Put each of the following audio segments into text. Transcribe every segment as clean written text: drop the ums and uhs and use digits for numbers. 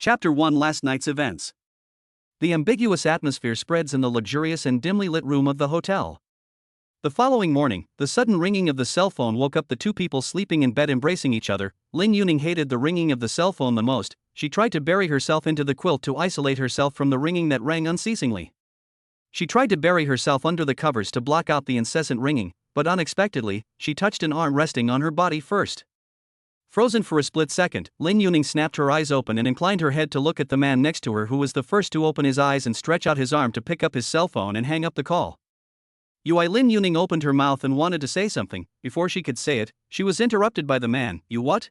Chapter 1 Last Night's Events. The ambiguous atmosphere spreads in the luxurious and dimly lit room of the hotel. The following morning, the sudden ringing of the cell phone woke up the two people sleeping in bed embracing each other. Lin Yuning hated the ringing of the cell phone the most. She tried to bury herself into the quilt to isolate herself from the ringing that rang unceasingly. She tried to bury herself under the covers to block out the incessant ringing, but unexpectedly, she touched an arm resting on her body first. Frozen for a split second, Lin Yuning snapped her eyes open and inclined her head to look at the man next to her, who was the first to open his eyes and stretch out his arm to pick up his cell phone and hang up the call. Lin Yuning opened her mouth and wanted to say something. Before she could say it, she was interrupted by the man. You what?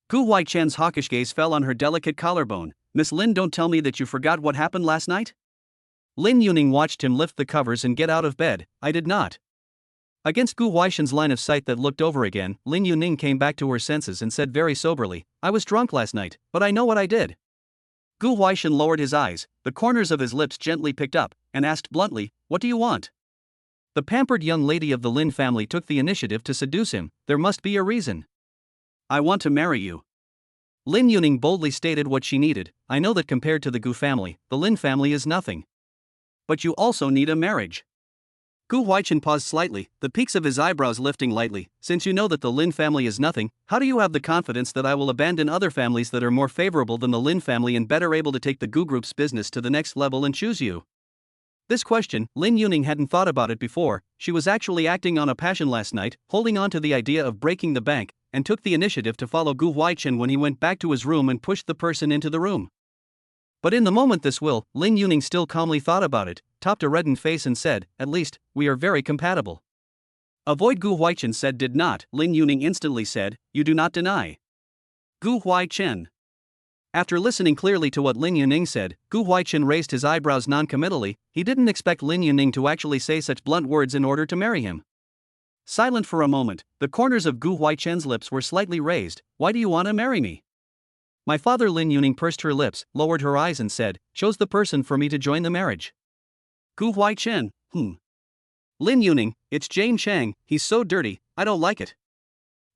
Gu Huaichen's hawkish gaze fell on her delicate collarbone. Miss Lin, don't tell me that you forgot what happened last night? Lin Yuning watched him lift the covers and get out of bed. I did not. Against Gu Huaichen's line of sight that looked over again, Lin Yuning came back to her senses and said very soberly, I was drunk last night, but I know what I did. Gu Huaichen lowered his eyes, the corners of his lips gently picked up, and asked bluntly, what do you want? The pampered young lady of the Lin family took the initiative to seduce him. There must be a reason. I want to marry you. Lin Yuning boldly stated what she needed. I know that compared to the Gu family, the Lin family is nothing. But you also need a marriage. Gu Huaichen paused slightly, the peaks of his eyebrows lifting lightly. Since you know that the Lin family is nothing, how do you have the confidence that I will abandon other families that are more favorable than the Lin family and better able to take the Gu group's business to the next level and choose you? This question, Lin Yuning hadn't thought about it before. She was actually acting on a passion last night, holding on to the idea of breaking the bank, and took the initiative to follow Gu Huaichen when he went back to his room and pushed the person into the room. But in the moment Lin Yuning still calmly thought about it, topped a reddened face and said, at least, we are very compatible. Avoid, Gu Huaichen said. Did not, Lin Yuning instantly said, you do not deny. Gu Huaichen. After listening clearly to what Lin Yuning said, Gu Huaichen raised his eyebrows non-committally. He didn't expect Lin Yuning to actually say such blunt words in order to marry him. Silent for a moment, the corners of Gu Huaichen's lips were slightly raised. Why do you want to marry me? My father. Lin Yuning pursed her lips, lowered her eyes and said, chose the person for me to join the marriage. Gu Huaichen, Lin Yuning, it's Jane Chang. He's so dirty, I don't like it.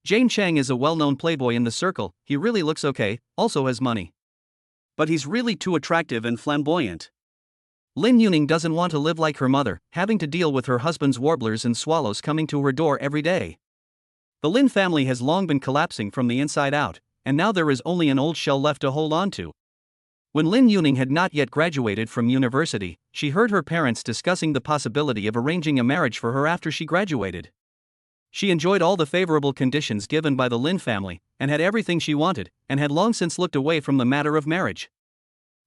Jane Chang is a well-known playboy in the circle. He really looks okay, also has money. But he's really too attractive and flamboyant. Lin Yuning doesn't want to live like her mother, having to deal with her husband's warblers and swallows coming to her door every day. The Lin family has long been collapsing from the inside out, and now there is only an old shell left to hold on to. When Lin Yuning had not yet graduated from university, she heard her parents discussing the possibility of arranging a marriage for her after she graduated. She enjoyed all the favorable conditions given by the Lin family, and had everything she wanted, and had long since looked away from the matter of marriage.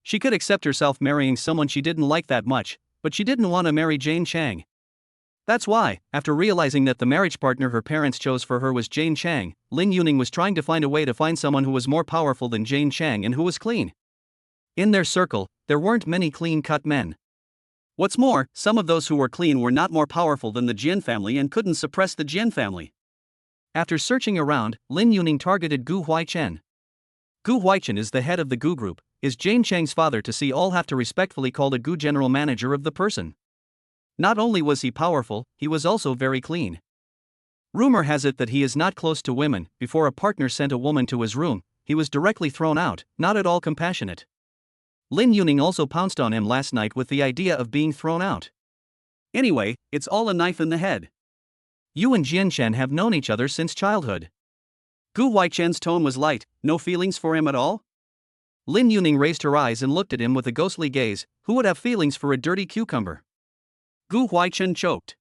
She could accept herself marrying someone she didn't like that much, but she didn't want to marry Jane Chang. That's why, after realizing that the marriage partner her parents chose for her was Jane Chang, Lin Yuning was trying to find a way to find someone who was more powerful than Jane Chang and who was clean. In their circle, there weren't many clean-cut men. What's more, some of those who were clean were not more powerful than the Jin family and couldn't suppress the Jin family. After searching around, Lin Yuning targeted Gu Huaichen. Gu Huaichen is the head of the Gu group, is Jane Chang's father. To see all have to respectfully call the Gu general manager of the person. Not only was he powerful, he was also very clean. Rumor has it that he is not close to women. Before a partner sent a woman to his room, he was directly thrown out, not at all compassionate. Lin Yuning also pounced on him last night with the idea of being thrown out. Anyway, it's all a knife in the head. You and Jianchen have known each other since childhood. Gu Huaichen's tone was light. No feelings for him at all? Lin Yuning raised her eyes and looked at him with a ghostly gaze. Who would have feelings for a dirty cucumber? Gu Huaichen choked.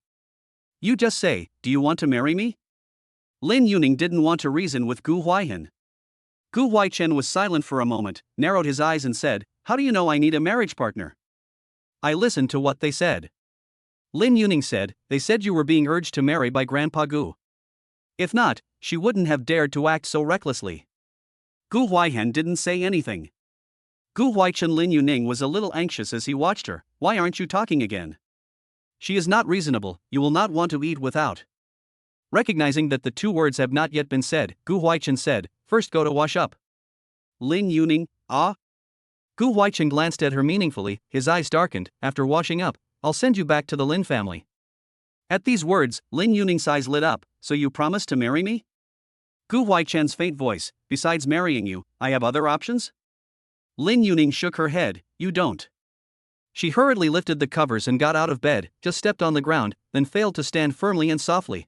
You just say, do you want to marry me? Lin Yuning didn't want to reason with Gu Huaichen. Gu Huaichen was silent for a moment, narrowed his eyes and said, how do you know I need a marriage partner? I listened to what they said. Lin Yuning said, they said you were being urged to marry by Grandpa Gu. If not, she wouldn't have dared to act so recklessly. Gu Huaichen didn't say anything. Gu Huaichen. Lin Yuning was a little anxious as he watched her. Why aren't you talking again? She is not reasonable, you will not want to eat without. Recognizing that the two words have not yet been said, Gu Huaichen said, first go to wash up. Lin Yuning, ah? Gu Huaichen glanced at her meaningfully, his eyes darkened. After washing up, I'll send you back to the Lin family. At these words, Lin Yuning's eyes lit up. So you promise to marry me? Gu Huaichen's faint voice, besides marrying you, I have other options? Lin Yuning shook her head. You don't. She hurriedly lifted the covers and got out of bed, just stepped on the ground, then failed to stand firmly and softly.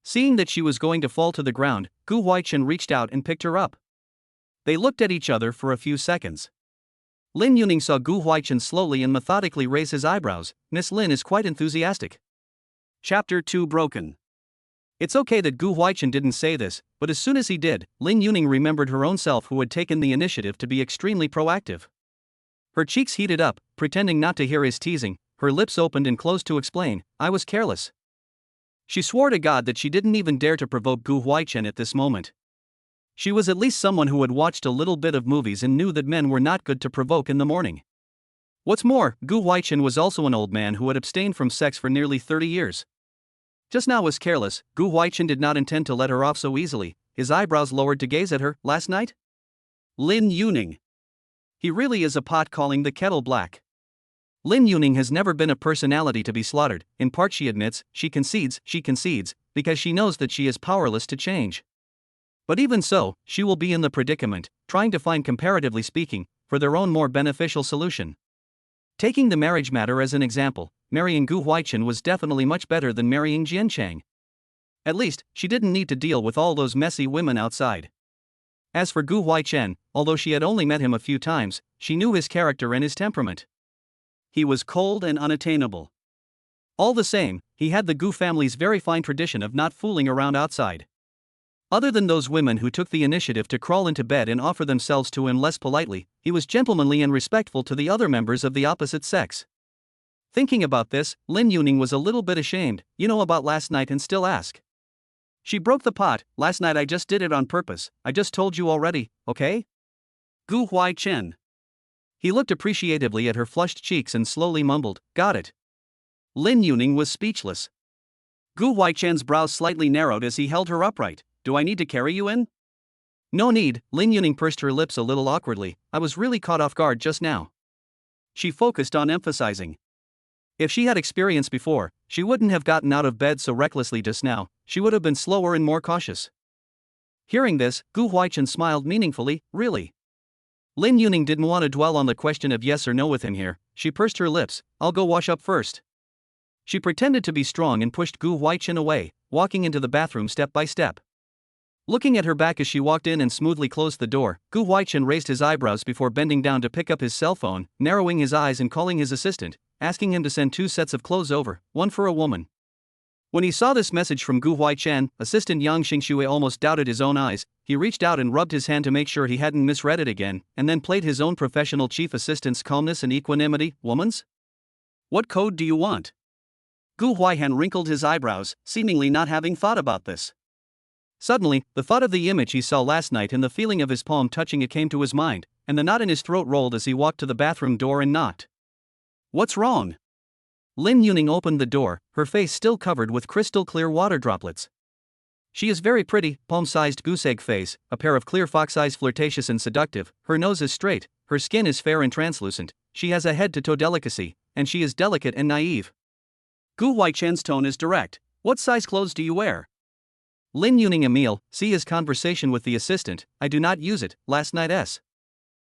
Seeing that she was going to fall to the ground, Gu Huaichen reached out and picked her up. They looked at each other for a few seconds. Lin Yuning saw Gu Huaichen slowly and methodically raise his eyebrows. Miss Lin is quite enthusiastic. Chapter 2 Broken. It's okay that Gu Huaichen didn't say this, but as soon as he did, Lin Yuning remembered her own self who had taken the initiative to be extremely proactive. Her cheeks heated up, pretending not to hear his teasing, her lips opened and closed to explain, I was careless. She swore to God that she didn't even dare to provoke Gu Huaichen at this moment. She was at least someone who had watched a little bit of movies and knew that men were not good to provoke in the morning. What's more, Gu Huaichen was also an old man who had abstained from sex for nearly 30 years. Just now was careless. Gu Huaichen did not intend to let her off so easily, his eyebrows lowered to gaze at her. Last night? Lin Yuning. He really is a pot calling the kettle black. Lin Yuning has never been a personality to be slaughtered. In part she admits, she concedes, because she knows that she is powerless to change. But even so, she will be in the predicament, trying to find, comparatively speaking, for their own more beneficial solution. Taking the marriage matter as an example, marrying Gu Huaichen was definitely much better than marrying Jian Chang. At least, she didn't need to deal with all those messy women outside. As for Gu Huaichen, although she had only met him a few times, she knew his character and his temperament. He was cold and unattainable. All the same, he had the Gu family's very fine tradition of not fooling around outside. Other than those women who took the initiative to crawl into bed and offer themselves to him less politely, he was gentlemanly and respectful to the other members of the opposite sex. Thinking about this, Lin Yuning was a little bit ashamed, about last night, and still ask. She broke the pot. Last night I just did it on purpose, I just told you already, okay? Gu Huaichen. He looked appreciatively at her flushed cheeks and slowly mumbled, got it. Lin Yuning was speechless. Gu Huaichen's brows slightly narrowed as he held her upright. Do I need to carry you in? No need. Lin Yuning pursed her lips a little awkwardly. I was really caught off guard just now. She focused on emphasizing. If she had experience before, she wouldn't have gotten out of bed so recklessly just now, she would have been slower and more cautious. Hearing this, Gu Huaichen smiled meaningfully. Really? Lin Yuning didn't want to dwell on the question of yes or no with him here. She pursed her lips. I'll go wash up first. She pretended to be strong and pushed Gu Huaichen away, walking into the bathroom step by step. Looking at her back as she walked in and smoothly closed the door, Gu Huaichen raised his eyebrows before bending down to pick up his cell phone, narrowing his eyes and calling his assistant, asking him to send 2 sets of clothes over, one for a woman. When he saw this message from Gu Huaichen, assistant Yang Xingxue almost doubted his own eyes. He reached out and rubbed his hand to make sure he hadn't misread it again, and then played his own professional chief assistant's calmness and equanimity. Woman's? What code do you want? Gu Huaichen wrinkled his eyebrows, seemingly not having thought about this. Suddenly, the thought of the image he saw last night and the feeling of his palm touching it came to his mind, and the knot in his throat rolled as he walked to the bathroom door and knocked. What's wrong? Lin Yuning opened the door, her face still covered with crystal-clear water droplets. She is very pretty, palm-sized goose-egg face, a pair of clear fox eyes, flirtatious and seductive. Her nose is straight, her skin is fair and translucent, she has a head-to-toe delicacy, and she is delicate and naive. Gu Huaichen's tone is direct. What size clothes do you wear? Lin Yuning Emil, see his conversation with the assistant, I do not use it, last night's.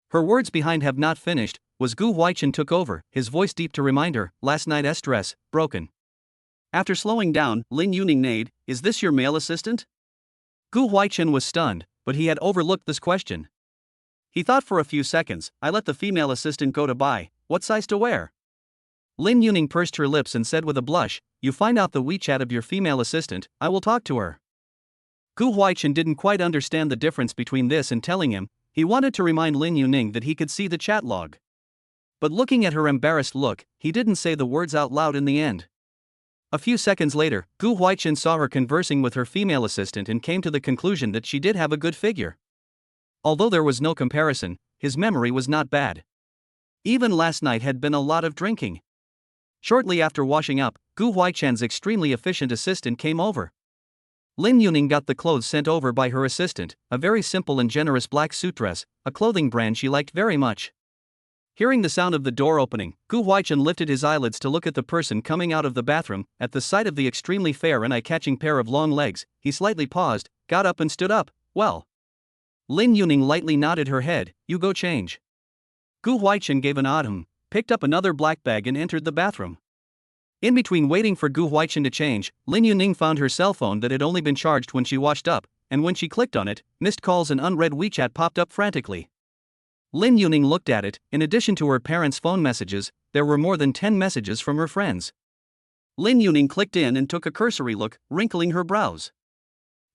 Her words behind have not finished, was Gu Huaichen took over, his voice deep to remind her, last night's dress, broken. After slowing down, Lin Yuning neighed, is this your male assistant? Gu Huaichen was stunned, but he had overlooked this question. He thought for a few seconds. I let the female assistant go to buy, what size to wear? Lin Yuning pursed her lips and said with a blush, you find out the WeChat of your female assistant, I will talk to her. Gu Huaichen didn't quite understand the difference between this and telling him. He wanted to remind Lin Yuning that he could see the chat log. But looking at her embarrassed look, he didn't say the words out loud in the end. A few seconds later, Gu Huaichen saw her conversing with her female assistant and came to the conclusion that she did have a good figure. Although there was no comparison, his memory was not bad. Even last night had been a lot of drinking. Shortly after washing up, Gu Huaichen's extremely efficient assistant came over. Lin Yuning got the clothes sent over by her assistant, a very simple and generous black suit dress, a clothing brand she liked very much. Hearing the sound of the door opening, Gu Huaichen lifted his eyelids to look at the person coming out of the bathroom. At the sight of the extremely fair and eye-catching pair of long legs, he slightly paused, got up and stood up. Well. Lin Yuning lightly nodded her head, you go change. Gu Huaichen gave an odd picked up another black bag and entered the bathroom. In between waiting for Gu Huaichen to change, Lin Yuning found her cell phone that had only been charged when she washed up, and when she clicked on it, missed calls and unread WeChat popped up frantically. Lin Yuning looked at it. In addition to her parents' phone messages, there were more than 10 messages from her friends. Lin Yuning clicked in and took a cursory look, wrinkling her brows.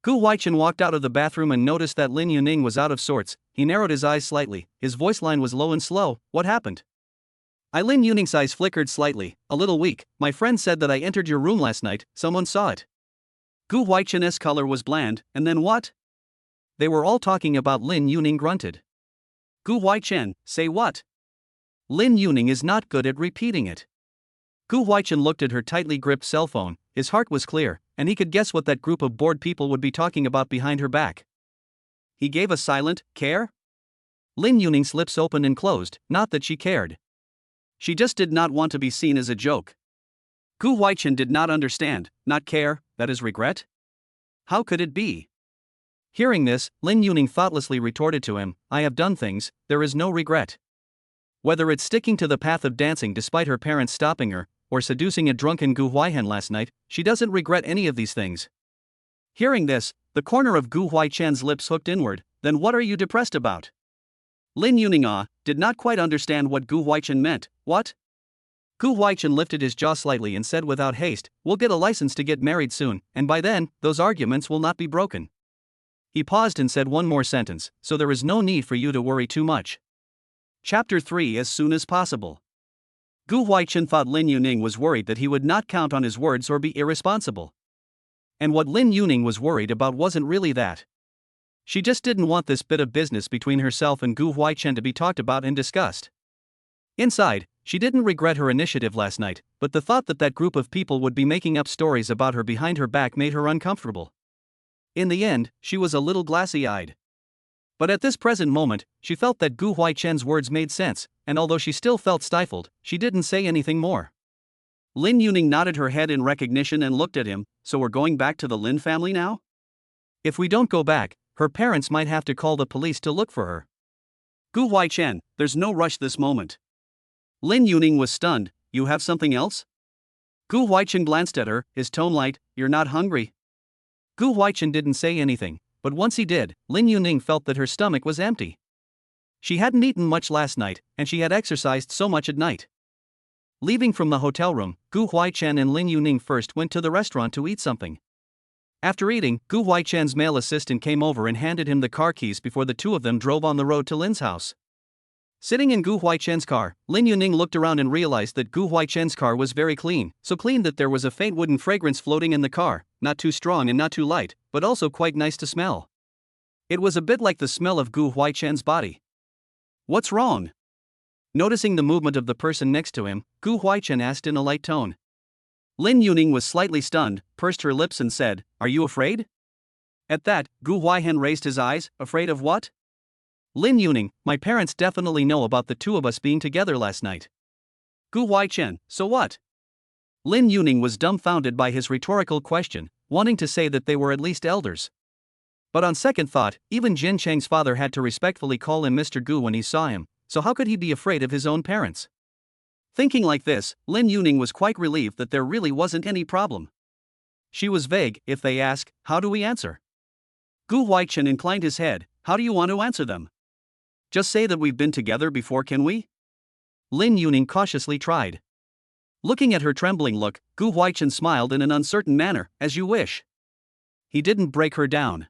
Gu Huaichen walked out of the bathroom and noticed that Lin Yuning was out of sorts. He narrowed his eyes slightly, his voice line was low and slow. What happened? Lin Yuning's eyes flickered slightly, a little weak. My friend said that I entered your room last night, someone saw it. Gu Huaichen's color was bland, and then what? They were all talking about Lin Yuning grunted. Gu Huaichen, say what? Lin Yuning is not good at repeating it. Gu Huaichen looked at her tightly gripped cell phone. His heart was clear, and he could guess what that group of bored people would be talking about behind her back. He gave a silent, care? Lin Yuning's lips opened and closed, not that she cared. She just did not want to be seen as a joke. Gu Huaichen did not understand. Not care, that is regret? How could it be? Hearing this, Lin Yuning thoughtlessly retorted to him, I have done things, there is no regret. Whether it's sticking to the path of dancing despite her parents stopping her, or seducing a drunken Gu Huaihen last night, she doesn't regret any of these things. Hearing this, the corner of Gu Huaichen's lips hooked inward. Then what are you depressed about? Lin Yuning did not quite understand what Gu Huaichen meant. What? Gu Huaichen lifted his jaw slightly and said without haste, we'll get a license to get married soon, and by then, those arguments will not be broken. He paused and said one more sentence, so there is no need for you to worry too much. Chapter 3 As soon as possible. Gu Huaichen thought Lin Yuning was worried that he would not count on his words or be irresponsible. And what Lin Yuning was worried about wasn't really that. She just didn't want this bit of business between herself and Gu Huaichen to be talked about and discussed. Inside, she didn't regret her initiative last night, but the thought that that group of people would be making up stories about her behind her back made her uncomfortable. In the end, she was a little glassy-eyed. But at this present moment, she felt that Gu Huaichen's words made sense, and although she still felt stifled, she didn't say anything more. Lin Yuning nodded her head in recognition and looked at him, so we're going back to the Lin family now? If we don't go back, her parents might have to call the police to look for her. Gu Huaichen, there's no rush this moment. Lin Yuning was stunned. You have something else? Gu Huaichen glanced at her, his tone light. You're not hungry? Gu Huaichen didn't say anything, but once he did, Lin Yuning felt that her stomach was empty. She hadn't eaten much last night, and she had exercised so much at night. Leaving from the hotel room, Gu Huaichen and Lin Yuning first went to the restaurant to eat something. After eating, Gu Huaichen's male assistant came over and handed him the car keys before the two of them drove on the road to Lin's house. Sitting in Gu Huaichen's car, Lin Yuning looked around and realized that Gu Huaichen's car was very clean, so clean that there was a faint wooden fragrance floating in the car, not too strong and not too light, but also quite nice to smell. It was a bit like the smell of Gu Huaichen's body. What's wrong? Noticing the movement of the person next to him, Gu Huaichen asked in a light tone. Lin Yuning was slightly stunned, pursed her lips and said, Are you afraid? At that, Gu Huaihen raised his eyes. Afraid of what? Lin Yuning, my parents definitely know about the two of us being together last night. Gu Huaichen, so what? Lin Yuning was dumbfounded by his rhetorical question, wanting to say that they were at least elders. But on second thought, even Jin Cheng's father had to respectfully call him Mr. Gu when he saw him, so how could he be afraid of his own parents? Thinking like this, Lin Yuning was quite relieved that there really wasn't any problem. She was vague. If they ask, how do we answer? Gu Huaichen inclined his head. How do you want to answer them? Just say that we've been together before, can we? Lin Yuning cautiously tried. Looking at her trembling look, Gu Huaichen smiled in an uncertain manner. As you wish. He didn't break her down.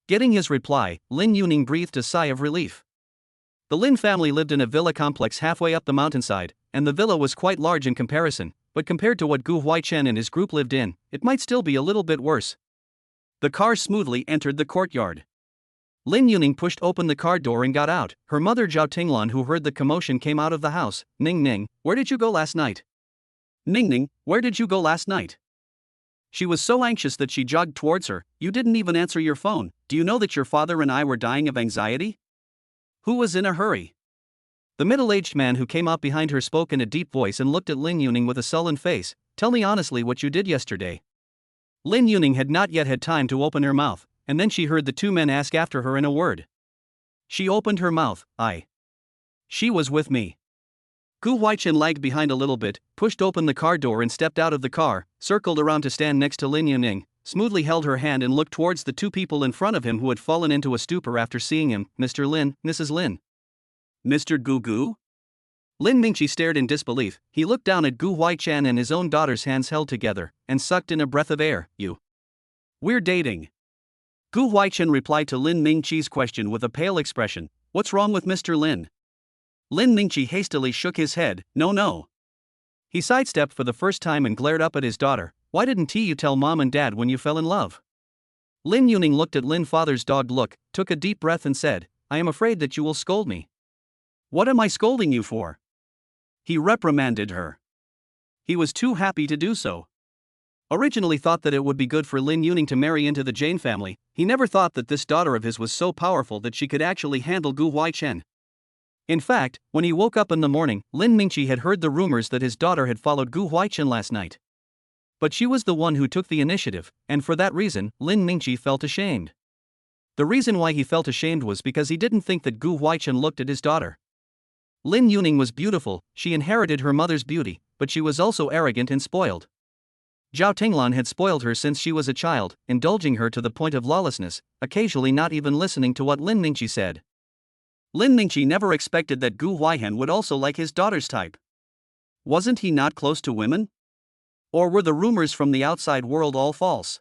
Getting his reply, Lin Yuning breathed a sigh of relief. The Lin family lived in a villa complex halfway up the mountainside, and the villa was quite large in comparison, but compared to what Gu Huaichen and his group lived in, it might still be a little bit worse. The car smoothly entered the courtyard. Lin Yuning pushed open the car door and got out. Her mother Zhao Tinglan, who heard the commotion, came out of the house. Ning Ning, where did you go last night? Ning Ning, where did you go last night? She was so anxious that she jogged towards her. You didn't even answer your phone. Do you know that your father and I were dying of anxiety? Who was in a hurry? The middle-aged man who came up behind her spoke in a deep voice and looked at Lin Yuning with a sullen face. Tell me honestly what you did yesterday. Lin Yuning had not yet had time to open her mouth, and then she heard the two men ask after her in a word. She opened her mouth. She was with me. Gu Huaichen lagged behind a little bit, pushed open the car door and stepped out of the car, circled around to stand next to Lin Yuning, smoothly held her hand and looked towards the two people in front of him who had fallen into a stupor after seeing him. Mr. Lin, Mrs. Lin. Mr. Gu Gu? Lin Mingqi stared in disbelief. He looked down at Gu Huaichen and his own daughter's hands held together, and sucked in a breath of air. We're dating. Gu Huaichen replied to Lin Mingqi's question with a pale expression. What's wrong with Mr. Lin? Lin Mingqi hastily shook his head. No. He sidestepped for the first time and glared up at his daughter. Why didn't you tell mom and dad when you fell in love? Lin Yuning looked at Lin father's dogged look, took a deep breath and said, I am afraid that you will scold me. What am I scolding you for? He reprimanded her. He was too happy to do so. Originally thought that it would be good for Lin Yuning to marry into the Jane family, he never thought that this daughter of his was so powerful that she could actually handle Gu Huaichen. In fact, when he woke up in the morning, Lin Mingqi had heard the rumors that his daughter had followed Gu Huaichen last night. But she was the one who took the initiative, and for that reason, Lin Mingqi felt ashamed. The reason why he felt ashamed was because he didn't think that Gu Huaichen looked at his daughter. Lin Yuning was beautiful, she inherited her mother's beauty, but she was also arrogant and spoiled. Zhao Tinglan had spoiled her since she was a child, indulging her to the point of lawlessness, occasionally not even listening to what Lin Mingqi said. Lin Mingqi never expected that Gu Huaichen would also like his daughter's type. Wasn't he not close to women? Or were the rumors from the outside world all false?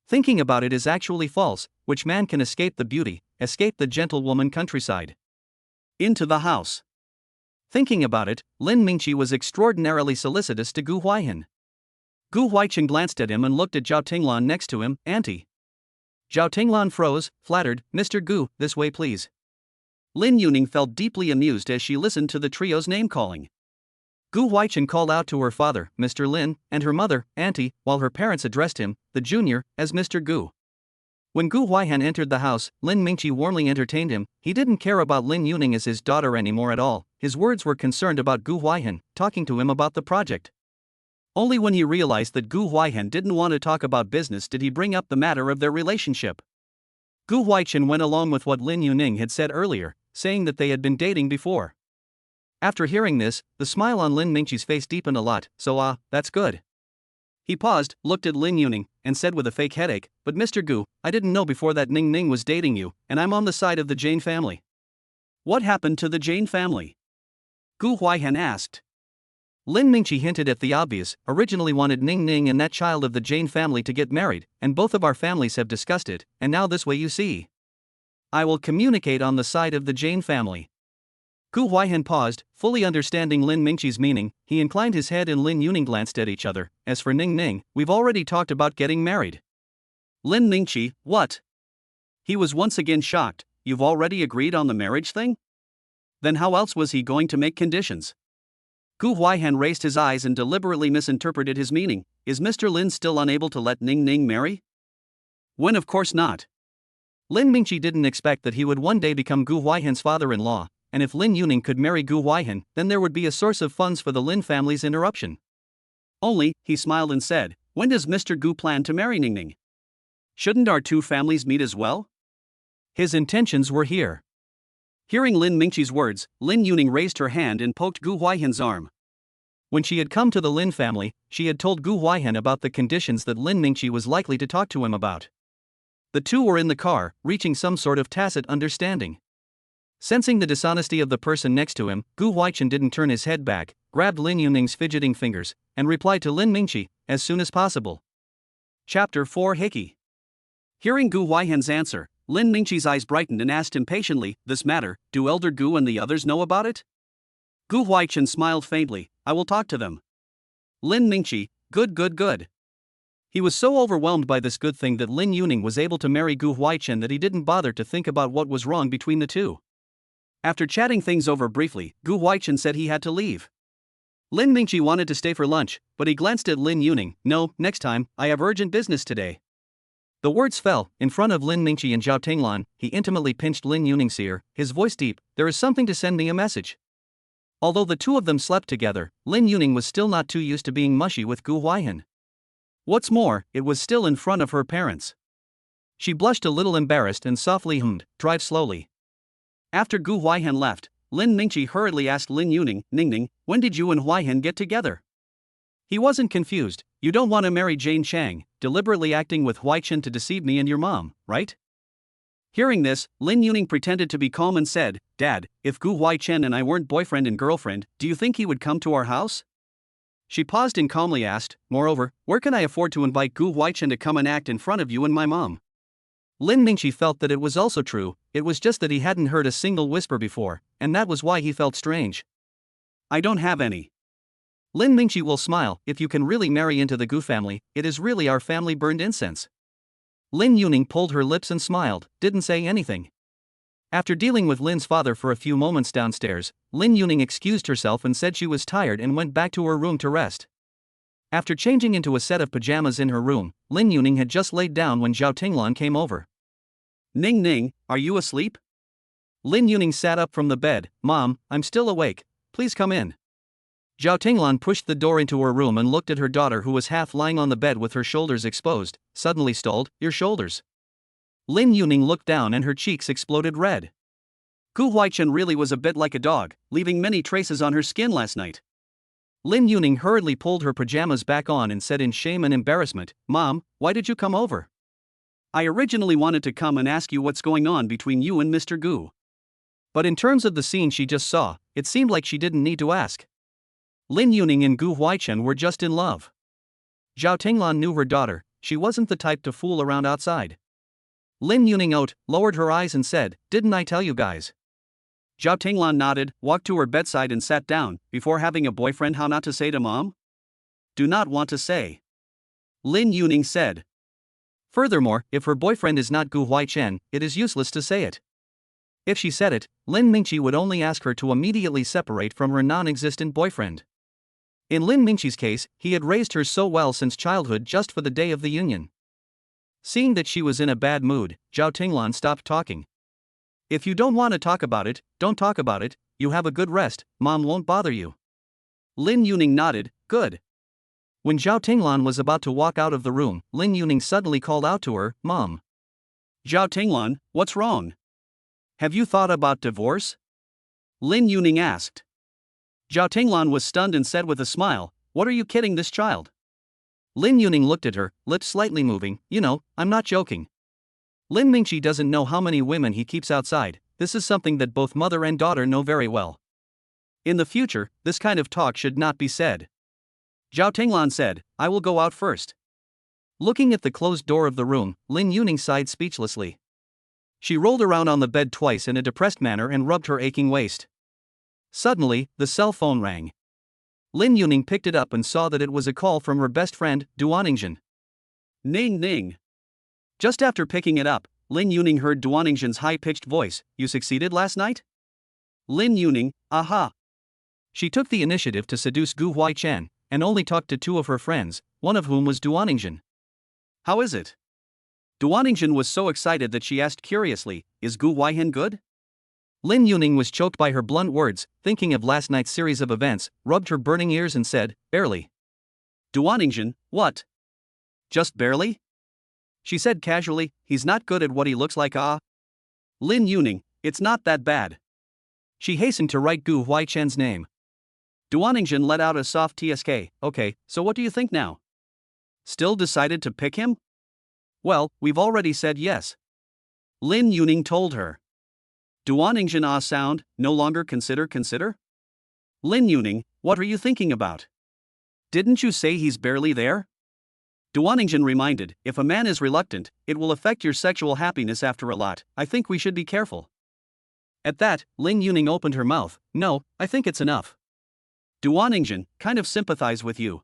Thinking about it is actually false. Which man can escape the beauty, escape the gentlewoman countryside? Into the house. Thinking about it, Lin Mingqi was extraordinarily solicitous to Gu Huaichen. Gu Huaichen glanced at him and looked at Zhao Tinglan next to him. Auntie. Zhao Tinglan froze, flattered. Mr. Gu, this way please. Lin Yuning felt deeply amused as she listened to the trio's name-calling. Gu Huaichen called out to her father, Mr. Lin, and her mother, Auntie, while her parents addressed him, the junior, as Mr. Gu. When Gu Huaichen entered the house, Lin Mingqi warmly entertained him. He didn't care about Lin Yuning as his daughter anymore at all. His words were concerned about Gu Huaichen, talking to him about the project. Only when he realized that Gu Huaichen didn't want to talk about business did he bring up the matter of their relationship. Gu Huaichen went along with what Lin Yuning had said earlier, saying that they had been dating before. After hearing this, the smile on Lin Mingqi's face deepened a lot. So that's good. He paused, looked at Lin Yuning, and said with a fake headache, but Mr. Gu, I didn't know before that Ning Ning was dating you, and I'm on the side of the Jane family. What happened to the Jane family? Gu Huaichen asked. Lin Mingqi hinted at the obvious, originally wanted Ning Ning and that child of the Jane family to get married, and both of our families have discussed it, and now this way you see. I will communicate on the side of the Jane family. Gu Huaichen paused, fully understanding Lin Mingqi's meaning. He inclined his head and Lin Yuning glanced at each other. As for Ning Ning, we've already talked about getting married. Lin Mingqi, what? He was once again shocked. You've already agreed on the marriage thing? Then how else was he going to make conditions? Gu Huaichen raised his eyes and deliberately misinterpreted his meaning. Is Mr. Lin still unable to let Ning Ning marry? When of course not. Lin Mingqi didn't expect that he would one day become Gu Huaichen's father-in-law, and if Lin Yuning could marry Gu Huaichen, then there would be a source of funds for the Lin family's interruption. Only, he smiled and said, when does Mr. Gu plan to marry Ning Ning? Shouldn't our two families meet as well? His intentions were here. Hearing Lin Mingqi's words, Lin Yuning raised her hand and poked Gu Huaichen's arm. When she had come to the Lin family, she had told Gu Huaichen about the conditions that Lin Mingqi was likely to talk to him about. The two were in the car, reaching some sort of tacit understanding. Sensing the dishonesty of the person next to him, Gu Huaichen didn't turn his head back, grabbed Lin Yuning's fidgeting fingers, and replied to Lin Mingqi, as soon as possible. Chapter 4 Hickey. Hearing Gu Huaichen's answer, Lin Mingqi's eyes brightened and asked impatiently, this matter, do Elder Gu and the others know about it? Gu Huaichen smiled faintly, I will talk to them. Lin Mingqi, good. He was so overwhelmed by this good thing that Lin Yuning was able to marry Gu Huaichen that he didn't bother to think about what was wrong between the two. After chatting things over briefly, Gu Huaichen said he had to leave. Lin Mingqi wanted to stay for lunch, but he glanced at Lin Yuning. No, next time, I have urgent business today. The words fell. In front of Lin Mingqi and Zhao Tinglan, he intimately pinched Lin Yuning's ear, his voice deep, there is something to send me a message. Although the two of them slept together, Lin Yuning was still not too used to being mushy with Gu Huaichen. What's more, it was still in front of her parents. She blushed a little embarrassed and softly hummed, drive slowly. After Gu Huaichen left, Lin Mingqi hurriedly asked Lin Yuning, Ningning, when did you and Huaihan get together? He wasn't confused. You don't want to marry Jane Chang, deliberately acting with Huaichen to deceive me and your mom, right? Hearing this, Lin Yuning pretended to be calm and said, Dad, if Gu Huaichen and I weren't boyfriend and girlfriend, do you think he would come to our house? She paused and calmly asked, moreover, where can I afford to invite Gu Huaichen to come and act in front of you and my mom? Lin Mingqi felt that it was also true, it was just that he hadn't heard a single whisper before, and that was why he felt strange. I don't have any. Lin Mingqi will smile, if you can really marry into the Gu family, it is really our family burned incense. Lin Yuning pulled her lips and smiled, didn't say anything. After dealing with Lin's father for a few moments downstairs, Lin Yuning excused herself and said she was tired and went back to her room to rest. After changing into a set of pajamas in her room, Lin Yuning had just laid down when Zhao Tinglan came over. Ning Ning, are you asleep? Lin Yuning sat up from the bed. Mom, I'm still awake, please come in. Zhao Tinglan pushed the door into her room and looked at her daughter who was half lying on the bed with her shoulders exposed, suddenly stalled, your shoulders. Lin Yuning looked down and her cheeks exploded red. Gu Huaichen really was a bit like a dog, leaving many traces on her skin last night. Lin Yuning hurriedly pulled her pajamas back on and said in shame and embarrassment, Mom, why did you come over? I originally wanted to come and ask you what's going on between you and Mr. Gu. But in terms of the scene she just saw, it seemed like she didn't need to ask. Lin Yuning and Gu Huaichen were just in love. Zhao Tinglan knew her daughter, she wasn't the type to fool around outside. Lin Yuning lowered her eyes and said, didn't I tell you guys? Zhao Tinglan nodded, walked to her bedside and sat down. Before having a boyfriend, how not to say to mom? Do not want to say. Lin Yuning said. Furthermore, if her boyfriend is not Gu Huaichen, it is useless to say it. If she said it, Lin Mingqi would only ask her to immediately separate from her non-existent boyfriend. In Lin Mingqi's case, he had raised her so well since childhood just for the day of the union. Seeing that she was in a bad mood, Zhao Tinglan stopped talking. If you don't want to talk about it, don't talk about it, you have a good rest, mom won't bother you. Lin Yuning nodded, good. When Zhao Tinglan was about to walk out of the room, Lin Yuning suddenly called out to her, Mom. Zhao Tinglan, what's wrong? Have you thought about divorce? Lin Yuning asked. Zhao Tinglan was stunned and said with a smile, what are you kidding this child? Lin Yuning looked at her, lips slightly moving, I'm not joking. Lin Mingqi doesn't know how many women he keeps outside, this is something that both mother and daughter know very well. In the future, this kind of talk should not be said. Zhao Tinglan said, I will go out first. Looking at the closed door of the room, Lin Yuning sighed speechlessly. She rolled around on the bed twice in a depressed manner and rubbed her aching waist. Suddenly, the cell phone rang. Lin Yuning picked it up and saw that it was a call from her best friend, Duaningjin. Ning Ning. Just after picking it up, Lin Yuning heard Duaningjin's high-pitched voice, you succeeded last night? Lin Yuning, aha. She took the initiative to seduce Gu Huaichen, and only talked to two of her friends, one of whom was Duaningjin. How is it? Duaningjin was so excited that she asked curiously, is Gu Huaichen good? Lin Yuning was choked by her blunt words, thinking of last night's series of events, rubbed her burning ears and said, barely. Duaningjin, what? Just barely? She said casually, he's not good at what he looks like Lin Yuning, it's not that bad. She hastened to write Gu Huaichen's name. Duaningjin let out a soft tsk, okay, so what do you think now? Still decided to pick him? Well, we've already said yes. Lin Yuning told her. Duaningjin sound, no longer consider? Lin Yuning, what are you thinking about? Didn't you say he's barely there? Duaningjin reminded, if a man is reluctant, it will affect your sexual happiness after a lot, I think we should be careful. At that, Lin Yuning opened her mouth, no, I think it's enough. Duaningjin, kind of sympathize with you.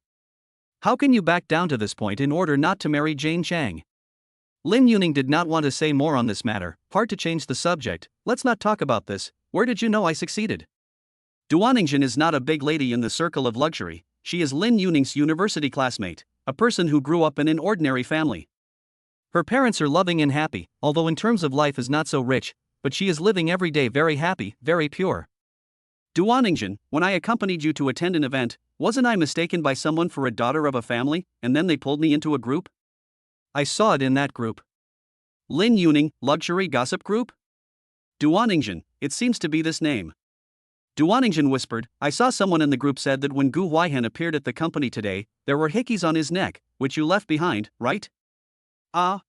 How can you back down to this point in order not to marry Jane Chang? Lin Yuning did not want to say more on this matter, hard to change the subject, let's not talk about this, where did you know I succeeded? Duaningjin is not a big lady in the circle of luxury, she is Lin Yuning's university classmate, a person who grew up in an ordinary family. Her parents are loving and happy, although in terms of life is not so rich, but she is living every day very happy, very pure. Duaningjin, when I accompanied you to attend an event, wasn't I mistaken by someone for a daughter of a family, and then they pulled me into a group? I saw it in that group. Lin Yuning, luxury gossip group? Duaningjin, it seems to be this name. Duaningen whispered, I saw someone in the group said that when Gu Huaihan appeared at the company today, there were hickeys on his neck, which you left behind, right? Ah.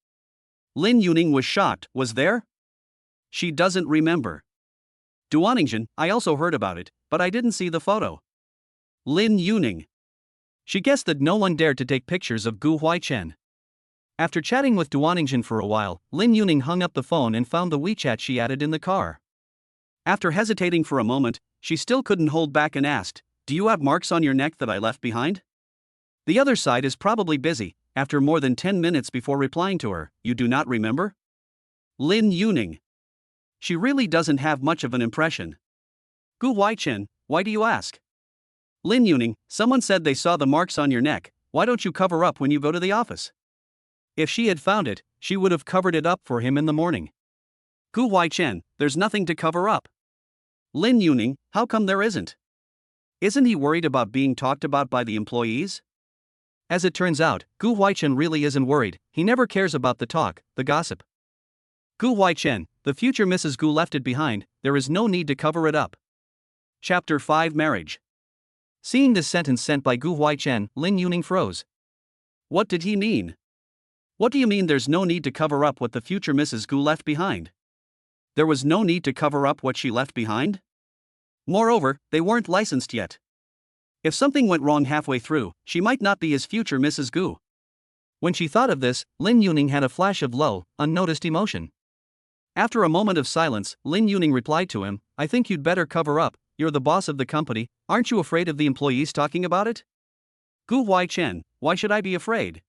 Lin Yuning was shocked, was there? She doesn't remember. Duaningen, I also heard about it, but I didn't see the photo. Lin Yuning. She guessed that no one dared to take pictures of Gu Huaichen. After chatting with Duaningen for a while, Lin Yuning hung up the phone and found the WeChat she added in the car. After hesitating for a moment, she still couldn't hold back and asked, Do you have marks on your neck that I left behind? The other side is probably busy. After more than 10 minutes before replying to her, you do not remember? Lin Yuning. She really doesn't have much of an impression. Gu Huaichen, why do you ask? Lin Yuning, someone said they saw the marks on your neck, why don't you cover up when you go to the office? If she had found it, she would have covered it up for him in the morning. Gu Huaichen, there's nothing to cover up. Lin Yuning, how come there isn't? Isn't he worried about being talked about by the employees? As it turns out, Gu Huaichen really isn't worried, he never cares about the talk, the gossip. Gu Huaichen, the future Mrs. Gu left it behind, there is no need to cover it up. Chapter 5 Marriage. Seeing this sentence sent by Gu Huaichen, Lin Yuning froze. What did he mean? What do you mean there's no need to cover up what the future Mrs. Gu left behind? There was no need to cover up what she left behind? Moreover, they weren't licensed yet. If something went wrong halfway through, she might not be his future Mrs. Gu. When she thought of this, Lin Yuning had a flash of low, unnoticed emotion. After a moment of silence, Lin Yuning replied to him, I think you'd better cover up, you're the boss of the company, aren't you afraid of the employees talking about it? Gu Huaichen, why should I be afraid?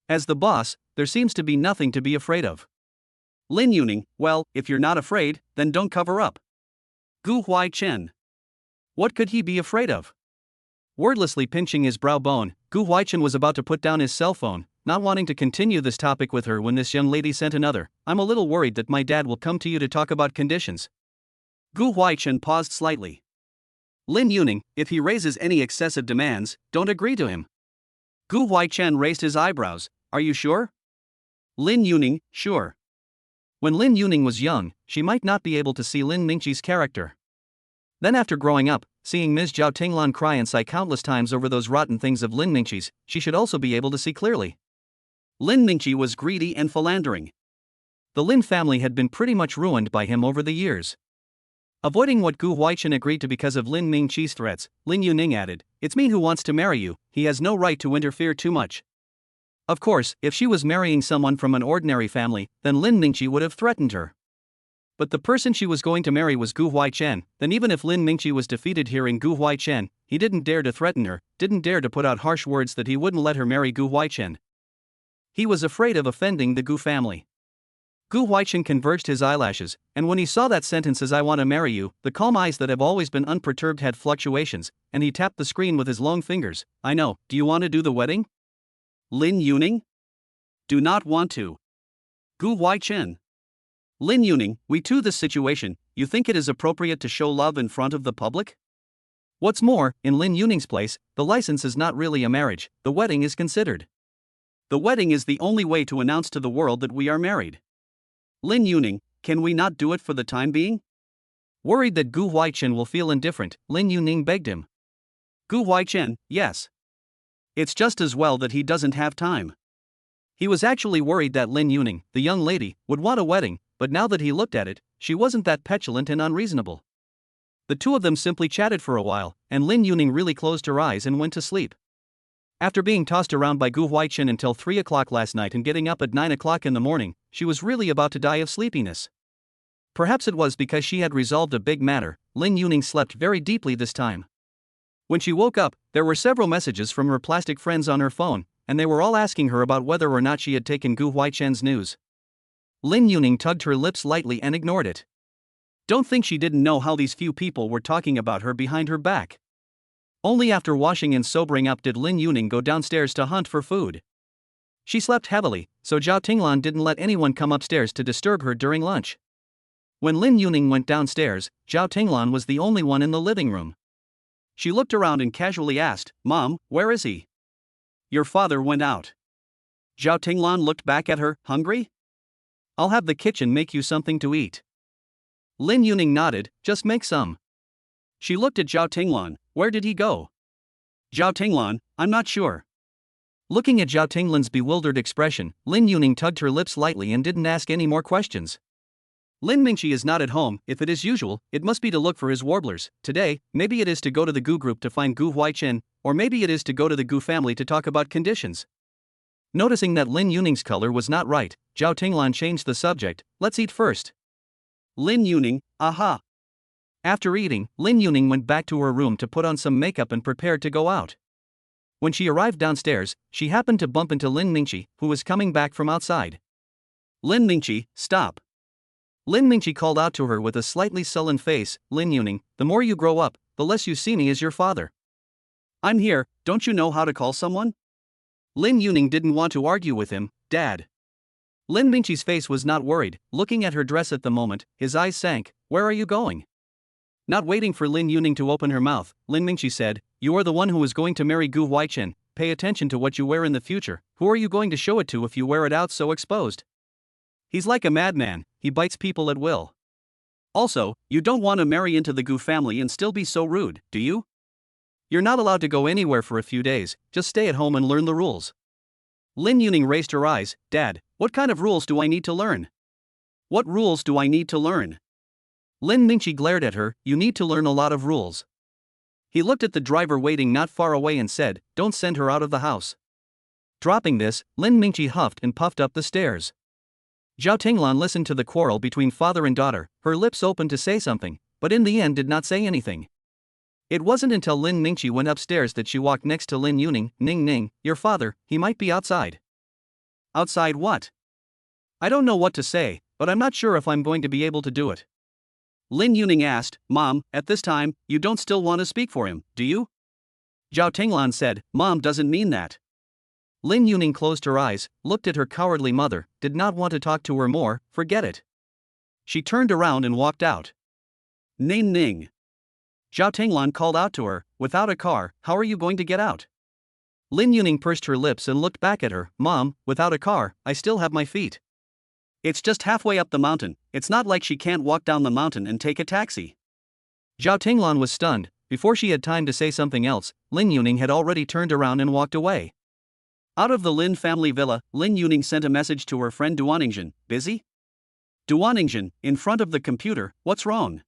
As the boss, there seems to be nothing to be afraid of. Lin Yuning, well, if you're not afraid, then don't cover up. Gu Huaichen. What could he be afraid of? Wordlessly pinching his brow bone, Gu Huaichen was about to put down his cell phone, not wanting to continue this topic with her when this young lady sent another, I'm a little worried that my dad will come to you to talk about conditions. Gu Huaichen paused slightly. Lin Yuning, if he raises any excessive demands, don't agree to him. Gu Huaichen raised his eyebrows, are you sure? Lin Yuning, sure. When Lin Yuning was young, she might not be able to see Lin Mingqi's character. Then after growing up, seeing Ms. Zhao Tinglan cry and sigh countless times over those rotten things of Lin Mingqi's, she should also be able to see clearly. Lin Mingqi was greedy and philandering. The Lin family had been pretty much ruined by him over the years. Avoiding what Gu Huaichen agreed to because of Lin Mingqi's threats, Lin Yuning added, It's me who wants to marry you, he has no right to interfere too much. Of course, if she was marrying someone from an ordinary family, then Lin Mingqi would have threatened her. But the person she was going to marry was Gu Huaichen, then even if Lin Mingqi was defeated hearing Gu Huaichen, he didn't dare to threaten her, didn't dare to put out harsh words that he wouldn't let her marry Gu Huaichen. He was afraid of offending the Gu family. Gu Huaichen converged his eyelashes, and when he saw that sentence as I want to marry you, the calm eyes that have always been unperturbed had fluctuations, and he tapped the screen with his long fingers. I know, do you want to do the wedding? Lin Yuning? Do not want to. Gu Huaichen. Lin Yuning, we to this situation, you think it is appropriate to show love in front of the public? What's more, in Lin Yuning's place, the license is not really a marriage, the wedding is considered. The wedding is the only way to announce to the world that we are married. Lin Yuning, can we not do it for the time being? Worried that Gu Huaichen will feel indifferent, Lin Yuning begged him. Gu Huaichen, yes. It's just as well that he doesn't have time. He was actually worried that Lin Yuning, the young lady, would want a wedding, but now that he looked at it, she wasn't that petulant and unreasonable. The two of them simply chatted for a while, and Lin Yuning really closed her eyes and went to sleep. After being tossed around by Gu Huaichen until 3 o'clock last night and getting up at 9 o'clock in the morning, she was really about to die of sleepiness. Perhaps it was because she had resolved a big matter, Lin Yuning slept very deeply this time. When she woke up, there were several messages from her plastic friends on her phone, and they were all asking her about whether or not she had taken Gu Huaichen's news. Lin Yuning tugged her lips lightly and ignored it. Don't think she didn't know how these few people were talking about her behind her back. Only after washing and sobering up did Lin Yuning go downstairs to hunt for food. She slept heavily, so Zhao Tinglan didn't let anyone come upstairs to disturb her during lunch. When Lin Yuning went downstairs, Zhao Tinglan was the only one in the living room. She looked around and casually asked, "Mom, where is he?" "Your father went out." Zhao Tinglan looked back at her, "Hungry? I'll have the kitchen make you something to eat." Lin Yuning nodded, "Just make some." She looked at Zhao Tinglan. Where did he go? Zhao Tinglan, I'm not sure. Looking at Zhao Tinglan's bewildered expression, Lin Yuning tugged her lips lightly and didn't ask any more questions. Lin Mingqi is not at home. If it is usual, it must be to look for his warblers. Today, maybe it is to go to the Gu group to find Gu Huaichen, or maybe it is to go to the Gu family to talk about conditions. Noticing that Lin Yuning's color was not right, Zhao Tinglan changed the subject. Let's eat first. Lin Yuning, aha. After eating, Lin Yuning went back to her room to put on some makeup and prepared to go out. When she arrived downstairs, she happened to bump into Lin Mingqi, who was coming back from outside. Lin Mingqi, stop. Lin Mingqi called out to her with a slightly sullen face. Lin Yuning, the more you grow up, the less you see me as your father. I'm here, don't you know how to call someone? Lin Yuning didn't want to argue with him. Dad. Lin Mingqi's face was not worried. Looking at her dress at the moment, his eyes sank. Where are you going? Not waiting for Lin Yuning to open her mouth, Lin Mingqi said, you are the one who is going to marry Gu Huaichen. Pay attention to what you wear in the future. Who are you going to show it to if you wear it out so exposed? He's like a madman, he bites people at will. Also, you don't want to marry into the Gu family and still be so rude, do you? You're not allowed to go anywhere for a few days, just stay at home and learn the rules. Lin Yuning raised her eyes. Dad, what kind of rules do I need to learn? What rules do I need to learn? Lin Mingqi glared at her. You need to learn a lot of rules. He looked at the driver waiting not far away and said, don't send her out of the house. Dropping this, Lin Mingqi huffed and puffed up the stairs. Zhao Tinglan listened to the quarrel between father and daughter, her lips opened to say something, but in the end did not say anything. It wasn't until Lin Mingqi went upstairs that she walked next to Lin Yuning. Ning Ning, your father, he might be outside. Outside what? I don't know what to say, but I'm not sure if I'm going to be able to do it. Lin Yuning asked, Mom, at this time, you don't still want to speak for him, do you? Zhao Tinglan said, Mom doesn't mean that. Lin Yuning closed her eyes, looked at her cowardly mother, did not want to talk to her more. Forget it. She turned around and walked out. Ning Ning. Zhao Tinglan called out to her, without a car, how are you going to get out? Lin Yuning pursed her lips and looked back at her. Mom, without a car, I still have my feet. It's just halfway up the mountain, it's not like she can't walk down the mountain and take a taxi. Zhao Tinglan was stunned. Before she had time to say something else, Lin Yuning had already turned around and walked away. Out of the Lin family villa, Lin Yuning sent a message to her friend Duaningzhen. Busy? Duaningzhen, in front of the computer, what's wrong?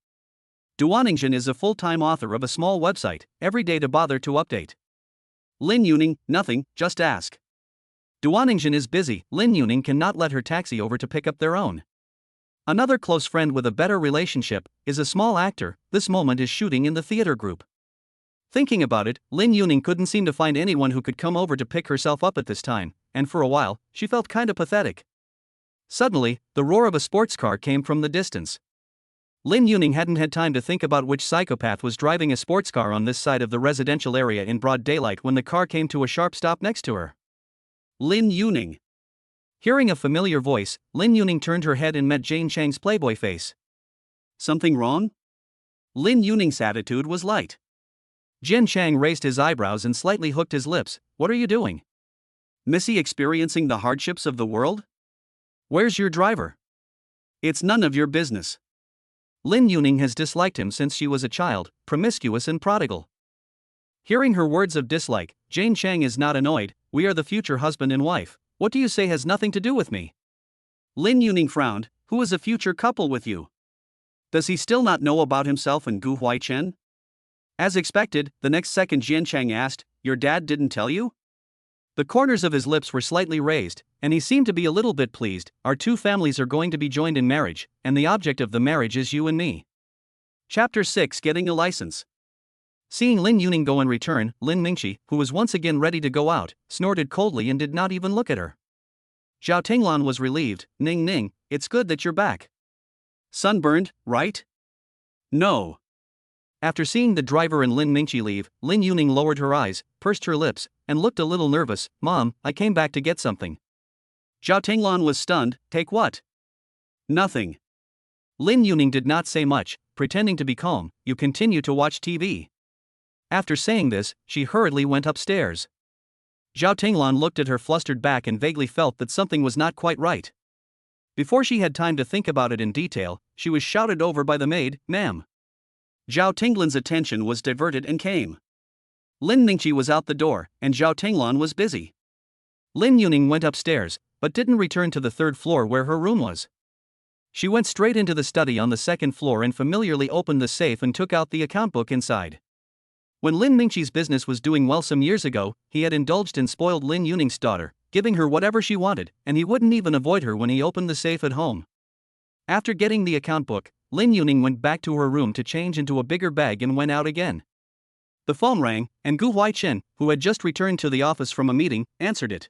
Duaningzhen is a full-time author of a small website, every day to bother to update. Lin Yuning, nothing, just ask. Duaningzhen is busy. Lin Yuning cannot let her taxi over to pick up their own. Another close friend with a better relationship is a small actor. This moment is shooting in the theater group. Thinking about it, Lin Yuning couldn't seem to find anyone who could come over to pick herself up at this time, and for a while, she felt kinda pathetic. Suddenly, the roar of a sports car came from the distance. Lin Yuning hadn't had time to think about which psychopath was driving a sports car on this side of the residential area in broad daylight when the car came to a sharp stop next to her. Lin Yuning. Hearing a familiar voice, Lin Yuning turned her head and met Jane Chang's playboy face. Something wrong? Lin Yuning's attitude was light. Jian Chang raised his eyebrows and slightly hooked his lips. What are you doing? Missy experiencing the hardships of the world? Where's your driver? It's none of your business. Lin Yuning has disliked him since she was a child, promiscuous and prodigal. Hearing her words of dislike, Jane Chang is not annoyed. We are the future husband and wife. What do you say has nothing to do with me? Lin Yuning frowned. Who is a future couple with you? Does he still not know about himself and Gu Huaichen? As expected, the next second Jian Chang asked, your dad didn't tell you? The corners of his lips were slightly raised, and he seemed to be a little bit pleased. Our two families are going to be joined in marriage, and the object of the marriage is you and me. Chapter 6 Getting a License. Seeing Lin Yuning go and return, Lin Mingqi, who was once again ready to go out, snorted coldly and did not even look at her. Zhao Tinglan was relieved. Ning Ning, it's good that you're back. Sunburned, right? No. After seeing the driver and Lin Mingqi leave, Lin Yuning lowered her eyes, pursed her lips, and looked a little nervous. Mom, I came back to get something. Zhao Tinglan was stunned. Take what? Nothing. Lin Yuning did not say much, pretending to be calm. You continue to watch TV. After saying this, she hurriedly went upstairs. Zhao Tinglan looked at her flustered back and vaguely felt that something was not quite right. Before she had time to think about it in detail, she was shouted over by the maid, Ma'am. Zhao Tinglan's attention was diverted and came. Lin Ningqi was out the door, and Zhao Tinglan was busy. Lin Yuning went upstairs, but didn't return to the third floor where her room was. She went straight into the study on the second floor and familiarly opened the safe and took out the account book inside. When Lin Ningqi's business was doing well some years ago, he had indulged and spoiled Lin Yuning's daughter, giving her whatever she wanted, and he wouldn't even avoid her when he opened the safe at home. After getting the account book, Lin Yuning went back to her room to change into a bigger bag and went out again. The phone rang, and Gu Huaichen, who had just returned to the office from a meeting, answered it.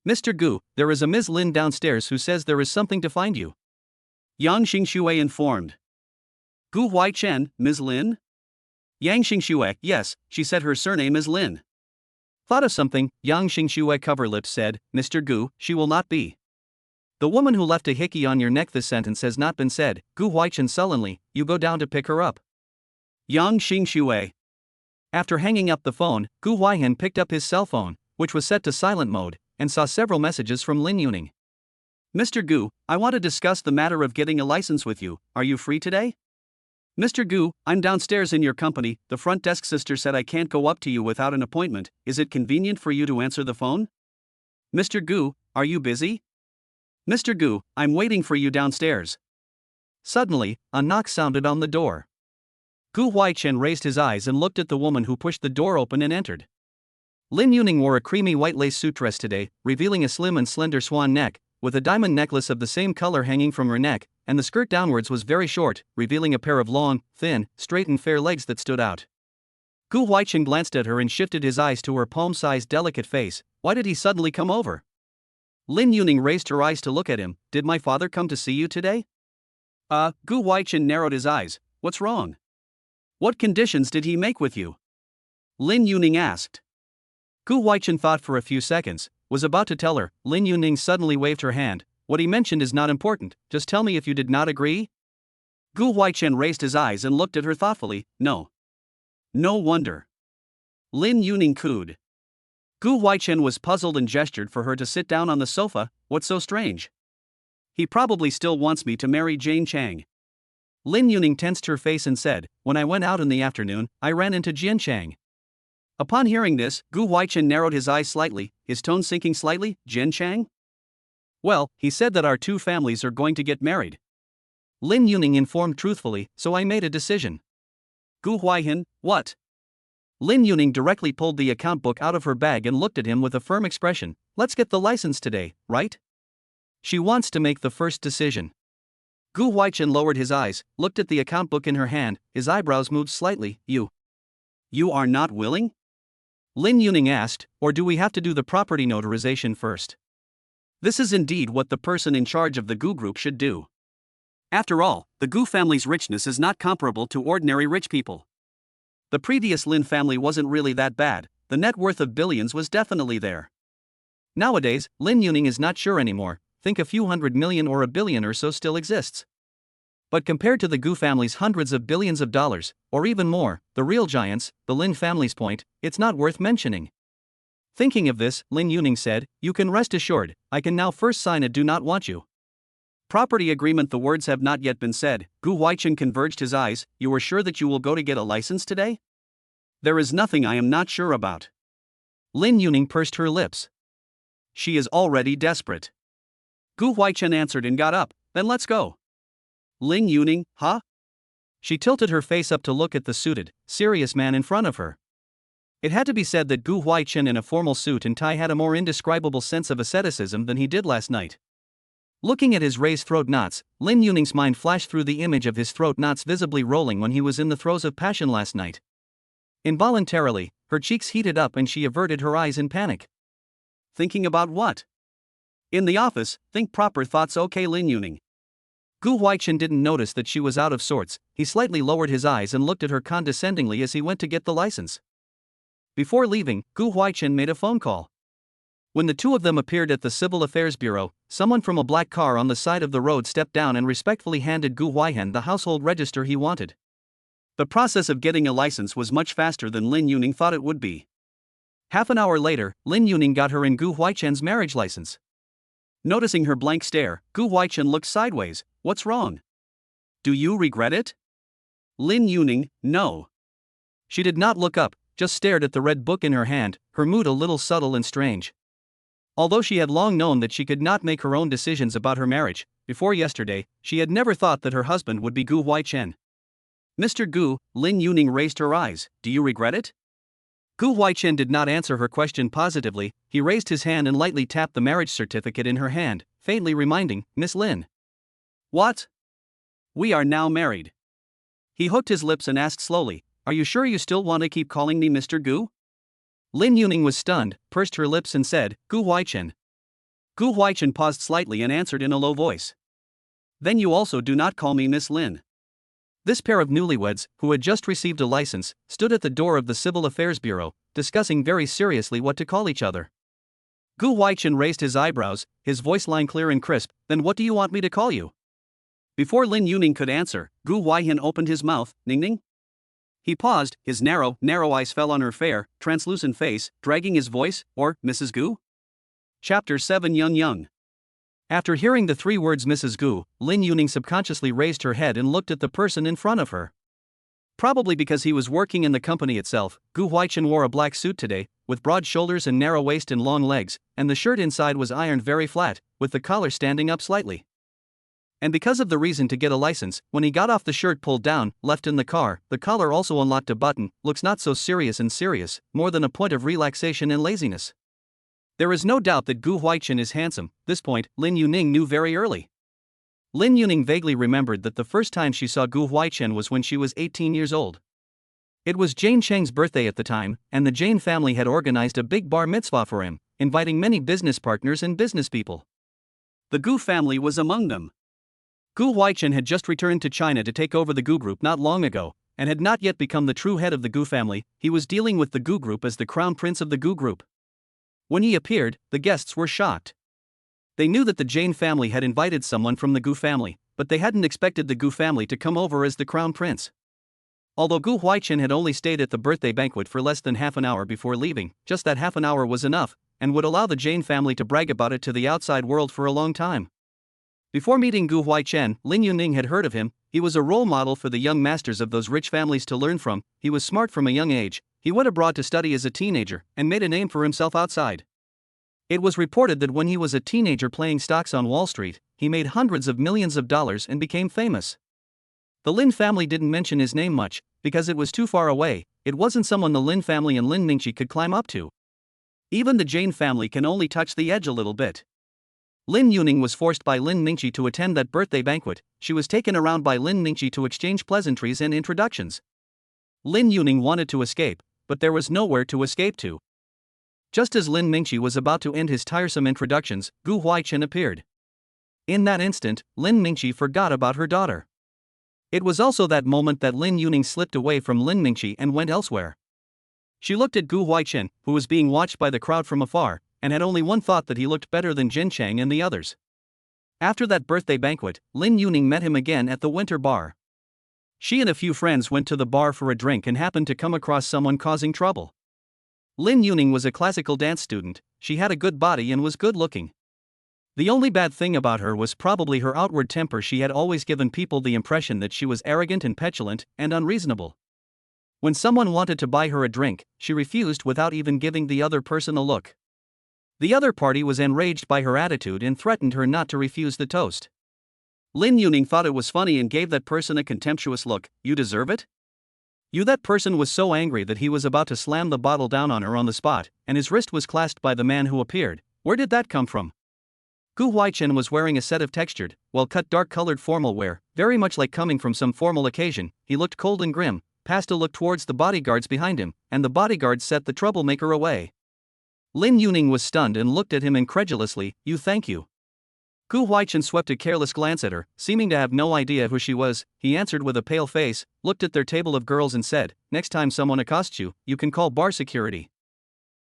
"Mr. Gu, there is a Ms. Lin downstairs who says there is something to find you," Yang Xingxue informed. "Gu Huaichen, Ms. Lin?" Yang Xingxue, yes, she said her surname is Lin. Thought of something, Yang Xingxue cover lips said, "Mr. Gu, she will not be. The woman who left a hickey on your neck. This sentence has not been said." Gu Huaichen sullenly, "You go down to pick her up." Yang Xingxue. After hanging up the phone, Gu Huaihen picked up his cell phone, which was set to silent mode, and saw several messages from Lin Yuning. "Mr. Gu, I want to discuss the matter of getting a license with you. Are you free today?" "Mr. Gu, I'm downstairs in your company. The front desk sister said I can't go up to you without an appointment. Is it convenient for you to answer the phone?" "Mr. Gu, are you busy?" "Mr. Gu, I'm waiting for you downstairs." Suddenly, a knock sounded on the door. Gu Huaichen raised his eyes and looked at the woman who pushed the door open and entered. Lin Yuning wore a creamy white lace suit dress today, revealing a slim and slender swan neck, with a diamond necklace of the same color hanging from her neck, and the skirt downwards was very short, revealing a pair of long, thin, straight and fair legs that stood out. Gu Huaichen glanced at her and shifted his eyes to her palm-sized delicate face. Why did he suddenly come over? Lin Yuning raised her eyes to look at him. "Did my father come to see you today?" Gu Huaichen narrowed his eyes. "What's wrong? What conditions did he make with you?" Lin Yuning asked. Gu Huaichen thought for a few seconds, was about to tell her. Lin Yuning suddenly waved her hand. "What he mentioned is not important, just tell me if you did not agree?" Gu Huaichen raised his eyes and looked at her thoughtfully. "No." "No wonder." Lin Yuning cooed. Gu Huaichen was puzzled and gestured for her to sit down on the sofa. "What's so strange?" "He probably still wants me to marry Jane Chang." Lin Yuning tensed her face and said, "When I went out in the afternoon, I ran into Jian Chang." Upon hearing this, Gu Huaichen narrowed his eyes slightly, his tone sinking slightly. "Jian Chang?" "Well, he said that our two families are going to get married." Lin Yuning informed truthfully, "So I made a decision." Gu Huaihen, "What?" Lin Yuning directly pulled the account book out of her bag and looked at him with a firm expression. "Let's get the license today, right?" She wants to make the first decision. Gu Huaichen lowered his eyes, looked at the account book in her hand, his eyebrows moved slightly. You are not willing?" Lin Yuning asked, "Or do we have to do the property notarization first?" This is indeed what the person in charge of the Gu group should do. After all, the Gu family's richness is not comparable to ordinary rich people. The previous Lin family wasn't really that bad, the net worth of billions was definitely there. Nowadays, Lin Yuning is not sure anymore, think a few hundred million or a billion or so still exists. But compared to the Gu family's hundreds of billions of dollars, or even more, the real giants, the Lin family's point, it's not worth mentioning. Thinking of this, Lin Yuning said, "You can rest assured, I can now first sign a do not want you property agreement." The words have not yet been said. Gu Huaichen converged his eyes. "You are sure that you will go to get a license today?" "There is nothing I am not sure about." Lin Yuning pursed her lips. She is already desperate. Gu Huaichen answered and got up. "Then let's go." Lin Yuning, huh? She tilted her face up to look at the suited, serious man in front of her. It had to be said that Gu Huaichen in a formal suit and tie had a more indescribable sense of asceticism than he did last night. Looking at his raised throat knots, Lin Yuning's mind flashed through the image of his throat knots visibly rolling when he was in the throes of passion last night. Involuntarily, her cheeks heated up and she averted her eyes in panic. Thinking about what? In the office, think proper thoughts. Okay, Lin Yuning. Gu Huaichen didn't notice that she was out of sorts. He slightly lowered his eyes and looked at her condescendingly as he went to get the license. Before leaving, Gu Huaichen made a phone call. When the two of them appeared at the Civil Affairs Bureau, someone from a black car on the side of the road stepped down and respectfully handed Gu Huaihen the household register he wanted. The process of getting a license was much faster than Lin Yuning thought it would be. Half an hour later, Lin Yuning got her and Gu Huaichen's marriage license. Noticing her blank stare, Gu Huaichen looked sideways. What's wrong? Do you regret it? Lin Yuning, no. She did not look up, just stared at the red book in her hand, her mood a little subtle and strange. Although she had long known that she could not make her own decisions about her marriage, before yesterday, she had never thought that her husband would be Gu Huaichen. Mr. Gu, Lin Yuning raised her eyes. Do you regret it? Gu Huaichen did not answer her question positively. He raised his hand and lightly tapped the marriage certificate in her hand, faintly reminding, Miss Lin. What? We are now married. He hooked his lips and asked slowly, Are you sure you still want to keep calling me Mr. Gu? Lin Yuning was stunned, pursed her lips and said, Gu Huaichen. Gu Huaichen paused slightly and answered in a low voice. Then you also do not call me Miss Lin. This pair of newlyweds, who had just received a license, stood at the door of the Civil Affairs Bureau, discussing very seriously what to call each other. Gu Huaichen raised his eyebrows, his voice line clear and crisp. Then what do you want me to call you? Before Lin Yuning could answer, Gu Huaichen opened his mouth. Ning. He paused, his narrow eyes fell on her fair, translucent face, dragging his voice, or, Mrs. Gu? Chapter 7 Young. After hearing the three words Mrs. Gu, Lin Yuning subconsciously raised her head and looked at the person in front of her. Probably because he was working in the company itself, Gu Huaichen wore a black suit today, with broad shoulders and narrow waist and long legs, and the shirt inside was ironed very flat, with the collar standing up slightly. And because of the reason to get a license, when he got off the shirt pulled down, left in the car, the collar also unlocked a button, looks not so serious, more than a point of relaxation and laziness. There is no doubt that Gu Huaichen is handsome. This point, Lin Yuning knew very early. Lin Yuning vaguely remembered that the first time she saw Gu Huaichen was when she was 18 years old. It was Jane Cheng's birthday at the time, and the Jane family had organized a big bar mitzvah for him, inviting many business partners and business people. The Gu family was among them. Gu Huaichen had just returned to China to take over the Gu Group not long ago, and had not yet become the true head of the Gu family. He was dealing with the Gu Group as the crown prince of the Gu Group. When he appeared, the guests were shocked. They knew that the Jane family had invited someone from the Gu family, but they hadn't expected the Gu family to come over as the crown prince. Although Gu Huaichen had only stayed at the birthday banquet for less than half an hour before leaving, just that half an hour was enough, and would allow the Jane family to brag about it to the outside world for a long time. Before meeting Gu Huaichen, Lin Yuning had heard of him. He was a role model for the young masters of those rich families to learn from. He was smart from a young age. He went abroad to study as a teenager, and made a name for himself outside. It was reported that when he was a teenager playing stocks on Wall Street, he made hundreds of millions of dollars and became famous. The Lin family didn't mention his name much, because it was too far away. It wasn't someone the Lin family and Lin Mingqi could climb up to. Even the Jane family can only touch the edge a little bit. Lin Yuning was forced by Lin Mingqi to attend that birthday banquet. She was taken around by Lin Mingqi to exchange pleasantries and introductions. Lin Yuning wanted to escape, but there was nowhere to escape to. Just as Lin Mingqi was about to end his tiresome introductions, Gu Huaichen appeared. In that instant, Lin Mingqi forgot about her daughter. It was also that moment that Lin Yuning slipped away from Lin Mingqi and went elsewhere. She looked at Gu Huaichen, who was being watched by the crowd from afar, and had only one thought: that he looked better than Jin Cheng and the others. After that birthday banquet, Lin Yuning met him again at the winter bar. She and a few friends went to the bar for a drink and happened to come across someone causing trouble. Lin Yuning was a classical dance student. She had a good body and was good looking. The only bad thing about her was probably her outward temper. She had always given people the impression that she was arrogant and petulant and unreasonable. When someone wanted to buy her a drink, she refused without even giving the other person a look. The other party was enraged by her attitude and threatened her not to refuse the toast. Lin Yuning thought it was funny and gave that person a contemptuous look. You deserve it? That person was so angry that he was about to slam the bottle down on her on the spot, and his wrist was clasped by the man who appeared. Where did that come from? Gu Huaichen was wearing a set of textured, well-cut dark-colored formal wear, very much like coming from some formal occasion. He looked cold and grim, passed a look towards the bodyguards behind him, and the bodyguards set the troublemaker away. Lin Yuning was stunned and looked at him incredulously. Thank you. Gu Huaichen swept a careless glance at her, seeming to have no idea who she was. He answered with a pale face, looked at their table of girls and said, next time someone accosts you, you can call bar security.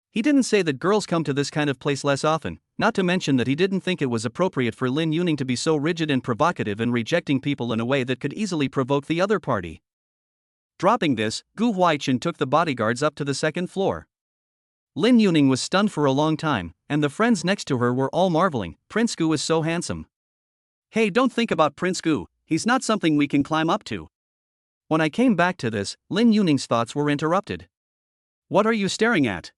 He didn't say that girls come to this kind of place less often, not to mention that he didn't think it was appropriate for Lin Yuning to be so rigid and provocative and rejecting people in a way that could easily provoke the other party. Dropping this, Gu Huaichen took the bodyguards up to the second floor. Lin Yuning was stunned for a long time, and the friends next to her were all marveling. Prince Gu is so handsome. Hey, don't think about Prince Gu, he's not something we can climb up to. When I came back to this, Lin Yuning's thoughts were interrupted. What are you staring at?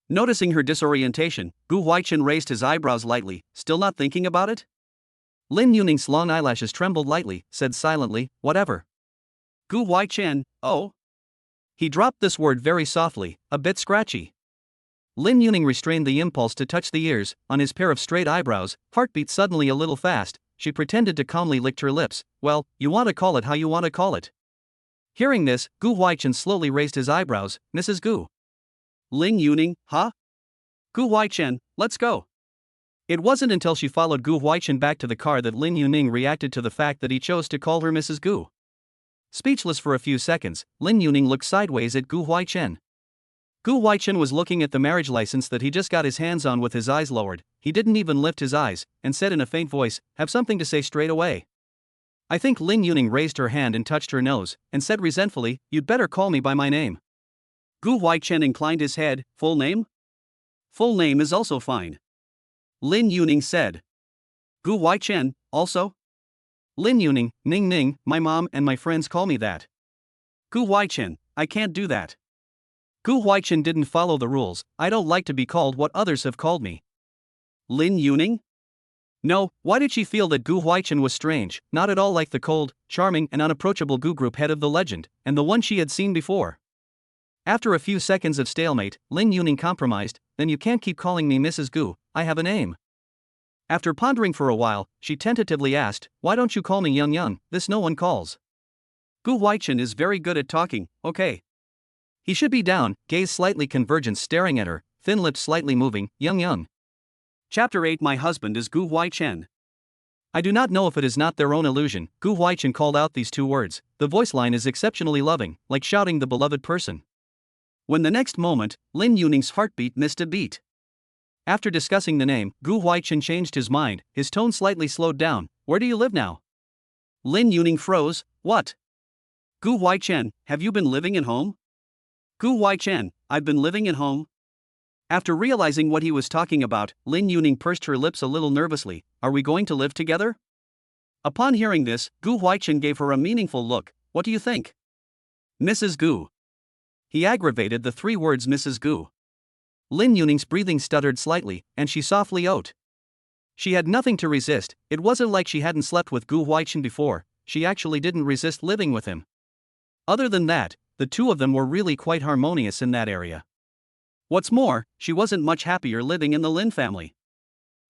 Noticing her disorientation, Gu Huaichen raised his eyebrows lightly, still not thinking about it? Lin Yuning's long eyelashes trembled lightly, said silently, whatever. Gu Huaichen, oh? He dropped this word very softly, a bit scratchy. Lin Yuning restrained the impulse to touch the ears. On his pair of straight eyebrows, heartbeat suddenly a little fast. She pretended to calmly lick her lips. Well, you want to call it how you want to call it. Hearing this, Gu Huaichen slowly raised his eyebrows. Mrs. Gu. Lin Yuning, huh? Gu Huaichen, let's go. It wasn't until she followed Gu Huaichen back to the car that Lin Yuning reacted to the fact that he chose to call her Mrs. Gu. Speechless for a few seconds, Lin Yuning looked sideways at Gu Huaichen. Gu Huaichen was looking at the marriage license that he just got his hands on with his eyes lowered. He didn't even lift his eyes, and said in a faint voice, have something to say straight away. I think Lin Yuning raised her hand and touched her nose, and said resentfully, you'd better call me by my name. Gu Huaichen inclined his head. Full name? Full name is also fine. Lin Yuning said. Gu Huaichen, also? Lin Yuning, Ning Ning, my mom and my friends call me that. Gu Huaichen, I can't do that. Gu Huaichen didn't follow the rules. I don't like to be called what others have called me. Lin Yuning? No, why did she feel that Gu Huaichen was strange, not at all like the cold, charming and unapproachable Gu group head of the legend, and the one she had seen before? After a few seconds of stalemate, Lin Yuning compromised, then you can't keep calling me Mrs. Gu, I have a name. After pondering for a while, she tentatively asked, why don't you call me Young Young, this no one calls. Gu Huaichen is very good at talking, okay. He should be down, gaze slightly convergent staring at her, thin lips slightly moving, Young Young. Chapter 8 My husband is Gu Huaichen. I do not know if it is not their own illusion, Gu Huaichen called out these two words. The voice line is exceptionally loving, like shouting the beloved person. When the next moment, Lin Yuning's heartbeat missed a beat. After discussing the name, Gu Huaichen changed his mind, his tone slightly slowed down. Where do you live now? Lin Yuning froze. What? Gu Huaichen, have you been living at home? Gu Huaichen, I've been living at home. After realizing what he was talking about, Lin Yuning pursed her lips a little nervously. Are we going to live together? Upon hearing this, Gu Huaichen gave her a meaningful look. What do you think? Mrs. Gu. He aggravated the three words Mrs. Gu. Lin Yuning's breathing stuttered slightly, and she softly oat. She had nothing to resist. It wasn't like she hadn't slept with Gu Huaichen before. She actually didn't resist living with him. Other than that, the two of them were really quite harmonious in that area. What's more, she wasn't much happier living in the Lin family.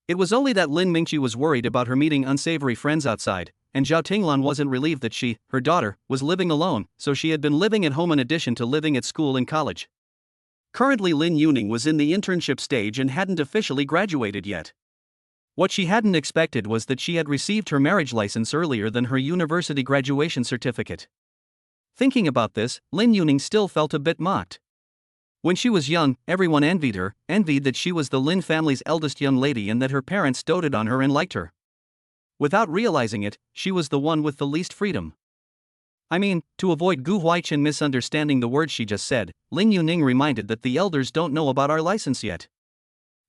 It was only that Lin Mingqi was worried about her meeting unsavory friends outside, and Zhao Tinglan wasn't relieved that she, her daughter, was living alone, so she had been living at home in addition to living at school and college. Currently Lin Yuning was in the internship stage and hadn't officially graduated yet. What she hadn't expected was that she had received her marriage license earlier than her university graduation certificate. Thinking about this, Lin Yuning still felt a bit mocked. When she was young, everyone envied her, envied that she was the Lin family's eldest young lady and that her parents doted on her and liked her. Without realizing it, she was the one with the least freedom. I mean, to avoid Gu Huaichen misunderstanding the words she just said, Lin Yuning reminded that the elders don't know about our license yet.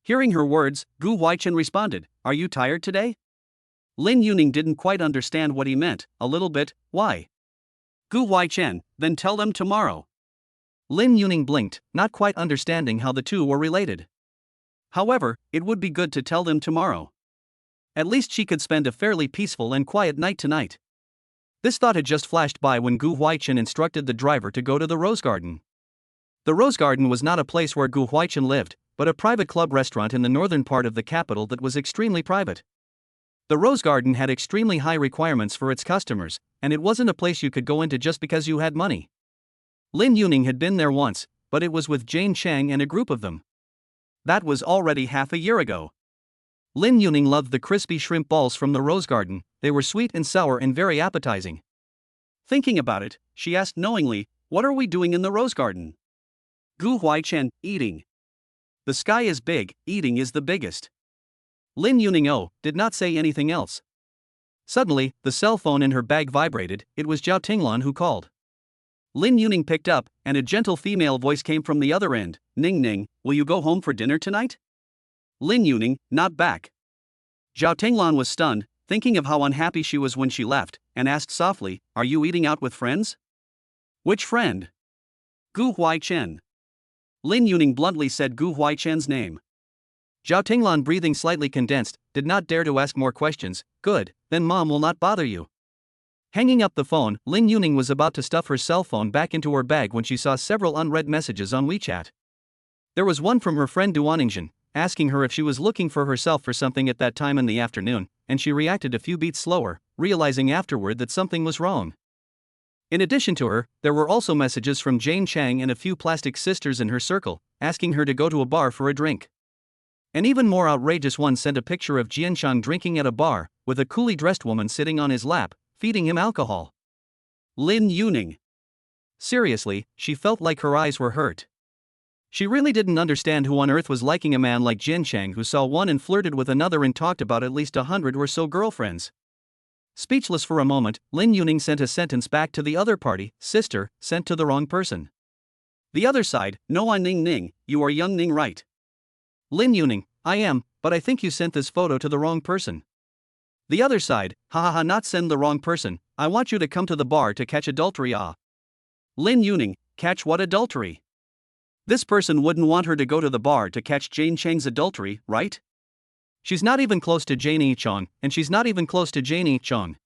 Hearing her words, Gu Huaichen responded, are you tired today? Lin Yuning didn't quite understand what he meant, a little bit. Why? Gu Huaichen, then tell them tomorrow. Lin Yuning blinked, not quite understanding how the two were related. However, it would be good to tell them tomorrow. At least she could spend a fairly peaceful and quiet night tonight. This thought had just flashed by when Gu Huaichen instructed the driver to go to the Rose Garden. The Rose Garden was not a place where Gu Huaichen lived, but a private club restaurant in the northern part of the capital that was extremely private. The Rose Garden had extremely high requirements for its customers, and it wasn't a place you could go into just because you had money. Lin Yuning had been there once, but it was with Jane Chang and a group of them. That was already half a year ago. Lin Yuning loved the crispy shrimp balls from the Rose Garden. They were sweet and sour and very appetizing. Thinking about it, she asked knowingly, what are we doing in the Rose Garden? Gu Huaichen, eating. The sky is big, eating is the biggest. Lin Yuning did not say anything else. Suddenly, the cell phone in her bag vibrated. It was Zhao Tinglan who called. Lin Yuning picked up, and a gentle female voice came from the other end. Ning Ning, will you go home for dinner tonight? Lin Yuning, not back. Zhao Tinglan was stunned, thinking of how unhappy she was when she left, and asked softly, are you eating out with friends? Which friend? Gu Huaichen. Lin Yuning bluntly said Gu Huaichen's name. Zhao Tinglan, breathing slightly condensed, did not dare to ask more questions. Good, then mom will not bother you. Hanging up the phone, Lin Yuning was about to stuff her cell phone back into her bag when she saw several unread messages on WeChat. There was one from her friend Duaningjin, asking her if she was looking for herself for something at that time in the afternoon, and she reacted a few beats slower, realizing afterward that something was wrong. In addition to her, there were also messages from Jane Chang and a few plastic sisters in her circle, asking her to go to a bar for a drink. An even more outrageous one sent a picture of Jianshang drinking at a bar, with a coolly dressed woman sitting on his lap, feeding him alcohol. Lin Yuning. Seriously, she felt like her eyes were hurt. She really didn't understand who on earth was liking a man like Jianshang, who saw one and flirted with another and talked about at least 100 or so girlfriends. Speechless for a moment, Lin Yuning sent a sentence back to the other party: sister, sent to the wrong person. The other side: no, I Ning Ning, you are young Ning, right? Lin Yuning: I am, but I think you sent this photo to the wrong person. The other side: ha ha ha, not send the wrong person, I want you to come to the bar to catch adultery. Ah. Lin Yuning: catch what adultery? This person wouldn't want her to go to the bar to catch Jane Chang's adultery, right? She's not even close to Jane Yichong, and she's not even close to Jane Yichong.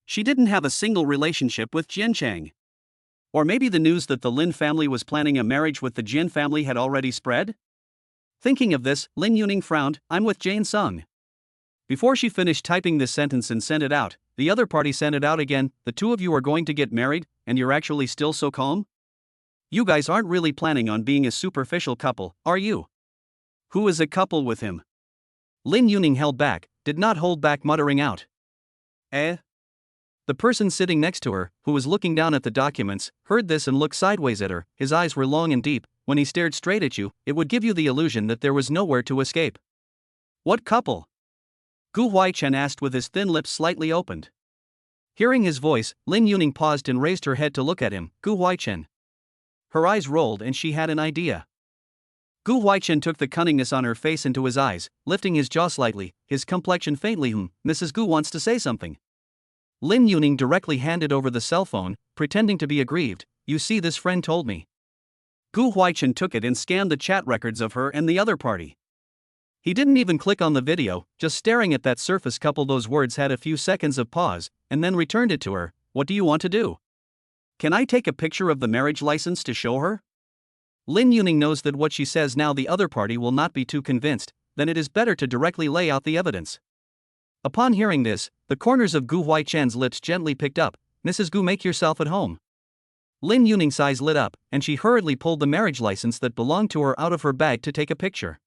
She didn't have a single relationship with Jian Chang. Or maybe the news that the Lin family was planning a marriage with the Jian family had already spread? Thinking of this, Lin Yuning frowned. I'm with Jane Sung. Before she finished typing this sentence and sent it out, the other party sent it out again. The two of you are going to get married, and you're actually still so calm? You guys aren't really planning on being a superficial couple, are you? Who is a couple with him? Lin Yuning held back, did not hold back, muttering out. Eh? The person sitting next to her, who was looking down at the documents, heard this and looked sideways at her. His eyes were long and deep. When he stared straight at you, it would give you the illusion that there was nowhere to escape. What couple? Gu Huaichen asked with his thin lips slightly opened. Hearing his voice, Lin Yuning paused and raised her head to look at him. Gu Huaichen. Her eyes rolled and she had an idea. Gu Huaichen took the cunningness on her face into his eyes, lifting his jaw slightly, his complexion faintly. Mrs. Gu wants to say something. Lin Yuning directly handed over the cell phone, pretending to be aggrieved. You see, this friend told me. Gu Huaichen took it and scanned the chat records of her and the other party. He didn't even click on the video, just staring at that surface couple. Those words had a few seconds of pause, and then returned it to her. What do you want to do? Can I take a picture of the marriage license to show her? Lin Yuning knows that what she says now the other party will not be too convinced, then it is better to directly lay out the evidence. Upon hearing this, the corners of Gu Huaichen's lips gently picked up. Mrs. Gu, make yourself at home. Lin Yuning's eyes lit up, and she hurriedly pulled the marriage license that belonged to her out of her bag to take a picture.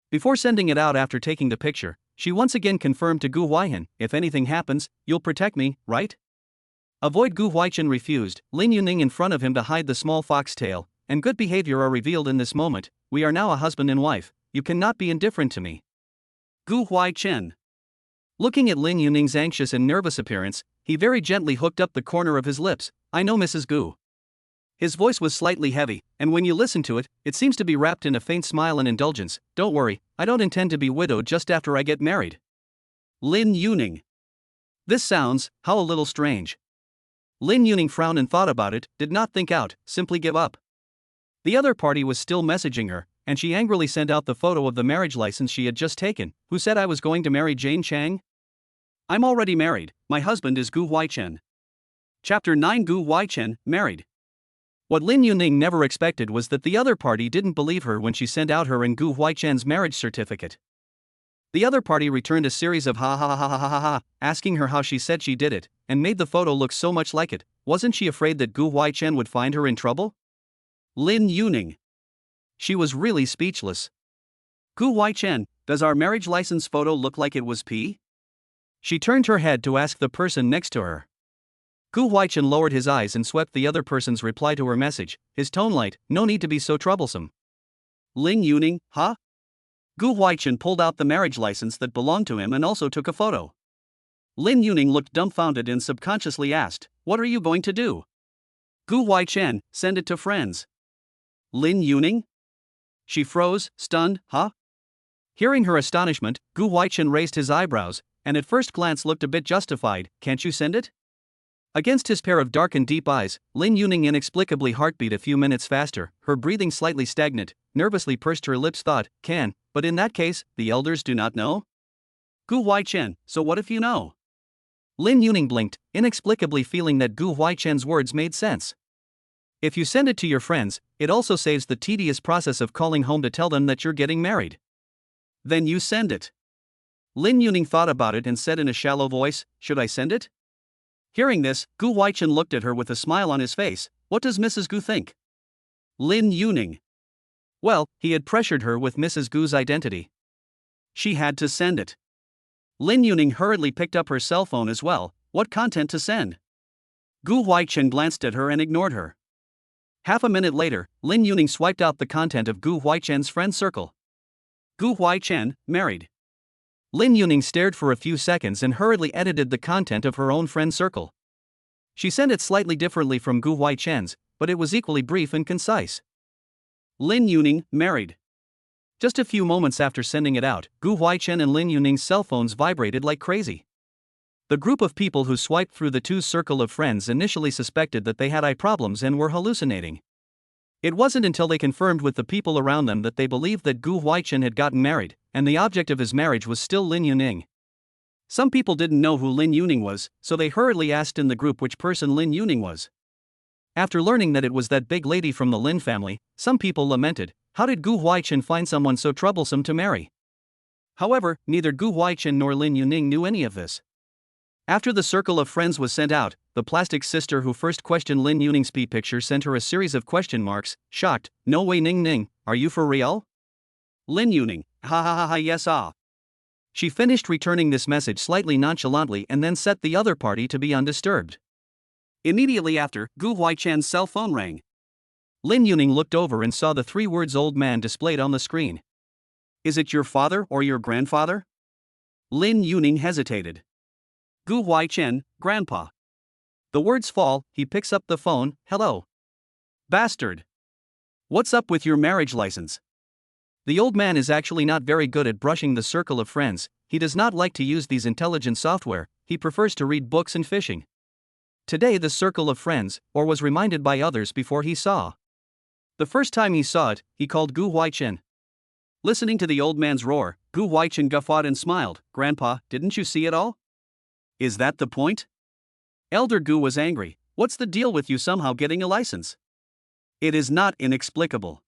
Before sending it out after taking the picture, she once again confirmed to Gu Huaichen, if anything happens, you'll protect me, right? Avoid. Gu Huaichen refused, Lin Yuning in front of him to hide the small foxtail, and good behavior are revealed in this moment. We are now a husband and wife, you cannot be indifferent to me. Gu Huaichen. Looking at Lin Yuning's anxious and nervous appearance, he very gently hooked up the corner of his lips. I know, Mrs. Gu. His voice was slightly heavy, and when you listen to it, it seems to be wrapped in a faint smile and indulgence. Don't worry, I don't intend to be widowed just after I get married. Lin Yuning. This sounds, how a little strange. Lin Yuning frowned and thought about it, did not think out, simply give up. The other party was still messaging her, and she angrily sent out the photo of the marriage license she had just taken. Who said I was going to marry Jane Chang? I'm already married, my husband is Gu Huaichen. Chapter 9. Gu Huaichen, married. What Lin Yuning never expected was that the other party didn't believe her when she sent out her and Gu Huaichen's marriage certificate. The other party returned a series of ha ha ha ha ha ha ha, asking her how she said she did it, and made the photo look so much like it. Wasn't she afraid that Gu Huaichen would find her in trouble? Lin Yuning. She was really speechless. Gu Huaichen, does our marriage license photo look like it was P? She turned her head to ask the person next to her. Gu Huaichen lowered his eyes and swept the other person's reply to her message, his tone light. No need to be so troublesome. Lin Yuning, huh? Gu Huaichen pulled out the marriage license that belonged to him and also took a photo. Lin Yuning looked dumbfounded and subconsciously asked, what are you going to do? Gu Huaichen, send it to friends. Lin Yuning? She froze, stunned, huh? Hearing her astonishment, Gu Huaichen raised his eyebrows, and at first glance looked a bit justified. Can't you send it? Against his pair of dark and deep eyes, Lin Yuning inexplicably heartbeat a few minutes faster, her breathing slightly stagnant, nervously pursed her lips thought, but in that case, the elders do not know? Gu Huaichen, so what if you know? Lin Yuning blinked, inexplicably feeling that Gu Huaichen's words made sense. If you send it to your friends, it also saves the tedious process of calling home to tell them that you're getting married. Then you send it. Lin Yuning thought about it and said in a shallow voice, should I send it? Hearing this, Gu Huaichen looked at her with a smile on his face. What does Mrs. Gu think? Lin Yuning. Well, he had pressured her with Mrs. Gu's identity. She had to send it. Lin Yuning hurriedly picked up her cell phone as well. What content to send? Gu Huaichen glanced at her and ignored her. Half a minute later, Lin Yuning swiped out the content of Gu Huaichen's friend circle. Gu Huaichen, married. Lin Yuning stared for a few seconds and hurriedly edited the content of her own friend circle. She sent it slightly differently from Gu Huaichen's, but it was equally brief and concise. Lin Yuning, married. Just a few moments after sending it out, Gu Huaichen and Lin Yuning's cell phones vibrated like crazy. The group of people who swiped through the two's circle of friends initially suspected that they had eye problems and were hallucinating. It wasn't until they confirmed with the people around them that they believed that Gu Huaichen had gotten married, and the object of his marriage was still Lin Yuning. Some people didn't know who Lin Yuning was, so they hurriedly asked in the group which person Lin Yuning was. After learning that it was that big lady from the Lin family, some people lamented, how did Gu Huaichen find someone so troublesome to marry? However, neither Gu Huaichen nor Lin Yuning knew any of this. After the circle of friends was sent out, the plastic sister who first questioned Lin Yuning's picture sent her a series of question marks, shocked, no way Ning Ning, are you for real? Lin Yuning, ha ha ha ha yes ah. She finished returning this message slightly nonchalantly and then set the other party to be undisturbed. Immediately after, Gu Huaichen's cell phone rang. Lin Yuning looked over and saw the 3 words old man displayed on the screen. Is it your father or your grandfather? Lin Yuning hesitated. Gu Huaichen, grandpa. The words fall, he picks up the phone, hello. Bastard. What's up with your marriage license? The old man is actually not very good at brushing the circle of friends, he does not like to use these intelligent software, he prefers to read books and fishing. Today the circle of friends, or was reminded by others before he saw. The first time he saw it, he called Gu Huaichen. Listening to the old man's roar, Gu Huaichen guffawed and smiled, Grandpa, didn't you see it all? Is that the point? Elder Gu was angry, what's the deal with you somehow getting a license? It is not inexplicable.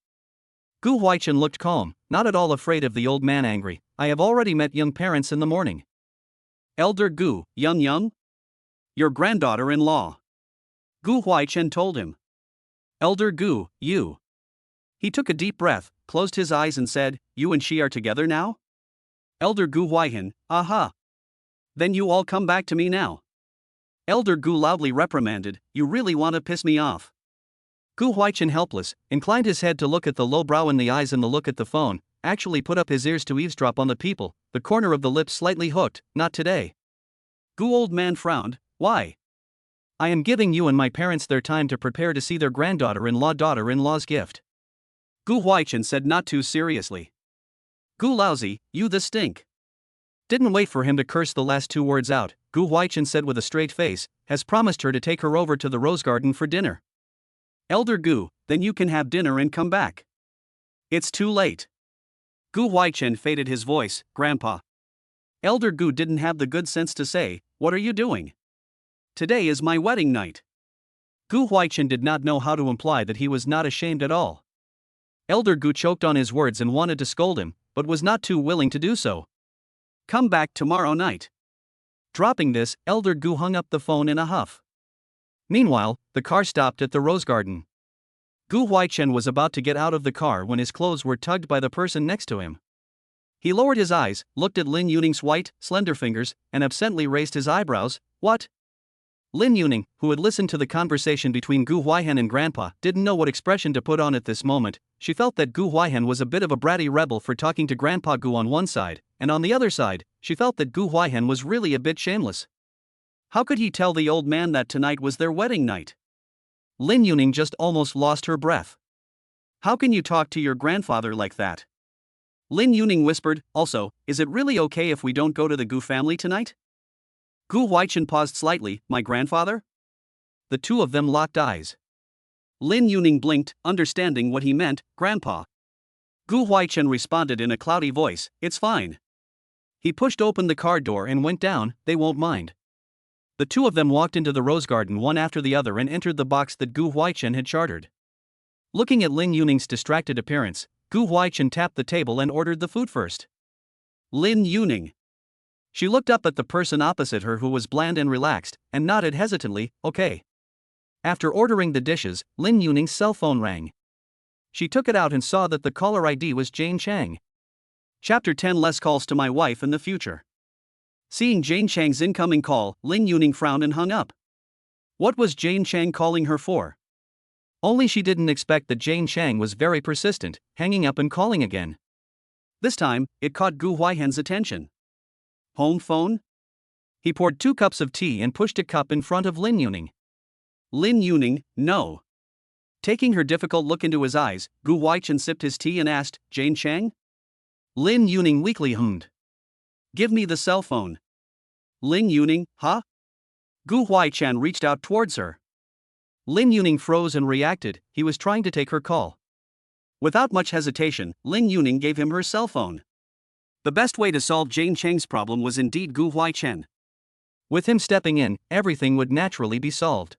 Gu Huaichen looked calm, not at all afraid of the old man angry, I have already met young parents in the morning. Elder Gu, young? Your granddaughter-in-law. Gu Huaichen told him. Elder Gu, you. He took a deep breath, closed his eyes and said, you and she are together now? Elder Gu Huaichen, aha. Then you all come back to me now. Elder Gu loudly reprimanded, you really want to piss me off. Gu Huaichen, helpless, inclined his head to look at the low brow in the eyes and the look at the phone, actually put up his ears to eavesdrop on the people, the corner of the lips slightly hooked, not today. Gu old man frowned, why? I am giving you and my parents their time to prepare to see their daughter-in-law's gift. Gu Huaichen said not too seriously. Gu lousy, you the stink. Didn't wait for him to curse the last 2 words out, Gu Huaichen said with a straight face, has promised her to take her over to the rose garden for dinner. Elder Gu, then you can have dinner and come back. It's too late. Gu Huaichen faded his voice, Grandpa. Elder Gu didn't have the good sense to say, what are you doing? Today is my wedding night. Gu Huaichen did not know how to imply that he was not ashamed at all. Elder Gu choked on his words and wanted to scold him, but was not too willing to do so. Come back tomorrow night. Dropping this, Elder Gu hung up the phone in a huff. Meanwhile, the car stopped at the rose garden. Gu Huaichen was about to get out of the car when his clothes were tugged by the person next to him. He lowered his eyes, looked at Lin Yuning's white, slender fingers, and absently raised his eyebrows, what? Lin Yuning, who had listened to the conversation between Gu Huaichen and Grandpa, didn't know what expression to put on at this moment. She felt that Gu Huaichen was a bit of a bratty rebel for talking to Grandpa Gu on one side, and on the other side, she felt that Gu Huaichen was really a bit shameless. How could he tell the old man that tonight was their wedding night? Lin Yuning just almost lost her breath. How can you talk to your grandfather like that? Lin Yuning whispered, also, is it really okay if we don't go to the Gu family tonight? Gu Huaichen paused slightly, my grandfather? the two of them locked eyes. Lin Yuning blinked, understanding what he meant. Grandpa. Gu Huaichen responded in a cloudy voice, it's fine. He pushed open the car door and went down, they won't mind. The two of them walked into the rose garden one after the other and entered the box that Gu Huaichen had chartered. Looking at Lin Yuning's distracted appearance, Gu Huaichen tapped the table and ordered the food first. Lin Yuning. She looked up at the person opposite her who was bland and relaxed, and nodded hesitantly, okay. After ordering the dishes, Lin Yuning's cell phone rang. She took it out and saw that the caller ID was Jane Chang. Chapter 10 Less calls to my wife in the future. Seeing Jane Chang's incoming call, Lin Yuning frowned and hung up. What was Jane Chang calling her for? Only she didn't expect that Jane Chang was very persistent, hanging up and calling again. This time, it caught Gu Huaihen's attention. Home phone? He poured 2 cups of tea and pushed a cup in front of Lin Yuning. Lin Yuning, no. Taking her difficult look into his eyes, Gu Huaichen sipped his tea and asked, Jane Chang? Lin Yuning weakly hummed. Give me the cell phone. Lin Yuning, huh? Gu Huaichen reached out towards her. Lin Yuning froze and reacted, he was trying to take her call. Without much hesitation, Lin Yuning gave him her cell phone. The best way to solve Jane Chang's problem was indeed Gu Huaichen. With him stepping in, everything would naturally be solved.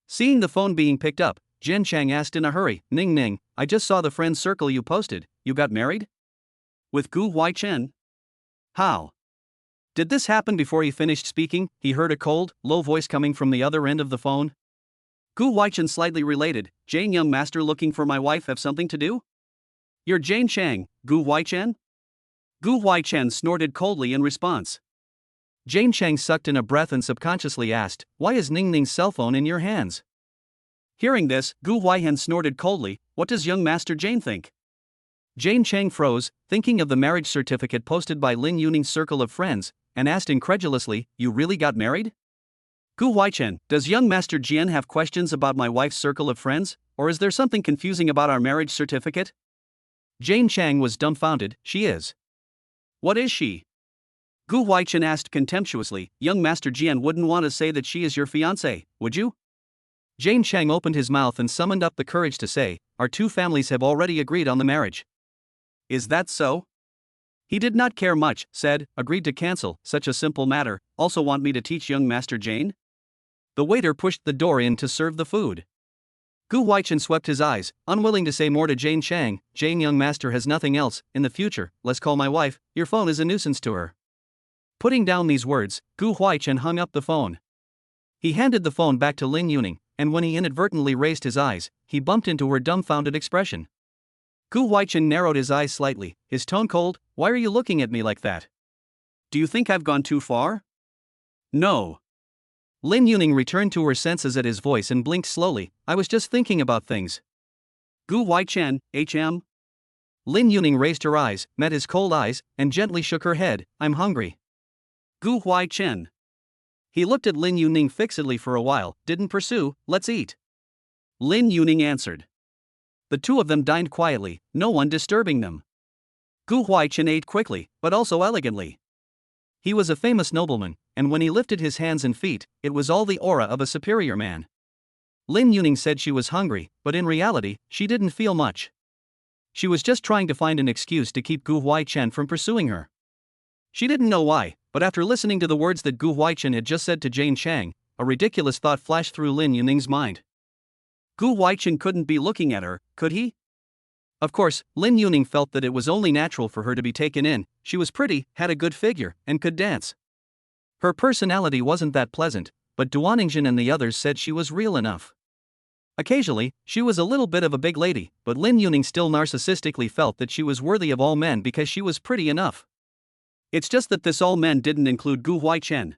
Seeing the phone being picked up, Jane Chang asked in a hurry, Ning Ning, I just saw the friend circle you posted, you got married? With Gu Huaichen? How? Did this happen before he finished speaking? He heard a cold, low voice coming from the other end of the phone. Gu Huaichen slightly related, Jane young master looking for my wife have something to do? You're Jane Chang, Gu Huaichen? Gu Huaichen snorted coldly in response. Jane Chang sucked in a breath and subconsciously asked, why is Ning Ning's cell phone in your hands? Hearing this, Gu Huaihen snorted coldly, what does young master Jane think? Jane Chang froze, thinking of the marriage certificate posted by Lin Yuning's circle of friends, and asked incredulously, you really got married? Gu Huaichen, does young master Jian have questions about my wife's circle of friends, or is there something confusing about our marriage certificate? Jane Chang was dumbfounded, she is. What is she? Gu Huaichen asked contemptuously, young master Jian wouldn't want to say that she is your fiancé, would you? Jane Chang opened his mouth and summoned up the courage to say, our two families have already agreed on the marriage. Is that so? He did not care much, said, agreed to cancel, such a simple matter, also want me to teach young master Jane? The waiter pushed the door in to serve the food. Gu Huaichen swept his eyes, unwilling to say more to Jane Chang, Jane young master has nothing else, in the future, let's call my wife, your phone is a nuisance to her. Putting down these words, Gu Huaichen hung up the phone. He handed the phone back to Lin Yuning, and when he inadvertently raised his eyes, he bumped into her dumbfounded expression. Gu Huaichen narrowed his eyes slightly, his tone cold, why are you looking at me like that? Do you think I've gone too far? No. Lin Yuning returned to her senses at his voice and blinked slowly, I was just thinking about things. Gu Huaichen, HM? Lin Yuning raised her eyes, met his cold eyes, and gently shook her head, I'm hungry. Gu Huaichen. He looked at Lin Yuning fixedly for a while, didn't pursue, let's eat. Lin Yuning answered. The two of them dined quietly, no one disturbing them. Gu Huaichen ate quickly, but also elegantly. He was a famous nobleman, and when he lifted his hands and feet, it was all the aura of a superior man. Lin Yuning said she was hungry, but in reality, she didn't feel much. She was just trying to find an excuse to keep Gu Huaichen from pursuing her. She didn't know why, but after listening to the words that Gu Huaichen had just said to Jane Chang, a ridiculous thought flashed through Lin Yuning's mind. Gu Huaichen couldn't be looking at her, could he? Of course, Lin Yuning felt that it was only natural for her to be taken in, she was pretty, had a good figure, and could dance. Her personality wasn't that pleasant, but Duaningjin and the others said she was real enough. Occasionally, she was a little bit of a big lady, but Lin Yuning still narcissistically felt that she was worthy of all men because she was pretty enough. It's just that this all men didn't include Gu Huaichen.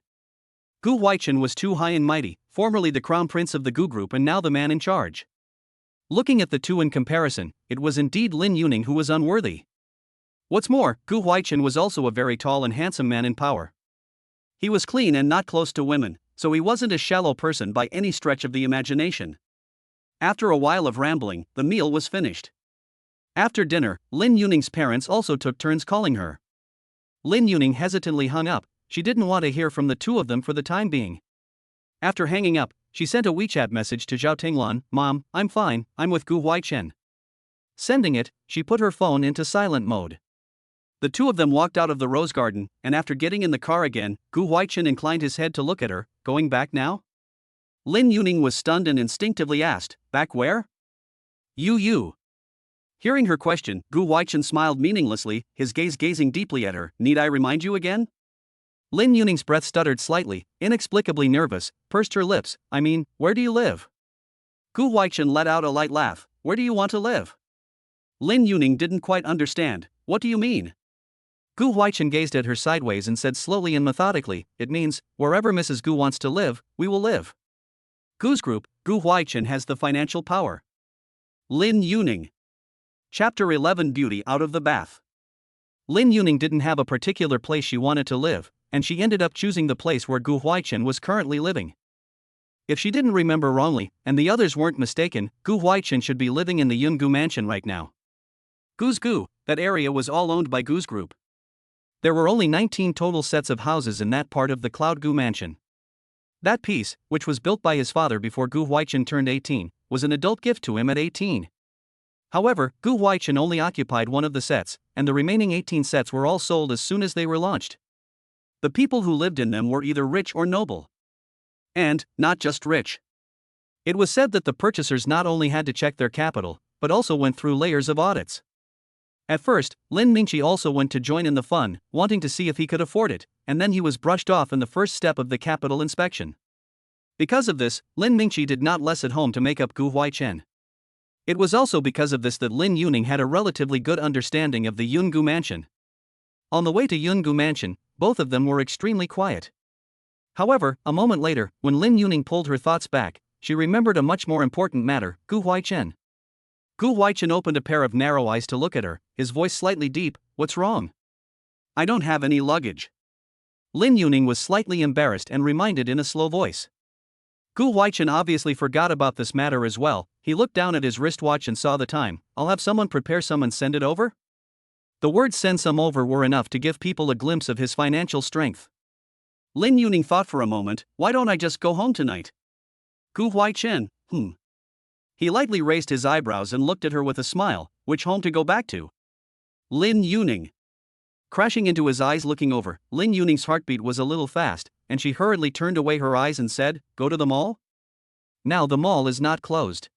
Gu Huaichen was too high and mighty, formerly the crown prince of the Gu group and now the man in charge. Looking at the two in comparison, it was indeed Lin Yuning who was unworthy. What's more, Gu Huaichen was also a very tall and handsome man in power. He was clean and not close to women, so he wasn't a shallow person by any stretch of the imagination. After a while of rambling, the meal was finished. After dinner, Lin Yuning's parents also took turns calling her. Lin Yuning hesitantly hung up, she didn't want to hear from the two of them for the time being. After hanging up, she sent a WeChat message to Zhao Tinglan, "Mom, I'm fine, I'm with Gu Huaichen." Sending it, she put her phone into silent mode. The two of them walked out of the rose garden, and after getting in the car again, Gu Huaichen inclined his head to look at her. "Going back now?" Lin Yuning was stunned and instinctively asked, "Back where?" You. Hearing her question, Gu Huaichen smiled meaninglessly, his gaze gazing deeply at her. "Need I remind you again?" Lin Yuning's breath stuttered slightly, inexplicably nervous, pursed her lips. "I mean, where do you live?" Gu Huaichen let out a light laugh. "Where do you want to live?" Lin Yuning didn't quite understand. "What do you mean?" Gu Huaichen gazed at her sideways and said slowly and methodically, "It means, wherever Mrs. Gu wants to live, we will live." Gu's group, Gu Huaichen has the financial power. Lin Yuning. Chapter 11: Beauty Out of the Bath. Lin Yuning didn't have a particular place she wanted to live, and she ended up choosing the place where Gu Huaichen was currently living. If she didn't remember wrongly, and the others weren't mistaken, Gu Huaichen should be living in the Yungu mansion right now. Gu's Gu, that area was all owned by Gu's group. There were only 19 total sets of houses in that part of the Cloud Gu mansion. That piece, which was built by his father before Gu Huaichen turned 18, was an adult gift to him at 18. However, Gu Huaichen only occupied one of the sets, and the remaining 18 sets were all sold as soon as they were launched. The people who lived in them were either rich or noble. And, not just rich. It was said that the purchasers not only had to check their capital, but also went through layers of audits. At first, Lin Mingqi also went to join in the fun, wanting to see if he could afford it, and then he was brushed off in the first step of the capital inspection. Because of this, Lin Mingqi did not less at home to make up Gu Huaichen. It was also because of this that Lin Yuning had a relatively good understanding of the Yungu mansion. On the way to Yungu mansion, both of them were extremely quiet. However, a moment later, when Lin Yuning pulled her thoughts back, she remembered a much more important matter: Gu Huaichen. Gu Huaichen opened a pair of narrow eyes to look at her, his voice slightly deep. "What's wrong?" "I don't have any luggage." Lin Yuning was slightly embarrassed and reminded in a slow voice. Gu Huaichen obviously forgot about this matter as well. He looked down at his wristwatch and saw the time. "I'll have someone prepare some and send it over?" The words "send some over" were enough to give people a glimpse of his financial strength. Lin Yuning thought for a moment, "Why don't I just go home tonight?" Gu Huaichen, He lightly raised his eyebrows and looked at her with a smile. "Which home to go back to?" Lin Yuning. Crashing into his eyes looking over, Lin Yuning's heartbeat was a little fast, and she hurriedly turned away her eyes and said, "Go to the mall?" Now the mall is not closed.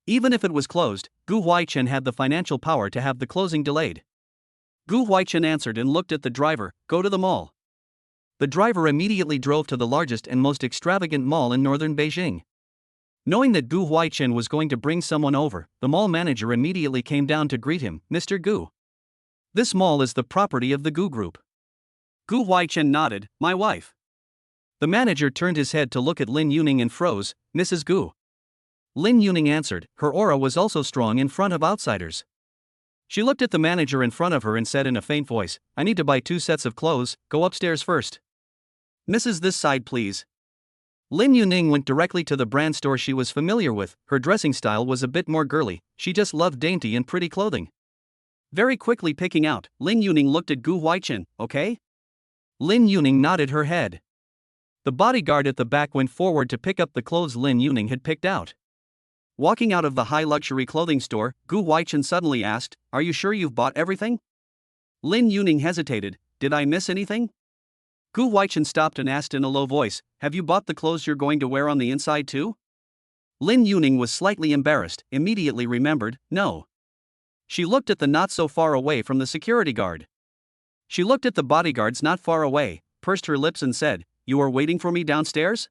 Even if it was closed, Gu Huaichen had the financial power to have the closing delayed. Gu Huaichen answered and looked at the driver. "Go to the mall." The driver immediately drove to the largest and most extravagant mall in northern Beijing. Knowing that Gu Huaichen was going to bring someone over, the mall manager immediately came down to greet him. "Mr. Gu. This mall is the property of the Gu Group." Gu Huaichen nodded. "My wife." The manager turned his head to look at Lin Yuning and froze. "Mrs. Gu." Lin Yuning answered. Her aura was also strong in front of outsiders. She looked at the manager in front of her and said in a faint voice, "I need to buy 2 sets of clothes, go upstairs first." "Mrs. This side please." Lin Yuning went directly to the brand store she was familiar with. Her dressing style was a bit more girly, she just loved dainty and pretty clothing. Very quickly picking out, Lin Yuning looked at Gu Huaichen. "Okay?" Lin Yuning nodded her head. The bodyguard at the back went forward to pick up the clothes Lin Yuning had picked out. Walking out of the high-luxury clothing store, Gu Huaichen suddenly asked, "Are you sure you've bought everything?" Lin Yuning hesitated. "Did I miss anything?" Gu Huaichen stopped and asked in a low voice, "Have you bought the clothes you're going to wear on the inside too?" Lin Yuning was slightly embarrassed, immediately remembered, no. She looked at the not so far away from the security guard. She looked at the bodyguards not far away, pursed her lips and said, "You are waiting for me downstairs?"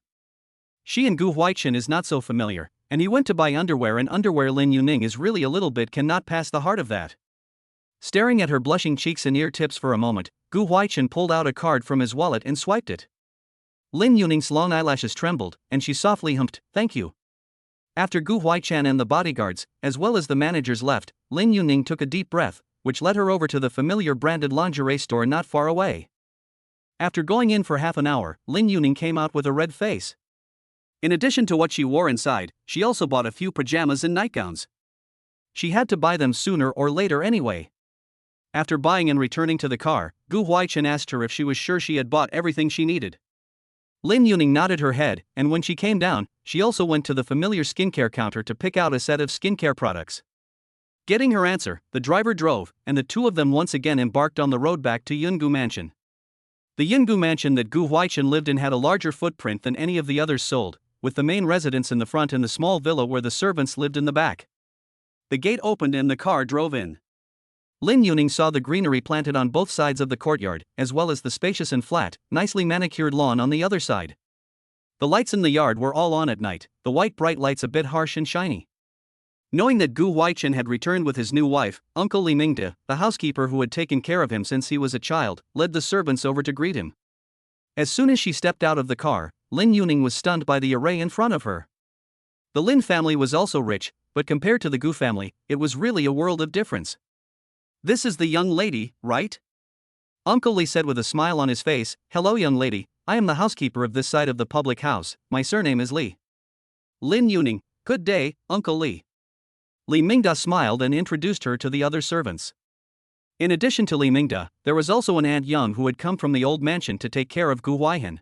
She and Gu Huaichen is not so familiar, and he went to buy underwear, and underwear Lin Yuning is really a little bit cannot pass the heart of that. Staring at her blushing cheeks and ear tips for a moment, Gu Huaichen pulled out a card from his wallet and swiped it. Lin Yuning's long eyelashes trembled, and she softly humped, "Thank you." After Gu Huaichen and the bodyguards, as well as the managers left, Lin Yuning took a deep breath, which led her over to the familiar branded lingerie store not far away. After going in for half an hour, Lin Yuning came out with a red face. In addition to what she wore inside, she also bought a few pajamas and nightgowns. She had to buy them sooner or later anyway. After buying and returning to the car, Gu Huaichen asked her if she was sure she had bought everything she needed. Lin Yuning nodded her head, and when she came down, she also went to the familiar skincare counter to pick out a set of skincare products. Getting her answer, the driver drove, and the two of them once again embarked on the road back to Yungu Mansion. The Yungu Mansion that Gu Huaichen lived in had a larger footprint than any of the others sold, with the main residence in the front and the small villa where the servants lived in the back. The gate opened and the car drove in. Lin Yuning saw the greenery planted on both sides of the courtyard, as well as the spacious and flat, nicely manicured lawn on the other side. The lights in the yard were all on at night, the white bright lights a bit harsh and shiny. Knowing that Gu Huaichen had returned with his new wife, Uncle Li Mingde, the housekeeper who had taken care of him since he was a child, led the servants over to greet him. As soon as she stepped out of the car, Lin Yuning was stunned by the array in front of her. The Lin family was also rich, but compared to the Gu family, it was really a world of difference. "This is the young lady, right?" Uncle Li said with a smile on his face. "Hello young lady, I am the housekeeper of this side of the public house, my surname is Li." Lin Yuning, "Good day, Uncle Li." Li Mingda smiled and introduced her to the other servants. In addition to Li Mingda, there was also an Aunt Yang who had come from the old mansion to take care of Gu Huaihen.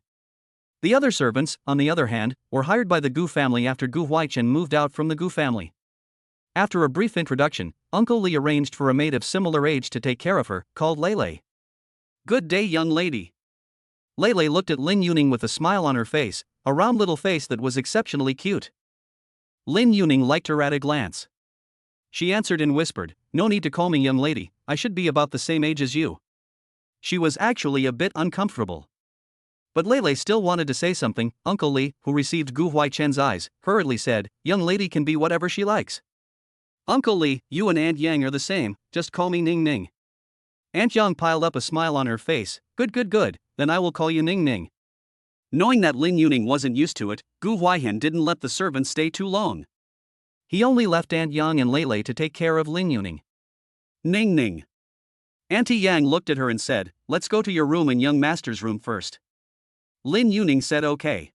The other servants, on the other hand, were hired by the Gu family after Gu Huaichen moved out from the Gu family. After a brief introduction, Uncle Li arranged for a maid of similar age to take care of her, called Lele. "Good day young lady." Lele looked at Lin Yuning with a smile on her face, a round little face that was exceptionally cute. Lin Yuning liked her at a glance. She answered and whispered, "No need to call me young lady, I should be about the same age as you." She was actually a bit uncomfortable. But Lele still wanted to say something. Uncle Li, who received Gu Huaichen's eyes, hurriedly said, "Young lady can be whatever she likes." "Uncle Li, you and Aunt Yang are the same, just call me Ning Ning." Aunt Yang piled up a smile on her face. Good, then I will call you Ning Ning." Knowing that Lin Yuning wasn't used to it, Gu Huaihen didn't let the servants stay too long. He only left Aunt Yang and Lele to take care of Lin Yuning. "Ning Ning." Auntie Yang looked at her and said, "Let's go to your room and young master's room first." Lin Yuning said okay.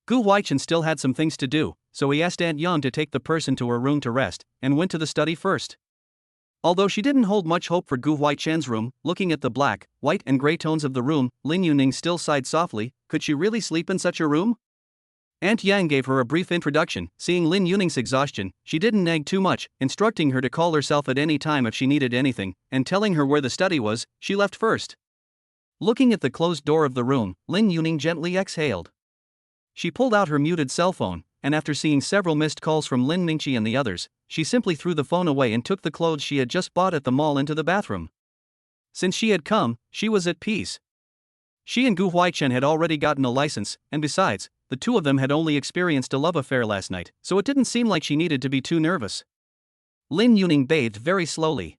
Gu Huaichen still had some things to do, so he asked Aunt Yang to take the person to her room to rest, and went to the study first. Although she didn't hold much hope for Gu Huaichen's room, looking at the black, white and gray tones of the room, Lin Yuning still sighed softly. Could she really sleep in such a room? Aunt Yang gave her a brief introduction. Seeing Lin Yuning's exhaustion, she didn't nag too much, instructing her to call herself at any time if she needed anything, and telling her where the study was. She left first. Looking at the closed door of the room, Lin Yuning gently exhaled. She pulled out her muted cell phone, and after seeing several missed calls from Lin Mingqi and the others, she simply threw the phone away and took the clothes she had just bought at the mall into the bathroom. Since she had come, she was at peace. She and Gu Huaichen had already gotten a license, and besides, the two of them had only experienced a love affair last night, so it didn't seem like she needed to be too nervous. Lin Yuning bathed very slowly.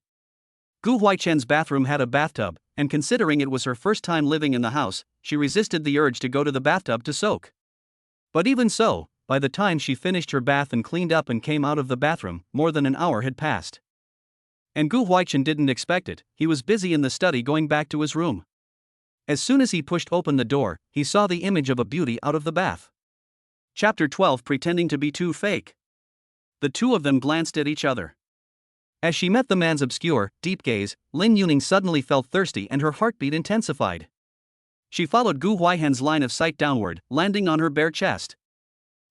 Gu Huaichen's bathroom had a bathtub, and considering it was her first time living in the house, she resisted the urge to go to the bathtub to soak. But even so, by the time she finished her bath and cleaned up and came out of the bathroom, more than an hour had passed. And Gu Huaichen didn't expect it. He was busy in the study going back to his room. As soon as he pushed open the door, he saw the image of a beauty out of the bath. Chapter 12, Pretending to be too fake. The two of them glanced at each other. As she met the man's obscure, deep gaze, Lin Yuning suddenly felt thirsty and her heartbeat intensified. She followed Gu Huaihen's line of sight downward, landing on her bare chest.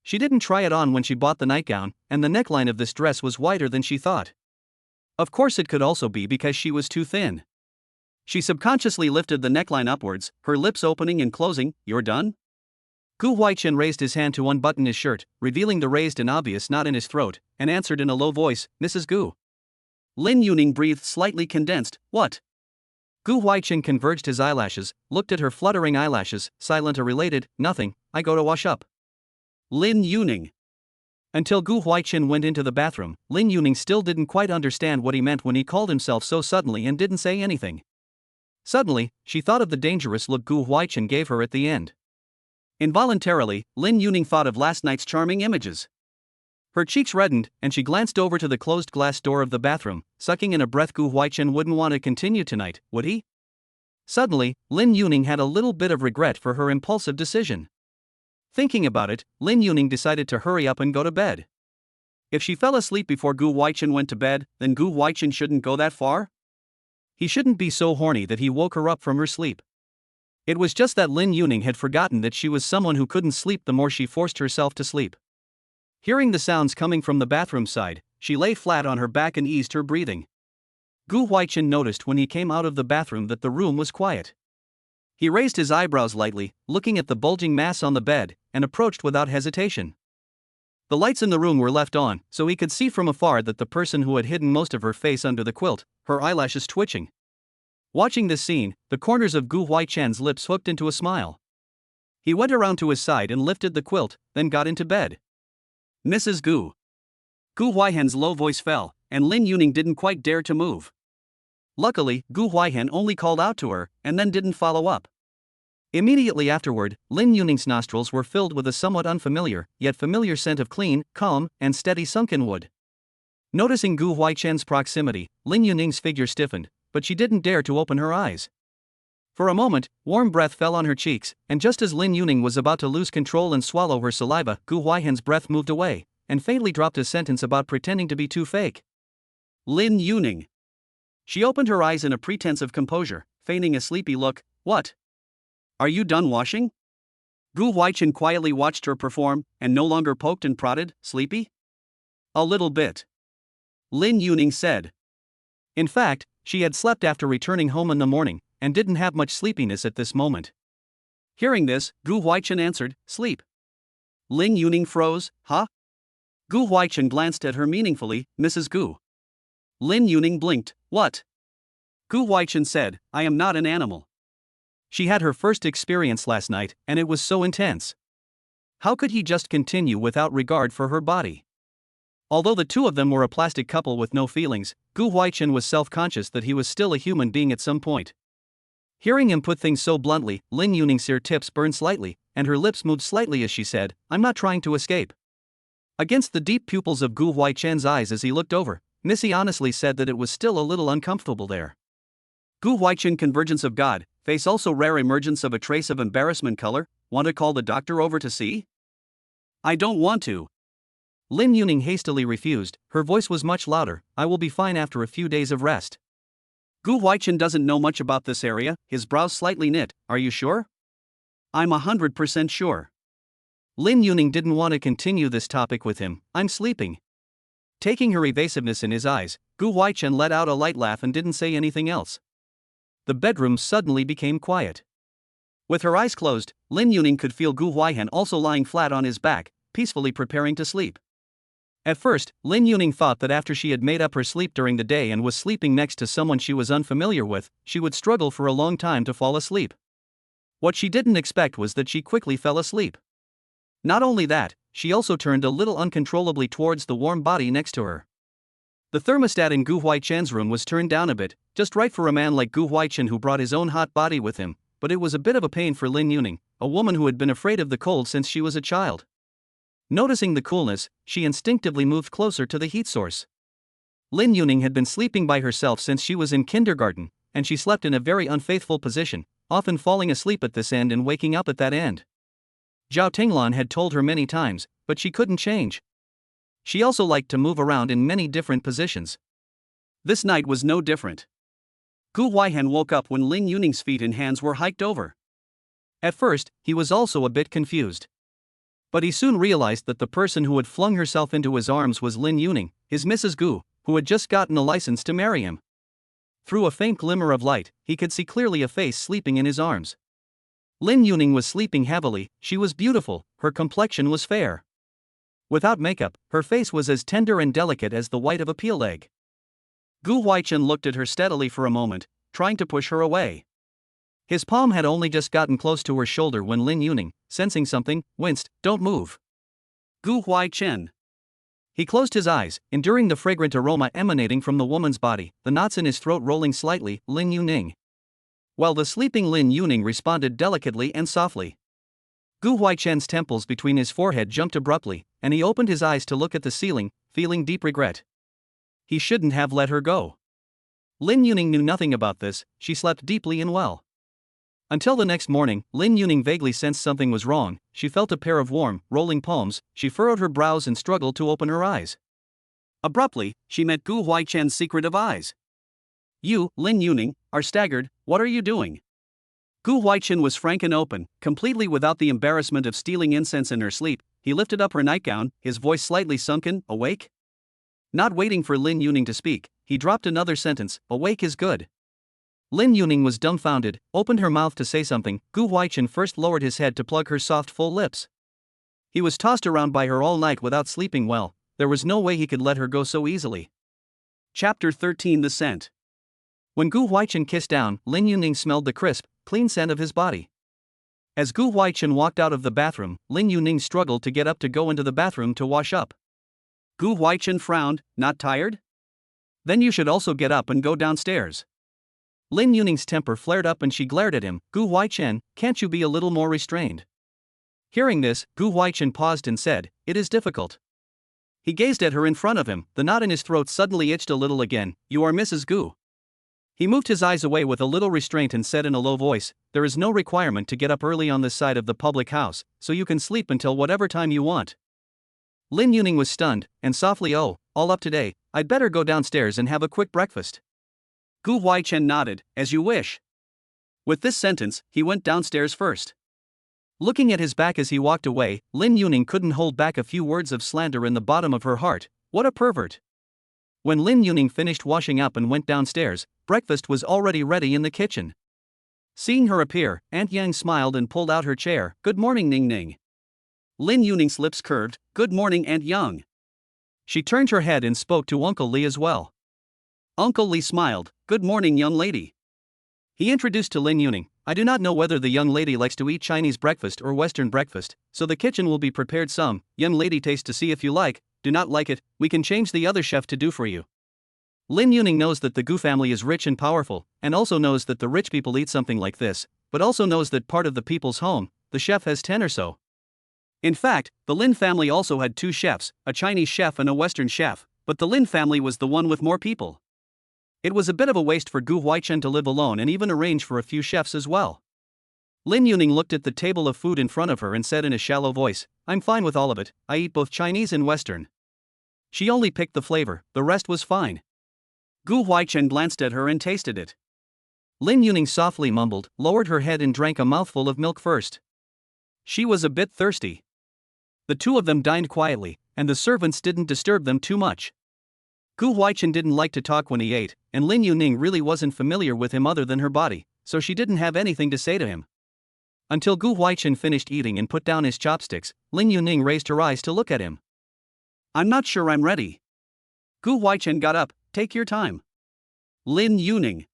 She didn't try it on when she bought the nightgown, and the neckline of this dress was wider than she thought. Of course, it could also be because she was too thin. She subconsciously lifted the neckline upwards, her lips opening and closing. "You're done?" Gu Huaichen raised his hand to unbutton his shirt, revealing the raised and obvious knot in his throat, and answered in a low voice, "Mrs. Gu." Lin Yuning breathed slightly condensed. "What?" Gu Huaichen converged his eyelashes, looked at her fluttering eyelashes, silent or related. "Nothing, I go to wash up." Lin Yuning. Until Gu Huaichen went into the bathroom, Lin Yuning still didn't quite understand what he meant when he called himself so suddenly and didn't say anything. Suddenly, she thought of the dangerous look Gu Huaichen gave her at the end. Involuntarily, Lin Yuning thought of last night's charming images. Her cheeks reddened, and she glanced over to the closed glass door of the bathroom, sucking in a breath. Gu Huaichen wouldn't want to continue tonight, would he? Suddenly, Lin Yuning had a little bit of regret for her impulsive decision. Thinking about it, Lin Yuning decided to hurry up and go to bed. If she fell asleep before Gu Huaichen went to bed, then Gu Huaichen shouldn't go that far. He shouldn't be so horny that he woke her up from her sleep. It was just that Lin Yuning had forgotten that she was someone who couldn't sleep the more she forced herself to sleep. Hearing the sounds coming from the bathroom side, she lay flat on her back and eased her breathing. Gu Huaichen noticed when he came out of the bathroom that the room was quiet. He raised his eyebrows lightly, looking at the bulging mass on the bed, and approached without hesitation. The lights in the room were left on, so he could see from afar that the person who had hidden most of her face under the quilt, her eyelashes twitching. Watching this scene, the corners of Gu Huaichen's lips hooked into a smile. He went around to his side and lifted the quilt, then got into bed. Mrs. Gu. Gu Huaihen's low voice fell, and Lin Yuning didn't quite dare to move. Luckily, Gu Huaihen only called out to her, and then didn't follow up. Immediately afterward, Lin Yuning's nostrils were filled with a somewhat unfamiliar, yet familiar scent of clean, calm, and steady sunken wood. Noticing Gu Huaichen's proximity, Lin Yuning's figure stiffened, but she didn't dare to open her eyes. For a moment, warm breath fell on her cheeks, and just as Lin Yuning was about to lose control and swallow her saliva, Gu Huaihen's breath moved away, and faintly dropped a sentence about pretending to be too fake. Lin Yuning. She opened her eyes in a pretense of composure, feigning a sleepy look. What? Are you done washing? Gu Huaichen quietly watched her perform, and no longer poked and prodded. Sleepy? A little bit. Lin Yuning said. In fact, she had slept after returning home in the morning, and didn't have much sleepiness at this moment. Hearing this, Gu Huaichen answered, sleep. Lin Yuning froze. Huh? Gu Huaichen glanced at her meaningfully. Mrs. Gu. Lin Yuning blinked. What? Gu Huaichen said, I am not an animal. She had her first experience last night, and it was so intense. How could he just continue without regard for her body? Although the two of them were a plastic couple with no feelings, Gu Huaichen was self-conscious that he was still a human being at some point. Hearing him put things so bluntly, Lin Yuning's ear tips burned slightly, and her lips moved slightly as she said, I'm not trying to escape. Against the deep pupils of Gu Huaichen's eyes as he looked over, Missy honestly said that it was still a little uncomfortable there. Gu Huaichen convergence of God, face also rare emergence of a trace of embarrassment color, want to call the doctor over to see? I don't want to. Lin Yuning hastily refused, her voice was much louder, I will be fine after a few days of rest. Gu Huaichen doesn't know much about this area, his brows slightly knit, are you sure? I'm 100% sure. Lin Yuning didn't want to continue this topic with him, I'm sleeping. Taking her evasiveness in his eyes, Gu Huaichen let out a light laugh and didn't say anything else. The bedroom suddenly became quiet. With her eyes closed, Lin Yuning could feel Gu Huaihen also lying flat on his back, peacefully preparing to sleep. At first, Lin Yuning thought that after she had made up her sleep during the day and was sleeping next to someone she was unfamiliar with, she would struggle for a long time to fall asleep. What she didn't expect was that she quickly fell asleep. Not only that, she also turned a little uncontrollably towards the warm body next to her. The thermostat in Gu Huaichen's room was turned down a bit, just right for a man like Gu Huaichen who brought his own hot body with him, but it was a bit of a pain for Lin Yuning, a woman who had been afraid of the cold since she was a child. Noticing the coolness, she instinctively moved closer to the heat source. Lin Yuning had been sleeping by herself since she was in kindergarten, and she slept in a very unfaithful position, often falling asleep at this end and waking up at that end. Zhao Tinglan had told her many times, but she couldn't change. She also liked to move around in many different positions. This night was no different. Gu Huaihen woke up when Lin Yuning's feet and hands were hiked over. At first, he was also a bit confused. But he soon realized that the person who had flung herself into his arms was Lin Yuning, his Mrs. Gu, who had just gotten a license to marry him. Through a faint glimmer of light, he could see clearly a face sleeping in his arms. Lin Yuning was sleeping heavily, she was beautiful, her complexion was fair. Without makeup, her face was as tender and delicate as the white of a peeled egg. Gu Huaichen looked at her steadily for a moment, trying to push her away. His palm had only just gotten close to her shoulder when Lin Yuning, sensing something, winced, don't move. Gu Huaichen. He closed his eyes, enduring the fragrant aroma emanating from the woman's body, the knots in his throat rolling slightly, Lin Yuning. While the sleeping Lin Yuning responded delicately and softly. Gu Huaichen's temples between his forehead jumped abruptly, and he opened his eyes to look at the ceiling, feeling deep regret. He shouldn't have let her go. Lin Yuning knew nothing about this, she slept deeply and well. Until the next morning, Lin Yuning vaguely sensed something was wrong, she felt a pair of warm, rolling palms, she furrowed her brows and struggled to open her eyes. Abruptly, she met Gu Huaichen's secretive eyes. You, Lin Yuning, are staggered, what are you doing? Gu Huaichen was frank and open, completely without the embarrassment of stealing incense in her sleep. He lifted up her nightgown, his voice slightly sunken. Awake? Not waiting for Lin Yuning to speak, he dropped another sentence. Awake is good. Lin Yuning was dumbfounded, opened her mouth to say something. Gu Huaichen first lowered his head to plug her soft full lips. He was tossed around by her all night without sleeping well. There was no way he could let her go so easily. Chapter 13 The Scent. When Gu Huaichen kissed down, Lin Yuning smelled the crisp, clean scent of his body. As Gu Huaichen walked out of the bathroom, Lin Yuning struggled to get up to go into the bathroom to wash up. Gu Huaichen frowned. Not tired? Then you should also get up and go downstairs. Lin Yuning's temper flared up and she glared at him. Gu Huaichen, can't you be a little more restrained? Hearing this, Gu Huaichen paused and said, it is difficult. He gazed at her in front of him, the knot in his throat suddenly itched a little again. You are Mrs. Gu. He moved his eyes away with a little restraint and said in a low voice, there is no requirement to get up early on this side of the public house, so you can sleep until whatever time you want. Lin Yuning was stunned, and softly, oh, all up today, I'd better go downstairs and have a quick breakfast. Gu Huaichen nodded, as you wish. With this sentence, he went downstairs first. Looking at his back as he walked away, Lin Yuning couldn't hold back a few words of slander in the bottom of her heart. What a pervert. When Lin Yuning finished washing up and went downstairs, breakfast was already ready in the kitchen. Seeing her appear, Aunt Yang smiled and pulled out her chair. Good morning, Ning Ning. Lin Yuning's lips curved. Good morning, Aunt Yang. She turned her head and spoke to Uncle Li as well. Uncle Li smiled. Good morning, young lady. He introduced to Lin Yuning. I do not know whether the young lady likes to eat Chinese breakfast or Western breakfast, so the kitchen will be prepared some. Young lady, taste to see if you like. Do not like it, we can change the other chef to do for you. Lin Yuning knows that the Gu family is rich and powerful, and also knows that the rich people eat something like this, but also knows that part of the people's home, the chef has 10 or so. In fact, the Lin family also had 2 chefs, a Chinese chef and a Western chef, but the Lin family was the one with more people. It was a bit of a waste for Gu Huaichen to live alone and even arrange for a few chefs as well. Lin Yuning looked at the table of food in front of her and said in a shallow voice, I'm fine with all of it, I eat both Chinese and Western. She only picked the flavor, the rest was fine. Gu Huaichen glanced at her and tasted it. Lin Yuning softly mumbled, lowered her head and drank a mouthful of milk first. She was a bit thirsty. The two of them dined quietly, and the servants didn't disturb them too much. Gu Huaichen didn't like to talk when he ate, and Lin Yuning really wasn't familiar with him other than her body, so she didn't have anything to say to him. Until Gu Huaichen finished eating and put down his chopsticks, Lin Yuning raised her eyes to look at him. I'm not sure I'm ready. Gu Huaichen got up. Take your time. Lin Yuning.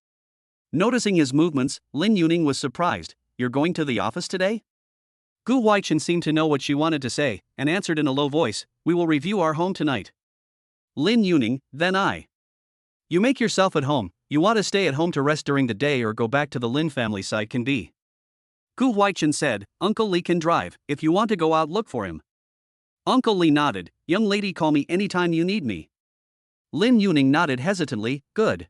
Noticing his movements, Lin Yuning was surprised. You're going to the office today? Gu Huaichen seemed to know what she wanted to say, and answered in a low voice, we will review our home tonight. Lin Yuning, then I. You make yourself at home, you want to stay at home to rest during the day or go back to the Lin family side can be. Gu Huaichen said, Uncle Li can drive, if you want to go out look for him. Uncle Li nodded, young lady call me anytime you need me. Lin Yuning nodded hesitantly, good.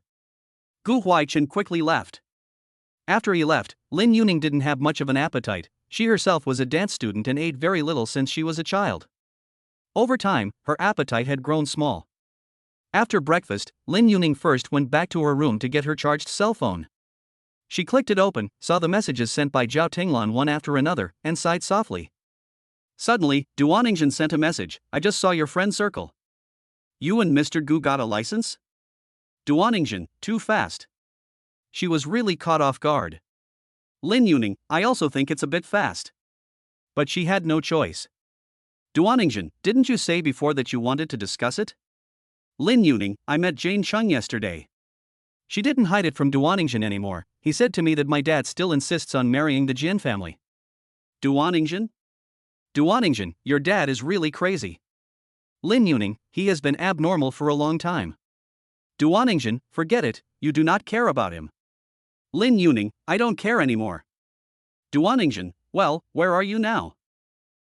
Gu Huaichen quickly left. After he left, Lin Yuning didn't have much of an appetite, she herself was a dance student and ate very little since she was a child. Over time, her appetite had grown small. After breakfast, Lin Yuning first went back to her room to get her charged cell phone. She clicked it open, saw the messages sent by Zhao Tinglan one after another, and sighed softly. Suddenly, Duaningjin sent a message, I just saw your friend circle. You and Mr. Gu got a license? Duaningjin, too fast. She was really caught off guard. Lin Yuning, I also think it's a bit fast. But she had no choice. Duaningjin, didn't you say before that you wanted to discuss it? Lin Yuning, I met Jane Chung yesterday. She didn't hide it from Duaningjin anymore, he said to me that my dad still insists on marrying the Jin family. Duaningjin? Duaningjin, your dad is really crazy. Lin Yuning, he has been abnormal for a long time. Duaningjin, forget it, you do not care about him. Lin Yuning, I don't care anymore. Duaningjin, well, where are you now?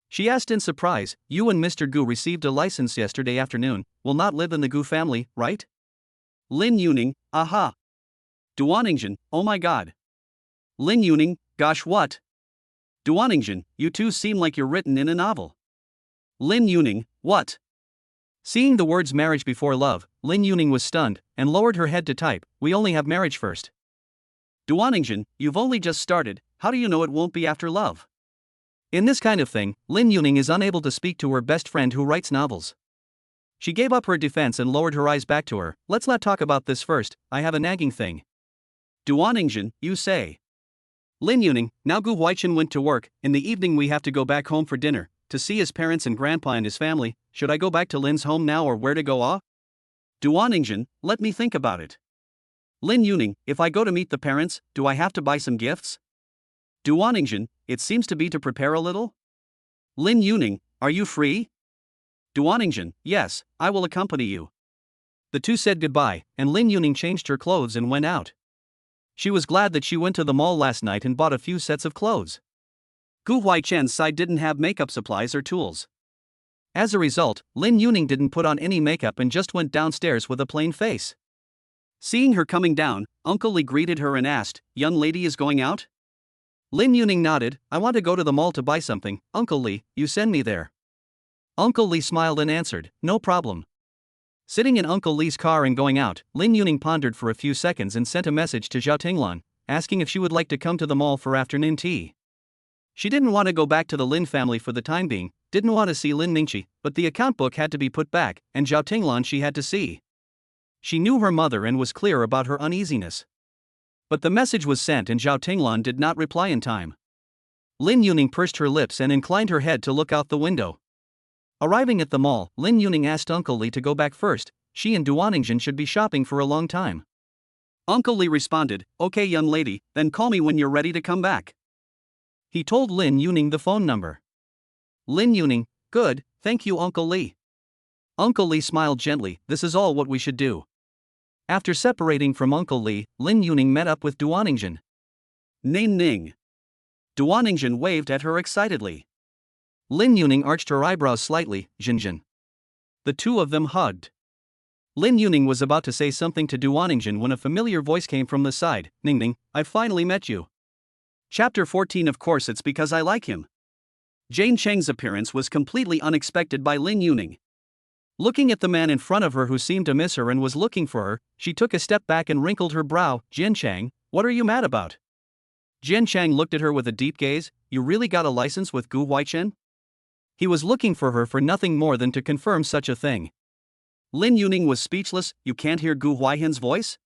She asked in surprise, you and Mr. Gu received a license yesterday afternoon, will not live in the Gu family, right? Lin Yuning, aha. Duaningjin, oh my god. Lin Yuning, gosh what? Duaningjin, you two seem like you're written in a novel. Lin Yuning, what? Seeing the words marriage before love, Lin Yuning was stunned, and lowered her head to type, we only have marriage first. Duaningjin, you've only just started, how do you know it won't be after love? In this kind of thing, Lin Yuning is unable to speak to her best friend who writes novels. She gave up her defense and lowered her eyes back to her. Let's not talk about this first, I have a nagging thing. Duaningjin, you say. Lin Yuning, now Gu Huaichen went to work, in the evening we have to go back home for dinner, to see his parents and grandpa and his family. Should I go back to Lin's home now or where to go? Duaningjin, let me think about it. Lin Yuning, if I go to meet the parents, do I have to buy some gifts? Duaningjin, it seems to be to prepare a little. Lin Yuning, are you free? Duaningjin, yes, I will accompany you. The two said goodbye, and Lin Yuning changed her clothes and went out. She was glad that she went to the mall last night and bought a few sets of clothes. Gu Huaichen's side didn't have makeup supplies or tools. As a result, Lin Yuning didn't put on any makeup and just went downstairs with a plain face. Seeing her coming down, Uncle Li greeted her and asked, "Young lady is going out?" Lin Yuning nodded, "I want to go to the mall to buy something, Uncle Li, you send me there." Uncle Li smiled and answered, "No problem." Sitting in Uncle Li's car and going out, Lin Yuning pondered for a few seconds and sent a message to Zhao Tinglan, asking if she would like to come to the mall for afternoon tea. She didn't want to go back to the Lin family for the time being, didn't want to see Lin Ningqi, but the account book had to be put back, and Zhao Tinglan she had to see. She knew her mother and was clear about her uneasiness. But the message was sent and Zhao Tinglan did not reply in time. Lin Yuning pursed her lips and inclined her head to look out the window. Arriving at the mall, Lin Yuning asked Uncle Li to go back first. She and Duaningjin should be shopping for a long time. Uncle Li responded, "Okay young lady, then call me when you're ready to come back." He told Lin Yuning the phone number. Lin Yuning, "Good, thank you Uncle Li." Uncle Li smiled gently, "This is all what we should do." After separating from Uncle Li, Lin Yuning met up with Duaningjin. "Ning Ning." Duaningjin waved at her excitedly. Lin Yuning arched her eyebrows slightly, "Jinjin." The two of them hugged. Lin Yuning was about to say something to Duaningjin when a familiar voice came from the side, "Ning Ning, I finally met you." Chapter 14. Of course it's because I like him. Jane Cheng's appearance was completely unexpected by Lin Yuning. Looking at the man in front of her who seemed to miss her and was looking for her, she took a step back and wrinkled her brow. "Jian Chang, what are you mad about?" Jian Chang looked at her with a deep gaze. "You really got a license with Gu Huaichen?" He was looking for her for nothing more than to confirm such a thing. Lin Yuning was speechless. "You can't hear Gu Huaihen's voice?"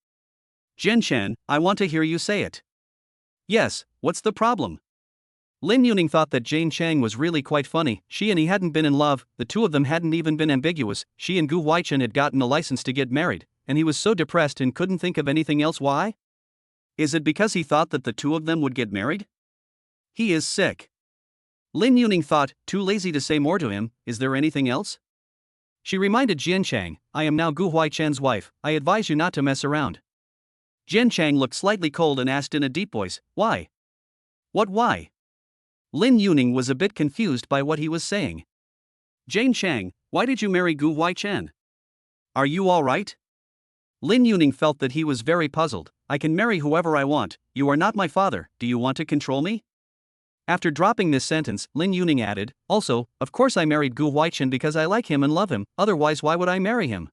"Jian Chang, I want to hear you say it." "Yes, what's the problem?" Lin Yuning thought that Jane Chang was really quite funny. She and he hadn't been in love, the two of them hadn't even been ambiguous. She and Gu Huaichen had gotten a license to get married, and he was so depressed and couldn't think of anything else. Why? Is it because he thought that the two of them would get married? He is sick. Lin Yuning thought, too lazy to say more to him. Is there anything else? She reminded Jian Chang, "I am now Gu Huaichen's wife, I advise you not to mess around." Jian Chang looked slightly cold and asked in a deep voice, "Why?" "What why?" Lin Yuning was a bit confused by what he was saying. "Jane Chang, why did you marry Gu Huaichen? Are you alright?" Lin Yuning felt that he was very puzzled. "I can marry whoever I want, you are not my father, do you want to control me?" After dropping this sentence, Lin Yuning added, "Also, of course I married Gu Huaichen because I like him and love him, otherwise why would I marry him?"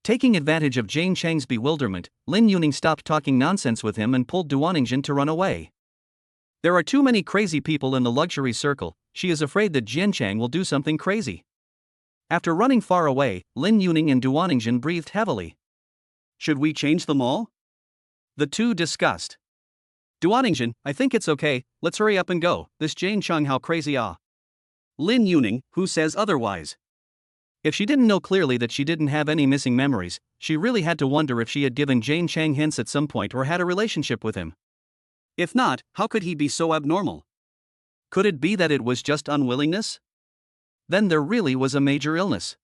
Taking advantage of Jane Chang's bewilderment, Lin Yuning stopped talking nonsense with him and pulled Duaningjin to run away. There are too many crazy people in the luxury circle, she is afraid that Jian Chang will do something crazy. After running far away, Lin Yuning and Duaningjin breathed heavily. "Should we change the mall?" The two discussed. "Duaningjin, I think it's okay, let's hurry up and go, this Jane Chang how crazy ah." Lin Yuning, who says otherwise? If she didn't know clearly that she didn't have any missing memories, she really had to wonder if she had given Jane Chang hints at some point or had a relationship with him. If not, how could he be so abnormal? Could it be that it was just unwillingness? Then there really was a major illness.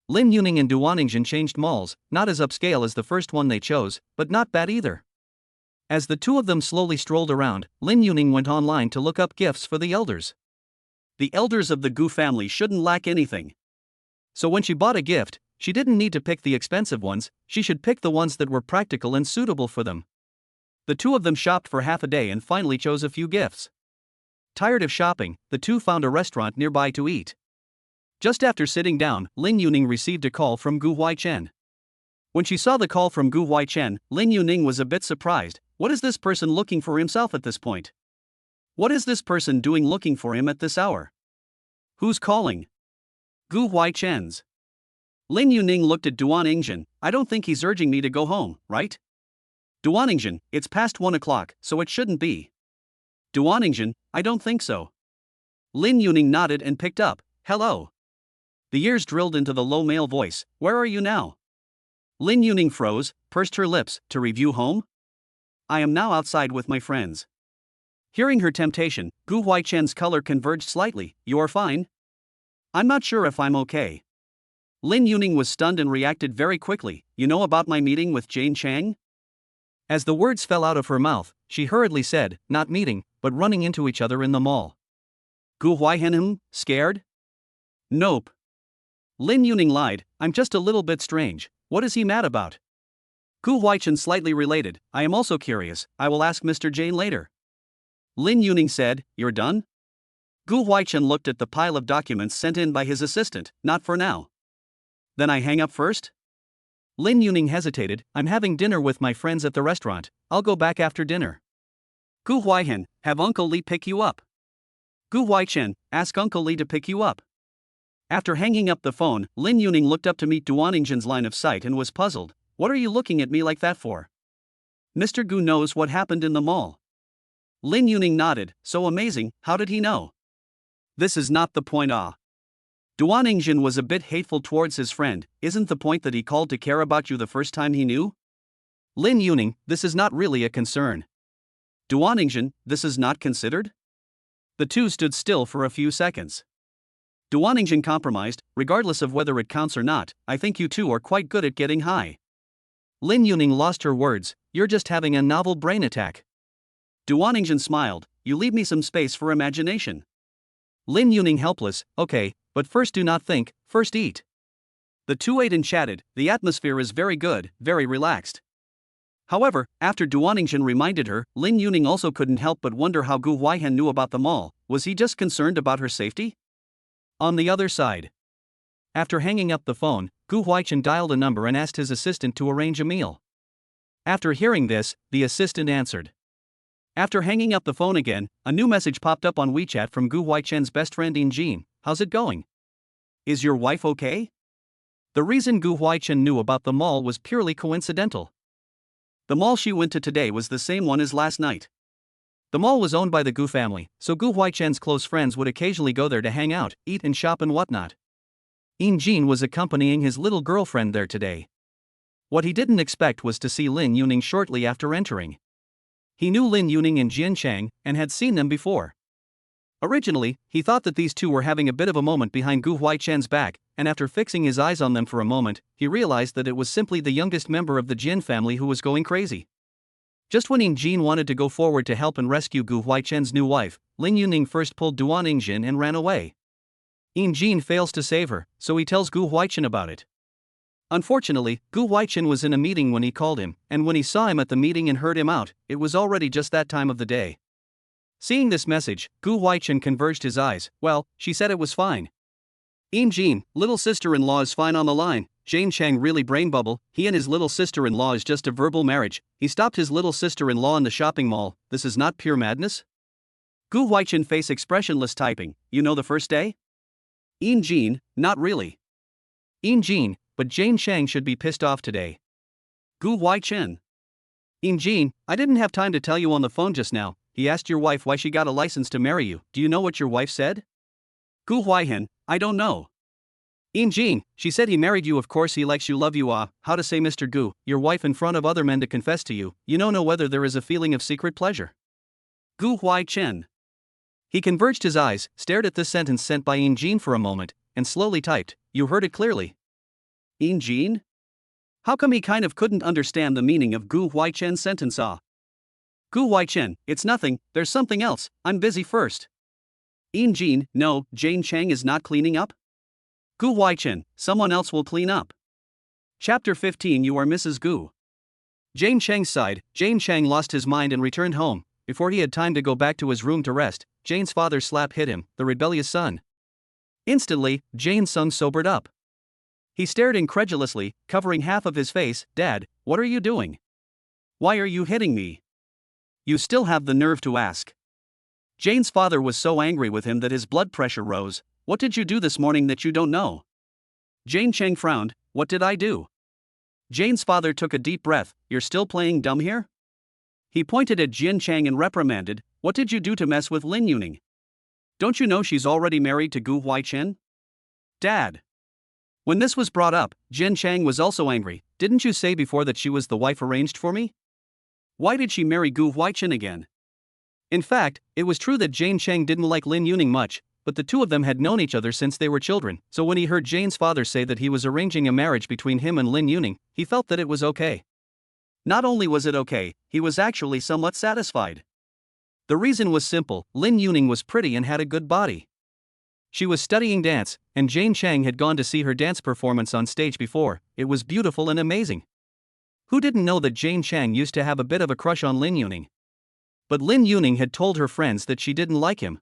Lin Yuning and Duaningjin changed malls, not as upscale as the first one they chose, but not bad either. As the two of them slowly strolled around, Lin Yuning went online to look up gifts for the elders. The elders of the Gu family shouldn't lack anything. So when she bought a gift, she didn't need to pick the expensive ones, she should pick the ones that were practical and suitable for them. The two of them shopped for half a day and finally chose a few gifts. Tired of shopping, the two found a restaurant nearby to eat. Just after sitting down, Lin Yuning received a call from Gu Huaichen. When she saw the call from Gu Huaichen, Lin Yuning was a bit surprised. What is this person looking for himself at this point? What is this person doing looking for him at this hour? Who's calling? Gu Huaichen's. Lin Yuning looked at Duan Yingzhen. I don't think he's urging me to go home, right? Duan Yingzhen, it's past 1 o'clock, so it shouldn't be. Duan Yingzhen, I don't think so. Lin Yuning nodded and picked up. Hello. The ears drilled into the low male voice. Where are you now? Lin Yuning froze, pursed her lips. To review home? I am now outside with my friends. Hearing her temptation, Gu Huaichen's color converged slightly. You're fine? I'm not sure if I'm okay. Lin Yuning was stunned and reacted very quickly. You know about my meeting with Jane Chang? As the words fell out of her mouth, she hurriedly said, not meeting, but running into each other in the mall. Gu Huaichen, scared? Nope. Lin Yuning lied, I'm just a little bit strange. What is he mad about? Gu Huaichen slightly related, I am also curious, I will ask Mr. Jane later. Lin Yuning said, you're done? Gu Huaichen looked at the pile of documents sent in by his assistant, not for now. Then I hang up first? Lin Yuning hesitated, I'm having dinner with my friends at the restaurant, I'll go back after dinner. Gu Huaichen, have Uncle Li pick you up. Gu Huaichen, ask Uncle Li to pick you up. After hanging up the phone, Lin Yuning looked up to meet Duan Yingzhen's line of sight and was puzzled. What are you looking at me like that for? Mr. Gu knows what happened in the mall. Lin Yuning nodded, so amazing, how did he know? This is not the point. Duan Yingzhen was a bit hateful towards his friend. Isn't the point that he called to care about you the first time he knew? Lin Yuning, this is not really a concern. Duan Yingzhen, this is not considered? The two stood still for a few seconds. Duan Yingzhen compromised, regardless of whether it counts or not, I think you two are quite good at getting high. Lin Yuning lost her words, you're just having a novel brain attack. Duan Yingzhen smiled, you leave me some space for imagination. Lin Yuning helpless, okay, but first do not think, first eat. The two ate and chatted, the atmosphere is very good, very relaxed. However, after Duan Yingzhen reminded her, Lin Yuning also couldn't help but wonder how Gu Huaichen knew about the mall. Was he just concerned about her safety? On the other side. After hanging up the phone, Gu Huaichen dialed a number and asked his assistant to arrange a meal. After hearing this, the assistant answered. After hanging up the phone again, a new message popped up on WeChat from Gu Huaichen's best friend Jean. How's it going? Is your wife okay? The reason Gu Huaichen knew about the mall was purely coincidental. The mall she went to today was the same one as last night. The mall was owned by the Gu family, so Gu Huaichen's close friends would occasionally go there to hang out, eat and shop and whatnot. Jean was accompanying his little girlfriend there today. What he didn't expect was to see Lin Yuning shortly after entering. He knew Lin Yuning and Jian Chang, and had seen them before. Originally, he thought that these two were having a bit of a moment behind Gu Huaichen's back, and after fixing his eyes on them for a moment, he realized that it was simply the youngest member of the Jian family who was going crazy. Just when Jean wanted to go forward to help and rescue Gu Huaichen's new wife, Lin Yuning first pulled Duan Yingzhen and ran away. Jean fails to save her, so he tells Gu Huaichen about it. Unfortunately, Gu Huaichen was in a meeting when he called him, and when he saw him at the meeting and heard him out, it was already just that time of the day. Seeing this message, Gu Huaichen converged his eyes. Well, she said it was fine. Jean, little sister-in-law is fine on the line. Jane Chang really brain bubble, he and his little sister-in-law is just a verbal marriage. He stopped his little sister-in-law in the shopping mall. This is not pure madness? Gu Huaichen face expressionless typing. You know the first day? Jean, not really. Jean, but Jane Chang should be pissed off today. Gu Huaichen. Jean, I didn't have time to tell you on the phone just now. He asked your wife why she got a license to marry you. Do you know what your wife said? Gu Huaichen, I don't know. Jean, she said he married you, of course he likes you, love you. How to say Mr. Gu, your wife in front of other men to confess to you, you know whether there is a feeling of secret pleasure. Gu Huaichen. He converged his eyes, stared at this sentence sent by Jean for a moment, and slowly typed, you heard it clearly. Jean? How come he kind of couldn't understand the meaning of Gu Huaichen's sentence? Gu Huaichen, it's nothing, there's something else, I'm busy first. Jean, no, Jane Chang is not cleaning up? Gu Huaichen, someone else will clean up. Chapter 15. You are Mrs. Gu. Jane Chang sighed. Jane Chang lost his mind and returned home. Before he had time to go back to his room to rest, Jane's father's slap hit him, the rebellious son. Instantly, Jane's son sobered up. He stared incredulously, covering half of his face. Dad, what are you doing? Why are you hitting me? You still have the nerve to ask. Jane's father was so angry with him that his blood pressure rose. What did you do this morning that you don't know? Jane Chang frowned. What did I do? Jane's father took a deep breath. You're still playing dumb here? He pointed at Jin Chang and reprimanded. What did you do to mess with Lin Yuning? Don't you know she's already married to Gu Huaichen? Dad. When this was brought up, Jin Chang was also angry. Didn't you say before that she was the wife arranged for me? Why did she marry Gu Huaichen again? In fact, it was true that Jane Chang didn't like Lin Yuning much, but the two of them had known each other since they were children, so when he heard Jane's father say that he was arranging a marriage between him and Lin Yuning, he felt that it was okay. Not only was it okay, he was actually somewhat satisfied. The reason was simple. Lin Yuning was pretty and had a good body. She was studying dance, and Jane Chang had gone to see her dance performance on stage before. It was beautiful and amazing. Who didn't know that Jane Chang used to have a bit of a crush on Lin Yuning? But Lin Yuning had told her friends that she didn't like him.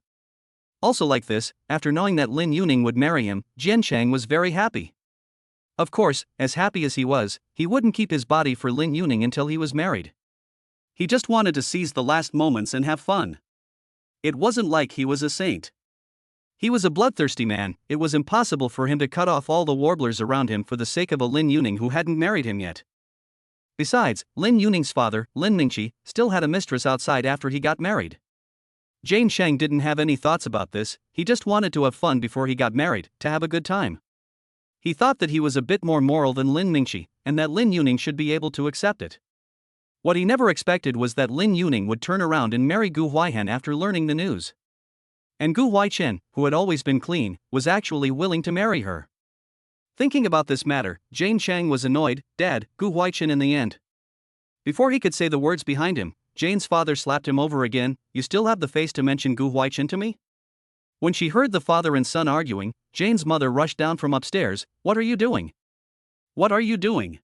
Also like this, after knowing that Lin Yuning would marry him, Jin Chang was very happy. Of course, as happy as he was, he wouldn't keep his body for Lin Yuning until he was married. He just wanted to seize the last moments and have fun. It wasn't like he was a saint. He was a bloodthirsty man. It was impossible for him to cut off all the warblers around him for the sake of a Lin Yuning who hadn't married him yet. Besides, Lin Yuning's father, Lin Mingqi, still had a mistress outside after he got married. Jane Chang didn't have any thoughts about this. He just wanted to have fun before he got married, to have a good time. He thought that he was a bit more moral than Lin Mingqi, and that Lin Yuning should be able to accept it. What he never expected was that Lin Yuning would turn around and marry Gu Huaihan after learning the news. And Gu Huaichen, who had always been clean, was actually willing to marry her. Thinking about this matter, Jane Chang was annoyed. Dad, Gu Huaichen in the end. Before he could say the words behind him, Jane's father slapped him over again. You still have the face to mention Gu Huaichen to me? When she heard the father and son arguing, Jane's mother rushed down from upstairs. What are you doing? What are you doing?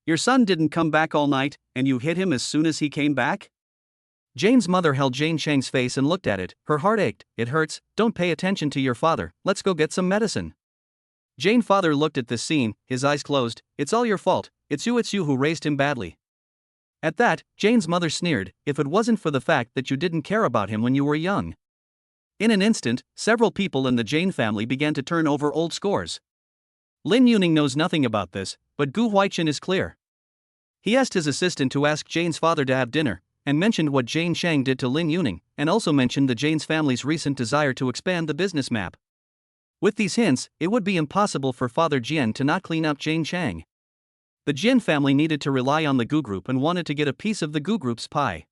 Your son didn't come back all night, and you hit him as soon as he came back? Jane's mother held Jane Chang's face and looked at it. Her heart ached. It hurts. Don't pay attention to your father. Let's go get some medicine. Jane's father looked at this scene, his eyes closed. It's all your fault. It's you who raised him badly. At that, Jane's mother sneered. If it wasn't for the fact that you didn't care about him when you were young. In an instant, several people in the Jane family began to turn over old scores. Lin Yuning knows nothing about this, but Gu Huaichen is clear. He asked his assistant to ask Jane's father to have dinner, and mentioned what Jane Chang did to Lin Yuning, and also mentioned the Jane's family's recent desire to expand the business map. With these hints, it would be impossible for Father Jian to not clean up Jane Chang. The Jian family needed to rely on the Gu Group and wanted to get a piece of the Gu Group's pie.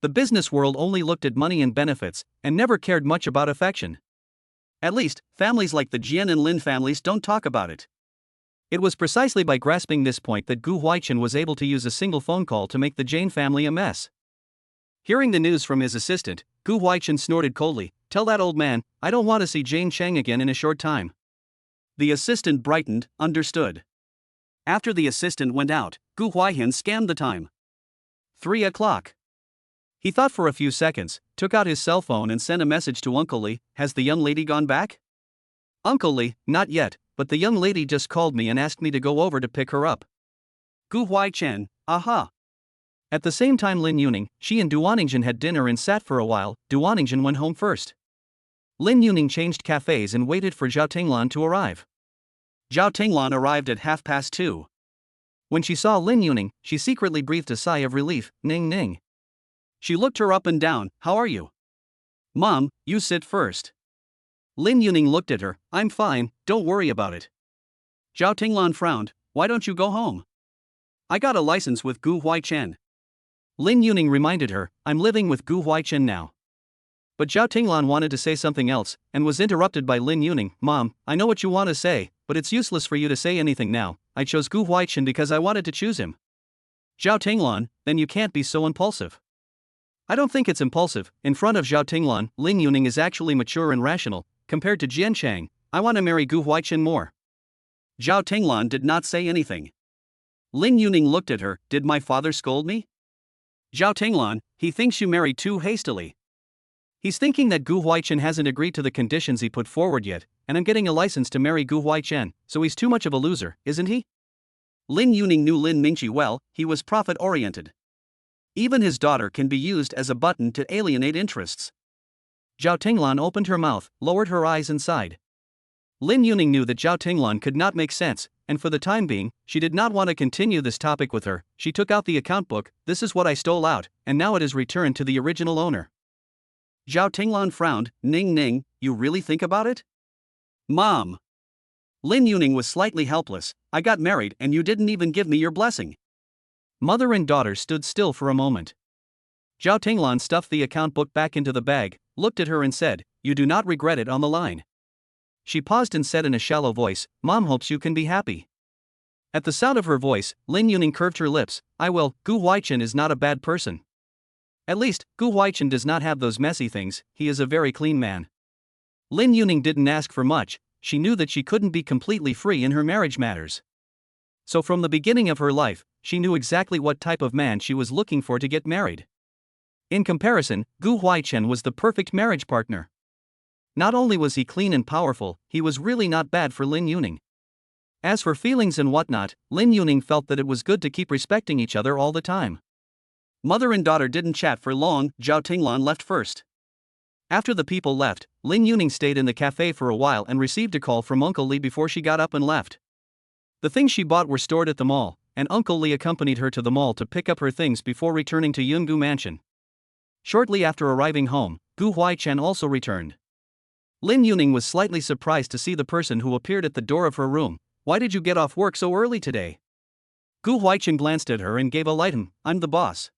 The business world only looked at money and benefits, and never cared much about affection. At least, families like the Jian and Lin families don't talk about it. It was precisely by grasping this point that Gu Huaichen was able to use a single phone call to make the Jane family a mess. Hearing the news from his assistant, Gu Huaichen snorted coldly. Tell that old man, I don't want to see Jane Chang again in a short time. The assistant brightened. Understood. After the assistant went out, Gu Huaihan scanned the time. 3 o'clock. He thought for a few seconds, took out his cell phone and sent a message to Uncle Li. Has the young lady gone back? Uncle Li, not yet, but the young lady just called me and asked me to go over to pick her up. Gu Huaichen, aha. At the same time Lin Yuning, she and Duaningjin had dinner and sat for a while. Duaningjin went home first. Lin Yuning changed cafes and waited for Zhao Tinglan to arrive. Zhao Tinglan arrived at 2:30. When she saw Lin Yuning, she secretly breathed a sigh of relief. Ning ning. She looked her up and down. How are you? Mom, you sit first. Lin Yuning looked at her. I'm fine, don't worry about it. Zhao Tinglan frowned. Why don't you go home? I got a license with Gu Huaichen. Lin Yuning reminded her, I'm living with Gu Huaichen now. But Zhao Tinglan wanted to say something else, and was interrupted by Lin Yuning. Mom, I know what you want to say, but it's useless for you to say anything now. I chose Gu Huaichen because I wanted to choose him. Zhao Tinglan, then you can't be so impulsive. I don't think it's impulsive. In front of Zhao Tinglan, Lin Yuning is actually mature and rational. Compared to Jian Chang, I want to marry Gu Huaichen more. Zhao Tinglan did not say anything. Lin Yuning looked at her. Did my father scold me? Zhao Tinglan, he thinks you married too hastily. He's thinking that Gu Huaichen hasn't agreed to the conditions he put forward yet, and I'm getting a license to marry Gu Huaichen, so he's too much of a loser, isn't he? Lin Yuning knew Lin Mingqi well. He was profit-oriented. Even his daughter can be used as a button to alienate interests. Zhao Tinglan opened her mouth, lowered her eyes and sighed. Lin Yuning knew that Zhao Tinglan could not make sense, and for the time being, she did not want to continue this topic with her. She took out the account book. This is what I stole out, and now it is returned to the original owner. Zhao Tinglan frowned. Ning Ning, you really think about it? Mom. Lin Yuning was slightly helpless. I got married and you didn't even give me your blessing. Mother and daughter stood still for a moment. Zhao Tinglan stuffed the account book back into the bag, looked at her and said, you do not regret it on the line. She paused and said in a shallow voice, Mom hopes you can be happy. At the sound of her voice, Lin Yuning curved her lips. I will. Gu Huaichen is not a bad person. At least, Gu Huaichen does not have those messy things. He is a very clean man. Lin Yuning didn't ask for much. She knew that she couldn't be completely free in her marriage matters. So from the beginning of her life, she knew exactly what type of man she was looking for to get married. In comparison, Gu Huaichen was the perfect marriage partner. Not only was he clean and powerful, he was really not bad for Lin Yuning. As for feelings and whatnot, Lin Yuning felt that it was good to keep respecting each other all the time. Mother and daughter didn't chat for long. Zhao Tinglan left first. After the people left, Lin Yuning stayed in the cafe for a while and received a call from Uncle Li before she got up and left. The things she bought were stored at the mall, and Uncle Li accompanied her to the mall to pick up her things before returning to Yungu Mansion. Shortly after arriving home, Gu Huaichen also returned. Lin Yuning was slightly surprised to see the person who appeared at the door of her room. Why did you get off work so early today? Gu Huaichen glanced at her and gave a light I'm the boss.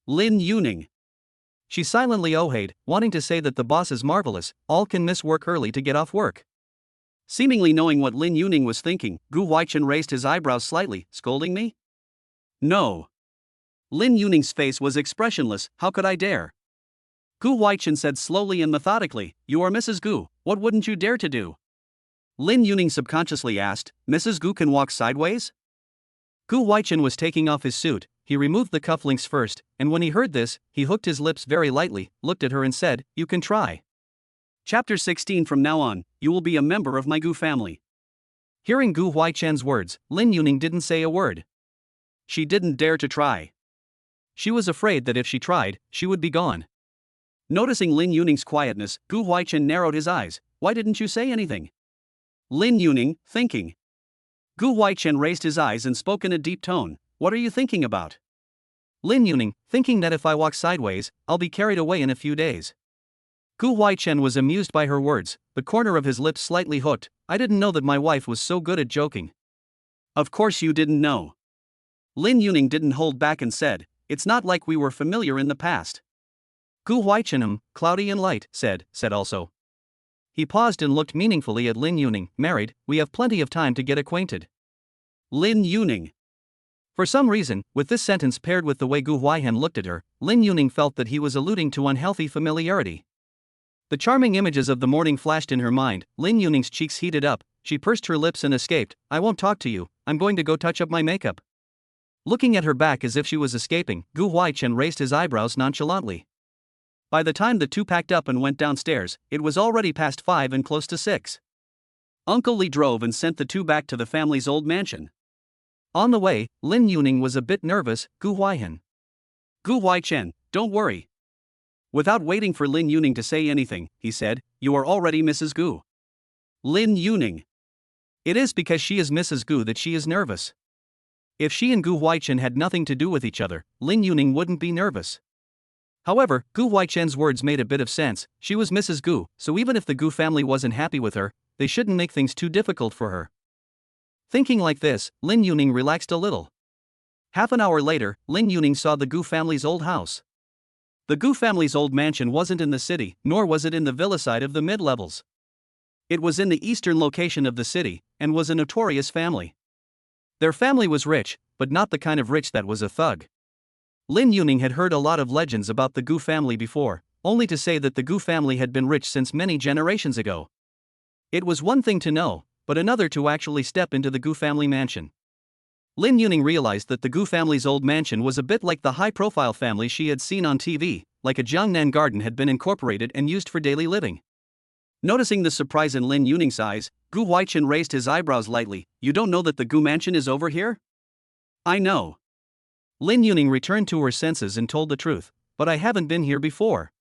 Lin Yuning. She silently oh-hayed, wanting to say that the boss is marvelous, all can miss work early to get off work. Seemingly knowing what Lin Yuning was thinking, Gu Huaichen raised his eyebrows slightly. Scolding me? No. Lin Yuning's face was expressionless. How could I dare? Gu Huaichen said slowly and methodically, you are Mrs. Gu, what wouldn't you dare to do? Lin Yuning subconsciously asked, Mrs. Gu can walk sideways? Gu Huaichen was taking off his suit. He removed the cufflinks first, and when he heard this, he hooked his lips very lightly, looked at her and said, you can try. Chapter 16. From now on, you will be a member of my Gu family. Hearing Gu Huaichen's words, Lin Yuning didn't say a word. She didn't dare to try. She was afraid that if she tried, she would be gone. Noticing Lin Yuning's quietness, Gu Huaichen narrowed his eyes. Why didn't you say anything? Lin Yuning, thinking. Gu Huaichen raised his eyes and spoke in a deep tone. What are you thinking about? Lin Yuning, thinking that if I walk sideways, I'll be carried away in a few days. Gu Huaichen was amused by her words, the corner of his lips slightly hooked. I didn't know that my wife was so good at joking. Of course you didn't know. Lin Yuning didn't hold back and said, it's not like we were familiar in the past. Gu Huaichen, cloudy and light, said also. He paused and looked meaningfully at Lin Yuning. Married, we have plenty of time to get acquainted. Lin Yuning. For some reason, with this sentence paired with the way Gu Huaichen looked at her, Lin Yuning felt that he was alluding to unhealthy familiarity. The charming images of the morning flashed in her mind. Lin Yuning's cheeks heated up. She pursed her lips and escaped. I won't talk to you, I'm going to go touch up my makeup. Looking at her back as if she was escaping, Gu Huaichen raised his eyebrows nonchalantly. By the time the two packed up and went downstairs, it was already past 5 and close to 6. Uncle Li drove and sent the two back to the family's old mansion. On the way, Lin Yuning was a bit nervous. Gu Huaichen, don't worry. Without waiting for Lin Yuning to say anything, he said, you are already Mrs. Gu. Lin Yuning. It is because she is Mrs. Gu that she is nervous. If she and Gu Huaichen had nothing to do with each other, Lin Yuning wouldn't be nervous. However, Gu Huaichen's words made a bit of sense. She was Mrs. Gu, so even if the Gu family wasn't happy with her, they shouldn't make things too difficult for her. Thinking like this, Lin Yuning relaxed a little. Half an hour later, Lin Yuning saw the Gu family's old house. The Gu family's old mansion wasn't in the city, nor was it in the villa side of the mid-levels. It was in the eastern location of the city, and was a notorious family. Their family was rich, but not the kind of rich that was a thug. Lin Yuning had heard a lot of legends about the Gu family before, only to say that the Gu family had been rich since many generations ago. It was one thing to know, but another to actually step into the Gu family mansion. Lin Yuning realized that the Gu family's old mansion was a bit like the high-profile family she had seen on TV, like a Jiangnan garden had been incorporated and used for daily living. Noticing the surprise in Lin Yuning's eyes, Gu Huaichen raised his eyebrows lightly. You don't know that the Gu mansion is over here? I know. Lin Yuning returned to her senses and told the truth, but I haven't been here before.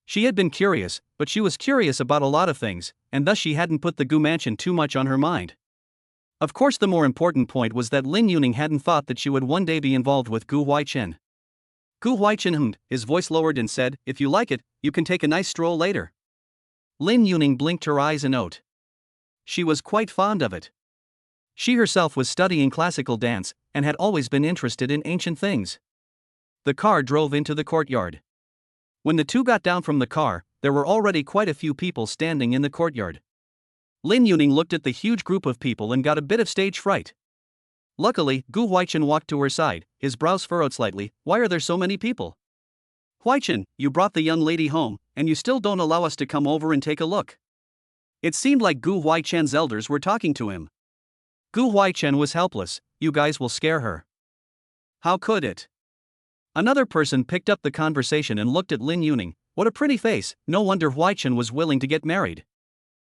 She had been curious, but she was curious about a lot of things, and thus she hadn't put the Gu mansion too much on her mind. Of course, the more important point was that Lin Yuning hadn't thought that she would one day be involved with Gu Huaichen. Gu Huaichen hummed, his voice lowered and said, "If you like it, you can take a nice stroll later." Lin Yuning blinked her eyes in oat. She was quite fond of it. She herself was studying classical dance, and had always been interested in ancient things. The car drove into the courtyard. When the two got down from the car, there were already quite a few people standing in the courtyard. Lin Yuning looked at the huge group of people and got a bit of stage fright. Luckily, Gu Huaichen walked to her side, his brows furrowed slightly. "Why are there so many people?" "Huaichen, you brought the young lady home, and you still don't allow us to come over and take a look." It seemed like Gu Huaichen's elders were talking to him. Gu Huaichen was helpless. "You guys will scare her." "How could it?" Another person picked up the conversation and looked at Lin Yuning. "What a pretty face, no wonder Huaichen was willing to get married."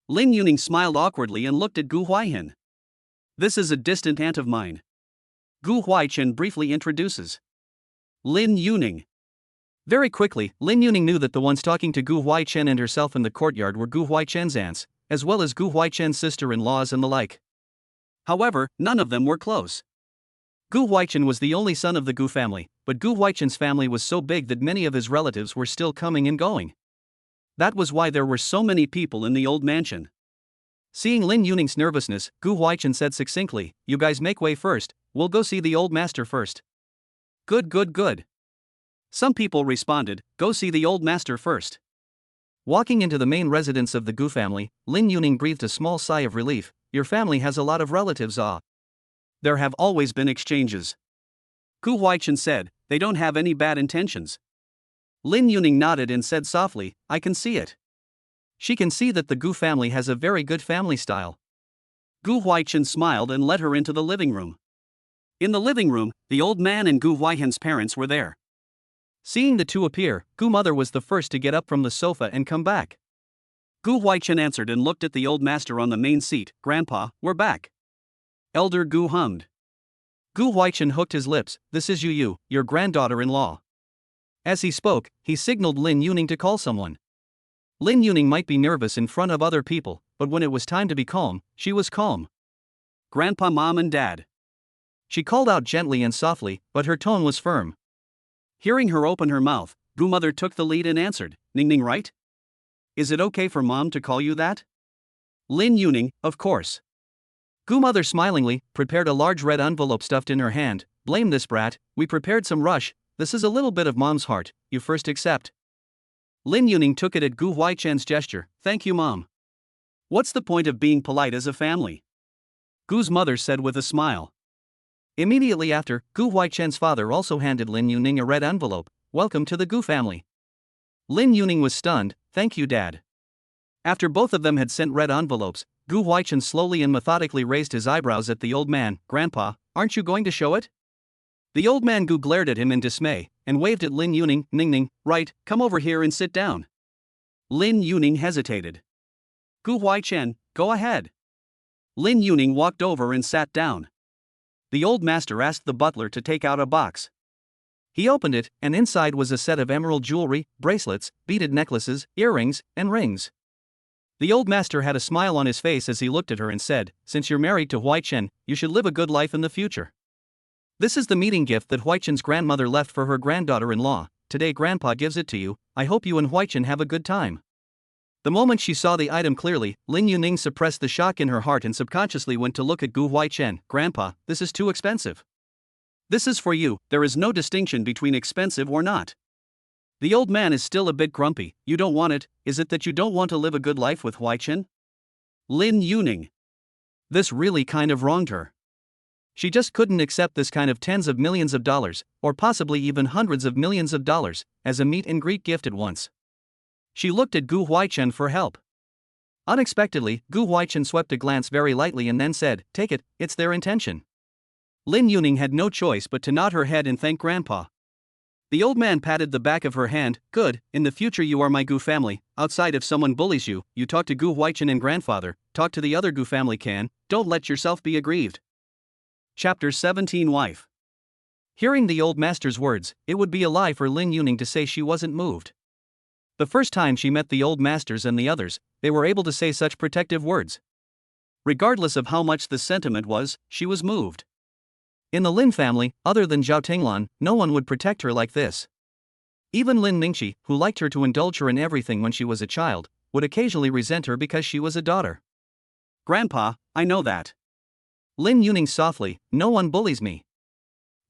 Lin Yuning smiled awkwardly and looked at Gu Huaichen. "This is a distant aunt of mine." Gu Huaichen briefly introduces Lin Yuning. Very quickly, Lin Yuning knew that the ones talking to Gu Huaichen and herself in the courtyard were Gu Huaichen's aunts, as well as Gu Huaichen's sister-in-laws and the like. However, none of them were close. Gu Huaichen was the only son of the Gu family, but Gu Huaichen's family was so big that many of his relatives were still coming and going. That was why there were so many people in the old mansion. Seeing Lin Yuning's nervousness, Gu Huaichen said succinctly, "You guys make way first, we'll go see the old master first." Good. Some people responded, "Go see the old master first." Walking into the main residence of the Gu family, Lin Yuning breathed a small sigh of relief. "Your family has a lot of relatives, ah." "There have always been exchanges," Gu Huaichen said. "They don't have any bad intentions." Lin Yuning nodded and said softly, "I can see it." She can see that the Gu family has a very good family style. Gu Huaichen smiled and led her into the living room. In the living room, the old man and Gu Huaihen's parents were there. Seeing the two appear, Gu mother was the first to get up from the sofa and come back. Gu Huaichen answered and looked at the old master on the main seat. "Grandpa, we're back." Elder Gu hummed. Gu Huaichen hooked his lips. "This is Yu, your granddaughter-in-law." As he spoke, he signaled Lin Yuning to call someone. Lin Yuning might be nervous in front of other people, but when it was time to be calm, she was calm. "Grandpa, Mom and Dad." She called out gently and softly, but her tone was firm. Hearing her open her mouth, Gu mother took the lead and answered, "Ning Ning, right? Is it okay for Mom to call you that?" Lin Yuning, "Of course." Gu mother smilingly prepared a large red envelope stuffed in her hand. "Blame this brat, we prepared some rush. This is a little bit of Mom's heart, you first accept." Lin Yuning took it at Gu Huaichen's gesture. "Thank you, Mom." "What's the point of being polite as a family?" Gu's mother said with a smile. Immediately after, Gu Huaichen's father also handed Lin Yuning a red envelope. "Welcome to the Gu family." Lin Yuning was stunned. "Thank you, Dad." After both of them had sent red envelopes, Gu Huaichen slowly and methodically raised his eyebrows at the old man. "Grandpa, aren't you going to show it?" The old man Gu glared at him in dismay, and waved at Lin Yuning. "Ning Ning, right, come over here and sit down." Lin Yuning hesitated. "Gu Huaichen, go ahead." Lin Yuning walked over and sat down. The old master asked the butler to take out a box. He opened it, and inside was a set of emerald jewelry, bracelets, beaded necklaces, earrings, and rings. The old master had a smile on his face as he looked at her and said, "Since you're married to Huaichen, you should live a good life in the future. This is the meeting gift that Huaichen's grandmother left for her granddaughter-in-law. Today Grandpa gives it to you. I hope you and Huaichen have a good time." The moment she saw the item clearly, Lin Yuning suppressed the shock in her heart and subconsciously went to look at Gu Huaichen. "Grandpa, this is too expensive." "This is for you, there is no distinction between expensive or not." The old man is still a bit grumpy. "You don't want it, is it that you don't want to live a good life with Huaichen?" Lin Yuning. This really kind of wronged her. She just couldn't accept this kind of tens of millions of dollars, or possibly even hundreds of millions of dollars, as a meet and greet gift at once. She looked at Gu Huaichen for help. Unexpectedly, Gu Huaichen swept a glance very lightly and then said, "Take it, it's their intention." Lin Yuning had no choice but to nod her head and thank Grandpa. The old man patted the back of her hand. "Good, in the future you are my Gu family. Outside, if someone bullies you, you talk to Gu Huaichen and grandfather, talk to the other Gu family can, don't let yourself be aggrieved." Chapter 17 Wife. Hearing the old master's words, it would be a lie for Lin Yuning to say she wasn't moved. The first time she met the old masters and the others, they were able to say such protective words. Regardless of how much the sentiment was, she was moved. In the Lin family, other than Zhao Tinglan, no one would protect her like this. Even Lin Ningxi, who liked her to indulge her in everything when she was a child, would occasionally resent her because she was a daughter. "Grandpa, I know that." Lin Yuning softly, "No one bullies me."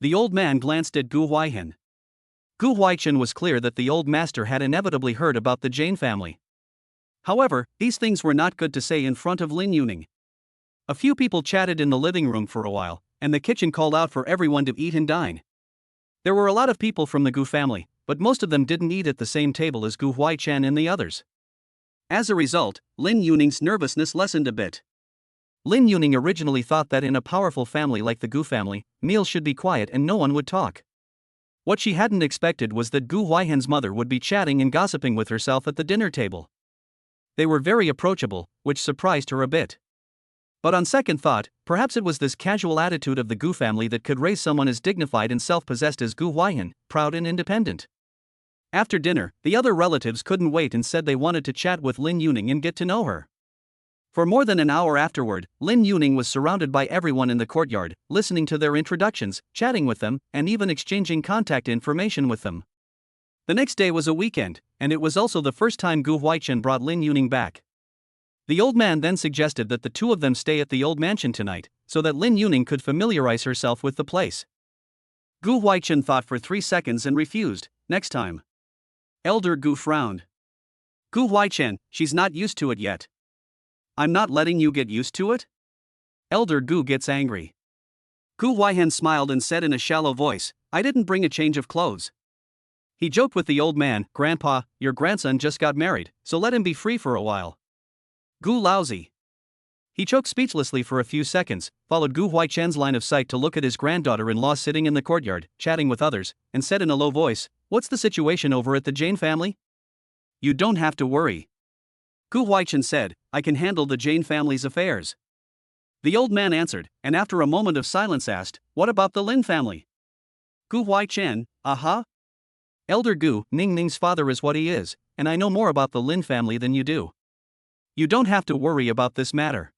The old man glanced at Gu Huaihan. Gu Huaichen was clear that the old master had inevitably heard about the Jane family. However, these things were not good to say in front of Lin Yuning. A few people chatted in the living room for a while, and the kitchen called out for everyone to eat and dine. There were a lot of people from the Gu family, but most of them didn't eat at the same table as Gu Huaichen and the others. As a result, Lin Yuning's nervousness lessened a bit. Lin Yuning originally thought that in a powerful family like the Gu family, meals should be quiet and no one would talk. What she hadn't expected was that Gu Huaihan's mother would be chatting and gossiping with herself at the dinner table. They were very approachable, which surprised her a bit. But on second thought, perhaps it was this casual attitude of the Gu family that could raise someone as dignified and self-possessed as Gu Huaihan, proud and independent. After dinner, the other relatives couldn't wait and said they wanted to chat with Lin Yuning and get to know her. For more than an hour afterward, Lin Yuning was surrounded by everyone in the courtyard, listening to their introductions, chatting with them, and even exchanging contact information with them. The next day was a weekend, and it was also the first time Gu Huaichen brought Lin Yuning back. The old man then suggested that the two of them stay at the old mansion tonight, so that Lin Yuning could familiarize herself with the place. Gu Huaichen thought for 3 seconds and refused. "Next time." Elder Gu frowned. "Gu Huaichen, she's not used to it yet." "I'm not letting you get used to it?" Elder Gu gets angry. Gu Huaihan smiled and said in a shallow voice, "I didn't bring a change of clothes." He joked with the old man, "Grandpa, your grandson just got married, so let him be free for a while." Gu lousy. He choked speechlessly for a few seconds, followed Gu Huaichen's line of sight to look at his granddaughter-in-law sitting in the courtyard, chatting with others, and said in a low voice, "What's the situation over at the Jane family?" "You don't have to worry." Gu Huaichen said, "I can handle the Jane family's affairs." The old man answered, and after a moment of silence asked, "What about the Lin family?" Gu Huaichen, "Aha." Elder Gu, Ning Ning's father is what he is, and I know more about the Lin family than you do. You don't have to worry about this matter.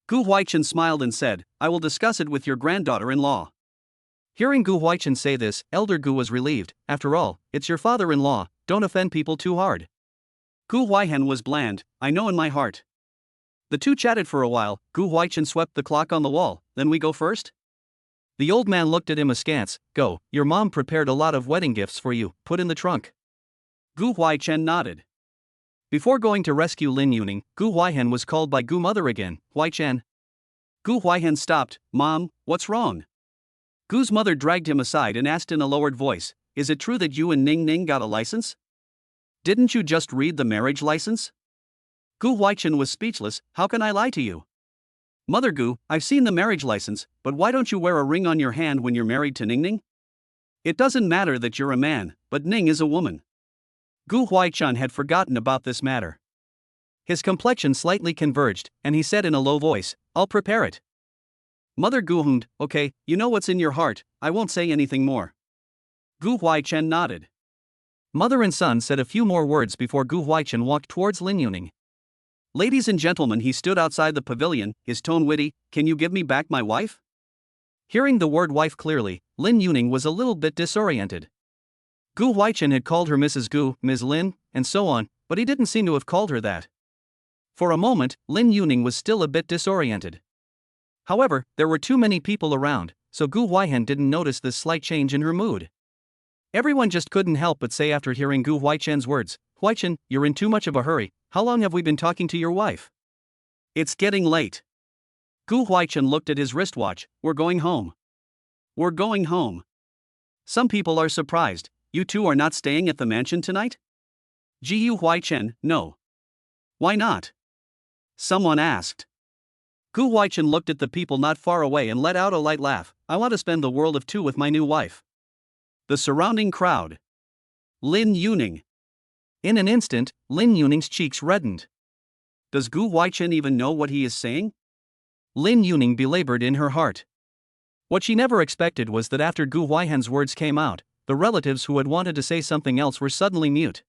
Gu Huaichen smiled and said, "I will discuss it with your granddaughter-in-law." Hearing Gu Huaichen say this, Elder Gu was relieved. After all, it's your father-in-law, don't offend people too hard. Gu Huaihan was bland, "I know in my heart." The two chatted for a while. Gu Huaichen swept the clock on the wall. "Then we go first?" The old man looked at him askance. "Go, your mom prepared a lot of wedding gifts for you, put in the trunk." Gu Huaichen nodded. Before going to rescue Lin Yuning, Gu Huaihan was called by Gu mother again, "Huaichen." Gu Huaihan stopped. "Mom, what's wrong?" Gu's mother dragged him aside and asked in a lowered voice, "Is it true that you and Ning Ning got a license? Didn't you just read the marriage license?" Gu Huaichen was speechless. "How can I lie to you?" "Mother Gu, I've seen the marriage license, but why don't you wear a ring on your hand when you're married to Ning Ning? It doesn't matter that you're a man, but Ning is a woman." Gu Huaichen had forgotten about this matter. His complexion slightly converged, and he said in a low voice, "I'll prepare it." Mother Gu hummed, "Okay, you know what's in your heart, I won't say anything more." Gu Huaichen nodded. Mother and son said a few more words before Gu Huaichen walked towards Lin Yuning. "Ladies and gentlemen," he stood outside the pavilion, his tone witty, "Can you give me back my wife?" Hearing the word wife clearly, Lin Yuning was a little bit disoriented. Gu Huaichen had called her Mrs. Gu, Ms. Lin, and so on, but he didn't seem to have called her that. For a moment, Lin Yuning was still a bit disoriented. However, there were too many people around, so Gu Huaihan didn't notice this slight change in her mood. Everyone just couldn't help but say after hearing Gu Huaichen's words, "Huaichen, you're in too much of a hurry, how long have we been talking to your wife?" "It's getting late." Gu Huaichen looked at his wristwatch. "We're going home." "We're going home." Some people are surprised. "You two are not staying at the mansion tonight?" Gu Huaichen, "No." "Why not?" someone asked. Gu Huaichen looked at the people not far away and let out a light laugh. "I want to spend the world of two with my new wife." The surrounding crowd. Lin Yuning. In an instant, Lin Yuning's cheeks reddened. Does Gu Huaichen even know what he is saying? Lin Yuning belabored in her heart. What she never expected was that after Gu Huaihan's words came out, the relatives who had wanted to say something else were suddenly mute.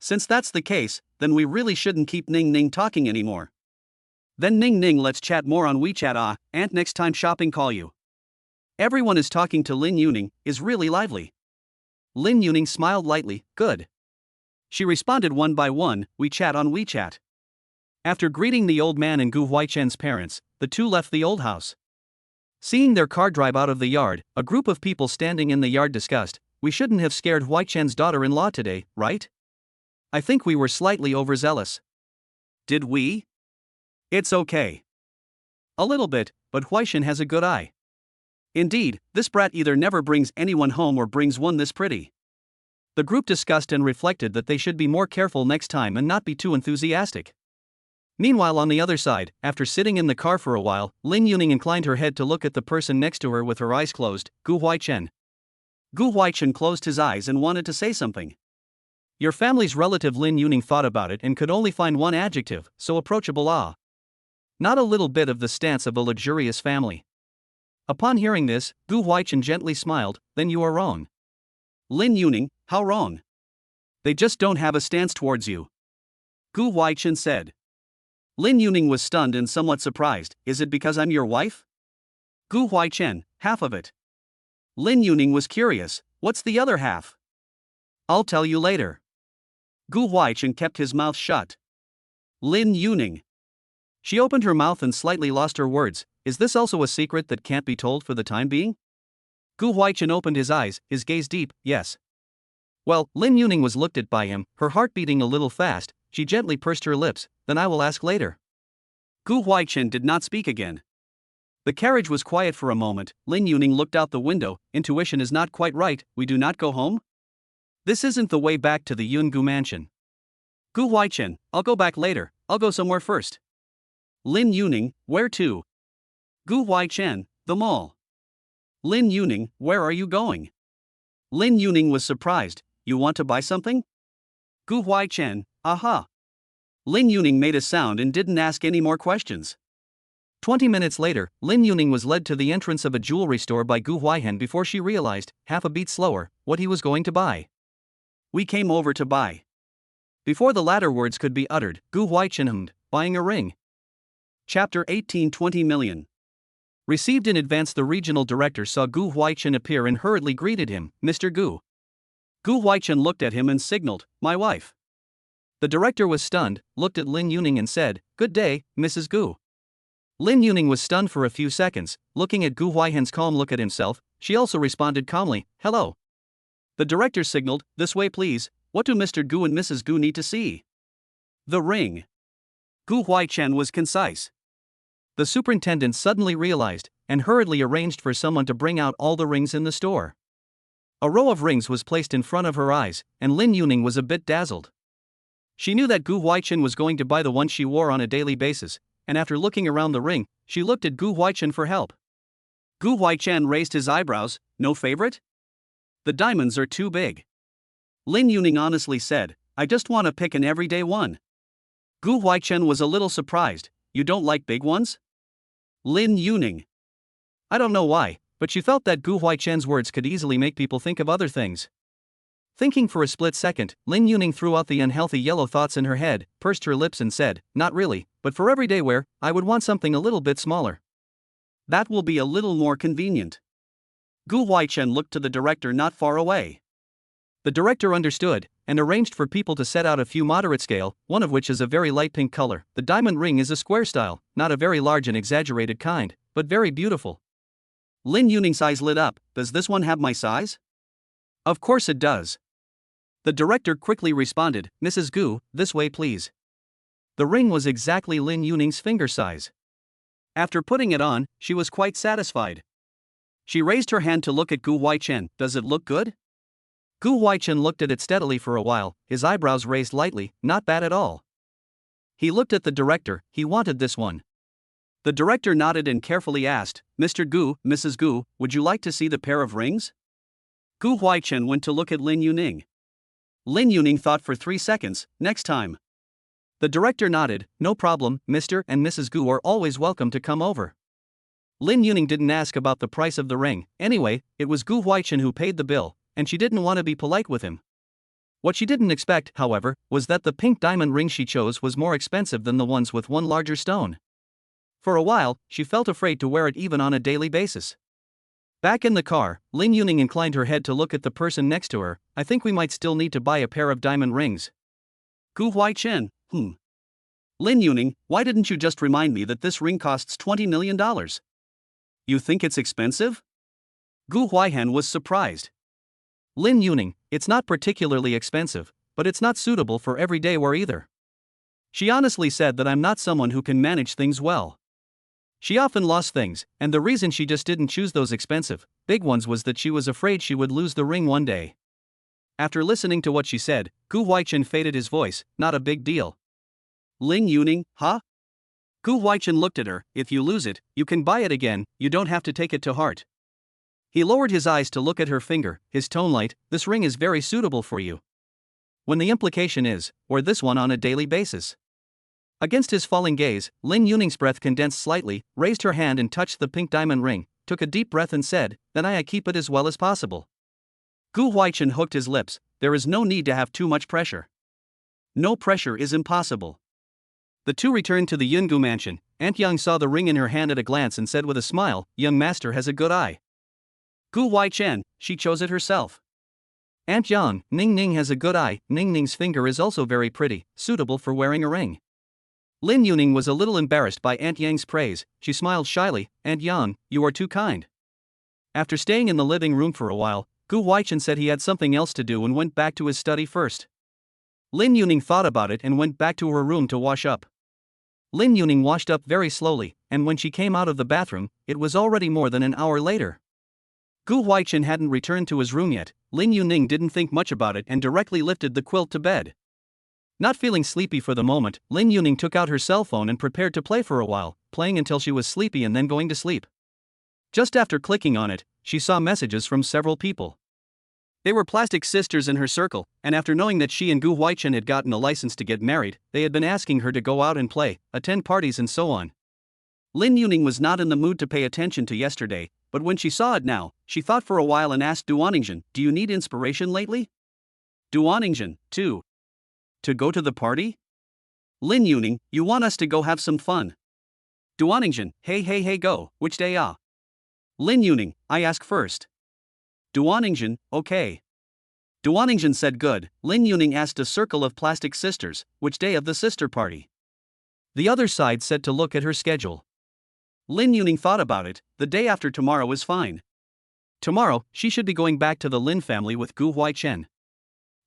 Since that's the case, then we really shouldn't keep Ning Ning talking anymore. Then Ning Ning, let's chat more on WeChat. And next time shopping call you. Everyone is talking to Lin Yuning, is really lively. Lin Yuning smiled lightly, good. She responded one by one, we chat on WeChat. After greeting the old man and Gu Huaichen's parents, the two left the old house. Seeing their car drive out of the yard, a group of people standing in the yard discussed, we shouldn't have scared Huaichen's daughter-in-law today, right? I think we were slightly overzealous. Did we? It's okay. A little bit, but Huaishen has a good eye. Indeed, this brat either never brings anyone home or brings one this pretty. The group discussed and reflected that they should be more careful next time and not be too enthusiastic. Meanwhile, on the other side, after sitting in the car for a while, Lin Yuning inclined her head to look at the person next to her with her eyes closed, Gu Huaichen. Gu Huaichen closed his eyes and wanted to say something. Your family's relative. Lin Yuning thought about it and could only find one adjective, so approachable. Not a little bit of the stance of a luxurious family. Upon hearing this, Gu Huaichen gently smiled, then you are wrong. Lin Yuning, how wrong? They just don't have a stance towards you. Gu Huaichen said. Lin Yuning was stunned and somewhat surprised, is it because I'm your wife? Gu Huaichen, half of it. Lin Yuning was curious, what's the other half? I'll tell you later. Gu Huaichen kept his mouth shut. Lin Yuning. She opened her mouth and slightly lost her words, is this also a secret that can't be told for the time being? Gu Huaichen opened his eyes, his gaze deep, yes. Well, Lin Yuning was looked at by him, her heart beating a little fast, she gently pursed her lips, then I will ask later. Gu Huaichen did not speak again. The carriage was quiet for a moment. Lin Yuning looked out the window, intuition is not quite right, we do not go home? This isn't the way back to the Yungu mansion. Gu Huaichen, I'll go back later, I'll go somewhere first. Lin Yuning, where to? Gu Huaichen, the mall. Lin Yuning, where are you going? Lin Yuning was surprised, you want to buy something? Gu Huaichen, aha. Lin Yuning made a sound and didn't ask any more questions. 20 minutes later, Lin Yuning was led to the entrance of a jewelry store by Gu Huaihen before she realized, half a beat slower, what he was going to buy. We came over to buy. Before the latter words could be uttered, Gu Huaichen hummed, buying a ring. Chapter 18. 20 million. Received in advance. The regional director saw Gu Huaichen appear and hurriedly greeted him, Mr. Gu. Gu Huaichen looked at him and signaled, my wife. The director was stunned, looked at Lin Yuning and said, good day, Mrs. Gu. Lin Yuning was stunned for a few seconds, looking at Gu Huaihen's calm look at himself, she also responded calmly, hello. The director signaled, this way please, what do Mr. Gu and Mrs. Gu need to see? The ring. Gu Huaichen was concise. The superintendent suddenly realized, and hurriedly arranged for someone to bring out all the rings in the store. A row of rings was placed in front of her eyes, and Lin Yuning was a bit dazzled. She knew that Gu Huaichen was going to buy the one she wore on a daily basis, and after looking around the ring, she looked at Gu Huaichen for help. Gu Huaichen raised his eyebrows, no favorite? The diamonds are too big. Lin Yuning honestly said, I just want to pick an everyday one. Gu Huaichen was a little surprised, you don't like big ones? Lin Yuning. I don't know why, but she felt that Gu Huaichen's words could easily make people think of other things. Thinking for a split second, Lin Yuning threw out the unhealthy yellow thoughts in her head, pursed her lips and said, not really, but for everyday wear, I would want something a little bit smaller. That will be a little more convenient. Gu Huaichen looked to the director not far away. The director understood, and arranged for people to set out a few moderate scale, one of which is a very light pink color. The diamond ring is a square style, not a very large and exaggerated kind, but very beautiful. Lin Yuning's eyes lit up, does this one have my size? Of course it does. The director quickly responded, Mrs. Gu, this way please. The ring was exactly Lin Yuning's finger size. After putting it on, she was quite satisfied. She raised her hand to look at Gu Huaichen, does it look good? Gu Huaichen looked at it steadily for a while, his eyebrows raised lightly, not bad at all. He looked at the director, he wanted this one. The director nodded and carefully asked, Mr. Gu, Mrs. Gu, would you like to see the pair of rings? Gu Huaichen went to look at Lin Yuning. Lin Yuning thought for 3 seconds, next time. The director nodded, no problem, Mr. and Mrs. Gu are always welcome to come over. Lin Yuning didn't ask about the price of the ring, anyway, it was Gu Huaichen who paid the bill, and she didn't want to be polite with him. What she didn't expect, however, was that the pink diamond ring she chose was more expensive than the ones with one larger stone. For a while, she felt afraid to wear it even on a daily basis. Back in the car, Lin Yuning inclined her head to look at the person next to her. I think we might still need to buy a pair of diamond rings. Gu Huaichen, Lin Yuning, why didn't you just remind me that this ring costs $20 million? You think it's expensive? Gu Huaihan was surprised. Lin Yuning, it's not particularly expensive, but it's not suitable for everyday wear either. She honestly said that I'm not someone who can manage things well. She often lost things, and the reason she just didn't choose those expensive, big ones was that she was afraid she would lose the ring one day. After listening to what she said, Gu Huaichen faded his voice. Not a big deal. Lin Yuning, huh? Gu Huaichen looked at her. If you lose it, you can buy it again, you don't have to take it to heart. He lowered his eyes to look at her finger, his tone light. This ring is very suitable for you. When the implication is, wear this one on a daily basis. Against his falling gaze, Lin Yuning's breath condensed slightly, raised her hand and touched the pink diamond ring, took a deep breath and said, then I keep it as well as possible. Gu Huaichen hooked his lips. There is no need to have too much pressure. No pressure is impossible. The two returned to the Yungu mansion. Aunt Yang saw the ring in her hand at a glance and said with a smile, young master has a good eye. Gu Huaichen, she chose it herself. Aunt Yang, Ning Ning has a good eye. Ning Ning's finger is also very pretty, suitable for wearing a ring. Lin Yuning was a little embarrassed by Aunt Yang's praise. She smiled shyly. Aunt Yang, you are too kind. After staying in the living room for a while, Gu Huaichen said he had something else to do and went back to his study first. Lin Yuning thought about it and went back to her room to wash up. Lin Yuning washed up very slowly, and when she came out of the bathroom, it was already more than an hour later. Gu Huaichen hadn't returned to his room yet. Lin Yuning didn't think much about it and directly lifted the quilt to bed. Not feeling sleepy for the moment, Lin Yuning took out her cell phone and prepared to play for a while, playing until she was sleepy and then going to sleep. Just after clicking on it, she saw messages from several people. They were plastic sisters in her circle, and after knowing that she and Gu Huaichen had gotten a license to get married, they had been asking her to go out and play, attend parties and so on. Lin Yuning was not in the mood to pay attention to yesterday, but when she saw it now, she thought for a while and asked Duaningshan, do you need inspiration lately? Duaningshan, too. To go to the party? Lin Yuning, you want us to go have some fun. Duaningshan, hey go, which day ah? Lin Yuning, I ask first. Duaningshan, okay. Duaningshan said good. Lin Yuning asked a circle of plastic sisters, which day of the sister party? The other side said to look at her schedule. Lin Yuning thought about it. The day after tomorrow is fine. Tomorrow, she should be going back to the Lin family with Gu Huaichen.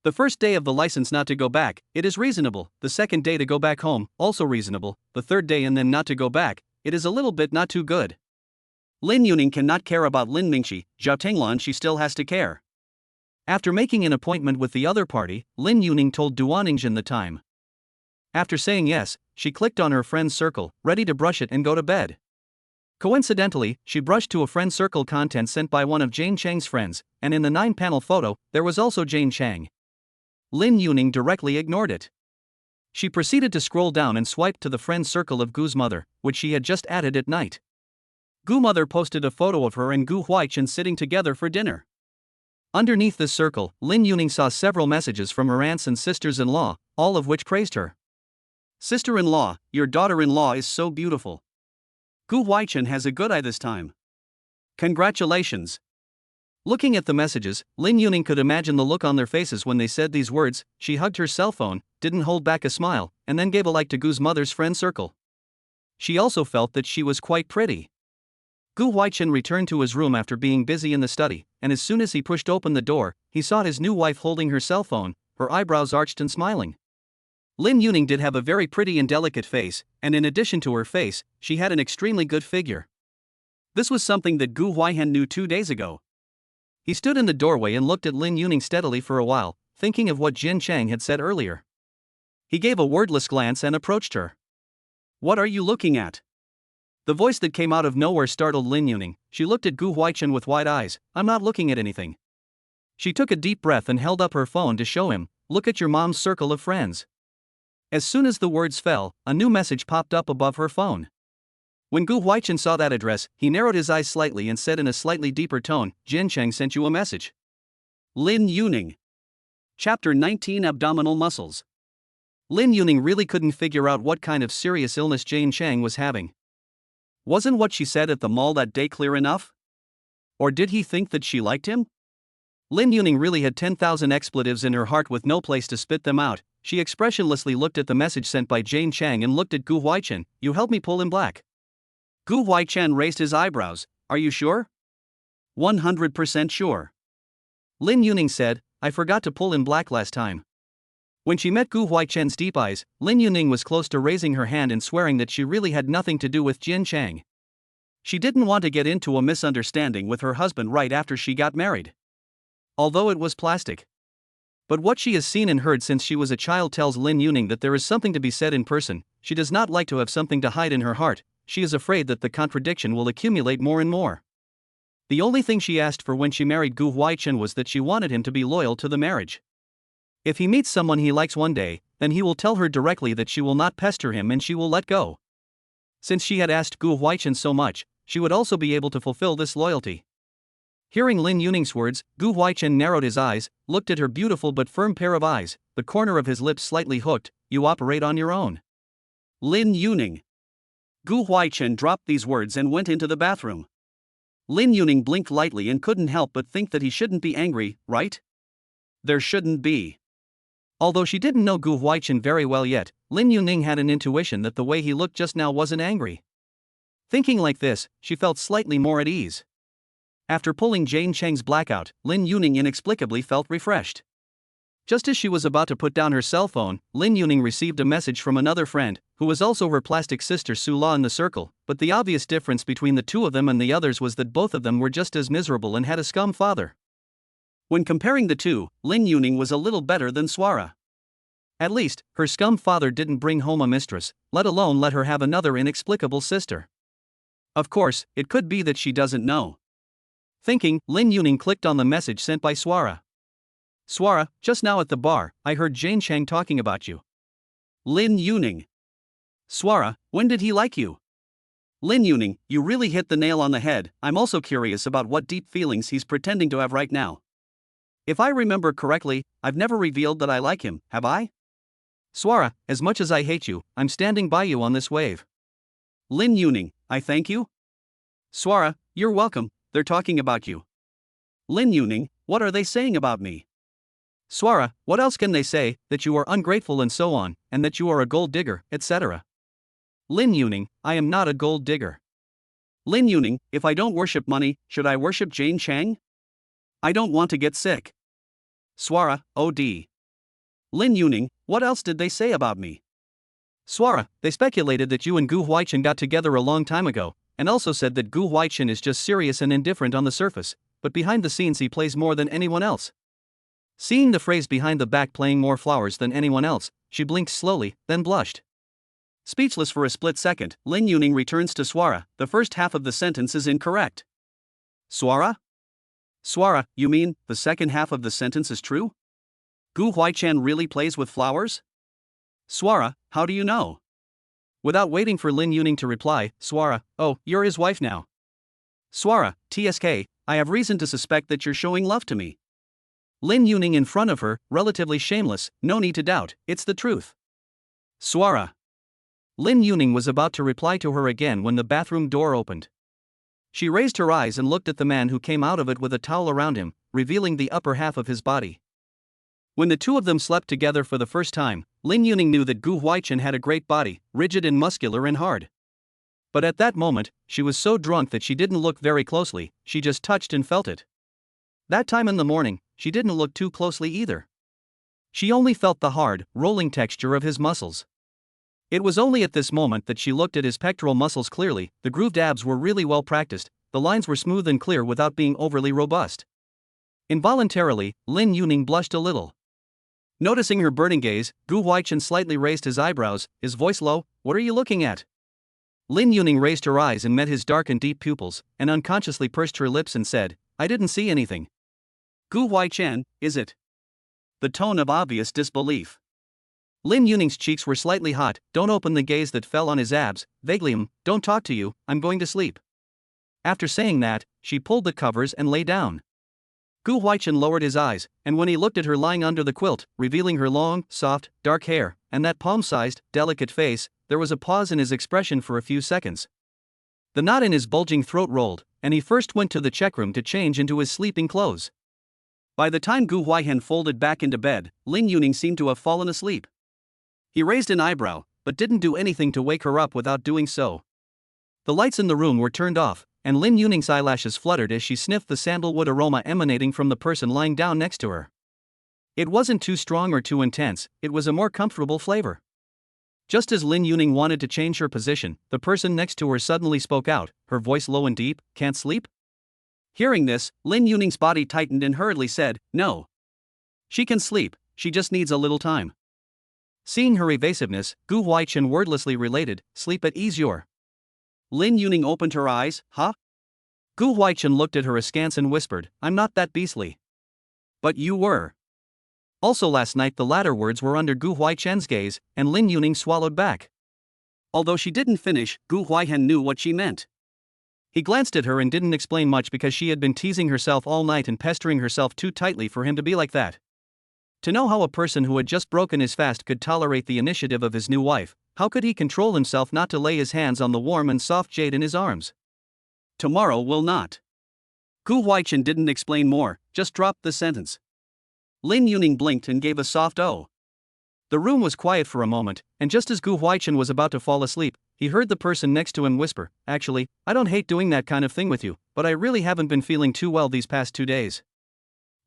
The first day of the license not to go back, it is reasonable. The second day to go back home, also reasonable. The third day and then not to go back, it is a little bit not too good. Lin Yuning cannot care about Lin Mingxi, Zhao Tenglan she still has to care. After making an appointment with the other party, Lin Yuning told Duaningshan the time. After saying yes, she clicked on her friend's circle, ready to brush it and go to bed. Coincidentally, she brushed to a friend circle content sent by one of Jane Chang's friends, and in the 9-panel photo, there was also Jane Chang. Lin Yuning directly ignored it. She proceeded to scroll down and swiped to the friend circle of Gu's mother, which she had just added at night. Gu mother posted a photo of her and Gu Huaichen sitting together for dinner. Underneath this circle, Lin Yuning saw several messages from her aunts and sisters-in-law, all of which praised her. Sister-in-law, your daughter-in-law is so beautiful. Gu Huaichen has a good eye this time. Congratulations. Looking at the messages, Lin Yuning could imagine the look on their faces when they said these words. She hugged her cell phone, didn't hold back a smile, and then gave a like to Gu's mother's friend circle. She also felt that she was quite pretty. Gu Huaichen returned to his room after being busy in the study, and as soon as he pushed open the door, he saw his new wife holding her cell phone, her eyebrows arched and smiling. Lin Yuning did have a very pretty and delicate face, and in addition to her face, she had an extremely good figure. This was something that Gu Huaihan knew 2 days ago. He stood in the doorway and looked at Lin Yuning steadily for a while, thinking of what Jin Chang had said earlier. He gave a wordless glance and approached her. What are you looking at? The voice that came out of nowhere startled Lin Yuning. She looked at Gu Huaichen with wide eyes. I'm not looking at anything. She took a deep breath and held up her phone to show him. Look at your mom's circle of friends. As soon as the words fell, a new message popped up above her phone. When Gu Huaichen saw that address, he narrowed his eyes slightly and said in a slightly deeper tone, Jin Chang sent you a message. Lin Yuning. Chapter 19, Abdominal Muscles. Lin Yuning really couldn't figure out what kind of serious illness Jane Chang was having. Wasn't what she said at the mall that day clear enough? Or did he think that she liked him? Lin Yuning really had 10,000 expletives in her heart with no place to spit them out. She expressionlessly looked at the message sent by Jane Chang and looked at Gu Huaichen. You help me pull in black. Gu Huaichen raised his eyebrows. Are you sure? 100% sure. Lin Yuning said, I forgot to pull in black last time. When she met Gu Huaichen's deep eyes, Lin Yuning was close to raising her hand and swearing that she really had nothing to do with Jin Chang. She didn't want to get into a misunderstanding with her husband right after she got married. Although it was plastic. But what she has seen and heard since she was a child tells Lin Yuning that there is something to be said in person. She does not like to have something to hide in her heart. She is afraid that the contradiction will accumulate more and more. The only thing she asked for when she married Gu Huaichen was that she wanted him to be loyal to the marriage. If he meets someone he likes one day, then he will tell her directly that she will not pester him and she will let go. Since she had asked Gu Huaichen so much, she would also be able to fulfill this loyalty. Hearing Lin Yuning's words, Gu Huaichen narrowed his eyes, looked at her beautiful but firm pair of eyes, the corner of his lips slightly hooked. You operate on your own. Lin Yuning. Gu Huaichen dropped these words and went into the bathroom. Lin Yuning blinked lightly and couldn't help but think that he shouldn't be angry, right? There shouldn't be. Although she didn't know Gu Huaichen very well yet, Lin Yuning had an intuition that the way he looked just now wasn't angry. Thinking like this, she felt slightly more at ease. After pulling Jane Chang's blackout, Lin Yuning inexplicably felt refreshed. Just as she was about to put down her cell phone, Lin Yuning received a message from another friend, who was also her plastic sister Su La in the circle, but the obvious difference between the two of them and the others was that both of them were just as miserable and had a scum father. When comparing the two, Lin Yuning was a little better than Swara. At least, her scum father didn't bring home a mistress, let alone let her have another inexplicable sister. Of course, it could be that she doesn't know. Thinking, Lin Yuning clicked on the message sent by Swara. Swara, just now at the bar, I heard Jane Chang talking about you. Lin Yuning. Swara, when did he like you? Lin Yuning, you really hit the nail on the head. I'm also curious about what deep feelings he's pretending to have right now. If I remember correctly, I've never revealed that I like him, have I? Swara, as much as I hate you, I'm standing by you on this wave. Lin Yuning, I thank you? Swara, you're welcome, they're talking about you. Lin Yuning, what are they saying about me? Swara, what else can they say, that you are ungrateful and so on, and that you are a gold digger, etc. Lin Yuning, I am not a gold digger. Lin Yuning, if I don't worship money, should I worship Jane Chang? I don't want to get sick. Swara, OD. Lin Yuning, what else did they say about me? Swara, they speculated that you and Gu Huaichen got together a long time ago, and also said that Gu Huaichen is just serious and indifferent on the surface, but behind the scenes he plays more than anyone else. Seeing the phrase behind the back playing more flowers than anyone else, she blinked slowly, then blushed. Speechless for a split second, Lin Yuning returns to Swara. The first half of the sentence is incorrect. Swara? Swara, you mean, the second half of the sentence is true? Gu Huaichen really plays with flowers? Swara, how do you know? Without waiting for Lin Yuning to reply, Swara, oh, you're his wife now. Swara, TSK, I have reason to suspect that you're showing love to me. Lin Yuning in front of her, relatively shameless, no need to doubt, it's the truth. Swara. Lin Yuning was about to reply to her again when the bathroom door opened. She raised her eyes and looked at the man who came out of it with a towel around him, revealing the upper half of his body. When the two of them slept together for the first time, Lin Yuning knew that Gu Huaichen had a great body, rigid and muscular and hard. But at that moment, she was so drunk that she didn't look very closely, she just touched and felt it. That time in the morning, she didn't look too closely either. She only felt the hard, rolling texture of his muscles. It was only at this moment that she looked at his pectoral muscles clearly. The grooved abs were really well practiced, the lines were smooth and clear without being overly robust. Involuntarily, Lin Yuning blushed a little. Noticing her burning gaze, Gu Huaichen slightly raised his eyebrows, his voice low. What are you looking at? Lin Yuning raised her eyes and met his dark and deep pupils, and unconsciously pursed her lips and said, I didn't see anything. Gu Huaichen, is it? The tone of obvious disbelief. Lin Yuning's cheeks were slightly hot. Don't open the gaze that fell on his abs, vaguely. Don't talk to you, I'm going to sleep. After saying that, she pulled the covers and lay down. Gu Huaichen lowered his eyes, and when he looked at her lying under the quilt, revealing her long, soft, dark hair, and that palm-sized, delicate face, there was a pause in his expression for a few seconds. The knot in his bulging throat rolled, and he first went to the check room to change into his sleeping clothes. By the time Gu Huaihen folded back into bed, Lin Yuning seemed to have fallen asleep. He raised an eyebrow, but didn't do anything to wake her up without doing so. The lights in the room were turned off, and Lin Yuning's eyelashes fluttered as she sniffed the sandalwood aroma emanating from the person lying down next to her. It wasn't too strong or too intense, it was a more comfortable flavor. Just as Lin Yuning wanted to change her position, the person next to her suddenly spoke out, her voice low and deep, "Can't sleep?" Hearing this, Lin Yuning's body tightened and hurriedly said, "No. She can sleep, she just needs a little time." Seeing her evasiveness, Gu Huaichen wordlessly related, "Sleep at ease your." Lin Yuning opened her eyes, "Huh?" Gu Huaichen looked at her askance and whispered, "I'm not that beastly." "But you were." Also last night the latter words were under Gu Huaichen's gaze, and Lin Yuning swallowed back. Although she didn't finish, Gu Huaihen knew what she meant. He glanced at her and didn't explain much because she had been teasing herself all night and pestering herself too tightly for him to be like that. To know how a person who had just broken his fast could tolerate the initiative of his new wife, how could he control himself not to lay his hands on the warm and soft jade in his arms? "Tomorrow will not." Gu Huaichen didn't explain more, just dropped the sentence. Lin Yuning blinked and gave a soft "oh." The room was quiet for a moment, and just as Gu Huaichen was about to fall asleep, he heard the person next to him whisper, "Actually, I don't hate doing that kind of thing with you, but I really haven't been feeling too well these past 2 days."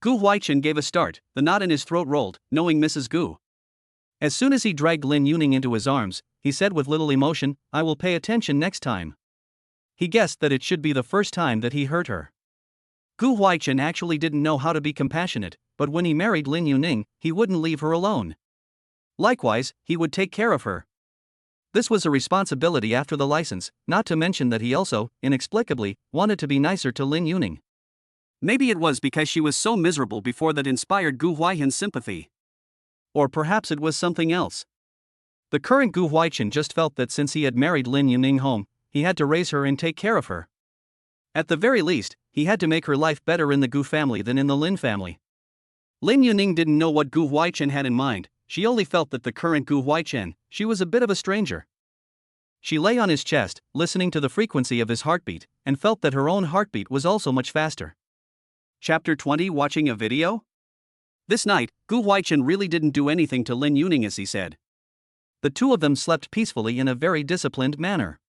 Gu Huaichen gave a start, the knot in his throat rolled, knowing Mrs. Gu. As soon as he dragged Lin Yuning into his arms, he said with little emotion, "I will pay attention next time." He guessed that it should be the first time that he hurt her. Gu Huaichen actually didn't know how to be compassionate, but when he married Lin Yuning, he wouldn't leave her alone. Likewise, he would take care of her. This was a responsibility after the license, not to mention that he also, inexplicably, wanted to be nicer to Lin Yuning. Maybe it was because she was so miserable before that inspired Gu Huaihen's sympathy. Or perhaps it was something else. The current Gu Huaichen just felt that since he had married Lin Yuning home, he had to raise her and take care of her. At the very least, he had to make her life better in the Gu family than in the Lin family. Lin Yuning didn't know what Gu Huaichen had in mind, she only felt that the current Gu Huaichen, she was a bit of a stranger. She lay on his chest, listening to the frequency of his heartbeat, and felt that her own heartbeat was also much faster. Chapter 20 Watching a video? This night, Gu Huaichen really didn't do anything to Lin Yuning as he said. The two of them slept peacefully in a very disciplined manner.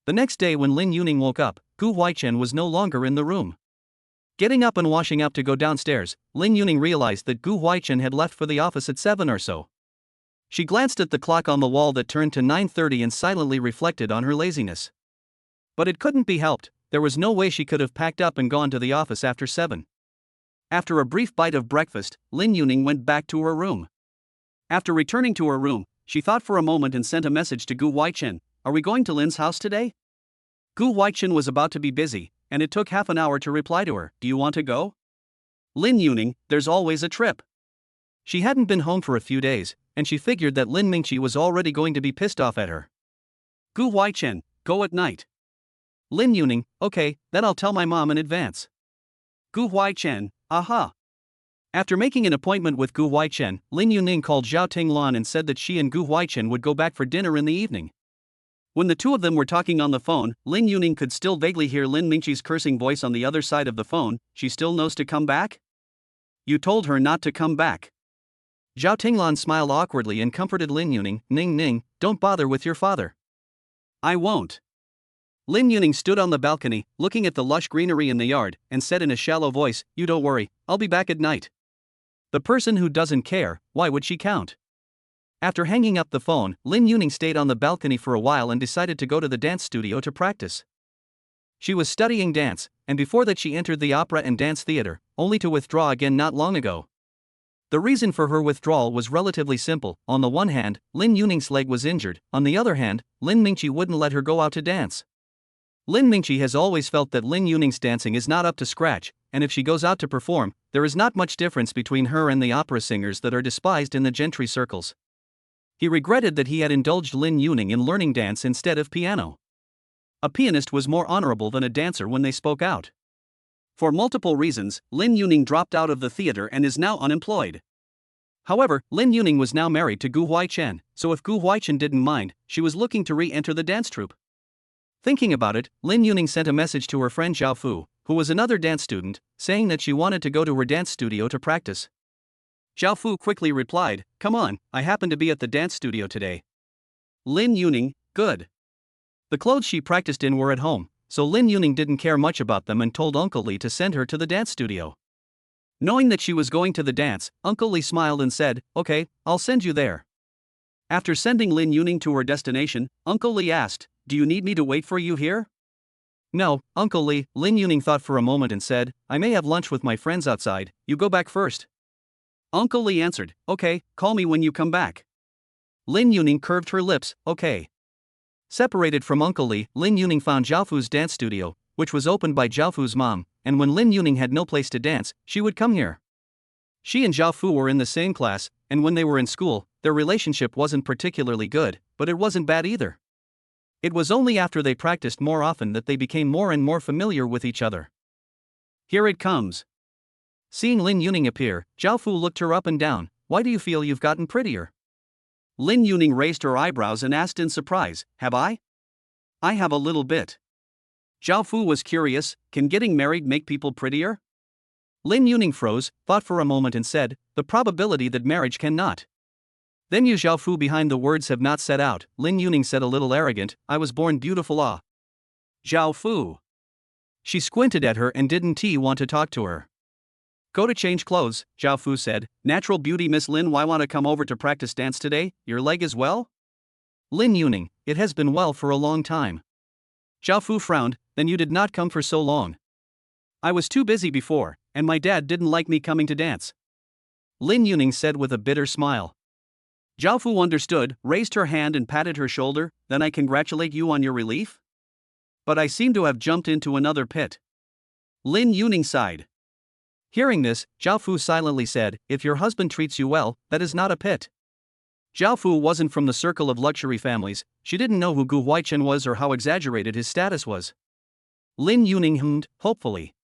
The next day when Lin Yuning woke up, Gu Huaichen was no longer in the room. Getting up and washing up to go downstairs, Lin Yuning realized that Gu Huaichen had left for the office at 7 or so. She glanced at the clock on the wall that turned to 9:30 and silently reflected on her laziness. But it couldn't be helped, there was no way she could have packed up and gone to the office after 7. After a brief bite of breakfast, Lin Yuning went back to her room. After returning to her room, she thought for a moment and sent a message to Gu Huaichen, "Are we going to Lin's house today?" Gu Huaichen was about to be busy, and it took half an hour to reply to her, "Do you want to go?" Lin Yuning, there's always a trip. She hadn't been home for a few days, and she figured that Lin Mingqi was already going to be pissed off at her. Gu Huaichen, go at night. Lin Yuning, okay, then I'll tell my mom in advance. Gu Huaichen, aha. After making an appointment with Gu Huaichen, Lin Yuning called Zhao Tinglan and said that she and Gu Huaichen would go back for dinner in the evening. When the two of them were talking on the phone, Lin Yuning could still vaguely hear Lin Mingqi's cursing voice on the other side of the phone. "She still knows to come back? You told her not to come back." Zhao Tinglan smiled awkwardly and comforted Lin Yuning, "Ning Ning, don't bother with your father." "I won't." Lin Yuning stood on the balcony, looking at the lush greenery in the yard, and said in a shallow voice, "You don't worry, I'll be back at night." The person who doesn't care, why would she count? After hanging up the phone, Lin Yuning stayed on the balcony for a while and decided to go to the dance studio to practice. She was studying dance, and before that she entered the opera and dance theater, only to withdraw again not long ago. The reason for her withdrawal was relatively simple. On the one hand, Lin Yuning's leg was injured, on the other hand, Lin Mingqi wouldn't let her go out to dance. Lin Mingqi has always felt that Lin Yuning's dancing is not up to scratch, and if she goes out to perform, there is not much difference between her and the opera singers that are despised in the gentry circles. He regretted that he had indulged Lin Yuning in learning dance instead of piano. A pianist was more honorable than a dancer when they spoke out. For multiple reasons, Lin Yuning dropped out of the theater and is now unemployed. However, Lin Yuning was now married to Gu Huaichen, so if Gu Huaichen didn't mind, she was looking to re-enter the dance troupe. Thinking about it, Lin Yuning sent a message to her friend Zhao Fu, who was another dance student, saying that she wanted to go to her dance studio to practice. Zhao Fu quickly replied, "Come on, I happen to be at the dance studio today." Lin Yuning, good. The clothes she practiced in were at home, so Lin Yuning didn't care much about them and told Uncle Li to send her to the dance studio. Knowing that she was going to the dance, Uncle Li smiled and said, "Okay, I'll send you there." After sending Lin Yuning to her destination, Uncle Li asked, "Do you need me to wait for you here?" "No, Uncle Li," Lin Yuning thought for a moment and said, "I may have lunch with my friends outside, you go back first." Uncle Li answered, "Okay, call me when you come back." Lin Yuning curved her lips, "Okay." Separated from Uncle Li, Lin Yuning found Zhao Fu's dance studio, which was opened by Zhao Fu's mom, and when Lin Yuning had no place to dance, she would come here. She and Zhao Fu were in the same class, and when they were in school, their relationship wasn't particularly good, but it wasn't bad either. It was only after they practiced more often that they became more and more familiar with each other. Here it comes. Seeing Lin Yuning appear, Zhao Fu looked her up and down. "Why do you feel you've gotten prettier?" Lin Yuning raised her eyebrows and asked in surprise, "Have I?" "I have a little bit." Zhao Fu was curious, "Can getting married make people prettier?" Lin Yuning froze, thought for a moment and said, "The probability that marriage cannot." Then you Zhao Fu behind the words have not said out, Lin Yuning said a little arrogant, "I was born beautiful ah." Zhao Fu. She squinted at her and didn't want to talk to her. "Go to change clothes," Zhao Fu said. "Natural beauty Miss Lin, why want to come over to practice dance today? Your leg is well?" Lin Yuning, "It has been well for a long time." Zhao Fu frowned, "Then you did not come for so long." "I was too busy before, and my dad didn't like me coming to dance." Lin Yuning said with a bitter smile. Zhao Fu understood, raised her hand and patted her shoulder. "Then I congratulate you on your relief? But I seem to have jumped into another pit." Lin Yuning sighed. Hearing this, Zhao Fu silently said, "If your husband treats you well, that is not a pit." Zhao Fu wasn't from the circle of luxury families, she didn't know who Gu Huaichen was or how exaggerated his status was. Lin Yuning hummed, hopefully.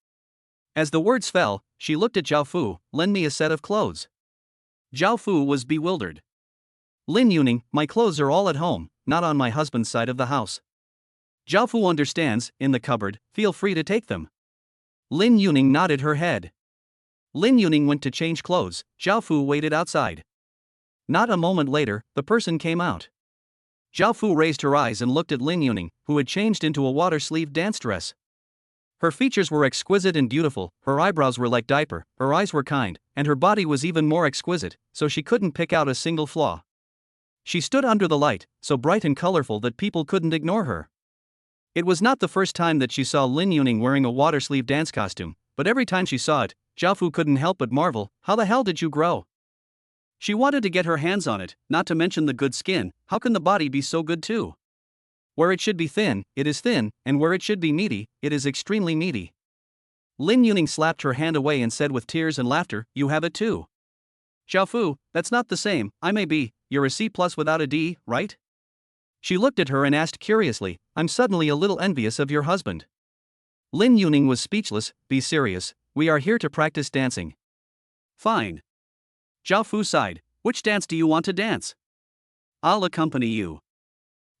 As the words fell, she looked at Zhao Fu, "Lend me a set of clothes." Zhao Fu was bewildered. "Lin Yuning, my clothes are all at home, not on my husband's side of the house." Zhao Fu understands, in the cupboard, feel free to take them. Lin Yuning nodded her head. Lin Yuning went to change clothes, Zhao Fu waited outside. Not a moment later, the person came out. Zhao Fu raised her eyes and looked at Lin Yuning, who had changed into a water-sleeved dance dress. Her features were exquisite and beautiful, her eyebrows were like diaper, her eyes were kind, and her body was even more exquisite, so she couldn't pick out a single flaw. She stood under the light, so bright and colorful that people couldn't ignore her. It was not the first time that she saw Lin Yuning wearing a water-sleeve dance costume, but every time she saw it, Zhao Fu couldn't help but marvel, "How the hell did you grow?" She wanted to get her hands on it, not to mention the good skin. How can the body be so good too? Where it should be thin, it is thin, and where it should be meaty, it is extremely meaty. Lin Yuning slapped her hand away and said with tears and laughter, "You have it too." "Zhao Fu, that's not the same. I may be, you're a C+ without a D, right?" She looked at her and asked curiously, "I'm suddenly a little envious of your husband." Lin Yuning was speechless. "Be serious, we are here to practice dancing." "Fine." Zhao Fu sighed, "Which dance do you want to dance?" "I'll accompany you."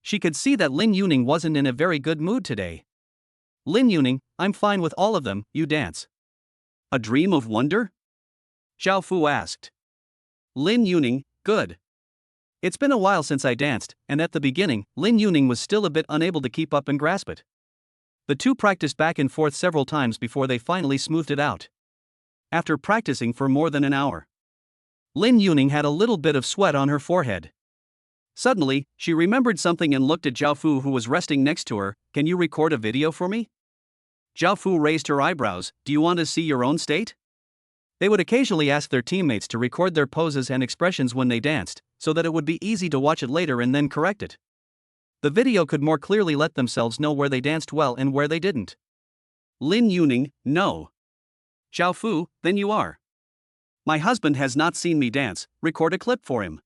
She could see that Lin Yuning wasn't in a very good mood today. "Lin Yuning, I'm fine with all of them, you dance." "A dream of wonder?" Zhao Fu asked. Lin Yuning, "Good. It's been a while since I danced," and at the beginning, Lin Yuning was still a bit unable to keep up and grasp it. The two practiced back and forth several times before they finally smoothed it out. After practicing for more than an hour, Lin Yuning had a little bit of sweat on her forehead. Suddenly, she remembered something and looked at Zhao Fu, who was resting next to her. "Can you record a video for me?" Zhao Fu raised her eyebrows. "Do you want to see your own state?" They would occasionally ask their teammates to record their poses and expressions when they danced, so that it would be easy to watch it later and then correct it. The video could more clearly let themselves know where they danced well and where they didn't. Lin Yuning, "No." "Zhao Fu, then you are." "My husband has not seen me dance, record a clip for him."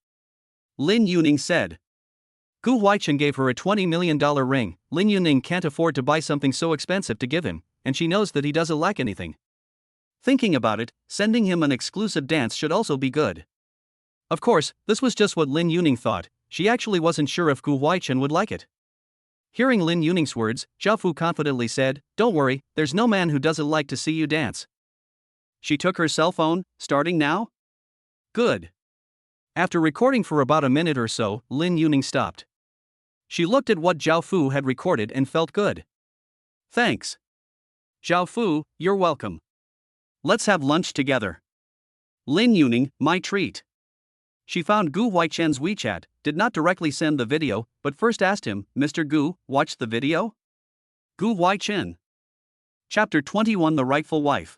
Lin Yuning said. Gu Huaichen gave her a $20 million ring. Lin Yuning can't afford to buy something so expensive to give him, and she knows that he doesn't lack anything. Thinking about it, sending him an exclusive dance should also be good. Of course, this was just what Lin Yuning thought. She actually wasn't sure if Gu Huaichen would like it. Hearing Lin Yuning's words, Zhao Fu confidently said, "Don't worry, there's no man who doesn't like to see you dance." She took her cell phone, starting now? Good. After recording for about a minute or so, Lin Yuning stopped. She looked at what Zhao Fu had recorded and felt good. Thanks. Zhao Fu, you're welcome. Let's have lunch together. Lin Yuning, my treat. She found Gu Huaichen's WeChat, did not directly send the video, but first asked him, "Mr. Gu, watched the video?" Gu Huaichen. Chapter 21 The Rightful Wife.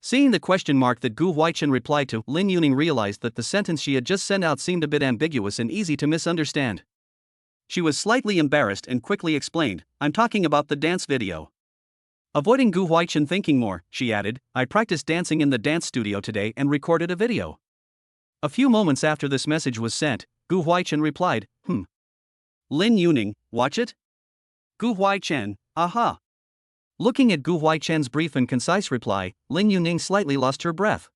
Seeing the question mark that Gu Huaichen replied to, Lin Yuning realized that the sentence she had just sent out seemed a bit ambiguous and easy to misunderstand. She was slightly embarrassed and quickly explained, "I'm talking about the dance video." Avoiding Gu Huaichen thinking more, she added, "I practiced dancing in the dance studio today and recorded a video." A few moments after this message was sent, Gu Huaichen replied, Lin Yuning, watch it? Gu Huaichen, aha. Looking at Gu Huaichen's brief and concise reply, Lin Yuning slightly lost her breath.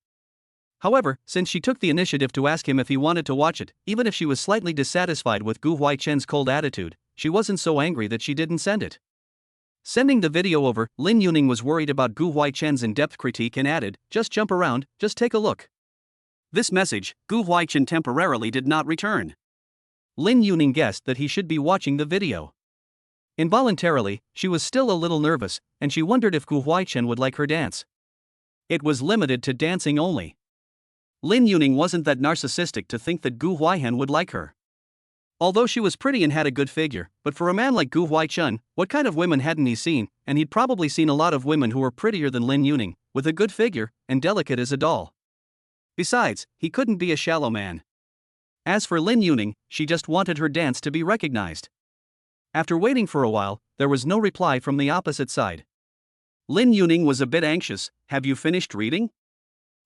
However, since she took the initiative to ask him if he wanted to watch it, even if she was slightly dissatisfied with Gu Huaichen's cold attitude, she wasn't so angry that she didn't send it. Sending the video over, Lin Yuning was worried about Gu Huaichen's in-depth critique and added, "Just jump around, just take a look." This message, Gu Huaichen temporarily did not return. Lin Yuning guessed that he should be watching the video. Involuntarily, she was still a little nervous, and she wondered if Gu Huaichen would like her dance. It was limited to dancing only. Lin Yuning wasn't that narcissistic to think that Gu Huaichen would like her. Although she was pretty and had a good figure, but for a man like Gu Huaichen, what kind of women hadn't he seen? And he'd probably seen a lot of women who were prettier than Lin Yuning, with a good figure, and delicate as a doll. Besides, he couldn't be a shallow man. As for Lin Yuning, she just wanted her dance to be recognized. After waiting for a while, there was no reply from the opposite side. Lin Yuning was a bit anxious. "Have you finished reading?"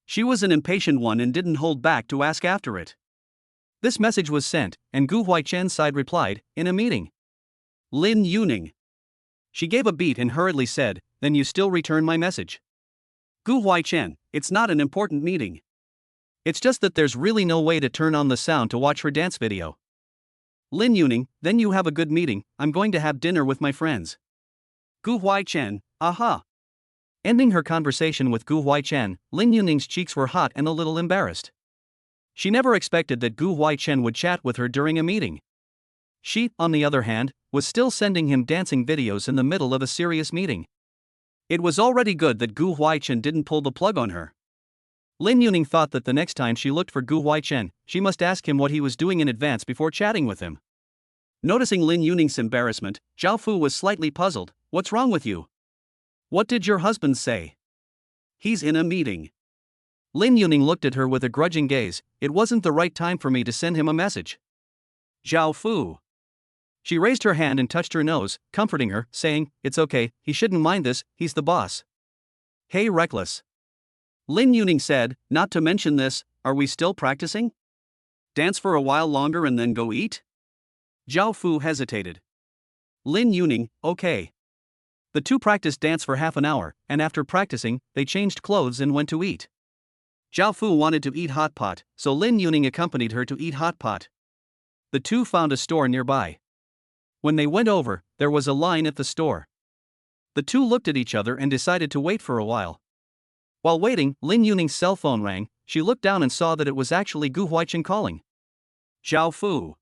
She was an impatient one and didn't hold back to ask after it. This message was sent, and Gu Huaichen's side replied, "In a meeting." Lin Yuning. She gave a beat and hurriedly said, "Then you still return my message?" Gu Huaichen, "It's not an important meeting. It's just that there's really no way to turn on the sound to watch her dance video." Lin Yuning, "Then you have a good meeting, I'm going to have dinner with my friends." Gu Huaichen, aha. Ending her conversation with Gu Huaichen, Lin Yuning's cheeks were hot and a little embarrassed. She never expected that Gu Huaichen would chat with her during a meeting. She, on the other hand, was still sending him dancing videos in the middle of a serious meeting. It was already good that Gu Huaichen didn't pull the plug on her. Lin Yuning thought that the next time she looked for Gu Huaichen, she must ask him what he was doing in advance before chatting with him. Noticing Lin Yuning's embarrassment, Zhao Fu was slightly puzzled. "What's wrong with you? What did your husband say?" "He's in a meeting." Lin Yuning looked at her with a grudging gaze. "It wasn't the right time for me to send him a message." Zhao Fu. She raised her hand and touched her nose, comforting her, saying, "It's okay, he shouldn't mind this, he's the boss." "Hey, reckless." Lin Yuning said, "Not to mention this, are we still practicing? Dance for a while longer and then go eat?" Zhao Fu hesitated. Lin Yuning, "Okay." The two practiced dance for half an hour, and after practicing, they changed clothes and went to eat. Zhao Fu wanted to eat hot pot, so Lin Yuning accompanied her to eat hot pot. The two found a store nearby. When they went over, there was a line at the store. The two looked at each other and decided to wait for a while. While waiting, Lin Yuning's cell phone rang. She looked down and saw that it was actually Gu Huaichen calling. "Zhao Fu."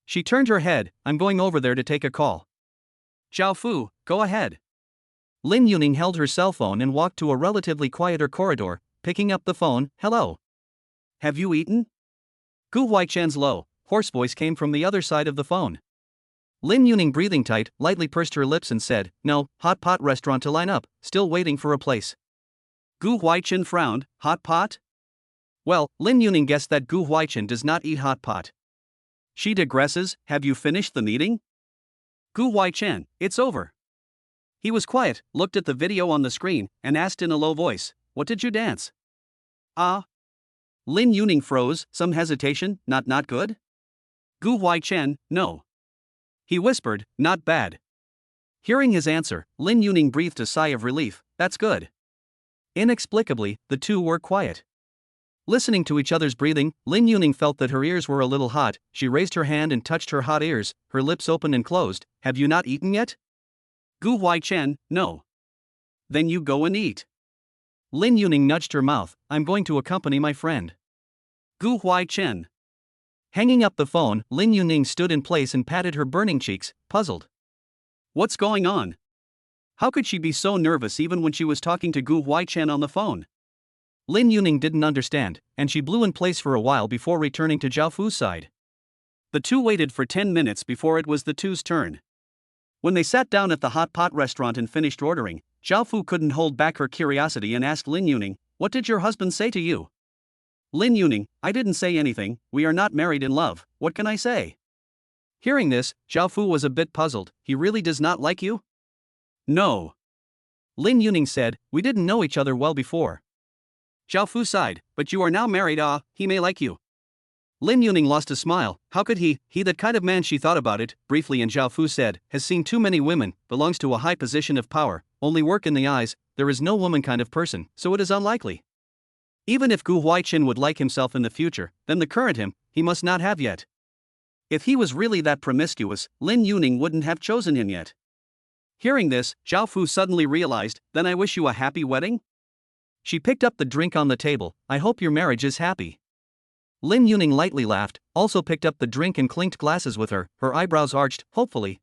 She turned her head. "I'm going over there to take a call." "Zhao Fu, go ahead." Lin Yuning held her cell phone and walked to a relatively quieter corridor, picking up the phone. "Hello. Have you eaten?" Gu Huaichen's low, hoarse voice came from the other side of the phone. Lin Yuning, breathing tight, lightly pursed her lips and said, "No, hot pot restaurant to line up, still waiting for a place." Gu Huaichen frowned. "Hot pot?" Well, Lin Yuning guessed that Gu Huaichen does not eat hot pot. She digresses, "Have you finished the meeting?" Gu Huaichen, "It's over." He was quiet, looked at the video on the screen, and asked in a low voice, "What did you dance?" "Ah." Lin Yuning froze, some hesitation. Not good?" Gu Huaichen, "No." He whispered, "Not bad." Hearing his answer, Lin Yuning breathed a sigh of relief. That's good. Inexplicably, the two were quiet. Listening to each other's breathing, Lin Yuning felt that her ears were a little hot. She raised her hand and touched her hot ears, her lips open and closed. Have you not eaten yet? Gu Huaichen, no. Then you go and eat. Lin Yuning nudged her mouth. I'm going to accompany my friend. Gu Huaichen. Hanging up the phone, Lin Yuning stood in place and patted her burning cheeks, puzzled. What's going on? How could she be so nervous even when she was talking to Gu Huaichen on the phone? Lin Yuning didn't understand, and she blew in place for a while before returning to Zhao Fu's side. The two waited for 10 minutes before it was the two's turn. When they sat down at the hot pot restaurant and finished ordering, Zhao Fu couldn't hold back her curiosity and asked Lin Yuning, "What did your husband say to you?" Lin Yuning, I didn't say anything, we are not married in love, what can I say? Hearing this, Zhao Fu was a bit puzzled. He really does not like you? No. Lin Yuning said, we didn't know each other well before. Zhao Fu sighed, but you are now married, he may like you. Lin Yuning lost a smile. How could he that kind of man? She thought about it, briefly, and Zhao Fu said, has seen too many women, belongs to a high position of power, only work in the eyes, there is no woman kind of person, so it is unlikely. Even if Gu Huaichen would like himself in the future, then the current him, he must not have yet. If he was really that promiscuous, Lin Yuning wouldn't have chosen him yet. Hearing this, Zhao Fu suddenly realized, then I wish you a happy wedding? She picked up the drink on the table. I hope your marriage is happy. Lin Yuning lightly laughed, also picked up the drink and clinked glasses with her, her eyebrows arched, hopefully.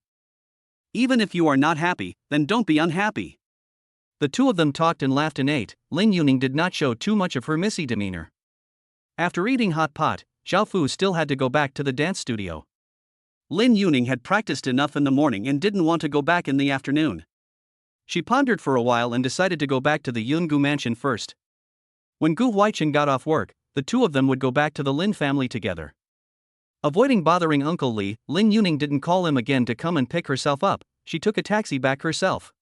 Even if you are not happy, then don't be unhappy. The two of them talked and laughed and ate. Lin Yuning did not show too much of her missy demeanor. After eating hot pot, Zhao Fu still had to go back to the dance studio. Lin Yuning had practiced enough in the morning and didn't want to go back in the afternoon. She pondered for a while and decided to go back to the Yungu mansion first. When Gu Huaichen got off work, the two of them would go back to the Lin family together. Avoiding bothering Uncle Li, Lin Yuning didn't call him again to come and pick herself up. She took a taxi back herself.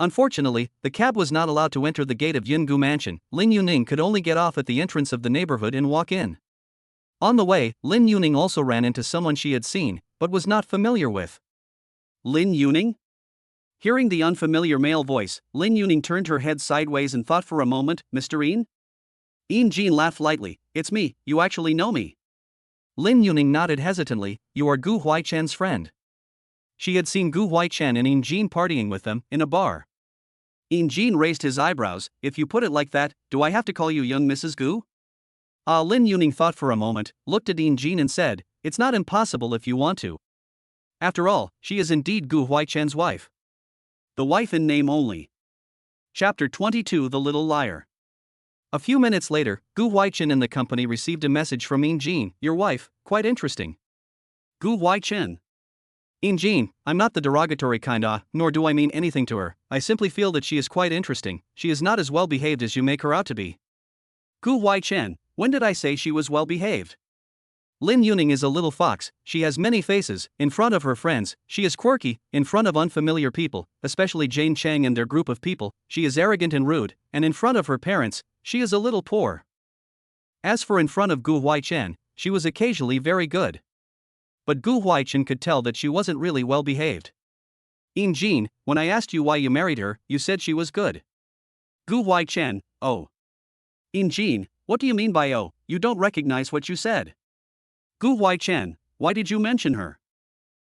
Unfortunately, the cab was not allowed to enter the gate of Yungu mansion. Lin Yuning could only get off at the entrance of the neighborhood and walk in. On the way, Lin Yuning also ran into someone she had seen, but was not familiar with. Lin Yuning? Hearing the unfamiliar male voice, Lin Yuning turned her head sideways and thought for a moment, Mr. Yin? Yin Jin laughed lightly, it's me, you actually know me. Lin Yuning nodded hesitantly, you are Gu Huaichen's friend. She had seen Gu Huaichen and Yin Jin partying with them, in a bar. Yin Jin raised his eyebrows, if you put it like that, do I have to call you young Mrs. Gu? Lin Yuning thought for a moment, looked at Yin Jin and said, it's not impossible if you want to. After all, she is indeed Gu Huaichen's wife. The wife in name only. Chapter 22 The Little Liar. A few minutes later, Gu Huaichen and the company received a message from Yin Jin, your wife, quite interesting. Gu Huaichen. Yin Jin, I'm not the derogatory kind, nor do I mean anything to her, I simply feel that she is quite interesting, she is not as well behaved as you make her out to be. Gu Huaichen, when did I say she was well behaved? Lin Yuning is a little fox, she has many faces, in front of her friends, she is quirky, in front of unfamiliar people, especially Jane Chang and their group of people, she is arrogant and rude, and in front of her parents, she is a little poor. As for in front of Gu Huaichen, she was occasionally very good. But Gu Huaichen could tell that she wasn't really well behaved. Yin Jin, when I asked you why you married her, you said she was good. Gu Huaichen, oh. Yin Jin, what do you mean by oh, you don't recognize what you said? Gu Huaichen, why did you mention her?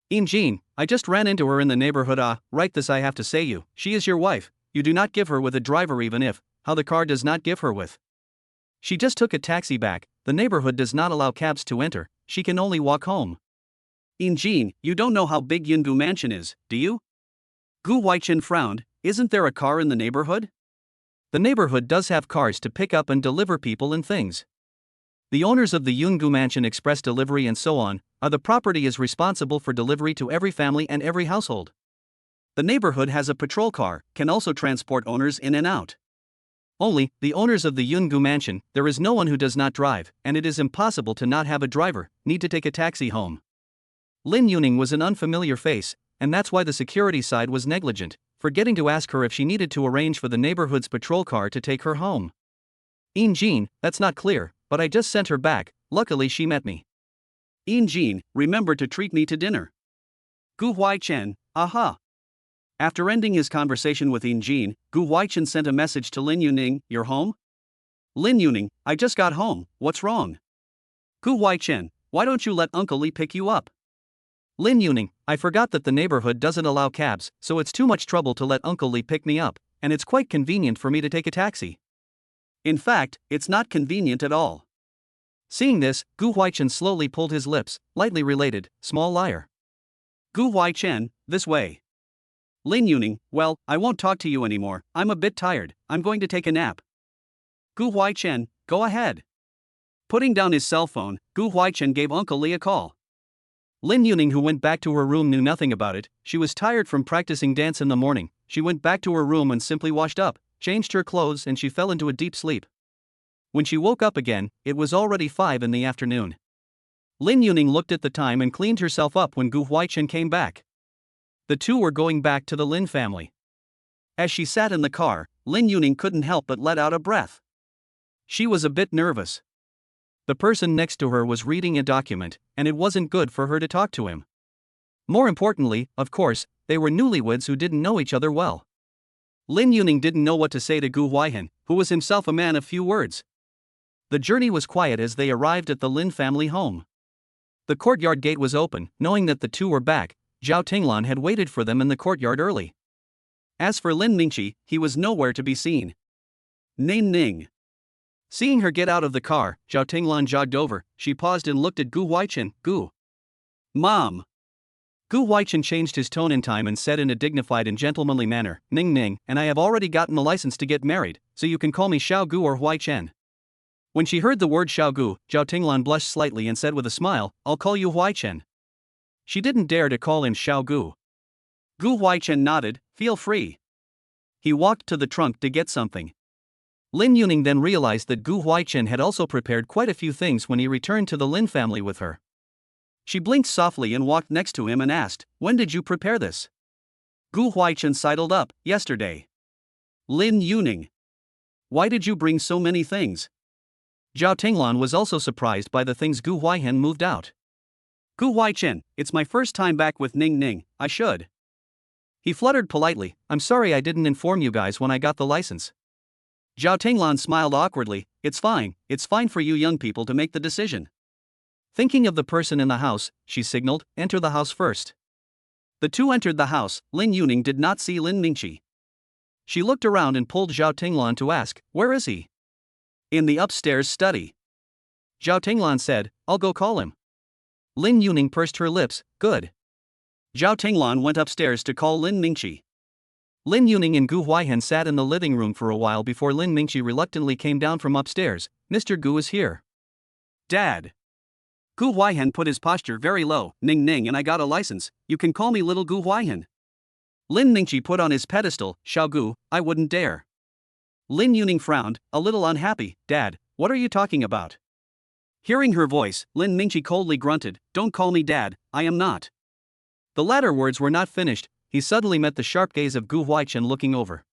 Yin Jin, I just ran into her in the neighborhood, right this I have to say you, she is your wife, you do not give her with a driver even if, how the car does not give her with. She just took a taxi back, the neighborhood does not allow cabs to enter, she can only walk home. Yin Jin, you don't know how big Yungu mansion is, do you? Gu Huaichen frowned, isn't there a car in the neighborhood? The neighborhood does have cars to pick up and deliver people and things. The owners of the Yungu Mansion Express Delivery and so on, the property is responsible for delivery to every family and every household. The neighborhood has a patrol car, can also transport owners in and out. Only, the owners of the Yungu Mansion, there is no one who does not drive, and it is impossible to not have a driver, need to take a taxi home. Lin Yuning was an unfamiliar face, and that's why the security side was negligent, forgetting to ask her if she needed to arrange for the neighborhood's patrol car to take her home. Yin Jin, that's not clear, but I just sent her back, luckily she met me. Yin Jin, remember to treat me to dinner. Gu Huaichen, aha. After ending his conversation with Jin, Gu Huaichen sent a message to Lin Yuning, "You're home?" "Lin Yuning, I just got home, what's wrong?" "Gu Huaichen, why don't you let Uncle Li pick you up?" "Lin Yuning, I forgot that the neighborhood doesn't allow cabs, so it's too much trouble to let Uncle Li pick me up, and it's quite convenient for me to take a taxi." "In fact, it's not convenient at all." Seeing this, Gu Huaichen slowly pulled his lips, lightly related, "Small liar." "Gu Huaichen, this way." "Lin Yuning, well, I won't talk to you anymore, I'm a bit tired, I'm going to take a nap." "Gu Huaichen, go ahead." Putting down his cell phone, Gu Huaichen gave Uncle Li a call. Lin Yuning, who went back to her room, knew nothing about it. She was tired from practicing dance in the morning. She went back to her room and simply washed up, changed her clothes, and she fell into a deep sleep. When she woke up again, it was already 5 in the afternoon. Lin Yuning looked at the time and cleaned herself up when Gu Huaichen came back. The two were going back to the Lin family. As she sat in the car, Lin Yuning couldn't help but let out a breath. She was a bit nervous. The person next to her was reading a document, and it wasn't good for her to talk to him. More importantly, of course, they were newlyweds who didn't know each other well. Lin Yuning didn't know what to say to Gu Huaichen, who was himself a man of few words. The journey was quiet as they arrived at the Lin family home. The courtyard gate was open. Knowing that the two were back, Zhao Tinglan had waited for them in the courtyard early. As for Lin Mingqi, he was nowhere to be seen. "Ning Ning." Seeing her get out of the car, Zhao Tinglan jogged over. She paused and looked at Gu Huaichen. "Gu. Mom." Gu Huaichen changed his tone in time and said in a dignified and gentlemanly manner, "Ning Ning, and I have already gotten the license to get married, so you can call me Xiao Gu or Huaichen." When she heard the word Xiao Gu, Zhao Tinglan blushed slightly and said with a smile, "I'll call you Huaichen." She didn't dare to call him Xiao Gu. Gu Huaichen nodded, "Feel free." He walked to the trunk to get something. Lin Yuning then realized that Gu Huaichen had also prepared quite a few things when he returned to the Lin family with her. She blinked softly and walked next to him and asked, "When did you prepare this?" Gu Huaichen sidled up, "Yesterday." "Lin Yuning, why did you bring so many things?" Zhao Tinglan was also surprised by the things Gu Huaichen moved out. "Gu Huaichen, it's my first time back with Ning Ning, I should." He fluttered politely, "I'm sorry I didn't inform you guys when I got the license." Zhao Tinglan smiled awkwardly, it's fine for you young people to make the decision." Thinking of the person in the house, she signaled, "Enter the house first." The two entered the house. Lin Yuning did not see Lin Mingqi. She looked around and pulled Zhao Tinglan to ask, "Where is he?" "In the upstairs study." Zhao Tinglan said, "I'll go call him." Lin Yuning pursed her lips, "Good." Zhao Tinglan went upstairs to call Lin Mingqi. Lin Yuning and Gu Huaichen sat in the living room for a while before Lin Mingqi reluctantly came down from upstairs. "Mr. Gu is here." "Dad." Gu Huaichen put his posture very low, "Ning Ning and I got a license, you can call me little Gu Huaichen." Lin Mingqi put on his pedestal, "Xiao Gu, I wouldn't dare." Lin Yuning frowned, a little unhappy, "Dad, what are you talking about?" Hearing her voice, Lin Mingqi coldly grunted, "Don't call me Dad, I am not." The latter words were not finished. He suddenly met the sharp gaze of Gu Huaichen looking over.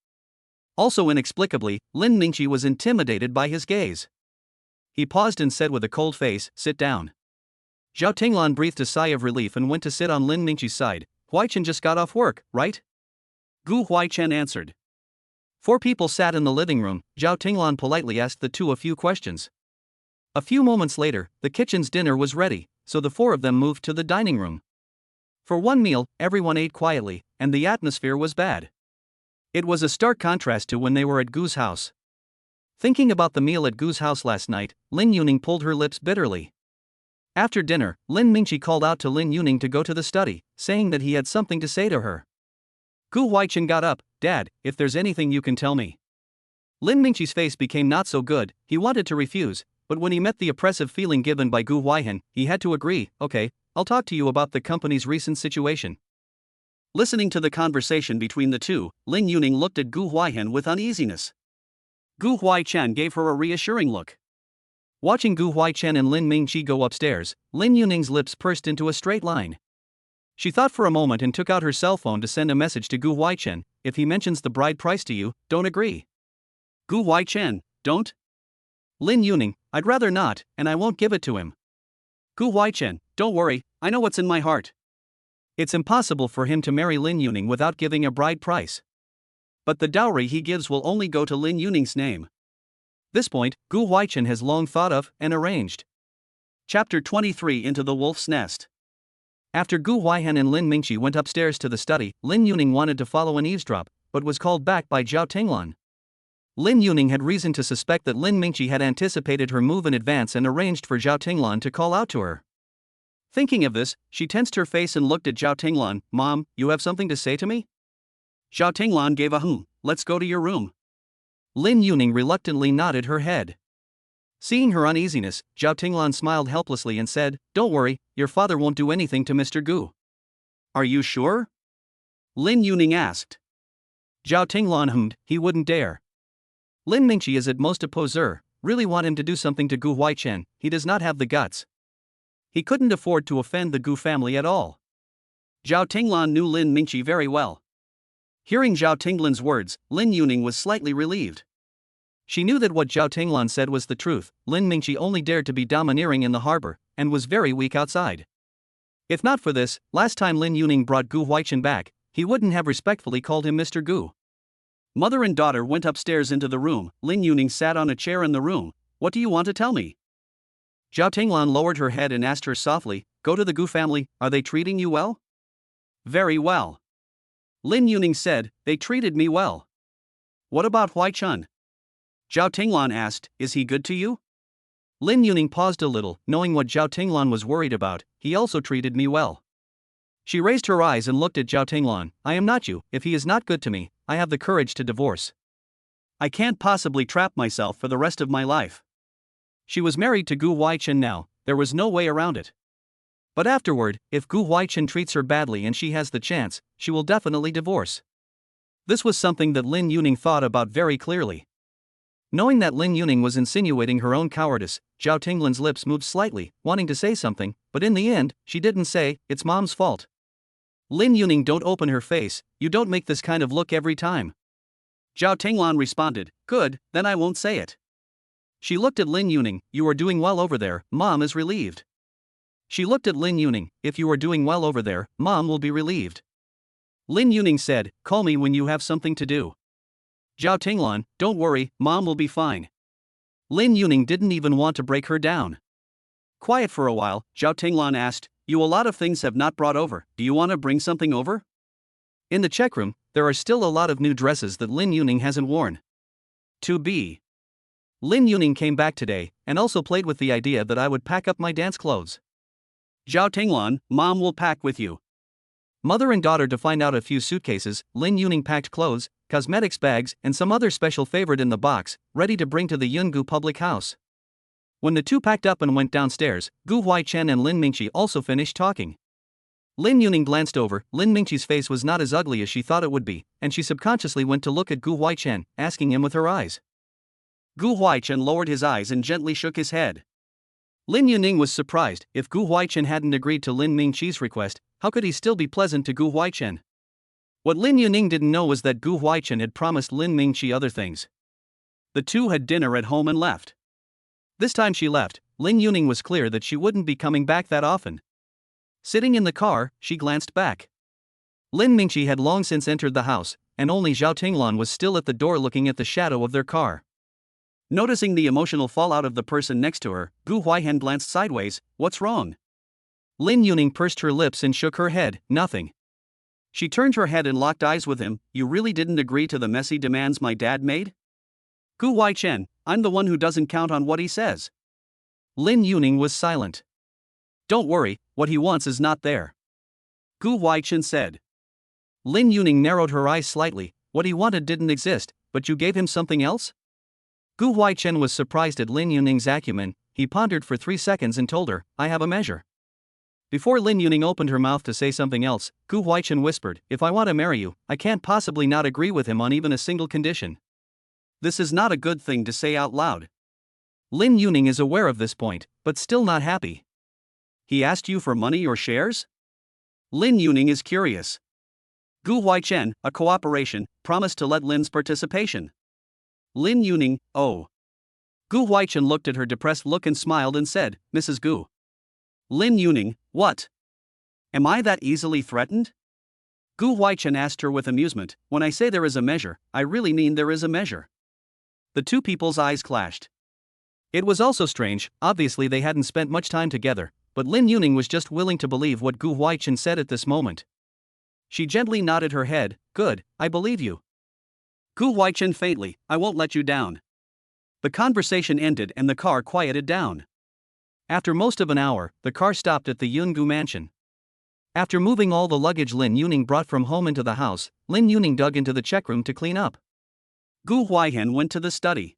Also inexplicably, Lin Mingqi was intimidated by his gaze. He paused and said with a cold face, "Sit down." Zhao Tinglan breathed a sigh of relief and went to sit on Lin Mingqi's side. "Huaichen just got off work, right?" Gu Huaichen answered. 4 people sat in the living room. Zhao Tinglan politely asked the two a few questions. A few moments later, the kitchen's dinner was ready, so the 4 of them moved to the dining room. For one meal, everyone ate quietly, and the atmosphere was bad. It was a stark contrast to when they were at Gu's house. Thinking about the meal at Gu's house last night, Lin Yuning pulled her lips bitterly. After dinner, Lin Mingqi called out to Lin Yuning to go to the study, saying that he had something to say to her. Gu Huaichen got up, "Dad, if there's anything you can tell me." Lin Mingqi's face became not so good. He wanted to refuse, but when he met the oppressive feeling given by Gu Huaichen, he had to agree. "Okay, I'll talk to you about the company's recent situation." Listening to the conversation between the two, Lin Yuning looked at Gu Huaichen with uneasiness. Gu Huaichen gave her a reassuring look. Watching Gu Huaichen and Lin Mingqi go upstairs, Lin Yuning's lips pursed into a straight line. She thought for a moment and took out her cell phone to send a message to Gu Huaichen, "If he mentions the bride price to you, don't agree." Gu Huaichen, "Don't?" Lin Yuning, "I'd rather not, and I won't give it to him." Gu Huaichen, "Don't worry, I know what's in my heart." It's impossible for him to marry Lin Yuning without giving a bride price. But the dowry he gives will only go to Lin Yuning's name. This point, Gu Huaichen has long thought of and arranged. Chapter 23 Into the Wolf's Nest. After Gu Huaihan and Lin Mingqi went upstairs to the study, Lin Yuning wanted to follow and eavesdrop, but was called back by Zhao Tinglan. Lin Yuning had reason to suspect that Lin Mingqi had anticipated her move in advance and arranged for Zhao Tinglan to call out to her. Thinking of this, she tensed her face and looked at Zhao Tinglan. "Mom, you have something to say to me?" Zhao Tinglan gave a "Let's go to your room." Lin Yuning reluctantly nodded her head. Seeing her uneasiness, Zhao Tinglan smiled helplessly and said, "Don't worry, your father won't do anything to Mr. Gu." "Are you sure?" Lin Yuning asked. Zhao Tinglan hummed, "He wouldn't dare. Lin Mingqi is at most a poseur, really want him to do something to Gu Huaichen, he does not have the guts. He couldn't afford to offend the Gu family at all." Zhao Tinglan knew Lin Mingqi very well. Hearing Zhao Tinglan's words, Lin Yuning was slightly relieved. She knew that what Zhao Tinglan said was the truth. Lin Mingqi only dared to be domineering in the harbor, and was very weak outside. If not for this, last time Lin Yuning brought Gu Huaichen back, he wouldn't have respectfully called him Mr. Gu. Mother and daughter went upstairs into the room. Lin Yuning sat on a chair in the room. "What do you want to tell me?" Zhao Tinglan lowered her head and asked her softly, "Go to the Gu family, are they treating you well?" "Very well." Lin Yuning said, "They treated me well." "What about Huaichen?" Zhao Tinglan asked, "Is he good to you?" Lin Yuning paused a little, knowing what Zhao Tinglan was worried about. "He also treated me well." She raised her eyes and looked at Zhao Tinglan. "I am not you. If he is not good to me, I have the courage to divorce. I can't possibly trap myself for the rest of my life." She was married to Gu Huaichen now, there was no way around it. But afterward, if Gu Huaichen treats her badly and she has the chance, she will definitely divorce. This was something that Lin Yuning thought about very clearly. Knowing that Lin Yuning was insinuating her own cowardice, Zhao Tinglan's lips moved slightly, wanting to say something, but in the end, she didn't say, "It's Mom's fault." Lin Yuning, don't open her face, you don't make this kind of look every time. Zhao Tinglan responded, "Good, then I won't say it." She looked at Lin Yuning, "You are doing well over there, Mom is relieved." She looked at Lin Yuning, "If you are doing well over there, Mom will be relieved." Lin Yuning said, "Call me when you have something to do." Zhao Tinglan, "Don't worry, Mom will be fine." Lin Yuning didn't even want to break her down. Quiet for a while, Zhao Tinglan asked, "You, a lot of things have not brought over, do you want to bring something over?" In the check room, there are still a lot of new dresses that Lin Yuning hasn't worn. To be. Lin Yuning came back today, and also played with the idea that I would pack up my dance clothes. Zhao Tinglan, Mom will pack with you. Mother and daughter to find out a few suitcases. Lin Yuning packed clothes, cosmetics bags, and some other special favorite in the box, ready to bring to the Yungu public house. When the two packed up and went downstairs, Gu Huaichen and Lin Mingqi also finished talking. Lin Yuning glanced over. Lin Mingqi's face was not as ugly as she thought it would be, and she subconsciously went to look at Gu Huaichen, asking him with her eyes. Gu Huaichen lowered his eyes and gently shook his head. Lin Yuning was surprised. If Gu Huaichen hadn't agreed to Lin Mingqi's request, how could he still be pleasant to Gu Huaichen? What Lin Yuning didn't know was that Gu Huaichen had promised Lin Mingqi other things. The two had dinner at home and left. This time she left, Lin Yuning was clear that she wouldn't be coming back that often. Sitting in the car, she glanced back. Lin Mingqi had long since entered the house, and only Zhao Tinglan was still at the door looking at the shadow of their car. Noticing the emotional fallout of the person next to her, Gu Huaihan glanced sideways. "What's wrong?" Lin Yuning pursed her lips and shook her head. "Nothing." She turned her head and locked eyes with him. "You really didn't agree to the messy demands my dad made?" "Gu Huaichen, I'm the one who doesn't count on what he says." Lin Yuning was silent. "Don't worry, what he wants is not there," Gu Huaichen said. Lin Yuning narrowed her eyes slightly. "What he wanted didn't exist, but you gave him something else?" Gu Huaichen was surprised at Lin Yuning's acumen. He pondered for 3 seconds and told her, "I have a measure." Before Lin Yuning opened her mouth to say something else, Gu Huaichen whispered, "If I want to marry you, I can't possibly not agree with him on even a single condition." This is not a good thing to say out loud. Lin Yuning is aware of this point, but still not happy. "He asked you for money or shares?" Lin Yuning is curious. Gu Huaichen, a cooperation, promised to let Lin's participation. Lin Yuning, oh. Gu Huaichen looked at her depressed look and smiled and said, "Mrs. Gu." Lin Yuning, what? Am I that easily threatened? Gu Huaichen asked her with amusement. When I say there is a measure, I really mean there is a measure. The two people's eyes clashed. It was also strange, obviously they hadn't spent much time together, but Lin Yuning was just willing to believe what Gu Huaichen said at this moment. She gently nodded her head. Good, I believe you. Gu Huaichen faintly, I won't let you down. The conversation ended and the car quieted down. After most of an hour, the car stopped at the Yungu mansion. After moving all the luggage Lin Yuning brought from home into the house, Lin Yuning dug into the check room to clean up. Gu Huaichen went to the study.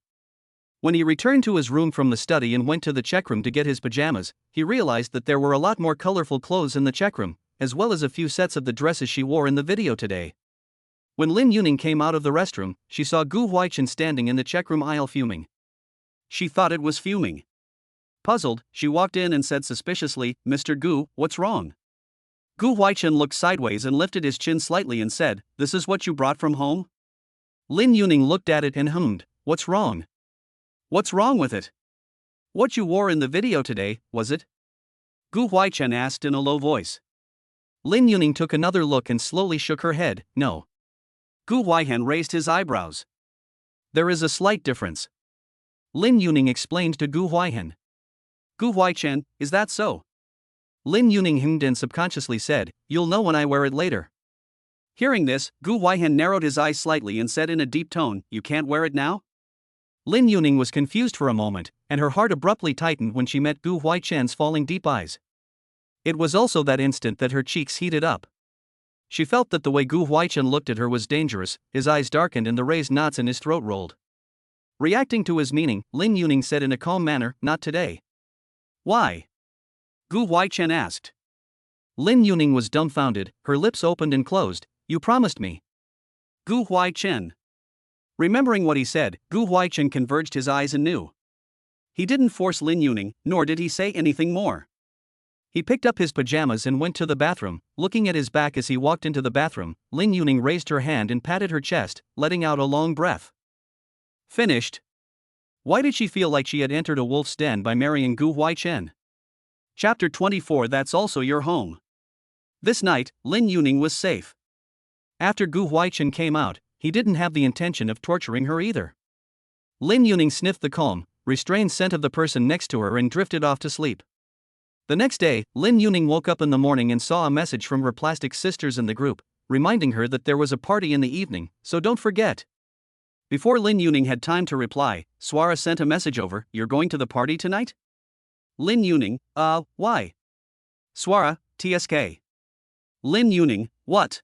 When he returned to his room from the study and went to the check room to get his pajamas, he realized that there were a lot more colorful clothes in the check room, as well as a few sets of the dresses she wore in the video today. When Lin Yuning came out of the restroom, she saw Gu Huaichen standing in the check room aisle fuming. She thought it was fuming. Puzzled, she walked in and said suspiciously, Mr. Gu, what's wrong? Gu Huaichen looked sideways and lifted his chin slightly and said, This is what you brought from home? Lin Yuning looked at it and hummed, What's wrong? What's wrong with it? What you wore in the video today, was it? Gu Huaichen asked in a low voice. Lin Yuning took another look and slowly shook her head, no. Gu Huaichen raised his eyebrows. There is a slight difference. Lin Yuning explained to Gu Huaichen. Gu Huaichen, is that so? Lin Yuning hummed and subconsciously said, You'll know when I wear it later. Hearing this, Gu Huaichen narrowed his eyes slightly and said in a deep tone, You can't wear it now? Lin Yuning was confused for a moment, and her heart abruptly tightened when she met Gu Huaichen's falling deep eyes. It was also that instant that her cheeks heated up. She felt that the way Gu Huaichen looked at her was dangerous, his eyes darkened and the raised knots in his throat rolled. Reacting to his meaning, Lin Yuning said in a calm manner, Not today. Why? Gu Huaichen asked. Lin Yuning was dumbfounded, her lips opened and closed. You promised me. Gu Huaichen. Remembering what he said, Gu Huaichen converged his eyes anew. He didn't force Lin Yuning, nor did he say anything more. He picked up his pajamas and went to the bathroom. Looking at his back as he walked into the bathroom, Lin Yuning raised her hand and patted her chest, letting out a long breath. Finished. Why did she feel like she had entered a wolf's den by marrying Gu Huaichen? Chapter 24 That's also your home. This night, Lin Yuning was safe. After Gu Huaichen came out, he didn't have the intention of torturing her either. Lin Yuning sniffed the calm, restrained scent of the person next to her and drifted off to sleep. The next day, Lin Yuning woke up in the morning and saw a message from her plastic sisters in the group, reminding her that there was a party in the evening, so don't forget. Before Lin Yuning had time to reply, Swara sent a message over, You're going to the party tonight? Lin Yuning, why? Swara, TSK. Lin Yuning, what?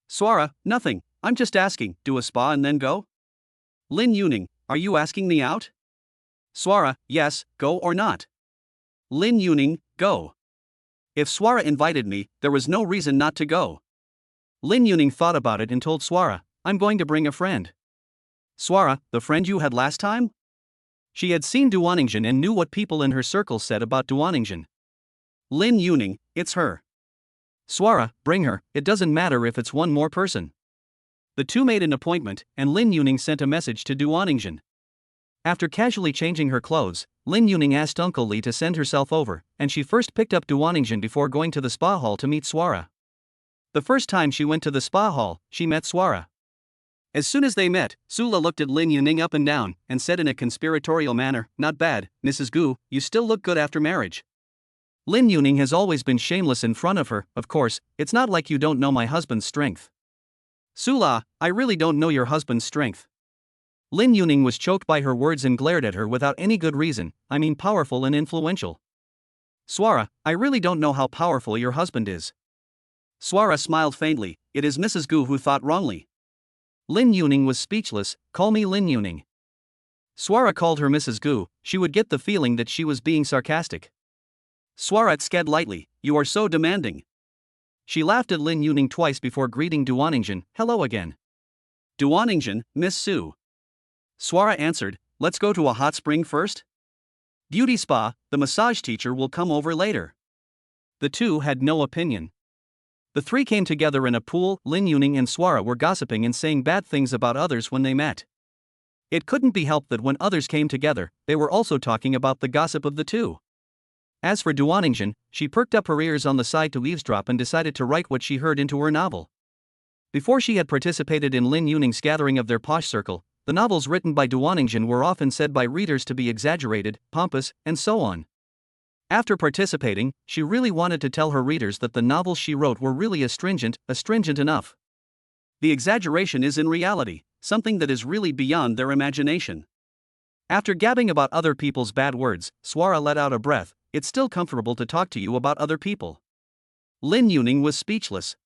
Swara, nothing, I'm just asking, do a spa and then go? Lin Yuning, are you asking me out? Swara, yes, go or not? Lin Yuning, go. If Swara invited me, there was no reason not to go. Lin Yuning thought about it and told Swara, I'm going to bring a friend. Swara, the friend you had last time? She had seen Duaningjin and knew what people in her circle said about Duaningjin. Lin Yuning, it's her. Swara, bring her, it doesn't matter if it's one more person. The two made an appointment, and Lin Yuning sent a message to Duaningjin. After casually changing her clothes, Lin Yuning asked Uncle Li to send herself over, and she first picked up Duaningjin before going to the spa hall to meet Swara. The first time she went to the spa hall, she met Swara. As soon as they met, Sula looked at Lin Yuning up and down, and said in a conspiratorial manner, Not bad, Mrs. Gu, you still look good after marriage. Lin Yuning has always been shameless in front of her, of course, it's not like you don't know my husband's strength. Sula, I really don't know your husband's strength. Lin Yuning was choked by her words and glared at her without any good reason, I mean powerful and influential. Swara, I really don't know how powerful your husband is. Swara smiled faintly, it is Mrs. Gu who thought wrongly. Lin Yuning was speechless, call me Lin Yuning. Swara called her Mrs. Gu, she would get the feeling that she was being sarcastic. Swara sked lightly, you are so demanding. She laughed at Lin Yuning twice before greeting Duaningjin, hello again. Duaningjin, Miss Su. Swara answered, let's go to a hot spring first? Beauty spa, the massage teacher will come over later. The two had no opinion. The three came together in a pool, Lin Yuning and Swara were gossiping and saying bad things about others when they met. It couldn't be helped that when others came together, they were also talking about the gossip of the two. As for Duaningshan, she perked up her ears on the side to eavesdrop and decided to write what she heard into her novel. Before she had participated in Lin Yuning's gathering of their posh circle, the novels written by Duaningshan were often said by readers to be exaggerated, pompous, and so on. After participating, she really wanted to tell her readers that the novels she wrote were really astringent enough. The exaggeration is in reality something that is really beyond their imagination. After gabbing about other people's bad words, Swara let out a breath. It's still comfortable to talk to you about other people. Lin Yuning was speechless.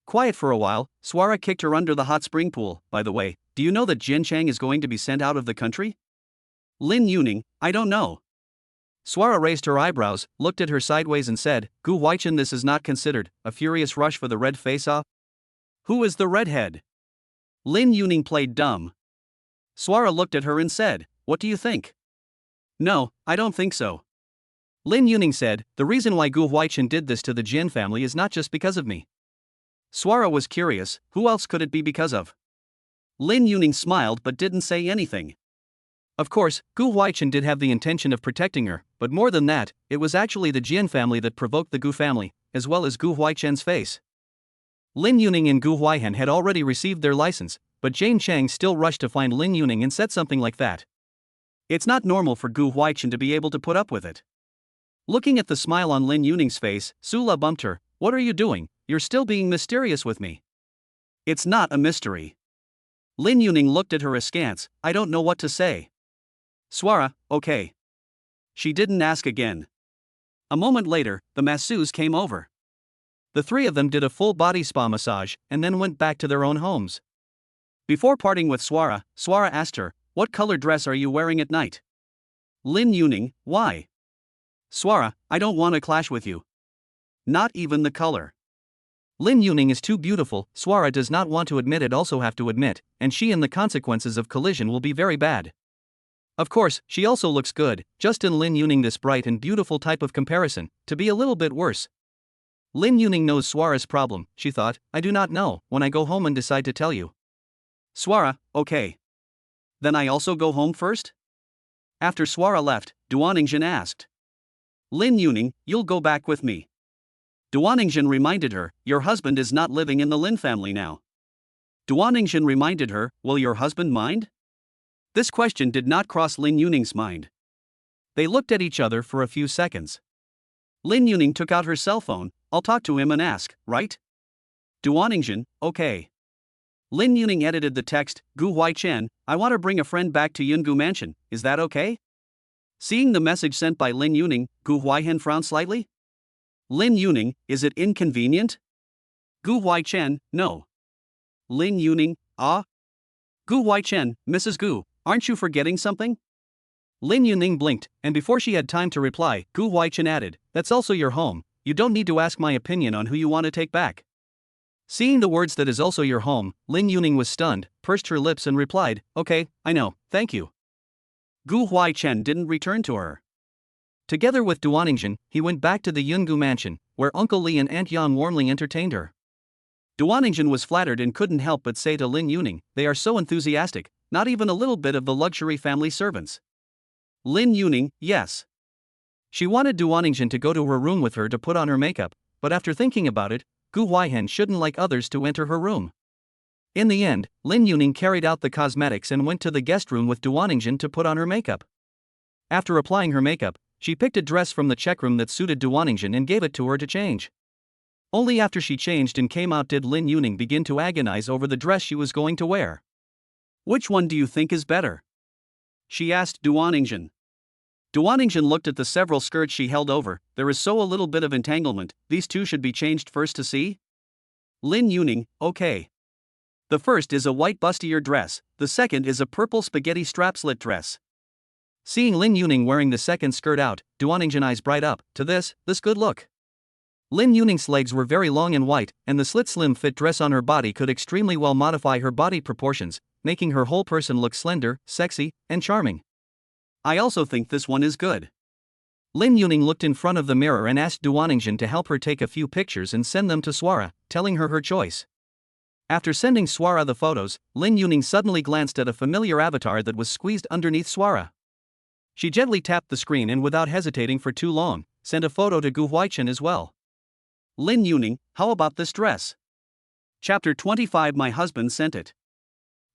Quiet for a while, Swara kicked her under the hot spring pool. By the way, do you know that Jin Chang is going to be sent out of the country? Lin Yuning, I don't know. Swara raised her eyebrows, looked at her sideways and said, Gu Huaichan, this is not considered a furious rush for the red face-off? Who is the redhead? Lin Yuning played dumb. Swara looked at her and said, what do you think? No, I don't think so. Lin Yuning said, the reason why Gu Huaichan did this to the Jin family is not just because of me. Swara was curious, who else could it be because of? Lin Yuning smiled but didn't say anything. Of course, Gu Huaichan did have the intention of protecting her, but more than that, it was actually the Jin family that provoked the Gu family, as well as Gu Huaichan's face. Lin Yuning and Gu Huaihan had already received their license, but Jane Chang still rushed to find Lin Yuning and said something like that. It's not normal for Gu Huaichan to be able to put up with it. Looking at the smile on Lin Yuning's face, Sula bumped her. What are you doing? You're still being mysterious with me. It's not a mystery. Lin Yuning looked at her askance. I don't know what to say. Swara, okay. She didn't ask again. A moment later, the masseuse came over. The three of them did a full body spa massage and then went back to their own homes. Before parting with Swara, Swara asked her, what color dress are you wearing at night? Lin Yuning, why? Swara, I don't want to clash with you. Not even the color. Lin Yuning is too beautiful, Swara does not want to admit it, also have to admit, and she and the consequences of collision will be very bad. Of course, she also looks good, just in Lin Yuning this bright and beautiful type of comparison, to be a little bit worse. Lin Yuning knows Swara's problem, she thought, I do not know, when I go home and decide to tell you. Swara, okay. Then I also go home first? After Swara left, Duaningshan asked. Lin Yuning, you'll go back with me. Duaningshan reminded her, your husband is not living in the Lin family now. Duaningshan reminded her, will your husband mind? This question did not cross Lin Yuning's mind. They looked at each other for a few seconds. Lin Yuning took out her cell phone. I'll talk to him and ask, right? Duaningshan, okay. Lin Yuning edited the text, Gu Huaichan, I want to bring a friend back to Yungu Mansion, is that okay? Seeing the message sent by Lin Yuning, Gu Huaihan frowned slightly. Lin Yuning, is it inconvenient? Gu Huaichan, no. Lin Yuning, ah? Gu Huaichan, Mrs. Gu, aren't you forgetting something? Lin Yuning blinked, and before she had time to reply, Gu Huaichan added, that's also your home, you don't need to ask my opinion on who you want to take back. Seeing the words that is also your home, Lin Yuning was stunned, pursed her lips and replied, okay, I know, thank you. Gu Huaichan didn't return to her. Together with Duaningshan, he went back to the Yungu mansion, where Uncle Li and Aunt Yang warmly entertained her. Duaningshan was flattered and couldn't help but say to Lin Yuning, they are so enthusiastic, not even a little bit of the luxury family servants. Lin Yuning, yes. She wanted Duaningshan to go to her room with her to put on her makeup, but after thinking about it, Gu Huaihan shouldn't like others to enter her room. In the end, Lin Yuning carried out the cosmetics and went to the guest room with Duaningshan to put on her makeup. After applying her makeup, she picked a dress from the check room that suited Duaningshan and gave it to her to change. Only after she changed and came out did Lin Yuning begin to agonize over the dress she was going to wear. Which one do you think is better? She asked Duaningshan. Duaningshan looked at the several skirts she held over. There is so a little bit of entanglement, these two should be changed first to see? Lin Yuning, okay. The first is a white bustier dress, the second is a purple spaghetti strap slit dress. Seeing Lin Yuning wearing the second skirt out, Duaningshan eyes bright up, to this good look. Lin Yuning's legs were very long and white, and the slit slim fit dress on her body could extremely well modify her body proportions, making her whole person look slender, sexy, and charming. I also think this one is good. Lin Yuning looked in front of the mirror and asked Duaningshan to help her take a few pictures and send them to Swara, telling her her choice. After sending Swara the photos, Lin Yuning suddenly glanced at a familiar avatar that was squeezed underneath Swara. She gently tapped the screen and without hesitating for too long, sent a photo to Gu Huaichen as well. Lin Yuning, how about this dress? Chapter 25. My husband sent it.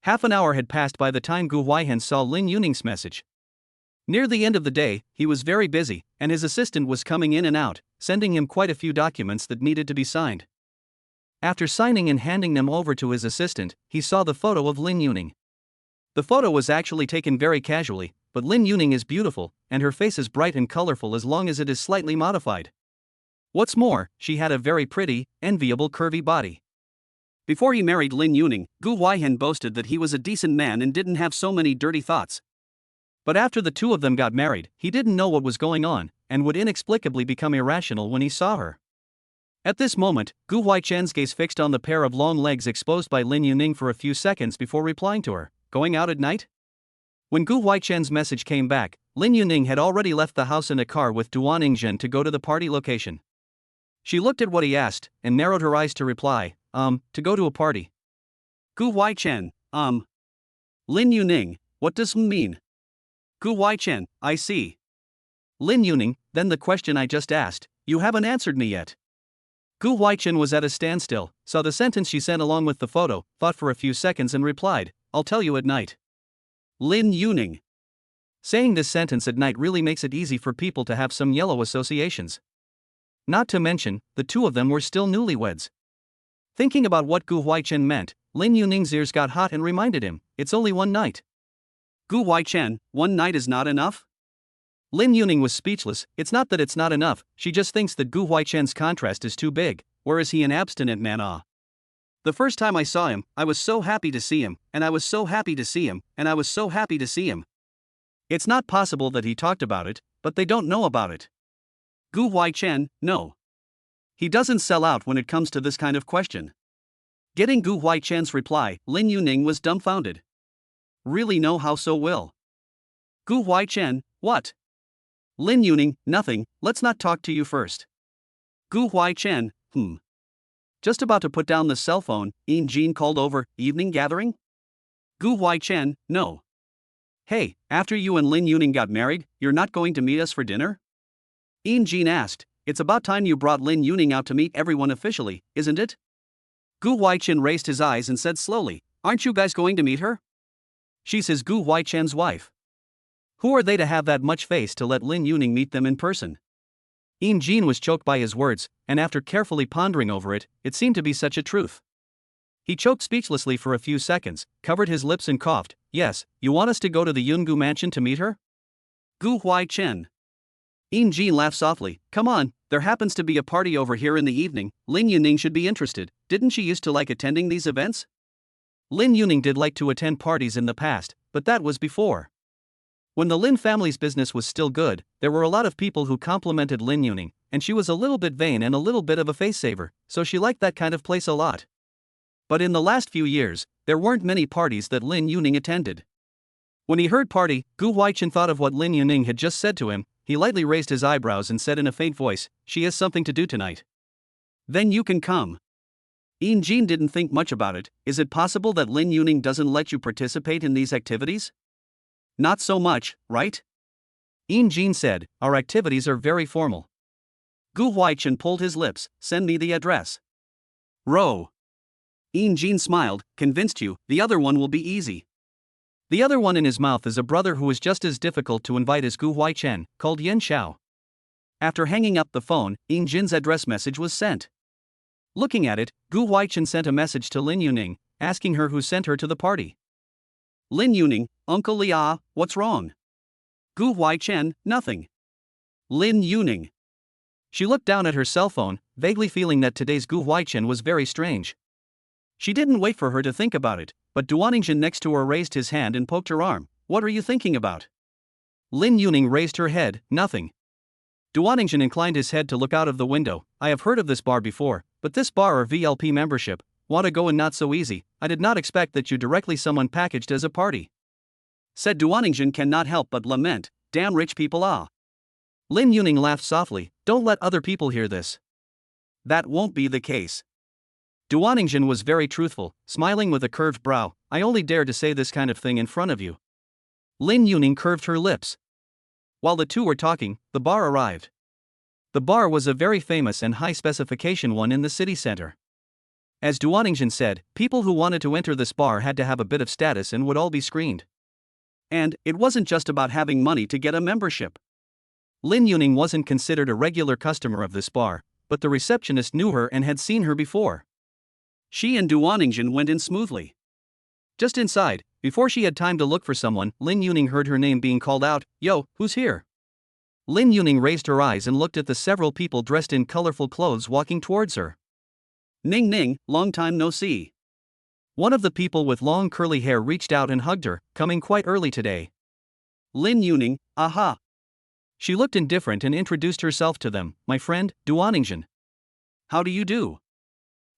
Half an hour had passed by the time Gu Huaichen saw Lin Yuning's message. Near the end of the day, he was very busy, and his assistant was coming in and out, sending him quite a few documents that needed to be signed. After signing and handing them over to his assistant, he saw the photo of Lin Yuning. The photo was actually taken very casually, but Lin Yuning is beautiful, and her face is bright and colorful as long as it is slightly modified. What's more, she had a very pretty, enviable curvy body. Before he married Lin Yuning, Gu Huaichen boasted that he was a decent man and didn't have so many dirty thoughts. But after the two of them got married, he didn't know what was going on, and would inexplicably become irrational when he saw her. At this moment, Gu Huaichen's gaze fixed on the pair of long legs exposed by Lin Yuning for a few seconds before replying to her. Going out at night? When Gu Huaichen's message came back, Lin Yuning had already left the house in a car with Duan Yingzhen to go to the party location. She looked at what he asked, and narrowed her eyes to reply, to go to a party. Gu Huaichen, Lin Yuning, what does mean? Gu Huaichen, I see. Lin Yuning, then the question I just asked, you haven't answered me yet. Gu Huaichen was at a standstill, saw the sentence she sent along with the photo, thought for a few seconds and replied, I'll tell you at night. Lin Yuning. Saying this sentence at night really makes it easy for people to have some yellow associations. Not to mention, the two of them were still newlyweds. Thinking about what Gu Huaichen meant, Lin Yuning's ears got hot and reminded him, it's only one night. Gu Huaichen, one night is not enough? Lin Yuning was speechless. It's not that it's not enough, she just thinks that Gu Huaichen's contrast is too big, whereas he an abstinent man. The first time I saw him, I was so happy to see him, and I was so happy to see him, and I was so happy to see him. It's not possible that he talked about it, but they don't know about it. Gu Huaichen, no. He doesn't sell out when it comes to this kind of question. Getting Gu Huaichen's reply, Lin Yuning was dumbfounded. Really no how so will. Gu Huaichen, what? Lin Yuning, nothing, let's not talk to you first. Gu Huaichen, Just about to put down the cell phone, Jean called over, evening gathering? Gu Huaichen, no. Hey, after you and Lin Yuning got married, you're not going to meet us for dinner? Jean asked, it's about time you brought Lin Yuning out to meet everyone officially, isn't it? Gu Huaichen raised his eyes and said slowly, aren't you guys going to meet her? She's his Gu Huaichen's wife. Who are they to have that much face to let Lin Yuning meet them in person? Jean was choked by his words, and after carefully pondering over it, it seemed to be such a truth. He choked speechlessly for a few seconds, covered his lips and coughed, yes, you want us to go to the Yungu mansion to meet her? Gu Huaichen. Jean laughed softly, come on, there happens to be a party over here in the evening, Lin Yuning should be interested, didn't she used to like attending these events? Lin Yuning did like to attend parties in the past, but that was before. When the Lin family's business was still good, there were a lot of people who complimented Lin Yuning, and she was a little bit vain and a little bit of a face saver, so she liked that kind of place a lot. But in the last few years, there weren't many parties that Lin Yuning attended. When he heard party, Gu Huaichen thought of what Lin Yuning had just said to him. He lightly raised his eyebrows and said in a faint voice, she has something to do tonight. Then you can come. Jean didn't think much about it. Is it possible that Lin Yuning doesn't let you participate in these activities? Not so much, right? Jean said, our activities are very formal. Gu Huaichen pulled his lips, send me the address. Row. Jean smiled, convinced you, the other one will be easy. The other one in his mouth is a brother who is just as difficult to invite as Gu Huaichen, called Yen Xiao. After hanging up the phone, Jin's address message was sent. Looking at it, Gu Huaichen sent a message to Lin Yuning, asking her who sent her to the party. Lin Yuning, Uncle Lia, what's wrong? Gu Huaichen, nothing. Lin Yuning. She looked down at her cell phone, vaguely feeling that today's Gu Huaichen was very strange. She didn't wait for her to think about it, but Duan Yingzhen next to her raised his hand and poked her arm. What are you thinking about? Lin Yuning raised her head, nothing. Duan Yingzhen inclined his head to look out of the window. I have heard of this bar before, but this bar or VLP membership, want to go and not so easy. I did not expect that you directly someone packaged as a party. Said Duan Yingzhen cannot help but lament, damn rich people ah. Lin Yuning laughed softly, don't let other people hear this. That won't be the case. Duan Yingzhen was very truthful, smiling with a curved brow, I only dare to say this kind of thing in front of you. Lin Yuning curved her lips. While the two were talking, the bar arrived. The bar was a very famous and high-specification one in the city center. As Duaningen said, people who wanted to enter this bar had to have a bit of status and would all be screened. And it wasn't just about having money to get a membership. Lin Yuning wasn't considered a regular customer of this bar, but the receptionist knew her and had seen her before. She and Duaningen went in smoothly. Just inside, before she had time to look for someone, Lin Yuning heard her name being called out. "Yo, who's here?" Lin Yuning raised her eyes and looked at the several people dressed in colorful clothes walking towards her. "Ning Ning, long time no see." One of the people with long curly hair reached out and hugged her, "Coming quite early today." Lin Yuning, aha. She looked indifferent and introduced herself to them. "My friend, Duaningen." "How do you do?"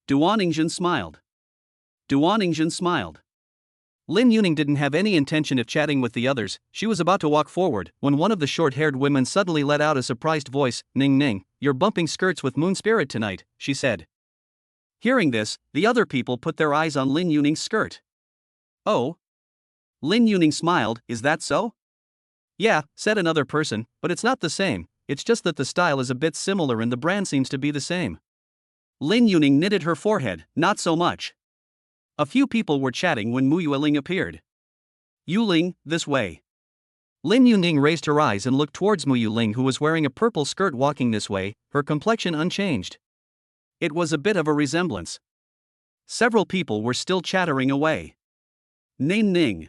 Duaningen smiled. Duaningen smiled. Lin Yuning didn't have any intention of chatting with the others. She was about to walk forward when one of the short-haired women suddenly let out a surprised voice. "Ning Ning, you're bumping skirts with Moon Spirit tonight," she said. Hearing this, the other people put their eyes on Lin Yuning's skirt. "Oh?" Lin Yuning smiled. "Is that so?" "Yeah," said another person, "but it's not the same. It's just that the style is a bit similar and the brand seems to be the same." Lin Yuning knitted her forehead. "Not so much." A few people were chatting when Mu Yueling appeared. "Yuling, this way." Lin Yuning raised her eyes and looked towards Mu Yuling, who was wearing a purple skirt walking this way, her complexion unchanged. It was a bit of a resemblance. Several people were still chattering away. "Ning Ning."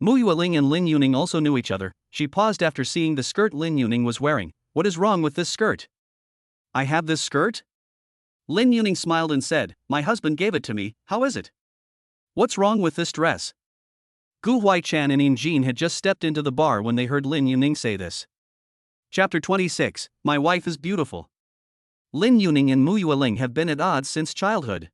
Mu Yueling and Lin Yuning also knew each other. She paused after seeing the skirt Lin Yuning was wearing. "What is wrong with this skirt?" "I have this skirt?" Lin Yuning smiled and said, "My husband gave it to me. How is it?" "What's wrong with this dress?" Gu Huai-chan and In Jin had just stepped into the bar when they heard Lin Yuning say this. Chapter 26, My Wife is Beautiful. Lin Yuning and Mu Yueling have been at odds since childhood.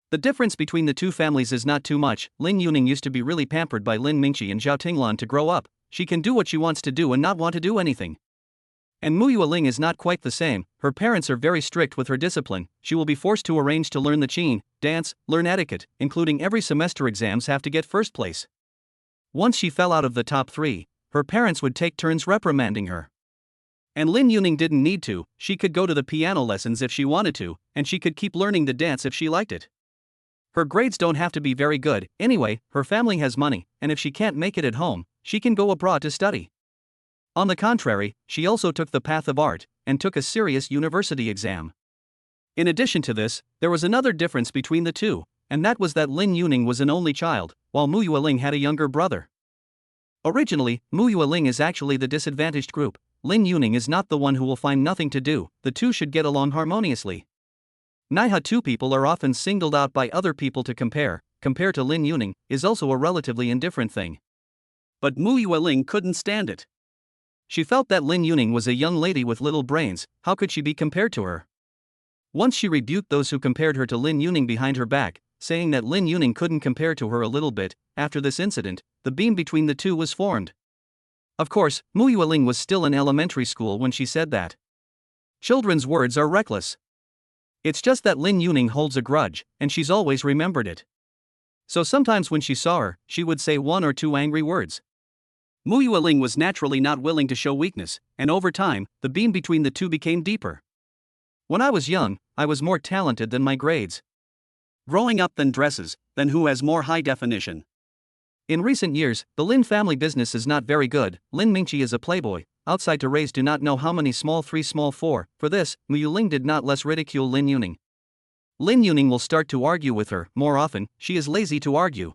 The difference between the two families is not too much. Lin Yuning used to be really pampered by Lin Mingqi and Zhao Tinglan to grow up. She can do what she wants to do and not want to do anything. And Mu Yueling is not quite the same. Her parents are very strict with her discipline. She will be forced to arrange to learn the qin, dance, learn etiquette, including every semester exams have to get first place. Once she fell out of the top 3, her parents would take turns reprimanding her. And Lin Yuning didn't need to. She could go to the piano lessons if she wanted to, and she could keep learning the dance if she liked it. Her grades don't have to be very good. Anyway, her family has money, and if she can't make it at home, she can go abroad to study. On the contrary, she also took the path of art, and took a serious university exam. In addition to this, there was another difference between the two, and that was that Lin Yuning was an only child, while Mu Yueling had a younger brother. Originally, Mu Yueling is actually the disadvantaged group. Lin Yuning is not the one who will find nothing to do. The two should get along harmoniously. Naiha two people are often singled out by other people to compare to Lin Yuning, is also a relatively indifferent thing. But Mu Yueling couldn't stand it. She felt that Lin Yuning was a young lady with little brains. How could she be compared to her? Once she rebuked those who compared her to Lin Yuning behind her back, saying that Lin Yuning couldn't compare to her a little bit. After this incident, the beam between the two was formed. Of course, Mu Yueling was still in elementary school when she said that. Children's words are reckless. It's just that Lin Yuning holds a grudge, and she's always remembered it. So sometimes when she saw her, she would say 1 or 2 angry words. Mu Yueling was naturally not willing to show weakness, and over time, the beam between the two became deeper. When I was young, I was more talented than my grades. Growing up then dresses, then who has more high definition. In recent years, the Lin family business is not very good. Lin Mingqi is a playboy. Outside to raise do not know how many small 3 small 4. For this, Mu Yueling did not less ridicule Lin Yuning. Lin Yuning will start to argue with her more often. She is lazy to argue.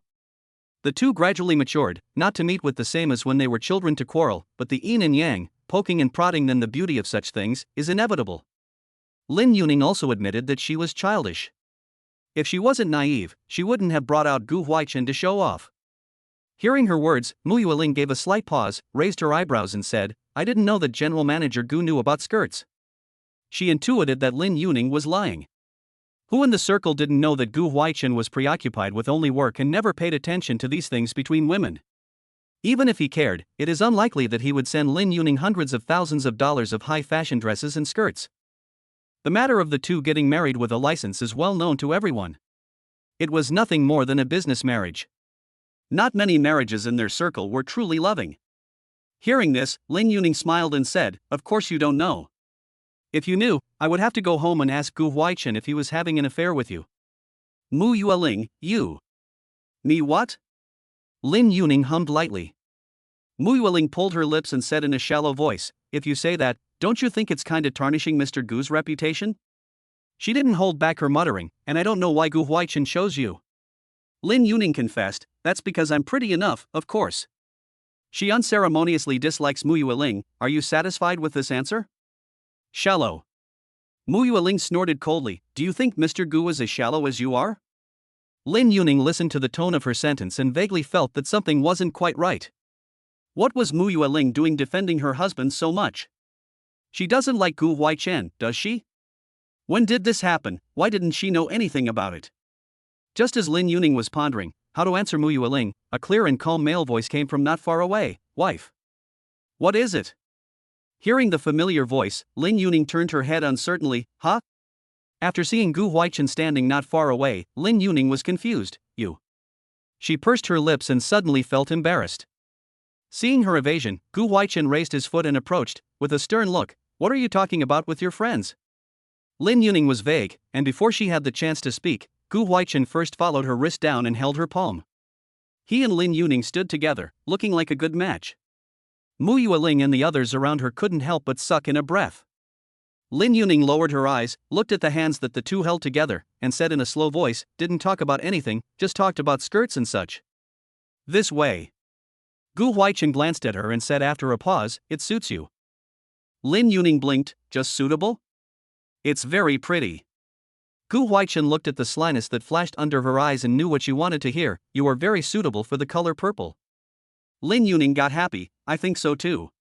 The two gradually matured, not to meet with the same as when they were children to quarrel, but the yin and yang, poking and prodding. Then the beauty of such things is inevitable. Lin Yuning also admitted that she was childish. If she wasn't naive, she wouldn't have brought out Gu Huai-chan to show off. Hearing her words, Mu Yueling gave a slight pause, raised her eyebrows and said, "I didn't know that General Manager Gu knew about skirts." She intuited that Lin Yuning was lying. Who in the circle didn't know that Gu Huai-chan was preoccupied with only work and never paid attention to these things between women? Even if he cared, it is unlikely that he would send Lin Yuning hundreds of thousands of dollars of high-fashion dresses and skirts. The matter of the two getting married with a license is well known to everyone. It was nothing more than a business marriage. Not many marriages in their circle were truly loving. Hearing this, Lin Yuning smiled and said, "Of course you don't know." If you knew, I would have to go home and ask Gu Huaichen if he was having an affair with you. Mu Yueling, you. Me what? Lin Yuning hummed lightly. Mu Yueling pulled her lips and said in a shallow voice, if you say that, don't you think it's kinda tarnishing Mr. Gu's reputation? She didn't hold back her muttering, and I don't know why Gu Huaichen chose you. Lin Yuning confessed, that's because I'm pretty enough, of course. She unceremoniously dislikes Mu Yueling, are you satisfied with this answer? Shallow. Mu Yueling snorted coldly, do you think Mr. Gu is as shallow as you are? Lin Yuning listened to the tone of her sentence and vaguely felt that something wasn't quite right. What was Mu Yueling doing defending her husband so much? She doesn't like Gu Huaichen, does she? When did this happen? Why didn't she know anything about it? Just as Lin Yuning was pondering how to answer Mu Yueling, a clear and calm male voice came from not far away. Wife. What is it? Hearing the familiar voice, Lin Yuning turned her head uncertainly. Huh? After seeing Gu Huaichen standing not far away, Lin Yuning was confused. You. She pursed her lips and suddenly felt embarrassed. Seeing her evasion, Gu Huaichen raised his foot and approached, with a stern look. What are you talking about with your friends? Lin Yuning was vague, and before she had the chance to speak, Gu Huaichen first followed her wrist down and held her palm. He and Lin Yuning stood together, looking like a good match. Mu Yueling and the others around her couldn't help but suck in a breath. Lin Yuning lowered her eyes, looked at the hands that the two held together, and said in a slow voice, didn't talk about anything, just talked about skirts and such. This way. Gu Huaichen glanced at her and said after a pause, it suits you. Lin Yuning blinked, just suitable? It's very pretty. Gu Huaichen looked at the slyness that flashed under her eyes and knew what she wanted to hear, you are very suitable for the color purple. Lin Yuning got happy, I think so too.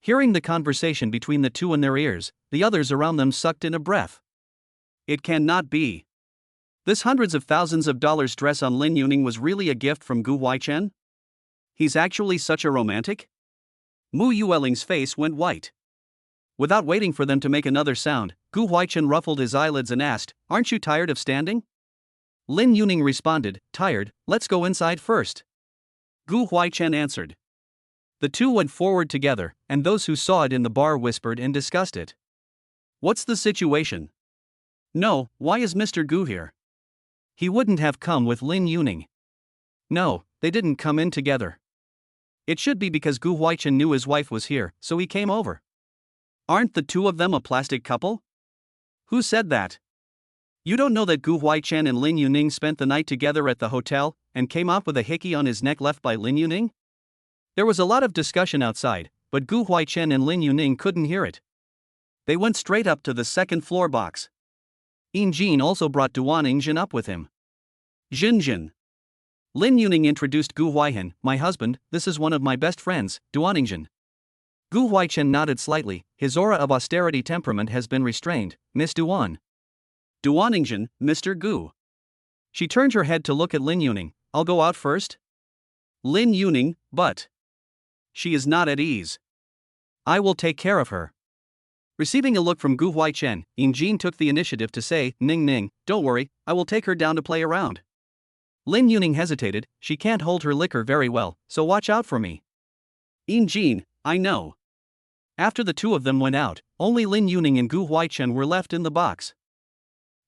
Hearing the conversation between the two in their ears, the others around them sucked in a breath. It cannot be. This hundreds of thousands of dollars dress on Lin Yuning was really a gift from Gu Huaichen? He's actually such a romantic? Mu Yueling's face went white. Without waiting for them to make another sound, Gu Huaichen ruffled his eyelids and asked, aren't you tired of standing? Lin Yuning responded, tired, let's go inside first. Gu Huaichen answered. The two went forward together, and those who saw it in the bar whispered and discussed it. What's the situation? No, why is Mr. Gu here? He wouldn't have come with Lin Yuning. No, they didn't come in together. It should be because Gu Huaichen knew his wife was here, so he came over. Aren't the two of them a plastic couple? Who said that? You don't know that Gu Huaichen and Lin Yuning spent the night together at the hotel, and came off with a hickey on his neck left by Lin Yuning? There was a lot of discussion outside, but Gu Huaichen and Lin Yuning couldn't hear it. They went straight up to the second floor box. Jin also brought Duan Yingjin up with him. Jinjin. Lin Yuning introduced Gu Huaichen, my husband, this is one of my best friends, Duan Yingjin. Gu Huaichen nodded slightly, his aura of austerity temperament has been restrained, Miss Duan. Duan Yingjin, Mr. Gu. She turned her head to look at Lin Yuning, I'll go out first? Lin Yuning, but. She is not at ease. I will take care of her. Receiving a look from Gu Huaichen, Jin took the initiative to say, Ning Ning, don't worry, I will take her down to play around. Lin Yuning hesitated, she can't hold her liquor very well, so watch out for me. Jin, I know. After the two of them went out, only Lin Yuning and Gu Huaichen were left in the box.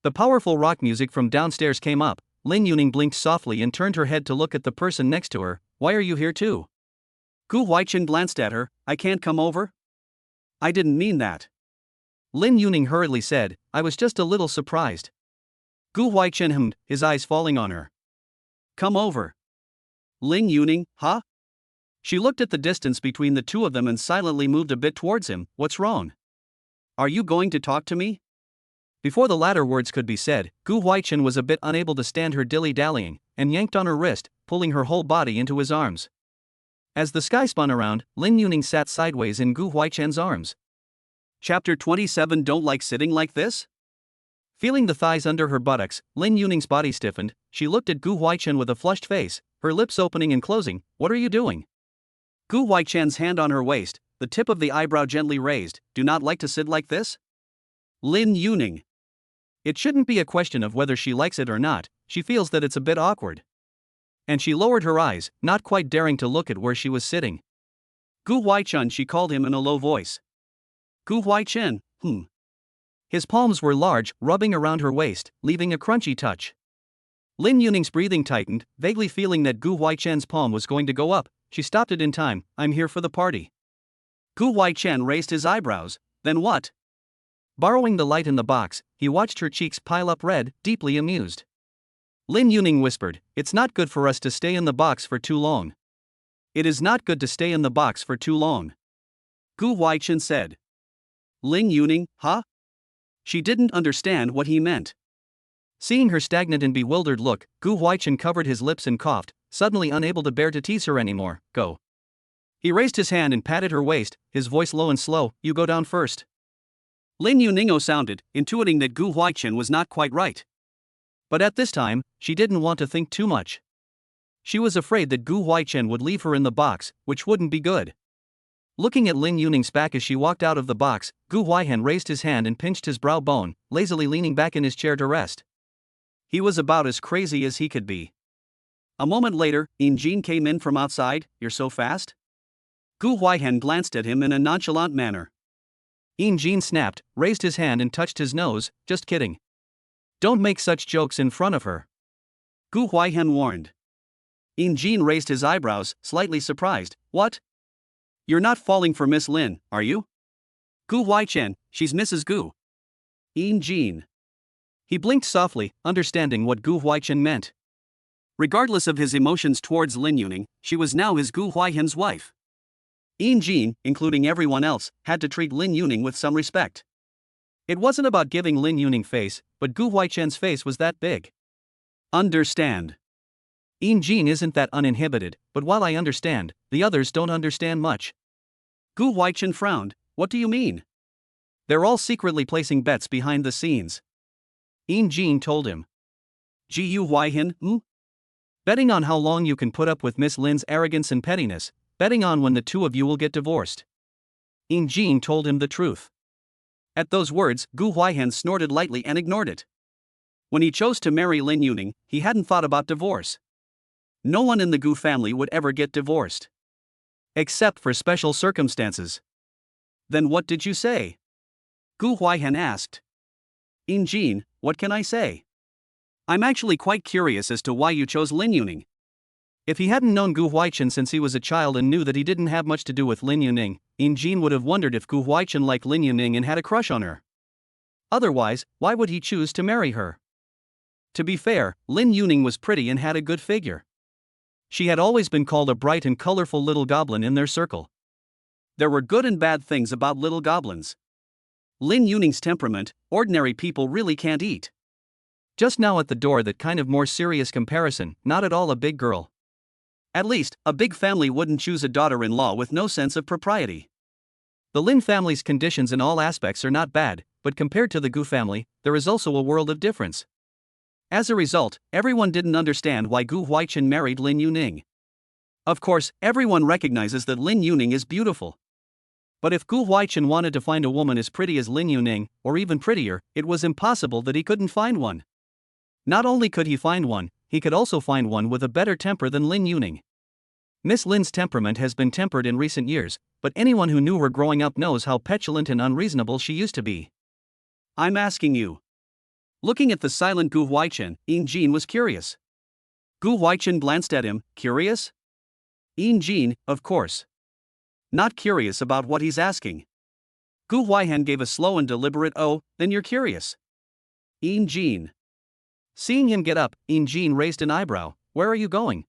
The powerful rock music from downstairs came up. Lin Yuning blinked softly and turned her head to look at the person next to her. Why are you here too? Gu Huaichen glanced at her. I can't come over? I didn't mean that. Lin Yuning hurriedly said, I was just a little surprised. Gu Huaichen hummed, his eyes falling on her. Come over. Lin Yuning, huh? She looked at the distance between the two of them and silently moved a bit towards him. What's wrong? Are you going to talk to me? Before the latter words could be said, Gu Huaichen was a bit unable to stand her dilly-dallying, and yanked on her wrist, pulling her whole body into his arms. As the sky spun around, Lin Yuning sat sideways in Gu Huaichen's arms. Chapter 27 Don't like sitting like this? Feeling the thighs under her buttocks, Lin Yuning's body stiffened. She looked at Gu Huaichen with a flushed face, her lips opening and closing. What are you doing? Gu Huaichen's hand on her waist, the tip of the eyebrow gently raised. Do not like to sit like this? Lin Yuning. It shouldn't be a question of whether she likes it or not, she feels that it's a bit awkward. And she lowered her eyes, not quite daring to look at where she was sitting. Gu Huaichen, she called him in a low voice. Gu Huaichen, His palms were large, rubbing around her waist, leaving a crunchy touch. Lin Yuning's breathing tightened, vaguely feeling that Gu Huaichen's palm was going to go up. She stopped it in time. I'm here for the party. Gu Huaichen raised his eyebrows. Then what? Borrowing the light in the box, he watched her cheeks pile up red, deeply amused. Lin Yuning whispered, it's not good for us to stay in the box for too long. It is not good to stay in the box for too long. Gu Huaichen said. Lin Yuning, huh? She didn't understand what he meant. Seeing her stagnant and bewildered look, Gu Huaichen covered his lips and coughed, suddenly unable to bear to tease her anymore. Go. He raised his hand and patted her waist, his voice low and slow, you go down first. Lin Yuning sounded, intuiting that Gu Huaichen was not quite right. But at this time, she didn't want to think too much. She was afraid that Gu Huaichen would leave her in the box, which wouldn't be good. Looking at Lin Yuning's back as she walked out of the box, Gu Huaichen raised his hand and pinched his brow bone, lazily leaning back in his chair to rest. He was about as crazy as he could be. A moment later, Jin came in from outside. You're so fast? Gu Huaichen glanced at him in a nonchalant manner. Jin snapped, raised his hand and touched his nose. Just kidding. Don't make such jokes in front of her. Gu Huaichen warned. Jin raised his eyebrows, slightly surprised. What? You're not falling for Miss Lin, are you? Gu Huaichen, she's Mrs. Gu. Jin. He blinked softly, understanding what Gu Huaichen meant. Regardless of his emotions towards Lin Yuning, she was now his Gu Huaichen's wife. Jin, including everyone else, had to treat Lin Yuning with some respect. It wasn't about giving Lin Yuning face, but Gu Huaichen's face was that big. Understand. Jin isn't that uninhibited, but while I understand, the others don't understand much. Gu Huaichen frowned. What do you mean? They're all secretly placing bets behind the scenes. Jin told him. Gu Huaichen, Betting on how long you can put up with Miss Lin's arrogance and pettiness, betting on when the two of you will get divorced. Jin told him the truth. At those words, Gu Huaichen snorted lightly and ignored it. When he chose to marry Lin Yuning, he hadn't thought about divorce. No one in the Gu family would ever get divorced. Except for special circumstances. Then what did you say? Gu Huaichen asked. Jin, what can I say? I'm actually quite curious as to why you chose Lin Yuning. If he hadn't known Gu Huaichen since he was a child and knew that he didn't have much to do with Lin Yuning, Jin would have wondered if Gu Huaichen liked Lin Yuning and had a crush on her. Otherwise, why would he choose to marry her? To be fair, Lin Yuning was pretty and had a good figure. She had always been called a bright and colorful little goblin in their circle. There were good and bad things about little goblins. Lin Yuning's temperament, ordinary people really can't eat. Just now at the door, that kind of more serious comparison, not at all a big girl. At least, a big family wouldn't choose a daughter-in-law with no sense of propriety. The Lin family's conditions in all aspects are not bad, but compared to the Gu family, there is also a world of difference. As a result, everyone didn't understand why Gu Huaichen married Lin Yuning. Of course, everyone recognizes that Lin Yuning is beautiful. But if Gu Huaichen wanted to find a woman as pretty as Lin Yuning, or even prettier, it was impossible that he couldn't find one. Not only could he find one, he could also find one with a better temper than Lin Yuning. Miss Lin's temperament has been tempered in recent years, but anyone who knew her growing up knows how petulant and unreasonable she used to be. I'm asking you. Looking at the silent Gu Huaichen, Jin was curious. Gu Huaichen glanced at him, curious? Jin, of course. Not curious about what he's asking. Gu Huaichen gave a slow and deliberate "Oh, then you're curious." Jin. Seeing him get up, Jin raised an eyebrow. Where are you going?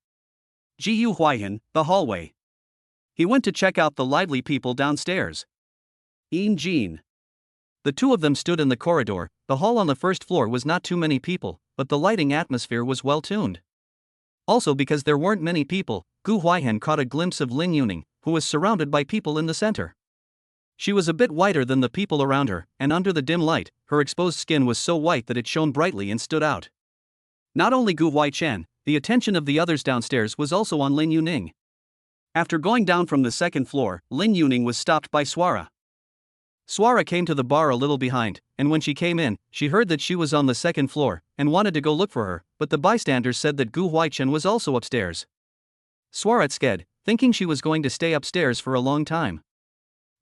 Gu Huaichen, the hallway. He went to check out the lively people downstairs. Jin. The two of them stood in the corridor. The hall on the first floor was not too many people, but the lighting atmosphere was well tuned. Also, because there weren't many people, Gu Huaichen caught a glimpse of Lin Yuning, who was surrounded by people in the center. She was a bit whiter than the people around her, and under the dim light, her exposed skin was so white that it shone brightly and stood out. Not only Gu Huaichen, the attention of the others downstairs was also on Lin Yuning. After going down from the second floor, Lin Yuning was stopped by Swara. Swara came to the bar a little behind, and when she came in, she heard that she was on the second floor, and wanted to go look for her, but the bystanders said that Gu Huaichen was also upstairs. Swara scared, thinking she was going to stay upstairs for a long time.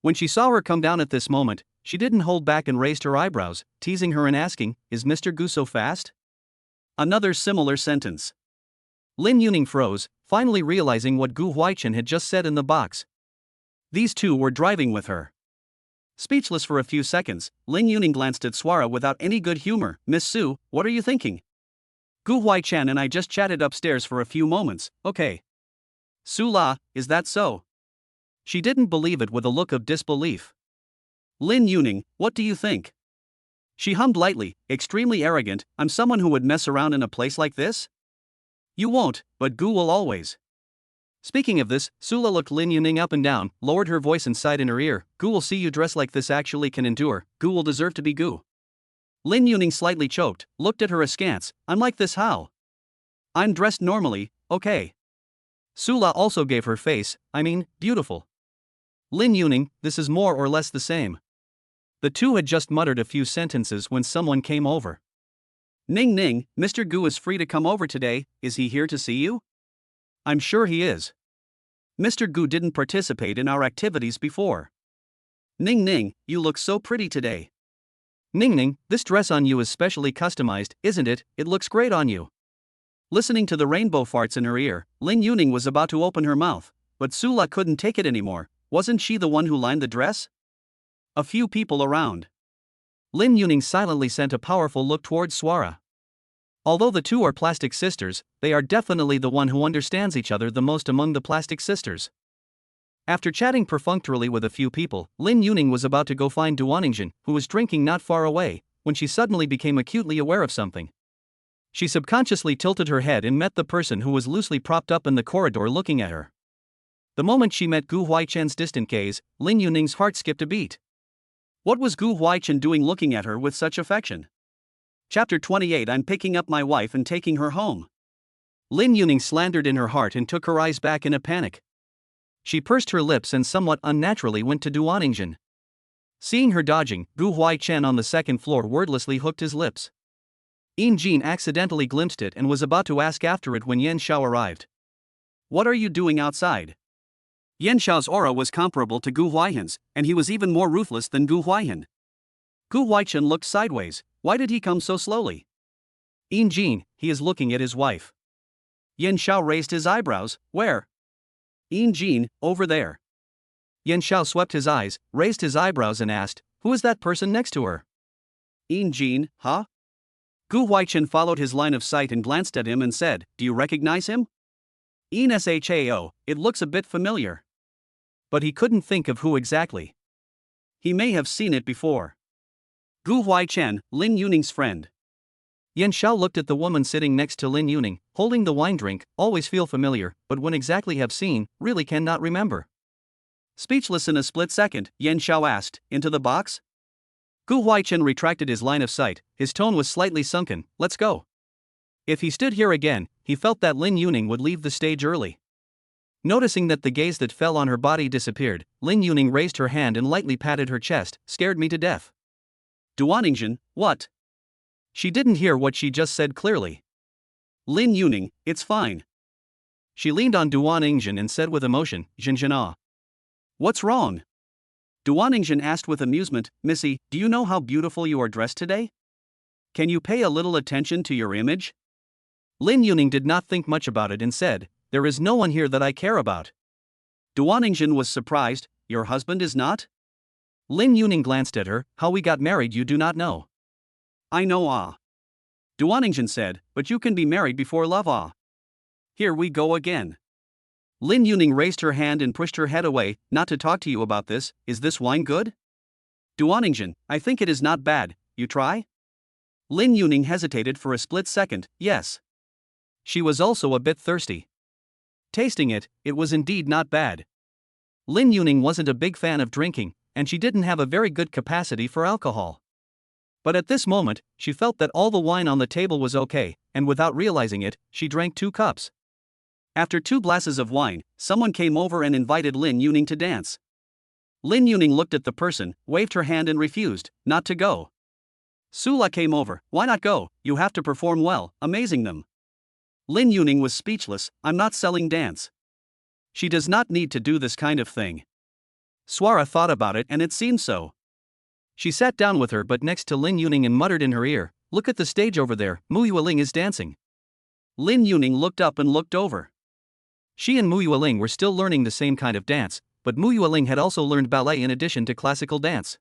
When she saw her come down at this moment, she didn't hold back and raised her eyebrows, teasing her and asking, "Is Mr. Gu so fast?" Another similar sentence. Lin Yuning froze, finally realizing what Gu Huaichen had just said in the box. These two were driving with her. Speechless for a few seconds, Lin Yuning glanced at Swara without any good humor. "Miss Su, what are you thinking?" "Gu Huaichen and I just chatted upstairs for a few moments, okay." "Su La, is that so?" She didn't believe it with a look of disbelief. "Lin Yuning, what do you think?" She hummed lightly, extremely arrogant. "I'm someone who would mess around in a place like this?" "You won't, but Gu will always." Speaking of this, Sula looked Lin Yuning up and down, lowered her voice and sighed in her ear. "Gu will see you dress like this actually can endure. Gu will deserve to be Gu." Lin Yuning slightly choked, looked at her askance. "I'm like this how?" "I'm dressed normally, okay." Sula also gave her face, beautiful. "Lin Yuning, this is more or less the same." The two had just muttered a few sentences when someone came over. "Ning Ning, Mr. Gu is free to come over today, is he here to see you?" "I'm sure he is. Mr. Gu didn't participate in our activities before." "Ning Ning, you look so pretty today." "Ning Ning, this dress on you is specially customized, isn't it? It looks great on you." Listening to the rainbow farts in her ear, Lin Yuning was about to open her mouth, but Sula couldn't take it anymore. Wasn't she the one who lined the dress? A few people around. Lin Yuning silently sent a powerful look towards Swara. Although the two are plastic sisters, they are definitely the one who understands each other the most among the plastic sisters. After chatting perfunctorily with a few people, Lin Yuning was about to go find Duaningjin, who was drinking not far away, when she suddenly became acutely aware of something. She subconsciously tilted her head and met the person who was loosely propped up in the corridor looking at her. The moment she met Gu Huaichen's distant gaze, Lin Yuning's heart skipped a beat. What was Gu Huaichen doing looking at her with such affection? Chapter 28. I'm picking up my wife and taking her home. Lin Yuning slandered in her heart and took her eyes back in a panic. She pursed her lips and somewhat unnaturally went to Duaningjin. Seeing her dodging, Gu Huaichen on the second floor wordlessly hooked his lips. Yin Jin accidentally glimpsed it and was about to ask after it when Yan Xiao arrived. "What are you doing outside?" Yan Xiao's aura was comparable to Gu Huaihen's, and he was even more ruthless than Gu Huaihen. Gu Huaichen looked sideways. Why did he come so slowly? "Yin Jin, he is looking at his wife." Yan Xiao raised his eyebrows. "Where?" "Yin Jin, over there." Yan Xiao swept his eyes, raised his eyebrows and asked, "Who is that person next to her?" "Yin Jin, huh?" Gu Huaichen followed his line of sight and glanced at him and said, "Do you recognize him?" "Yin Shao, it looks a bit familiar." But he couldn't think of who exactly. He may have seen it before. Gu Huaichen, Lin Yuning's friend. Yan Xiao looked at the woman sitting next to Lin Yuning, holding the wine drink. Always feel familiar, but when exactly have seen, really cannot remember. Speechless in a split second, Yan Xiao asked, "Into the box?" Gu Huaichen retracted his line of sight, his tone was slightly sunken. "Let's go." If he stood here again, he felt that Lin Yuning would leave the stage early. Noticing that the gaze that fell on her body disappeared, Lin Yuning raised her hand and lightly patted her chest. "Scared me to death." "Duaningjin, what?" She didn't hear what she just said clearly. "Lin Yuning, it's fine." She leaned on Duaningjin and said with emotion, "Jinjina." "What's wrong?" Duaningjin asked with amusement, "Missy, do you know how beautiful you are dressed today? Can you pay a little attention to your image?" Lin Yuning did not think much about it and said, "There is no one here that I care about." Duaningjin was surprised. "Your husband is not?" Lin Yuning glanced at her. "How we got married you do not know." "I know ah." Duaningjin said, "But you can be married before love ah." Here we go again. Lin Yuning raised her hand and pushed her head away. "Not to talk to you about this. Is this wine good?" Duaningjin, "I think it is not bad. You try?" Lin Yuning hesitated for a split second. "Yes." She was also a bit thirsty. Tasting it, it was indeed not bad. Lin Yuning wasn't a big fan of drinking, and she didn't have a very good capacity for alcohol. But at this moment, she felt that all the wine on the table was okay, and without realizing it, she drank 2 cups. After 2 glasses of wine, someone came over and invited Lin Yuning to dance. Lin Yuning looked at the person, waved her hand and refused, not to go. Sula came over. "Why not go? You have to perform well, amazing them." Lin Yuning was speechless. "I'm not selling dance." She does not need to do this kind of thing. Swara thought about it and it seemed so. She sat down with her but next to Lin Yuning and muttered in her ear, "Look at the stage over there, Mu Yueling is dancing." Lin Yuning looked up and looked over. She and Mu Yueling were still learning the same kind of dance, but Mu Yueling had also learned ballet in addition to classical dance.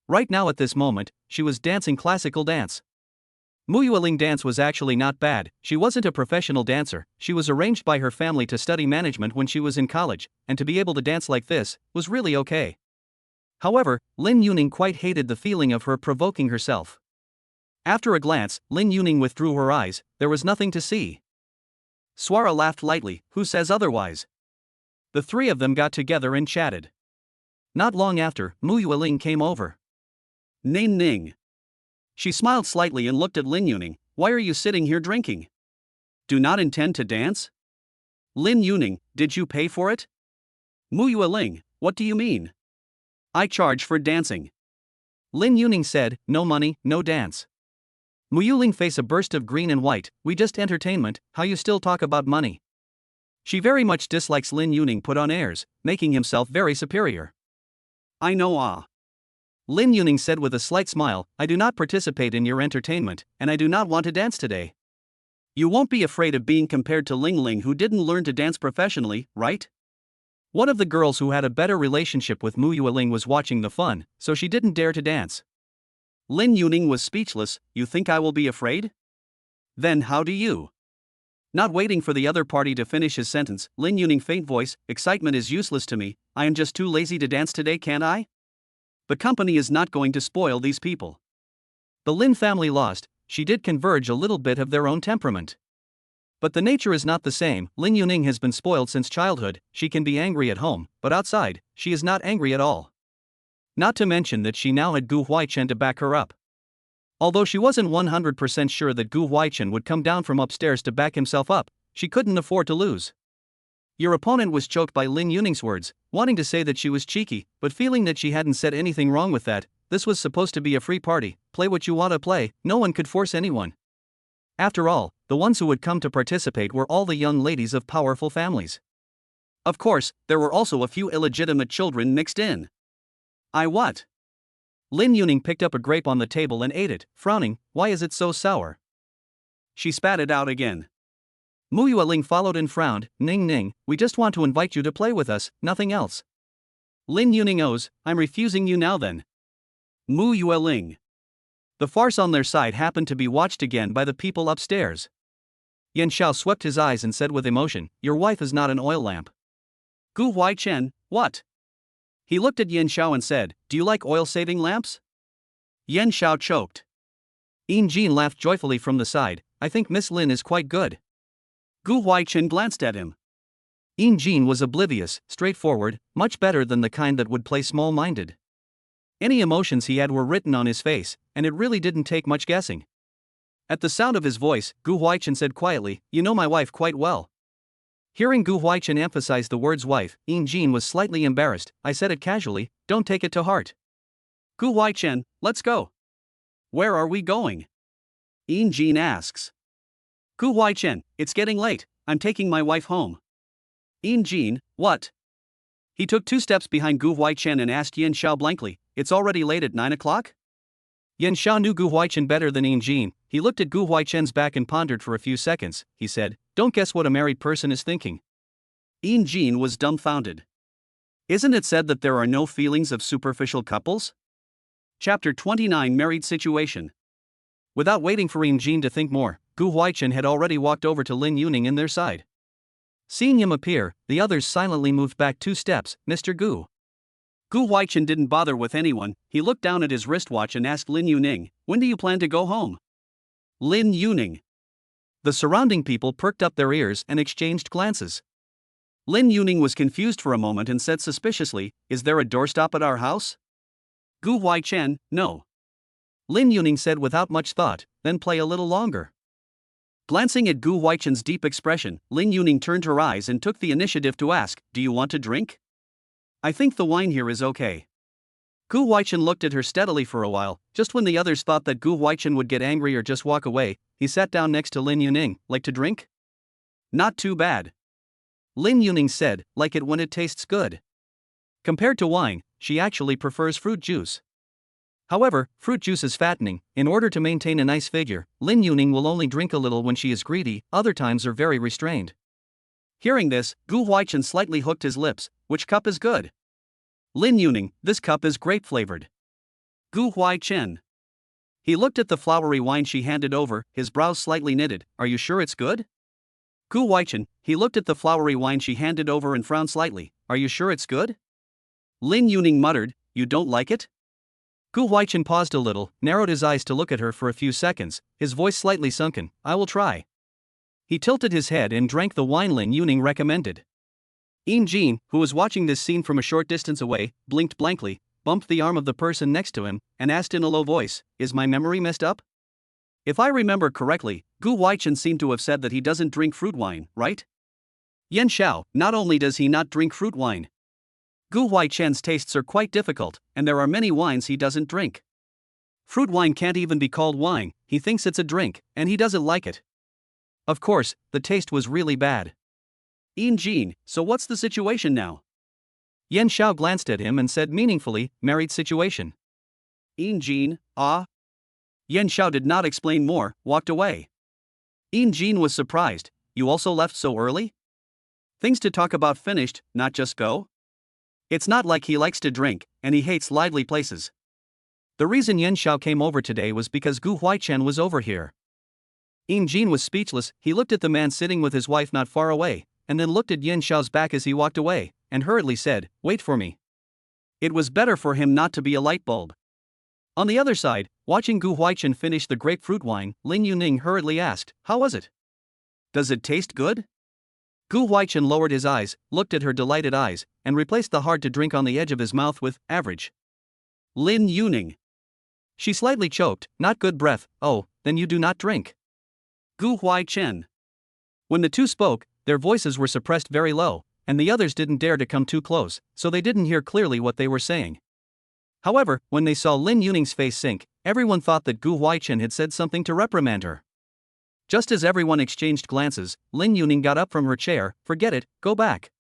Right now at this moment, she was dancing classical dance. Mu Yueling dance was actually not bad. She wasn't a professional dancer, she was arranged by her family to study management when she was in college, and to be able to dance like this was really okay. However, Lin Yuning quite hated the feeling of her provoking herself. After a glance, Lin Yuning withdrew her eyes, there was nothing to see. Swara laughed lightly, who says otherwise? The three of them got together and chatted. Not long after, Mu Yueling came over. Ning Ning. She smiled slightly and looked at Lin Yuning, "Why are you sitting here drinking? Do not intend to dance?" Lin Yuning, "Did you pay for it?" Mu Yueling, "What do you mean? I charge for dancing." Lin Yuning said, "No money, no dance." Mu Yueling face a burst of green and white, "We just entertainment, how you still talk about money?" She very much dislikes Lin Yuning put on airs, making himself very superior. "I know Lin Yuning said with a slight smile, "I do not participate in your entertainment, and I do not want to dance today." You won't be afraid of being compared to Ling Ling who didn't learn to dance professionally, right? One of the girls who had a better relationship with Mu Yueling was watching the fun, so she didn't dare to dance. Lin Yuning was speechless. "You think I will be afraid? Then how do you?" Not waiting for the other party to finish his sentence, Lin Yuning faint voice, "Excitement is useless to me, I am just too lazy to dance today, can't I? The company is not going to spoil these people." The Lin family lost, she did converge a little bit of their own temperament. But the nature is not the same. Lin Yuning has been spoiled since childhood, she can be angry at home, but outside, she is not angry at all. Not to mention that she now had Gu Huaichen to back her up. Although she wasn't 100% sure that Gu Huaichen would come down from upstairs to back himself up, she couldn't afford to lose. Your opponent was choked by Lin Yuning's words, wanting to say that she was cheeky, but feeling that she hadn't said anything wrong with that. This was supposed to be a free party, play what you want to play, no one could force anyone. After all, the ones who would come to participate were all the young ladies of powerful families. Of course, there were also a few illegitimate children mixed in. What? Lin Yuning picked up a grape on the table and ate it, frowning, "Why is it so sour?" She spat it out again. Mu Yueling followed and frowned, "Ning Ning, we just want to invite you to play with us, nothing else." Lin Yuning owes, "I'm refusing you now then." Mu Yueling. The farce on their side happened to be watched again by the people upstairs. Yan Xiao swept his eyes and said with emotion, "Your wife is not an oil lamp." Gu Huaichen, what? He looked at Yan Xiao and said, "Do you like oil-saving lamps?" Yan Xiao choked. Yin Jin laughed joyfully from the side, "I think Miss Lin is quite good." Gu Huaichen glanced at him. Yin Jin was oblivious, straightforward, much better than the kind that would play small-minded. Any emotions he had were written on his face, and it really didn't take much guessing. At the sound of his voice, Gu Huaichen said quietly, "You know my wife quite well." Hearing Gu Huaichen emphasize the words wife, Yin Jin was slightly embarrassed. "I said it casually, don't take it to heart." Gu Huaichen, let's go. Where are we going? Yin Jin asks. Gu Huaichen, it's getting late, I'm taking my wife home. Yin Jin, what? He took 2 steps behind Gu Huaichen and asked Yan Xiao blankly, "It's already late at 9 o'clock? Yan Xiao knew Gu Huaichen better than Yin Jin. He looked at Gu Huaichen's back and pondered for a few seconds. He said, "Don't guess what a married person is thinking." Yin Jin was dumbfounded. Isn't it said that there are no feelings of superficial couples? Chapter 29 Married Situation. Without waiting for Yin Jin to think more, Gu Huaichen had already walked over to Lin Yuning in their side. Seeing him appear, the others silently moved back 2 steps. "Mr. Gu." Gu Huaichen didn't bother with anyone. He looked down at his wristwatch and asked Lin Yuning, "When do you plan to go home?" Lin Yuning. The surrounding people perked up their ears and exchanged glances. Lin Yuning was confused for a moment and said suspiciously, "Is there a doorstop at our house?" Gu Huaichen, "No." Lin Yuning said without much thought, "Then play a little longer." Glancing at Gu Huaichen's deep expression, Lin Yuning turned her eyes and took the initiative to ask, "Do you want to drink?" "I think the wine here is okay." Gu Huaichen looked at her steadily for a while. Just when the others thought that Gu Huaichen would get angry or just walk away, he sat down next to Lin Yuning. "Like to drink?" "Not too bad." Lin Yuning said, "Like it when it tastes good." Compared to wine, she actually prefers fruit juice. However, fruit juice is fattening. In order to maintain a nice figure, Lin Yuning will only drink a little when she is greedy, other times are very restrained. Hearing this, Gu Huaichen slightly hooked his lips. Which cup is good? Lin Yuning, this cup is grape flavored. Gu Huaichen. He looked at the flowery wine she handed over, his brows slightly knitted. Are you sure it's good? Gu Huaichen, he looked at the flowery wine she handed over and frowned slightly. Are you sure it's good? Lin Yuning muttered, you don't like it? Gu Huaichen paused a little, narrowed his eyes to look at her for a few seconds, his voice slightly sunken. I will try. He tilted his head and drank the wine Lin Yuning recommended. Yin Jin, who was watching this scene from a short distance away, blinked blankly, bumped the arm of the person next to him, and asked in a low voice, is my memory messed up? If I remember correctly, Gu Huaichen seemed to have said that he doesn't drink fruit wine, right? Yan Xiao, not only does he not drink fruit wine, Gu Huaichen's tastes are quite difficult, and there are many wines he doesn't drink. Fruit wine can't even be called wine, he thinks it's a drink, and he doesn't like it. Of course, the taste was really bad. Yin Jin, so what's the situation now? Yan Xiao glanced at him and said meaningfully, married situation. Yin Jin, ah? Yan Xiao did not explain more, walked away. Yin Jin was surprised, you also left so early? Things to talk about finished, not just go? It's not like he likes to drink, and he hates lively places. The reason Yan Xiao came over today was because Gu Huaichen was over here. Yin Jin was speechless, he looked at the man sitting with his wife not far away, and then looked at Yan Xiao's back as he walked away, and hurriedly said, wait for me. It was better for him not to be a light bulb. On the other side, watching Gu Huaichen finish the grapefruit wine, Lin Yuning hurriedly asked, how was it? Does it taste good? Gu Huaichen lowered his eyes, looked at her delighted eyes, and replaced the hard-to-drink on the edge of his mouth with, average. Lin Yuning. She slightly choked, not good breath, oh, then you do not drink. Gu Huaichen. When the two spoke, their voices were suppressed very low, and the others didn't dare to come too close, so they didn't hear clearly what they were saying. However, when they saw Lin Yuning's face sink, everyone thought that Gu Huaichen had said something to reprimand her. Just as everyone exchanged glances, Lin Yuning got up from her chair. Forget it, go back.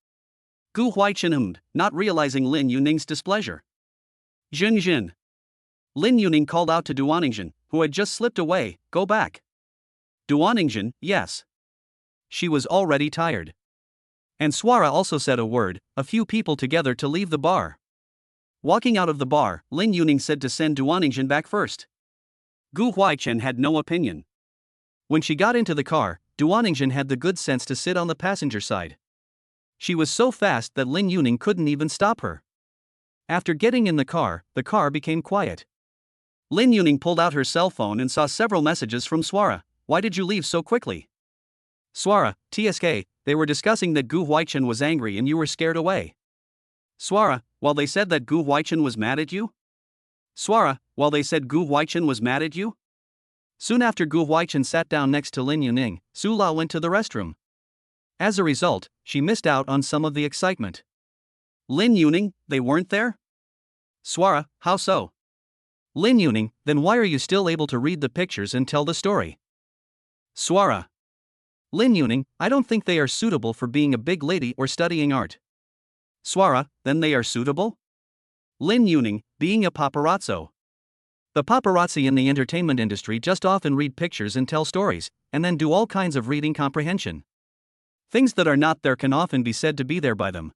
Gu Huaichen hummed, not realizing Lin Yuning's displeasure. Jin. Lin Yuning called out to Duaningjin, who had just slipped away, go back. Duaningjin, yes. She was already tired. And Swara also said a word, a few people together to leave the bar. Walking out of the bar, Lin Yuning said to send Duaningjin back first. Gu Huaichen had no opinion. When she got into the car, Duaningjin had the good sense to sit on the passenger side. She was so fast that Lin Yuning couldn't even stop her. After getting in the car became quiet. Lin Yuning pulled out her cell phone and saw several messages from Swara. Why did you leave so quickly? Swara, TSK, they were discussing that Gu Huaichen was angry and you were scared away. Swara, while they said that Gu Huaichen was mad at you? Swara, while they said Gu Huaichen was mad at you? Soon after Gu Huaichen sat down next to Lin Yuning, Su Lao went to the restroom. As a result, she missed out on some of the excitement. Lin Yuning, they weren't there? Swara, how so? Lin Yuning, then why are you still able to read the pictures and tell the story? Swara. Lin Yuning, I don't think they are suitable for being a big lady or studying art. Swara, then they are suitable? Lin Yuning, being a paparazzo. The paparazzi in the entertainment industry just often read pictures and tell stories, and then do all kinds of reading comprehension. Things that are not there can often be said to be there by them.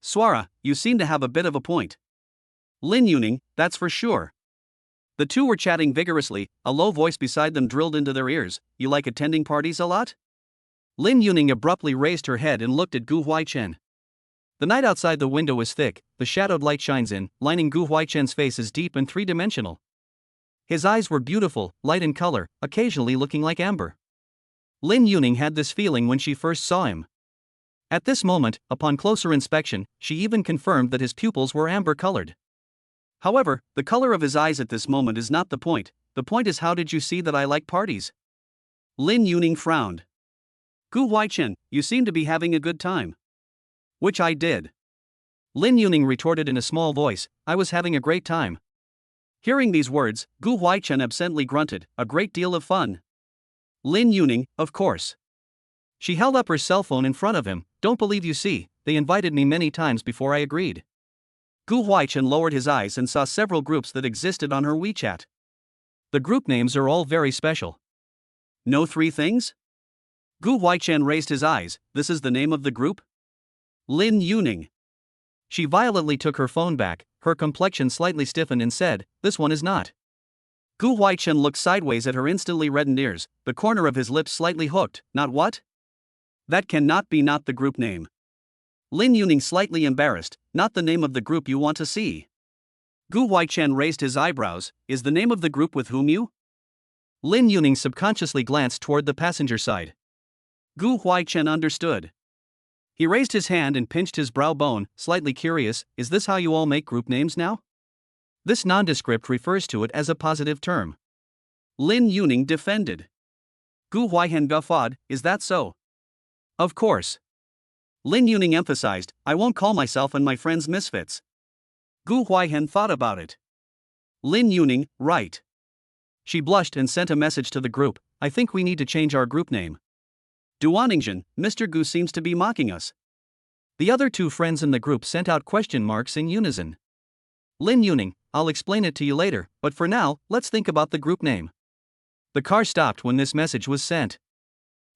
Swara, you seem to have a bit of a point. Lin Yuning, that's for sure. The two were chatting vigorously, a low voice beside them drilled into their ears. You like attending parties a lot? Lin Yuning abruptly raised her head and looked at Gu Huaichen. The night outside the window is thick, the shadowed light shines in, lining Gu Huaichen's face is deep and three-dimensional. His eyes were beautiful, light in color, occasionally looking like amber. Lin Yuning had this feeling when she first saw him. At this moment, upon closer inspection, she even confirmed that his pupils were amber-colored. However, the color of his eyes at this moment is not the point is how did you see that I like parties? Lin Yuning frowned. Gu Huaichen, you seem to be having a good time. Which I did. Lin Yuning retorted in a small voice, I was having a great time. Hearing these words, Gu Huaichen absently grunted, a great deal of fun. Lin Yuning, of course. She held up her cell phone in front of him, don't believe you see, they invited me many times before I agreed. Gu Huaichen lowered his eyes and saw several groups that existed on her WeChat. The group names are all very special. No three things? Gu Huaichen raised his eyes. This is the name of the group? Lin Yuning. She violently took her phone back, her complexion slightly stiffened and said, "This one is not." Gu Huaichen looked sideways at her instantly reddened ears, the corner of his lips slightly hooked. Not what? That cannot be not the group name. Lin Yuning slightly embarrassed, not the name of the group you want to see. Gu Huaichen raised his eyebrows. Is the name of the group with whom you? Lin Yuning subconsciously glanced toward the passenger side. Gu Huaichen understood. He raised his hand and pinched his brow bone, slightly curious. Is this how you all make group names now? This nondescript refers to it as a positive term. Lin Yuning defended. Gu Huaichen guffawed. Is that so? Of course. Lin Yuning emphasized, I won't call myself and my friends misfits. Gu Huaichen thought about it. Lin Yuning, right. She blushed and sent a message to the group. I think we need to change our group name. Duaningjin, Mr. Gu seems to be mocking us. The other two friends in the group sent out question marks in unison. Lin Yuning, I'll explain it to you later, but for now, let's think about the group name. The car stopped when this message was sent.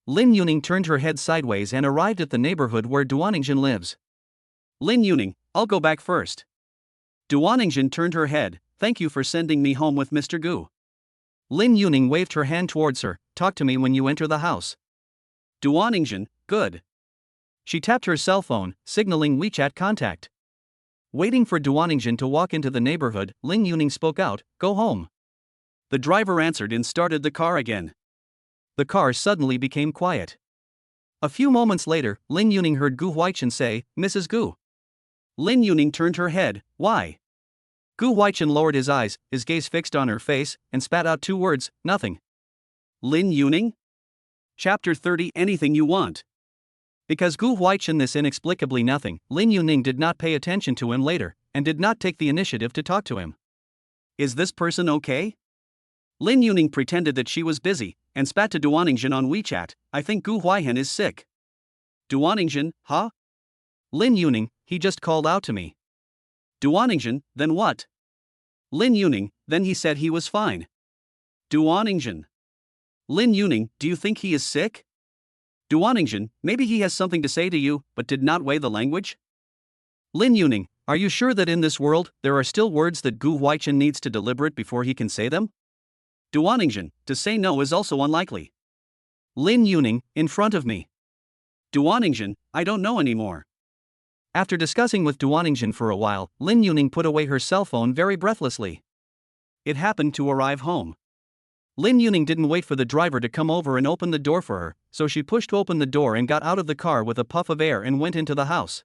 Lin Yuning turned her head sideways and arrived at the neighborhood where Duaningjin lives. Lin Yuning, I'll go back first. Duaningjin turned her head. Thank you for sending me home with Mr. Gu. Lin Yuning waved her hand towards her. Talk to me when you enter the house. Duaningjin, good. She tapped her cell phone, signaling WeChat contact. Waiting for Duaningjin to walk into the neighborhood, Lin Yuning spoke out, go home. The driver answered and started the car again. The car suddenly became quiet. A few moments later, Lin Yuning heard Gu Huaichen say, Mrs. Gu. Lin Yuning turned her head. Why? Gu Huaichen lowered his eyes, his gaze fixed on her face, and spat out two words, nothing. Lin Yuning? Chapter 30 Anything You Want. Because Gu Huaichen this inexplicably nothing, Lin Yuning did not pay attention to him later, and did not take the initiative to talk to him. Is this person okay? Lin Yuning pretended that she was busy, and spat to Duaningjin on WeChat. I think Gu Huaichen is sick. Duaningjin, huh? Lin Yuning, he just called out to me. Duaningjin, then what? Lin Yuning, then he said he was fine. Duaningjin. Lin Yuning, do you think he is sick? Duaningjin, maybe he has something to say to you, but did not weigh the language? Lin Yuning, are you sure that in this world, there are still words that Gu Huaichen needs to deliberate before he can say them? Duaningjin, to say no is also unlikely. Lin Yuning, in front of me. Duaningjin, I don't know anymore. After discussing with Duaningjin for a while, Lin Yuning put away her cell phone very breathlessly. It happened to arrive home. Lin Yuning didn't wait for the driver to come over and open the door for her, so she pushed open the door and got out of the car with a puff of air and went into the house.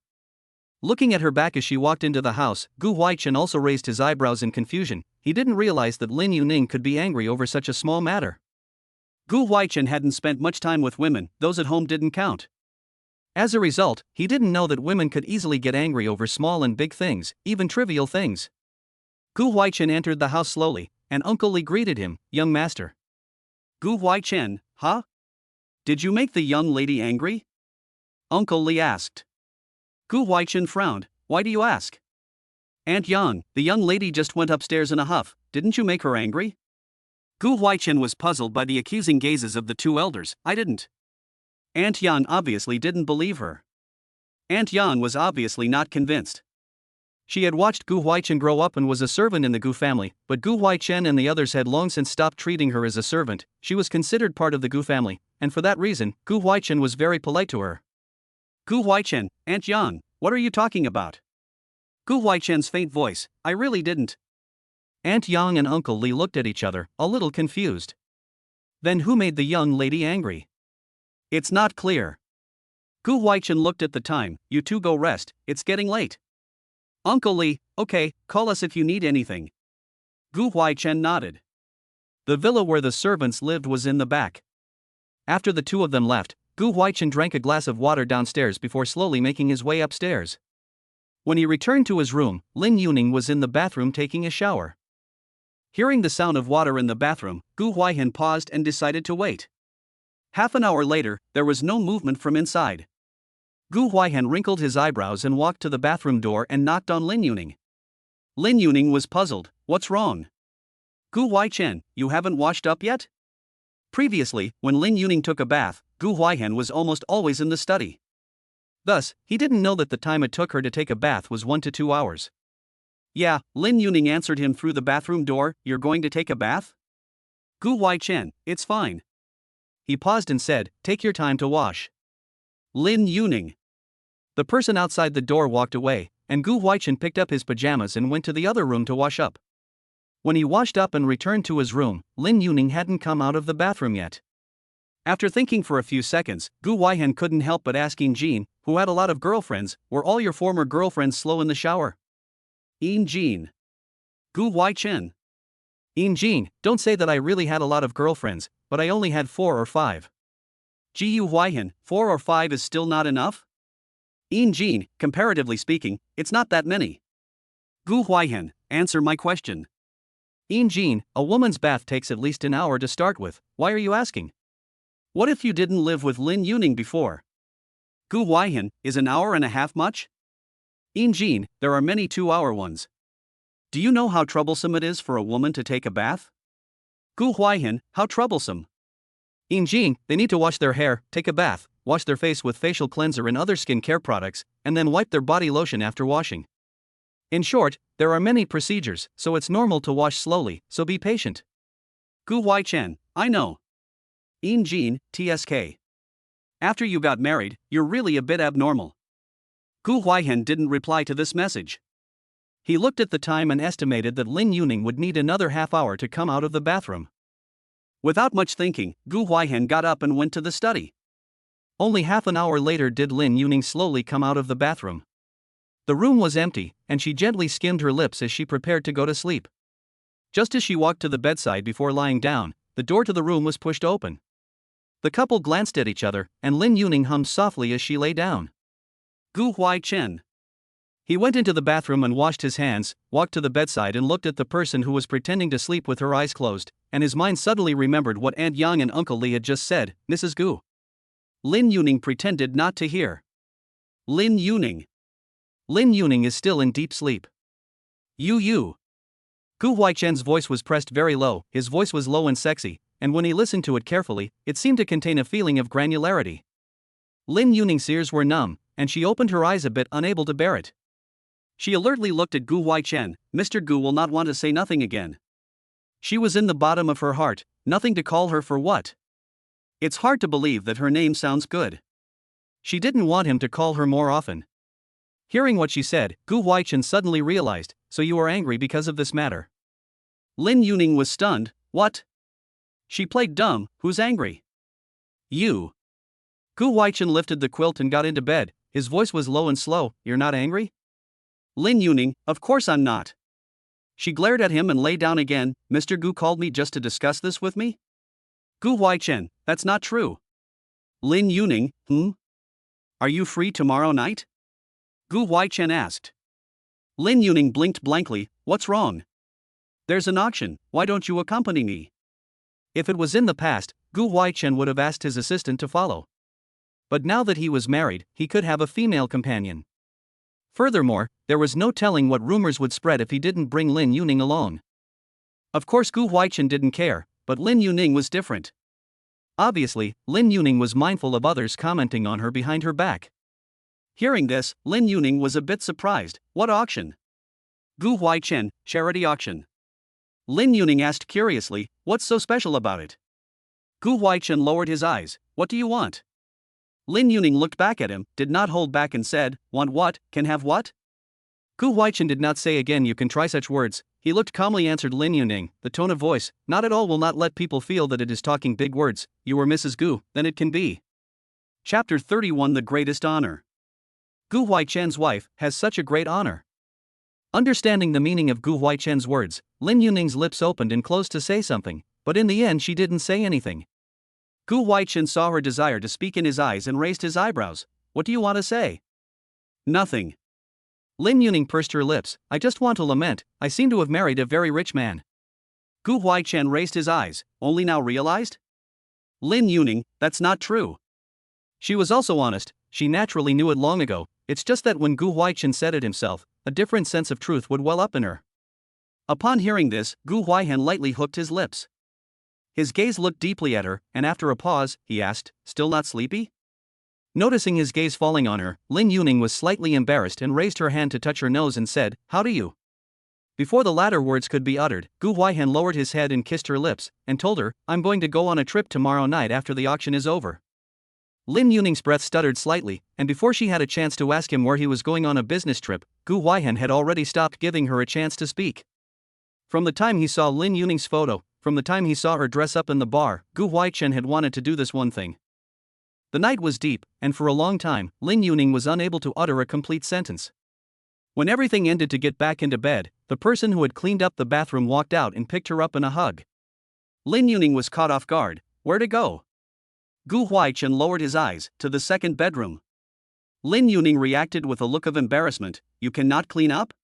Looking at her back as she walked into the house, Gu Huaichen also raised his eyebrows in confusion. He didn't realize that Lin Yuning could be angry over such a small matter. Gu Huaichen hadn't spent much time with women, those at home didn't count. As a result, he didn't know that women could easily get angry over small and big things, even trivial things. Gu Huaichen entered the house slowly, and Uncle Li greeted him, young master. Gu Huaichen, huh? Did you make the young lady angry? Uncle Li asked. Gu Huaichen frowned. Why do you ask? Aunt Yang, the young lady just went upstairs in a huff, didn't you make her angry? Gu Huaichen was puzzled by the accusing gazes of the two elders. I didn't. Aunt Yang obviously didn't believe her. Aunt Yang was obviously not convinced. She had watched Gu Huaichen grow up and was a servant in the Gu family, but Gu Huaichen and the others had long since stopped treating her as a servant. She was considered part of the Gu family, and for that reason, Gu Huaichen was very polite to her. Gu Huaichen, Aunt Yang, what are you talking about? Gu Huaichen's faint voice, I really didn't. Aunt Yang and Uncle Li looked at each other, a little confused. Then who made the young lady angry? It's not clear. Gu Huaichen looked at the time. You two go rest, it's getting late. Uncle Li, okay, call us if you need anything. Gu Huaichen nodded. The villa where the servants lived was in the back. After the two of them left, Gu Huaichen drank a glass of water downstairs before slowly making his way upstairs. When he returned to his room, Lin Yuning was in the bathroom taking a shower. Hearing the sound of water in the bathroom, Gu Huaichen paused and decided to wait. Half an hour later, there was no movement from inside. Gu Huaichen wrinkled his eyebrows and walked to the bathroom door and knocked on Lin Yuning. Lin Yuning was puzzled. What's wrong? Gu Huaichen, you haven't washed up yet? Previously, when Lin Yuning took a bath, Gu Huaihen was almost always in the study. Thus, he didn't know that the time it took her to take a bath was 1 to 2 hours. Yeah, Lin Yuning answered him through the bathroom door. You're going to take a bath? Gu Huaichen, it's fine. He paused and said, take your time to wash. Lin Yuning. The person outside the door walked away, and Gu Huaichen picked up his pajamas and went to the other room to wash up. When he washed up and returned to his room, Lin Yuning hadn't come out of the bathroom yet. After thinking for a few seconds, Gu Huaihen couldn't help but asking Jean, who had a lot of girlfriends, were all your former girlfriends slow in the shower? Jean. Gu Huaichen. Jean, don't say that I really had a lot of girlfriends, but I only had 4 or 5. Gu Huaihen, 4 or 5 is still not enough? Jean, comparatively speaking, it's not that many. Gu Huaihen, answer my question. Jean, a woman's bath takes at least an hour to start with, why are you asking? What if you didn't live with Lin Yuning before? Gu Huaihen, is an hour and a half much? Jean, there are many 2-hour ones. Do you know how troublesome it is for a woman to take a bath? Gu Huaihen, how troublesome? Jean, they need to wash their hair, take a bath, wash their face with facial cleanser and other skincare products, and then wipe their body lotion after washing. In short, there are many procedures, so it's normal to wash slowly, so be patient. Gu Huaichen, I know. Jean, TSK. After you got married, you're really a bit abnormal. Gu Huaihen didn't reply to this message. He looked at the time and estimated that Lin Yuning would need another half hour to come out of the bathroom. Without much thinking, Gu Huaihen got up and went to the study. Only half an hour later did Lin Yuning slowly come out of the bathroom. The room was empty, and she gently skimmed her lips as she prepared to go to sleep. Just as she walked to the bedside before lying down, the door to the room was pushed open. The couple glanced at each other, and Lin Yuning hummed softly as she lay down. Gu Huaichen. He went into the bathroom and washed his hands, walked to the bedside and looked at the person who was pretending to sleep with her eyes closed, and his mind suddenly remembered what Aunt Yang and Uncle Li had just said, Mrs. Gu. Lin Yuning pretended not to hear. Lin Yuning. Lin Yuning is still in deep sleep. You. Gu Huaichen's voice was pressed very low, his voice was low and sexy, and when he listened to it carefully, it seemed to contain a feeling of granularity. Lin Yuning's ears were numb, and she opened her eyes a bit, unable to bear it. She alertly looked at Gu Huaichen. Mr. Gu will not want to say nothing again. She was in the bottom of her heart, nothing to call her for what? It's hard to believe that her name sounds good. She didn't want him to call her more often. Hearing what she said, Gu Huaichen suddenly realized, so you are angry because of this matter. Lin Yuning was stunned. What? She played dumb. Who's angry? You. Gu Huaichen lifted the quilt and got into bed. His voice was low and slow. You're not angry? Lin Yuning, of course I'm not. She glared at him and lay down again. Mr. Gu called me just to discuss this with me? Gu Huaichen, that's not true. Lin Yuning, Are you free tomorrow night? Gu Huaichen asked. Lin Yuning blinked blankly. What's wrong? There's an auction, why don't you accompany me? If it was in the past, Gu Huaichen would have asked his assistant to follow. But now that he was married, he could have a female companion. Furthermore, there was no telling what rumors would spread if he didn't bring Lin Yuning along. Of course Gu Huaichen didn't care, but Lin Yuning was different. Obviously, Lin Yuning was mindful of others commenting on her behind her back. Hearing this, Lin Yuning was a bit surprised. What auction? Gu Huaichen, charity auction. Lin Yuning asked curiously, what's so special about it? Gu Huaichen lowered his eyes. What do you want? Lin Yuning looked back at him, did not hold back and said, want what, can have what? Gu Huaichen did not say again you can try such words. He looked calmly answered Lin Yuning, the tone of voice, not at all will not let people feel that it is talking big words. You are Mrs. Gu, then it can be. Chapter 31 The Greatest Honor. Gu Huaichen's wife has such a great honor. Understanding the meaning of Gu Huaichen's words, Lin Yuning's lips opened and closed to say something, but in the end she didn't say anything. Gu Huaichen saw her desire to speak in his eyes and raised his eyebrows. What do you want to say? Nothing. Lin Yuning pursed her lips. I just want to lament, I seem to have married a very rich man. Gu Huaichen raised his eyes. Only now realized? Lin Yuning, that's not true. She was also honest, she naturally knew it long ago. It's just that when Gu Huaichen said it himself, a different sense of truth would well up in her. Upon hearing this, Gu Huaihen lightly hooked his lips. His gaze looked deeply at her, and after a pause, he asked, "Still not sleepy?" Noticing his gaze falling on her, Lin Yuning was slightly embarrassed and raised her hand to touch her nose and said, "How do you?" Before the latter words could be uttered, Gu Huaihen lowered his head and kissed her lips, and told her, "I'm going to go on a trip tomorrow night after the auction is over." Lin Yuning's breath stuttered slightly, and before she had a chance to ask him where he was going on a business trip, Gu Huaihen had already stopped giving her a chance to speak. From the time he saw Lin Yuning's photo, from the time he saw her dress up in the bar, Gu Huaichen had wanted to do this one thing. The night was deep, and for a long time, Lin Yuning was unable to utter a complete sentence. When everything ended to get back into bed, the person who had cleaned up the bathroom walked out and picked her up in a hug. Lin Yuning was caught off guard. Where to go? Gu Huaichen lowered his eyes, to the second bedroom. Lin Yuning reacted with a look of embarrassment. You cannot clean up?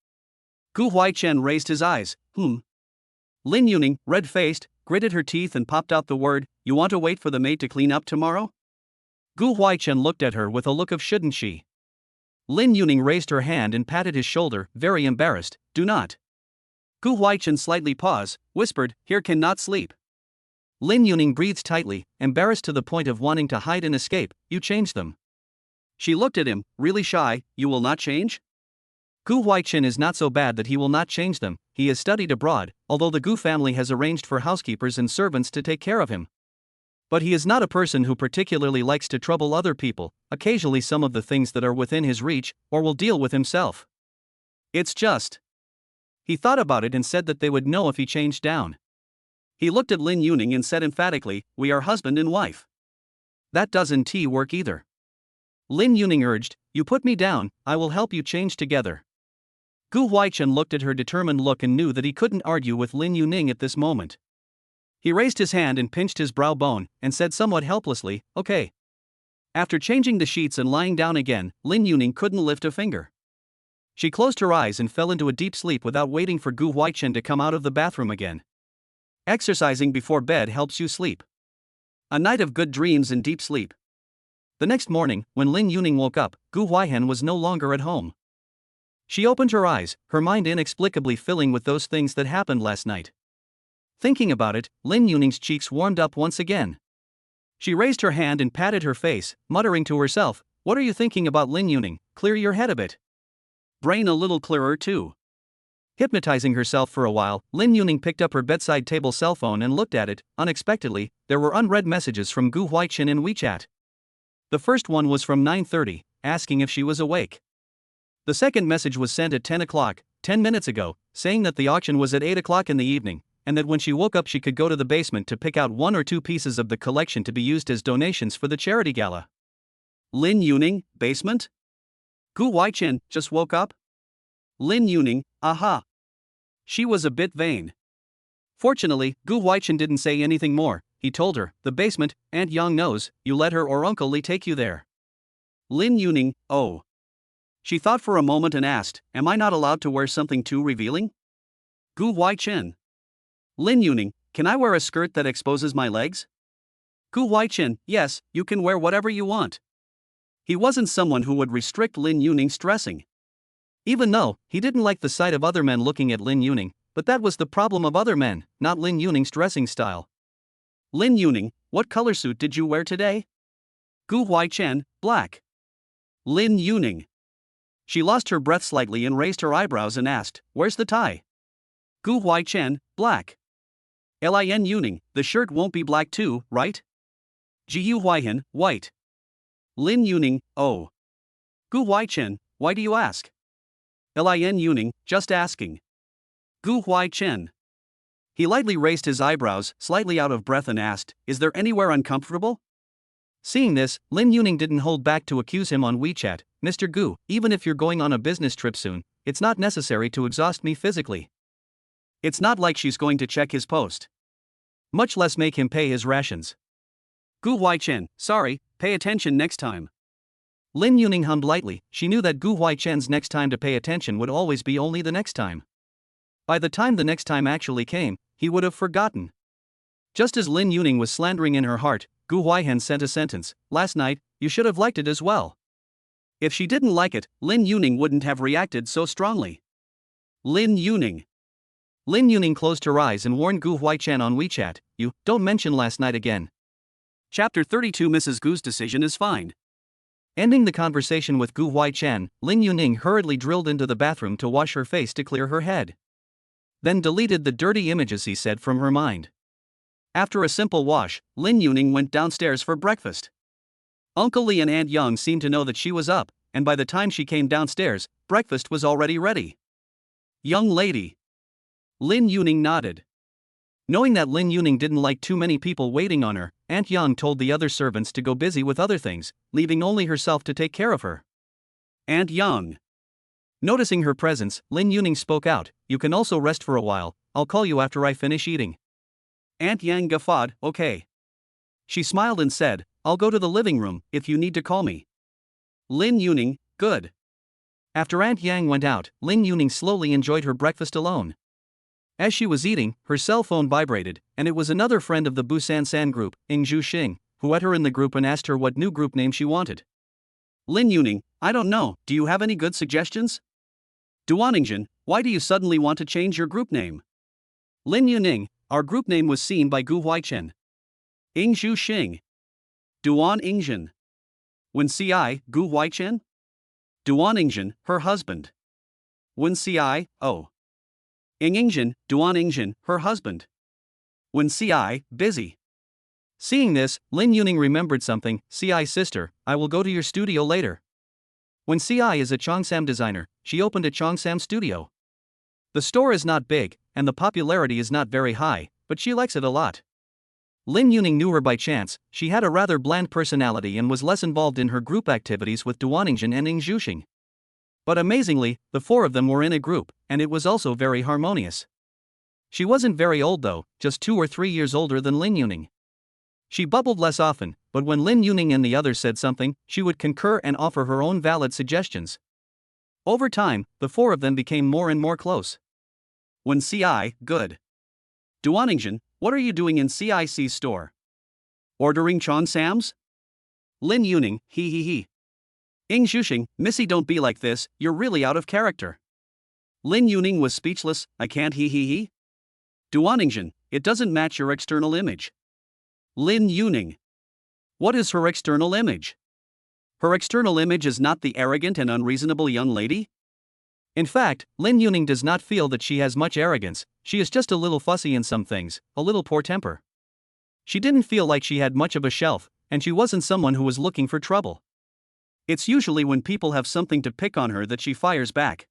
Gu Huaichen raised his eyes. Lin Yuning, red-faced, gritted her teeth and popped out the word, "You want to wait for the maid to clean up tomorrow?" Gu Huaichen looked at her with a look of shouldn't she. Lin Yuning raised her hand and patted his shoulder, very embarrassed. Do not. Gu Huaichen slightly paused, whispered, "Here cannot sleep." Lin Yuning breathed tightly, embarrassed to the point of wanting to hide and escape. You changed them. She looked at him, really shy. You will not change? Gu Huaichen is not so bad that he will not change them. He has studied abroad, although the Gu family has arranged for housekeepers and servants to take care of him. But he is not a person who particularly likes to trouble other people, occasionally some of the things that are within his reach, or will deal with himself. It's just. He thought about it and said that they would know if he changed down. He looked at Lin Yuning and said emphatically, "We are husband and wife." That doesn't work either. Lin Yuning urged, "You put me down, I will help you change together." Gu Huaichen looked at her determined look and knew that he couldn't argue with Lin Yuning at this moment. He raised his hand and pinched his brow bone, and said somewhat helplessly, "Okay." After changing the sheets and lying down again, Lin Yuning couldn't lift a finger. She closed her eyes and fell into a deep sleep without waiting for Gu Huaichen to come out of the bathroom again. Exercising before bed helps you sleep. A night of good dreams and deep sleep. The next morning, when Lin Yuning woke up, Gu Huaihen was no longer at home. She opened her eyes, her mind inexplicably filling with those things that happened last night. Thinking about it, Lin Yuning's cheeks warmed up once again. She raised her hand and patted her face, muttering to herself, "What are you thinking about, Lin Yuning? Clear your head a bit." Brain a little clearer too. Hypnotizing herself for a while, Lin Yuning picked up her bedside table cell phone and looked at it. Unexpectedly, there were unread messages from Gu Huaichen in WeChat. The first one was from 9:30, asking if she was awake. The second message was sent at 10 o'clock, 10 minutes ago, saying that the auction was at 8 o'clock in the evening, and that when she woke up she could go to the basement to pick out one or two pieces of the collection to be used as donations for the charity gala. Lin Yuning, basement? Gu Huaichen just woke up? Lin Yuning, aha. She was a bit vain. Fortunately, Gu Huaichen didn't say anything more. He told her, "The basement, Aunt Yang knows, you let her or Uncle Li take you there." Lin Yuning, oh. She thought for a moment and asked, "Am I not allowed to wear something too revealing?" Gu Huaichen. Lin Yuning, "Can I wear a skirt that exposes my legs?" Gu Huaichen, "Yes, you can wear whatever you want." He wasn't someone who would restrict Lin Yuning's dressing. Even though, he didn't like the sight of other men looking at Lin Yuning, but that was the problem of other men, not Lin Yuning's dressing style. Lin Yuning, what color suit did you wear today? Gu Huaichen, black. Lin Yuning. She lost her breath slightly and raised her eyebrows and asked, "Where's the tie?" Gu Huaichen, black. Lin Yuning, the shirt won't be black too, right? Gu Huaihen, white. Lin Yuning, oh. Gu Huaichen, why do you ask? Lin Yuning, just asking. Gu Huaichen. He lightly raised his eyebrows, slightly out of breath, and asked, "Is there anywhere uncomfortable?" Seeing this, Lin Yuning didn't hold back to accuse him on WeChat, "Mr. Gu, even if you're going on a business trip soon, it's not necessary to exhaust me physically." It's not like she's going to check his post. Much less make him pay his rations. Gu Huaichen, sorry, pay attention next time. Lin Yuning hummed lightly. She knew that Gu Huaichen's next time to pay attention would always be only the next time. By the time the next time actually came, he would have forgotten. Just as Lin Yuning was slandering in her heart, Gu Huaihen sent a sentence, "Last night, you should have liked it as well." If she didn't like it, Lin Yuning wouldn't have reacted so strongly. Lin Yuning. Lin Yuning closed her eyes and warned Gu Huaichan on WeChat, "You, don't mention last night again." Chapter 32. Mrs. Gu's decision is fine. Ending the conversation with Gu Huaichan, Lin Yuning hurriedly drilled into the bathroom to wash her face to clear her head. Then deleted the dirty images he said from her mind. After a simple wash, Lin Yuning went downstairs for breakfast. Uncle Li and Aunt Yang seemed to know that she was up, and by the time she came downstairs, breakfast was already ready. "Young lady." Lin Yuning nodded. Knowing that Lin Yuning didn't like too many people waiting on her, Aunt Yang told the other servants to go busy with other things, leaving only herself to take care of her. Aunt Yang. Noticing her presence, Lin Yuning spoke out, "You can also rest for a while, I'll call you after I finish eating." Aunt Yang guffawed, "Okay." She smiled and said, "I'll go to the living room if you need to call me." Lin Yuning, good. After Aunt Yang went out, Lin Yuning slowly enjoyed her breakfast alone. As she was eating, her cell phone vibrated, and it was another friend of the Busan San group, Ing Zhu Xing, who had her in the group and asked her what new group name she wanted. Lin Yuning, I don't know, do you have any good suggestions? Duaningjin, why do you suddenly want to change your group name? Lin Yuning, our group name was seen by Gu Huaichen. Ing Zhu Xing. Duan Ingjin. Wen Ci, Gu Huaichen? Duan Ingjin, her husband. Wen Ci, oh. Ing Ingjin, Duan Ingjin, her husband. Wen Ci, busy. Seeing this, Lin Yuning remembered something. Ci's sister, I will go to your studio later. When Ci is a Cheongsam designer, she opened a Cheongsam studio. The store is not big, and the popularity is not very high, but she likes it a lot. Lin Yuning knew her by chance. She had a rather bland personality and was less involved in her group activities with Duaningjin and Ing Zhuxing. But amazingly, the four of them were in a group, and it was also very harmonious. She wasn't very old though, just 2 or 3 years older than Lin Yuning. She bubbled less often, but when Lin Yuning and the others said something, she would concur and offer her own valid suggestions. Over time, the four of them became more and more close. When Ci, good. Duaningjin, what are you doing in CIC's store? Ordering Cheongsams? Lin Yuning, he. Ing Zhuxing, Missy, don't be like this, you're really out of character. Lin Yuning was speechless, I can't he. Duaningjin, it doesn't match your external image. Lin Yuning. What is her external image? Her external image is not the arrogant and unreasonable young lady? In fact, Lin Yuning does not feel that she has much arrogance, she is just a little fussy in some things, a little poor temper. She didn't feel like she had much of a shelf, and she wasn't someone who was looking for trouble. It's usually when people have something to pick on her that she fires back.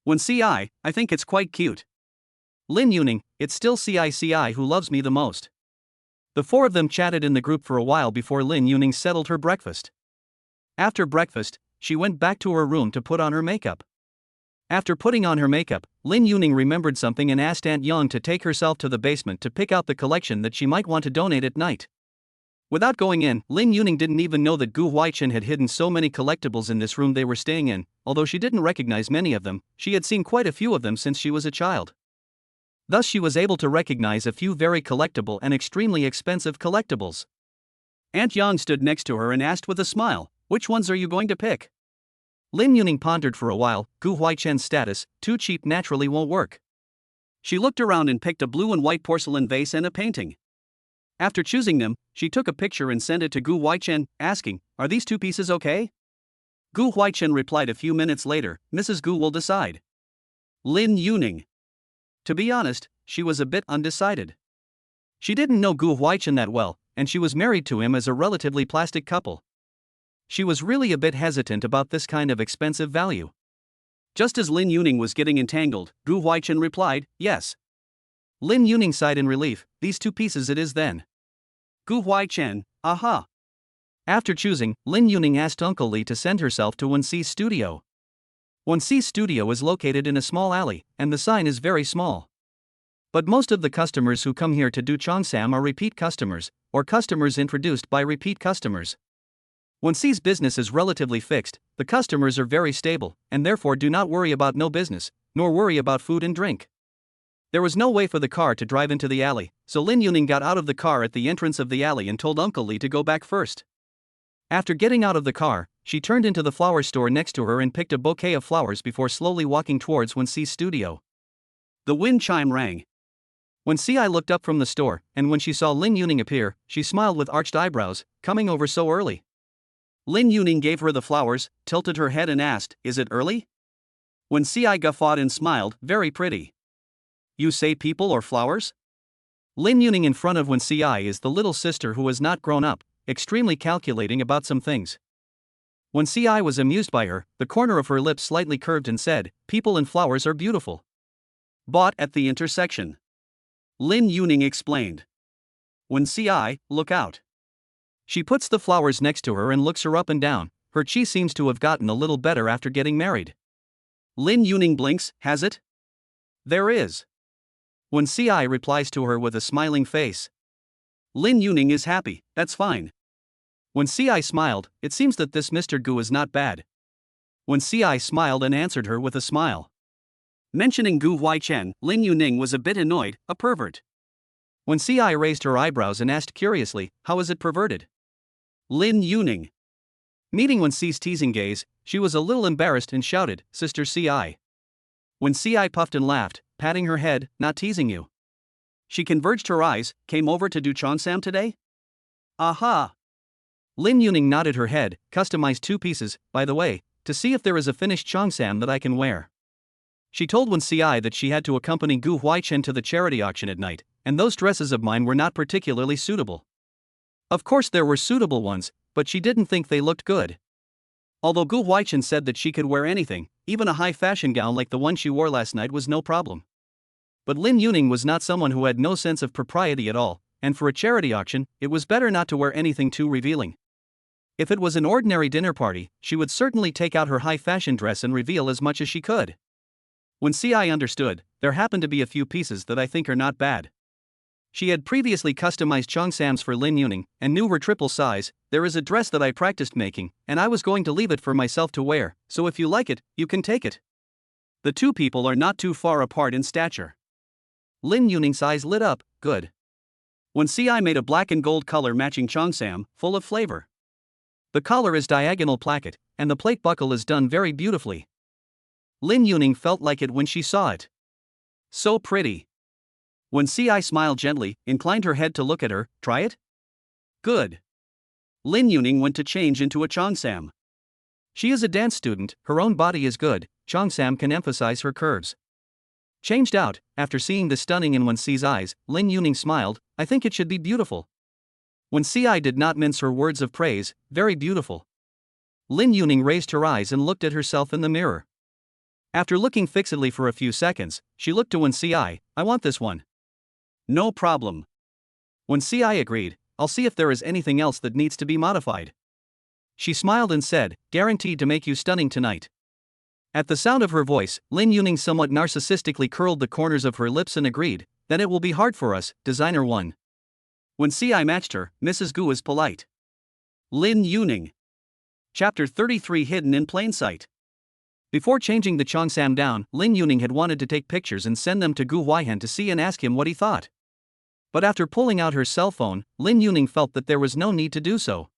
When Ci, I think it's quite cute. Lin Yuning, it's still Ci who loves me the most. The four of them chatted in the group for a while before Lin Yuning settled her breakfast. After breakfast, she went back to her room to put on her makeup. After putting on her makeup, Lin Yuning remembered something and asked Aunt Yang to take herself to the basement to pick out the collection that she might want to donate at night. Without going in, Lin Yuning didn't even know that Gu Huaichen had hidden so many collectibles in this room they were staying in. Although she didn't recognize many of them, she had seen quite a few of them since she was a child. Thus she was able to recognize a few very collectible and extremely expensive collectibles. Aunt Yang stood next to her and asked with a smile, which ones are you going to pick? Lin Yuning pondered for a while. Gu Huaichen's status, too cheap, naturally won't work. She looked around and picked a blue and white porcelain vase and a painting. After choosing them, she took a picture and sent it to Gu Huaichen, asking, are these 2 pieces okay? Gu Huaichen replied a few minutes later, Mrs. Gu will decide. Lin Yuning. To be honest, she was a bit undecided. She didn't know Gu Huaichen that well, and she was married to him as a relatively plastic couple. She was really a bit hesitant about this kind of expensive value. Just as Lin Yuning was getting entangled, Gu Huaichen replied, yes. Lin Yuning sighed in relief, these 2 pieces it is then. Gu Huaichen, aha. After choosing, Lin Yuning asked Uncle Li to send herself to Wenxi's studio. Wenxi's studio is located in a small alley, and the sign is very small. But most of the customers who come here to do Cheongsam are repeat customers, or customers introduced by repeat customers. Wenxi's business is relatively fixed, the customers are very stable, and therefore do not worry about no business, nor worry about food and drink. There was no way for the car to drive into the alley, so Lin Yuning got out of the car at the entrance of the alley and told Uncle Li to go back first. After getting out of the car, she turned into the flower store next to her and picked a bouquet of flowers before slowly walking towards Wenxi's studio. The wind chime rang. Wenxi looked up from the store, and when she saw Lin Yuning appear, she smiled with arched eyebrows, coming over so early. Lin Yuning gave her the flowers, tilted her head and asked, "Is it early?" Wenxi guffawed and smiled, "Very pretty." "You say people or flowers?" Lin Yuning in front of Wenxi is the little sister who has not grown up, extremely calculating about some things. Wenxi was amused by her, the corner of her lips slightly curved and said, "People and flowers are beautiful. Bought at the intersection." Lin Yuning explained. Wenxi, look out. She puts the flowers next to her and looks her up and down. Her chi seems to have gotten a little better after getting married. Lin Yuning blinks, "Has it?" "There is." Wenxi replies to her with a smiling face. Lin Yuning is happy, "That's fine." Wenxi smiled, "It seems that this Mr. Gu is not bad." Wenxi smiled and answered her with a smile. Mentioning Gu Huaichen, Lin Yuning was a bit annoyed, "A pervert." Wenxi raised her eyebrows and asked curiously, "How is it perverted?" Lin Yuning. Meeting Wenxi's teasing gaze, she was a little embarrassed and shouted, "Sister Ci." Wenxi puffed and laughed, patting her head, "Not teasing you." She converged her eyes, "Came over to do cheongsam today?" "Aha." Lin Yuning nodded her head, "Customized 2 pieces, by the way, to see if there is a finished cheongsam that I can wear." She told Wenxi that she had to accompany Gu Huaichen to the charity auction at night, and those dresses of mine were not particularly suitable. Of course there were suitable ones, but she didn't think they looked good. Although Gu Huaichen said that she could wear anything, even a high fashion gown like the one she wore last night was no problem. But Lin Yuning was not someone who had no sense of propriety at all, and for a charity auction, it was better not to wear anything too revealing. If it was an ordinary dinner party, she would certainly take out her high fashion dress and reveal as much as she could. Wenxi understood, "There happen to be a few pieces that I think are not bad." She had previously customized cheongsams for Lin Yuning, and knew her triple size. "There is a dress that I practiced making, and I was going to leave it for myself to wear, so if you like it, you can take it." The 2 people are not too far apart in stature. Lin Yuning's eyes lit up, "Good." Wenxi made a black and gold color matching cheongsam, full of flavor. The collar is diagonal placket, and the plate buckle is done very beautifully. Lin Yuning felt like it when she saw it. So pretty. Wenxi smiled gently, inclined her head to look at her, "Try it?" "Good." Lin Yuning went to change into a cheongsam. She is a dance student, her own body is good, cheongsam can emphasize her curves. Changed out, after seeing the stunning in Wenxi's eyes, Lin Yuning smiled, "I think it should be beautiful." Wenxi did not mince her words of praise, "Very beautiful." Lin Yuning raised her eyes and looked at herself in the mirror. After looking fixedly for a few seconds, she looked to Wenxi, "I want this one." "No problem." Wenxi agreed, "I'll see if there is anything else that needs to be modified." She smiled and said, "Guaranteed to make you stunning tonight." At the sound of her voice, Lin Yuning somewhat narcissistically curled the corners of her lips and agreed, "Then it will be hard for us, designer 1. Wenxi matched her, "Mrs. Gu is polite." Lin Yuning. Chapter 33 Hidden in Plain Sight. Before changing the cheongsam down, Lin Yuning had wanted to take pictures and send them to Gu Huaichen to see and ask him what he thought. But after pulling out her cell phone, Lin Yuning felt that there was no need to do so.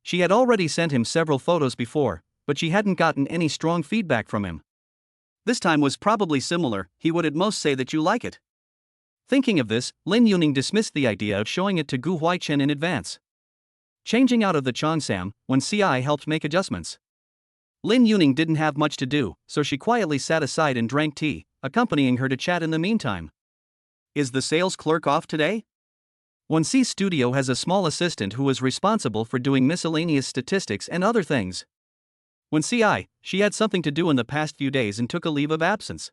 She had already sent him several photos before, but she hadn't gotten any strong feedback from him. This time was probably similar, he would at most say that you like it. Thinking of this, Lin Yuning dismissed the idea of showing it to Gu Huaichen in advance. Changing out of the cheongsam, Wenxi helped make adjustments. Lin Yuning didn't have much to do, so she quietly sat aside and drank tea, accompanying her to chat in the meantime. "Is the sales clerk off today?" Wenxi's studio has a small assistant who is responsible for doing miscellaneous statistics and other things. Wenxi, she had something to do in the past few days and took a leave of absence.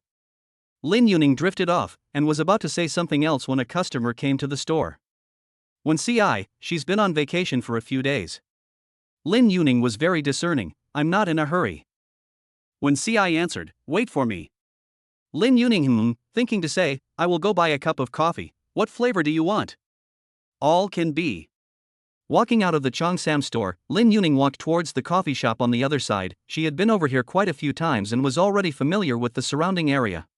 Lin Yuning drifted off, and was about to say something else when a customer came to the store. Wenxi, she's been on vacation for a few days. Lin Yuning was very discerning, "I'm not in a hurry." Wenxi answered, "Wait for me." Lin Yuning thinking to say, "I will go buy a cup of coffee, what flavor do you want?" "All can be." Walking out of the cheongsam store, Lin Yuning walked towards the coffee shop on the other side. She had been over here quite a few times and was already familiar with the surrounding area.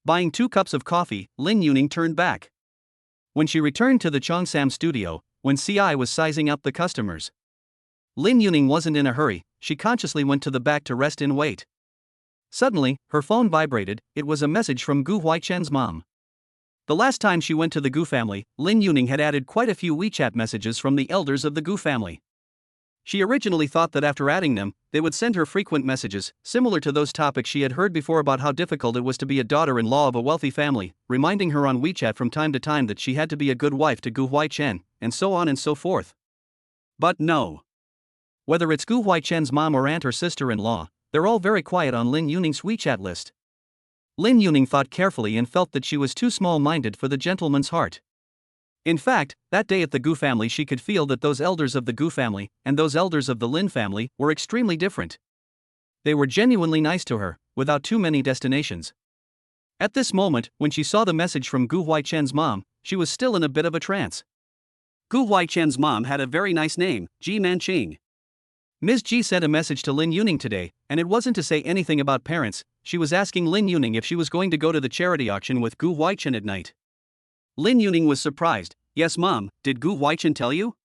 Buying 2 cups of coffee, Lin Yuning turned back. When she returned to the cheongsam studio, Wenxi was sizing up the customers. Lin Yuning wasn't in a hurry, she consciously went to the back to rest and wait. Suddenly, her phone vibrated. It was a message from Gu Huaichen's mom. The last time she went to the Gu family, Lin Yuning had added quite a few WeChat messages from the elders of the Gu family. She originally thought that after adding them, they would send her frequent messages, similar to those topics she had heard before about how difficult it was to be a daughter-in-law of a wealthy family, reminding her on WeChat from time to time that she had to be a good wife to Gu Huaichen, and so on and so forth. But no. Whether it's Gu Huaichen's mom or aunt or sister-in-law, they're all very quiet on Lin Yuning's WeChat list. Lin Yuning thought carefully and felt that she was too small-minded for the gentleman's heart. In fact, that day at the Gu family she could feel that those elders of the Gu family and those elders of the Lin family were extremely different. They were genuinely nice to her, without too many destinations. At this moment, when she saw the message from Gu Huaichen's mom, she was still in a bit of a trance. Gu Huaichen's mom had a very nice name, Ji Manqing. Ms. Ji sent a message to Lin Yuning today, and it wasn't to say anything about parents. She was asking Lin Yuning if she was going to go to the charity auction with Gu Huaichen at night. Lin Yuning was surprised. Yes, Mom, did Gu Huaichen tell you?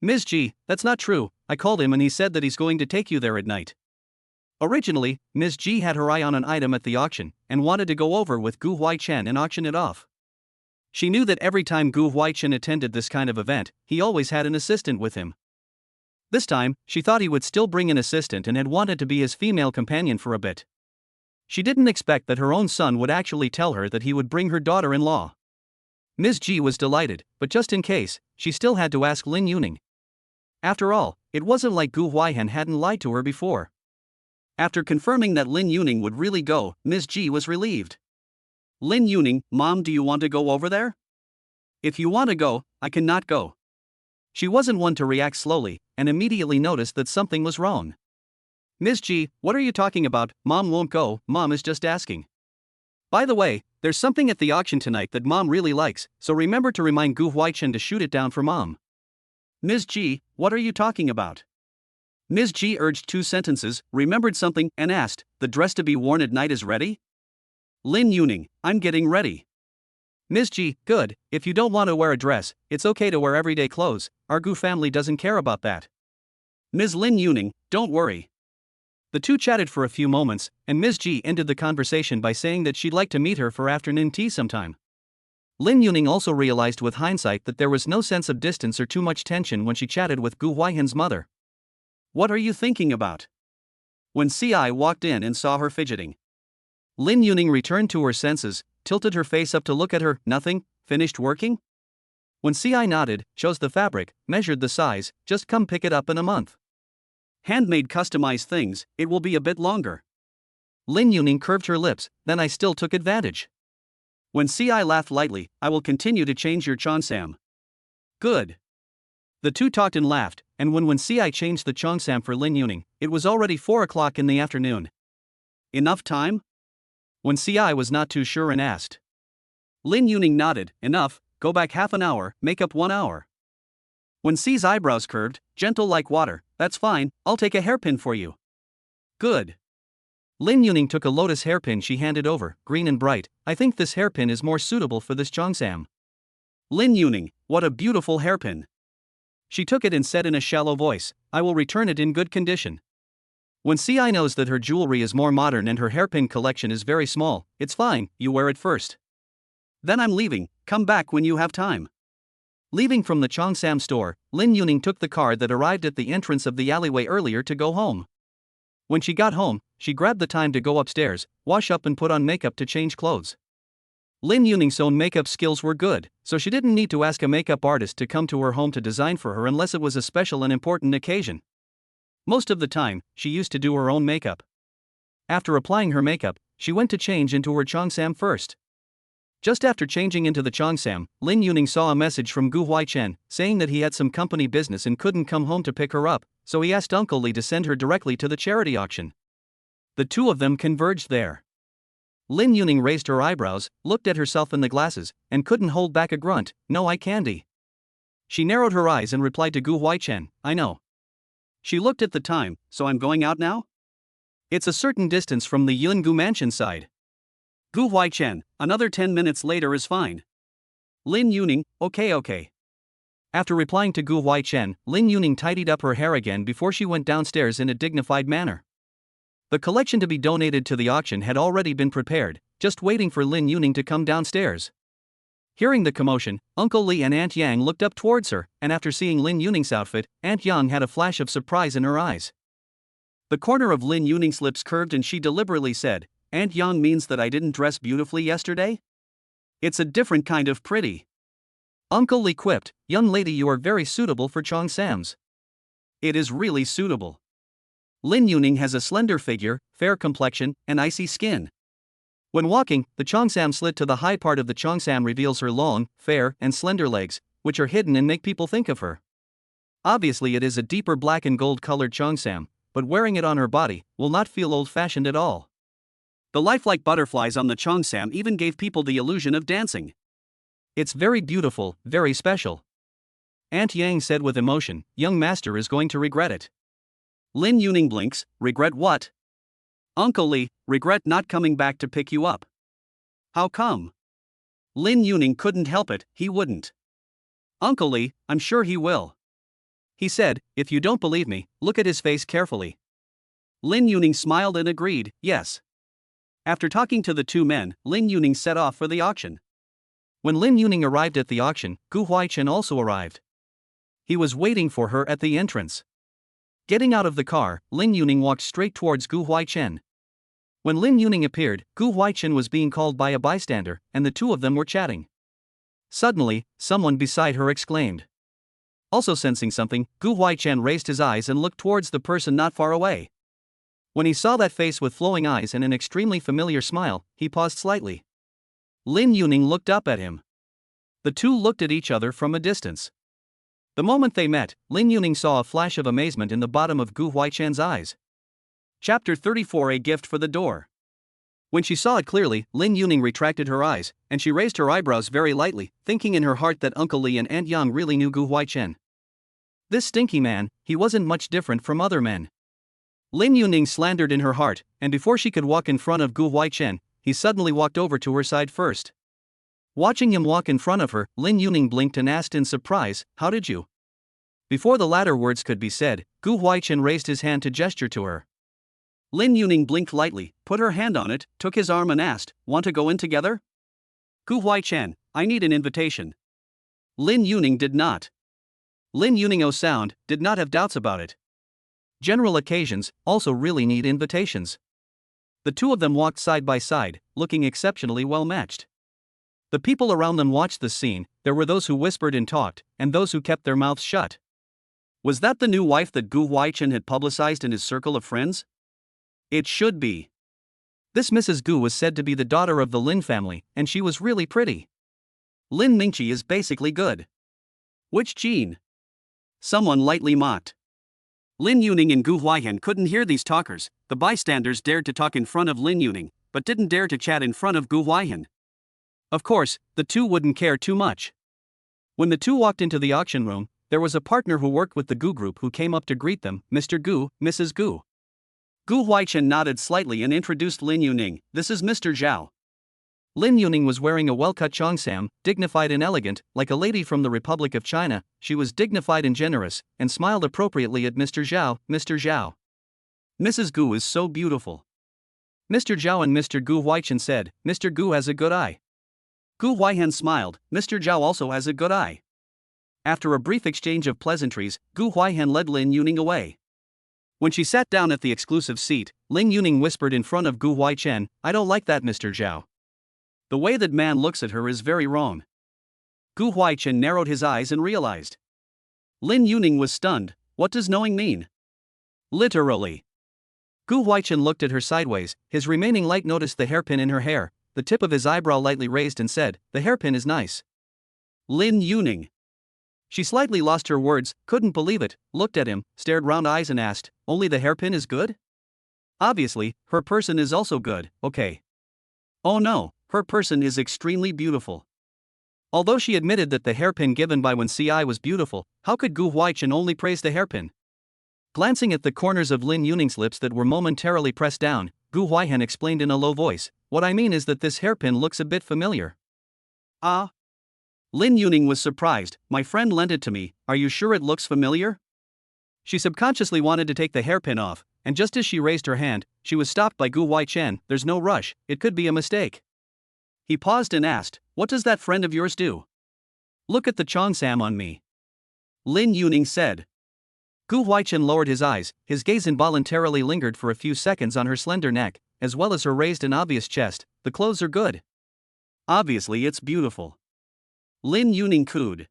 Ms. Ji, that's not true. I called him and he said that he's going to take you there at night. Originally, Ms. Ji had her eye on an item at the auction and wanted to go over with Gu Huaichen and auction it off. She knew that every time Gu Huaichen attended this kind of event, he always had an assistant with him. This time, she thought he would still bring an assistant and had wanted to be his female companion for a bit. She didn't expect that her own son would actually tell her that he would bring her daughter-in-law. Ms. Ji was delighted, but just in case, she still had to ask Lin Yuning. After all, it wasn't like Gu Huaichen hadn't lied to her before. After confirming that Lin Yuning would really go, Ms. Ji was relieved. Lin Yuning, Mom, do you want to go over there? If you want to go, I cannot go. She wasn't one to react slowly, and immediately noticed that something was wrong. Ms. Ji, what are you talking about? Mom won't go, Mom is just asking. By the way, there's something at the auction tonight that Mom really likes, so remember to remind Gu Huaichen to shoot it down for Mom. Ms. Ji, what are you talking about? Ms. Ji urged 2 sentences, remembered something, and asked, the dress to be worn at night is ready? Lin Yuning, I'm getting ready. Ms. Ji, good, if you don't want to wear a dress, it's okay to wear everyday clothes, our Gu family doesn't care about that. Ms. Lin Yuning, don't worry. The two chatted for a few moments, and Ms. Ji ended the conversation by saying that she'd like to meet her for afternoon tea sometime. Lin Yuning also realized with hindsight that there was no sense of distance or too much tension when she chatted with Gu Huaihen's mother. What are you thinking about? When CI walked in and saw her fidgeting, Lin Yuning returned to her senses, tilted her face up to look at her. Nothing, finished working? When CI nodded, chose the fabric, measured the size, just come pick it up in a month. Handmade customized things, it will be a bit longer. Lin Yuning curved her lips, then I still took advantage. When CI laughed lightly, I will continue to change your cheongsam. Good. The two talked and laughed, and when CI changed the cheongsam for Lin Yuning, it was already 4 o'clock in the afternoon. Enough time? When CI was not too sure and asked. Lin Yuning nodded, enough, go back half an hour, make up 1 hour. When C's eyebrows curved, gentle like water, that's fine, I'll take a hairpin for you. Good. Lin Yuning took a lotus hairpin she handed over, green and bright. I think this hairpin is more suitable for this cheongsam. Lin Yuning, what a beautiful hairpin. She took it and said in a shallow voice, I will return it in good condition. When CI knows that her jewelry is more modern and her hairpin collection is very small, it's fine, you wear it first. Then I'm leaving, come back when you have time. Leaving from the cheongsam store, Lin Yuning took the car that arrived at the entrance of the alleyway earlier to go home. When she got home, she grabbed the time to go upstairs, wash up and put on makeup to change clothes. Lin Yuning's own makeup skills were good, so she didn't need to ask a makeup artist to come to her home to design for her unless it was a special and important occasion. Most of the time, she used to do her own makeup. After applying her makeup, she went to change into her cheongsam first. Just after changing into the cheongsam, Lin Yuning saw a message from Gu Huaichen, saying that he had some company business and couldn't come home to pick her up, so he asked Uncle Li to send her directly to the charity auction. The two of them converged there. Lin Yuning raised her eyebrows, looked at herself in the glasses, and couldn't hold back a grunt, no eye candy. She narrowed her eyes and replied to Gu Huaichen, I know. She looked at the time, so I'm going out now? It's a certain distance from the Yungu mansion side. Gu Huaichen, another 10 minutes later is fine. Lin Yuning, okay. After replying to Gu Huaichen, Lin Yuning tidied up her hair again before she went downstairs in a dignified manner. The collection to be donated to the auction had already been prepared, just waiting for Lin Yuning to come downstairs. Hearing the commotion, Uncle Li and Aunt Yang looked up towards her, and after seeing Lin Yuning's outfit, Aunt Yang had a flash of surprise in her eyes. The corner of Lin Yuning's lips curved and she deliberately said, "Aunt Yang means that I didn't dress beautifully yesterday? It's a different kind of pretty." Uncle Li quipped, "Young lady, you are very suitable for Chong Sam's." "It is really suitable. Lin Yuning has a slender figure, fair complexion, and icy skin." When walking, the Cheongsam slit to the high part of the Cheongsam reveals her long, fair, and slender legs, which are hidden and make people think of her. Obviously it is a deeper black and gold colored Cheongsam, but wearing it on her body will not feel old-fashioned at all. The lifelike butterflies on the Cheongsam even gave people the illusion of dancing. "It's very beautiful, very special." Aunt Yang said with emotion, "Young master is going to regret it." Lin Yuning blinks, "Regret what?" "Uncle Li, regret not coming back to pick you up." "How come?" Lin Yuning couldn't help it, he wouldn't. "Uncle Li, I'm sure he will." He said, "If you don't believe me, look at his face carefully." Lin Yuning smiled and agreed, "Yes." After talking to the two men, Lin Yuning set off for the auction. When Lin Yuning arrived at the auction, Gu Huaichen also arrived. He was waiting for her at the entrance. Getting out of the car, Lin Yuning walked straight towards Gu Huaichen. When Lin Yuning appeared, Gu Huaichen was being called by a bystander, and the two of them were chatting. Suddenly, someone beside her exclaimed. Also sensing something, Gu Huaichen raised his eyes and looked towards the person not far away. When he saw that face with flowing eyes and an extremely familiar smile, he paused slightly. Lin Yuning looked up at him. The two looked at each other from a distance. The moment they met, Lin Yuning saw a flash of amazement in the bottom of Gu Huaichen's eyes. Chapter 34: A Gift for the Door. When she saw it clearly, Lin Yuning retracted her eyes, and she raised her eyebrows very lightly, thinking in her heart that Uncle Li and Aunt Yang really knew Gu Huaichen. This stinky man, he wasn't much different from other men. Lin Yuning slandered in her heart, and before she could walk in front of Gu Huaichen, he suddenly walked over to her side first. Watching him walk in front of her, Lin Yuning blinked and asked in surprise, "How did you?" Before the latter words could be said, Gu Huaichen raised his hand to gesture to her. Lin Yuning blinked lightly, put her hand on it, took his arm and asked, "Want to go in together?" "Gu Huaichen, I need an invitation." Lin Yuning did not. Lin Yuning sound did not have doubts about it. General occasions also really need invitations. The two of them walked side by side, looking exceptionally well matched. The people around them watched the scene. There were those who whispered and talked, and those who kept their mouths shut. Was that the new wife that Gu Huaichen had publicized in his circle of friends? It should be. This Mrs. Gu was said to be the daughter of the Lin family, and she was really pretty. Lin Mingqi is basically good. Which gene? Someone lightly mocked. Lin Yuning and Gu Huaichen couldn't hear these talkers. The bystanders dared to talk in front of Lin Yuning, but didn't dare to chat in front of Gu Huaichen. Of course, the two wouldn't care too much. When the two walked into the auction room, there was a partner who worked with the Gu group who came up to greet them, "Mr. Gu, Mrs. Gu." Gu Huaichen nodded slightly and introduced Lin Yuning, "This is Mr. Zhao." Lin Yuning was wearing a well-cut cheongsam, dignified and elegant, like a lady from the Republic of China. She was dignified and generous, and smiled appropriately at Mr. Zhao. "Mr. Zhao. Mrs. Gu is so beautiful." Mr. Zhao and Mr. Gu Huaichen said, "Mr. Gu has a good eye." Gu Huaichen smiled, "Mr. Zhao also has a good eye." After a brief exchange of pleasantries, Gu Huaichen led Lin Yuning away. When she sat down at the exclusive seat, Lin Yuning whispered in front of Gu Huaichen, "I don't like that Mr. Zhao. The way that man looks at her is very wrong." Gu Huaichen narrowed his eyes and realized. Lin Yuning was stunned. What does knowing mean? Literally. Gu Huaichen looked at her sideways. His remaining light noticed the hairpin in her hair. The tip of his eyebrow lightly raised and said, "The hairpin is nice." Lin Yuning. She slightly lost her words, couldn't believe it, looked at him, stared round eyes and asked, "Only the hairpin is good?" Obviously, her person is also good, okay. Oh no, her person is extremely beautiful. Although she admitted that the hairpin given by Wen Ci was beautiful, how could Gu Huaichen only praise the hairpin? Glancing at the corners of Lin Yuning's lips that were momentarily pressed down, Gu Huaichen explained in a low voice, "What I mean is that this hairpin looks a bit familiar." "Ah? Lin Yuning was surprised. My friend lent it to me, are you sure it looks familiar? She subconsciously wanted to take the hairpin off, and just as she raised her hand, she was stopped by Gu Huaichen. There's no rush, it could be a mistake. He paused and asked, what does that friend of yours do? Look at the cheongsam on me. Lin Yuning said. Gu Huaichen lowered his eyes, his gaze involuntarily lingered for a few seconds on her slender neck, as well as her raised and obvious chest. The clothes are good. Obviously it's beautiful. Lin Yuning cooed.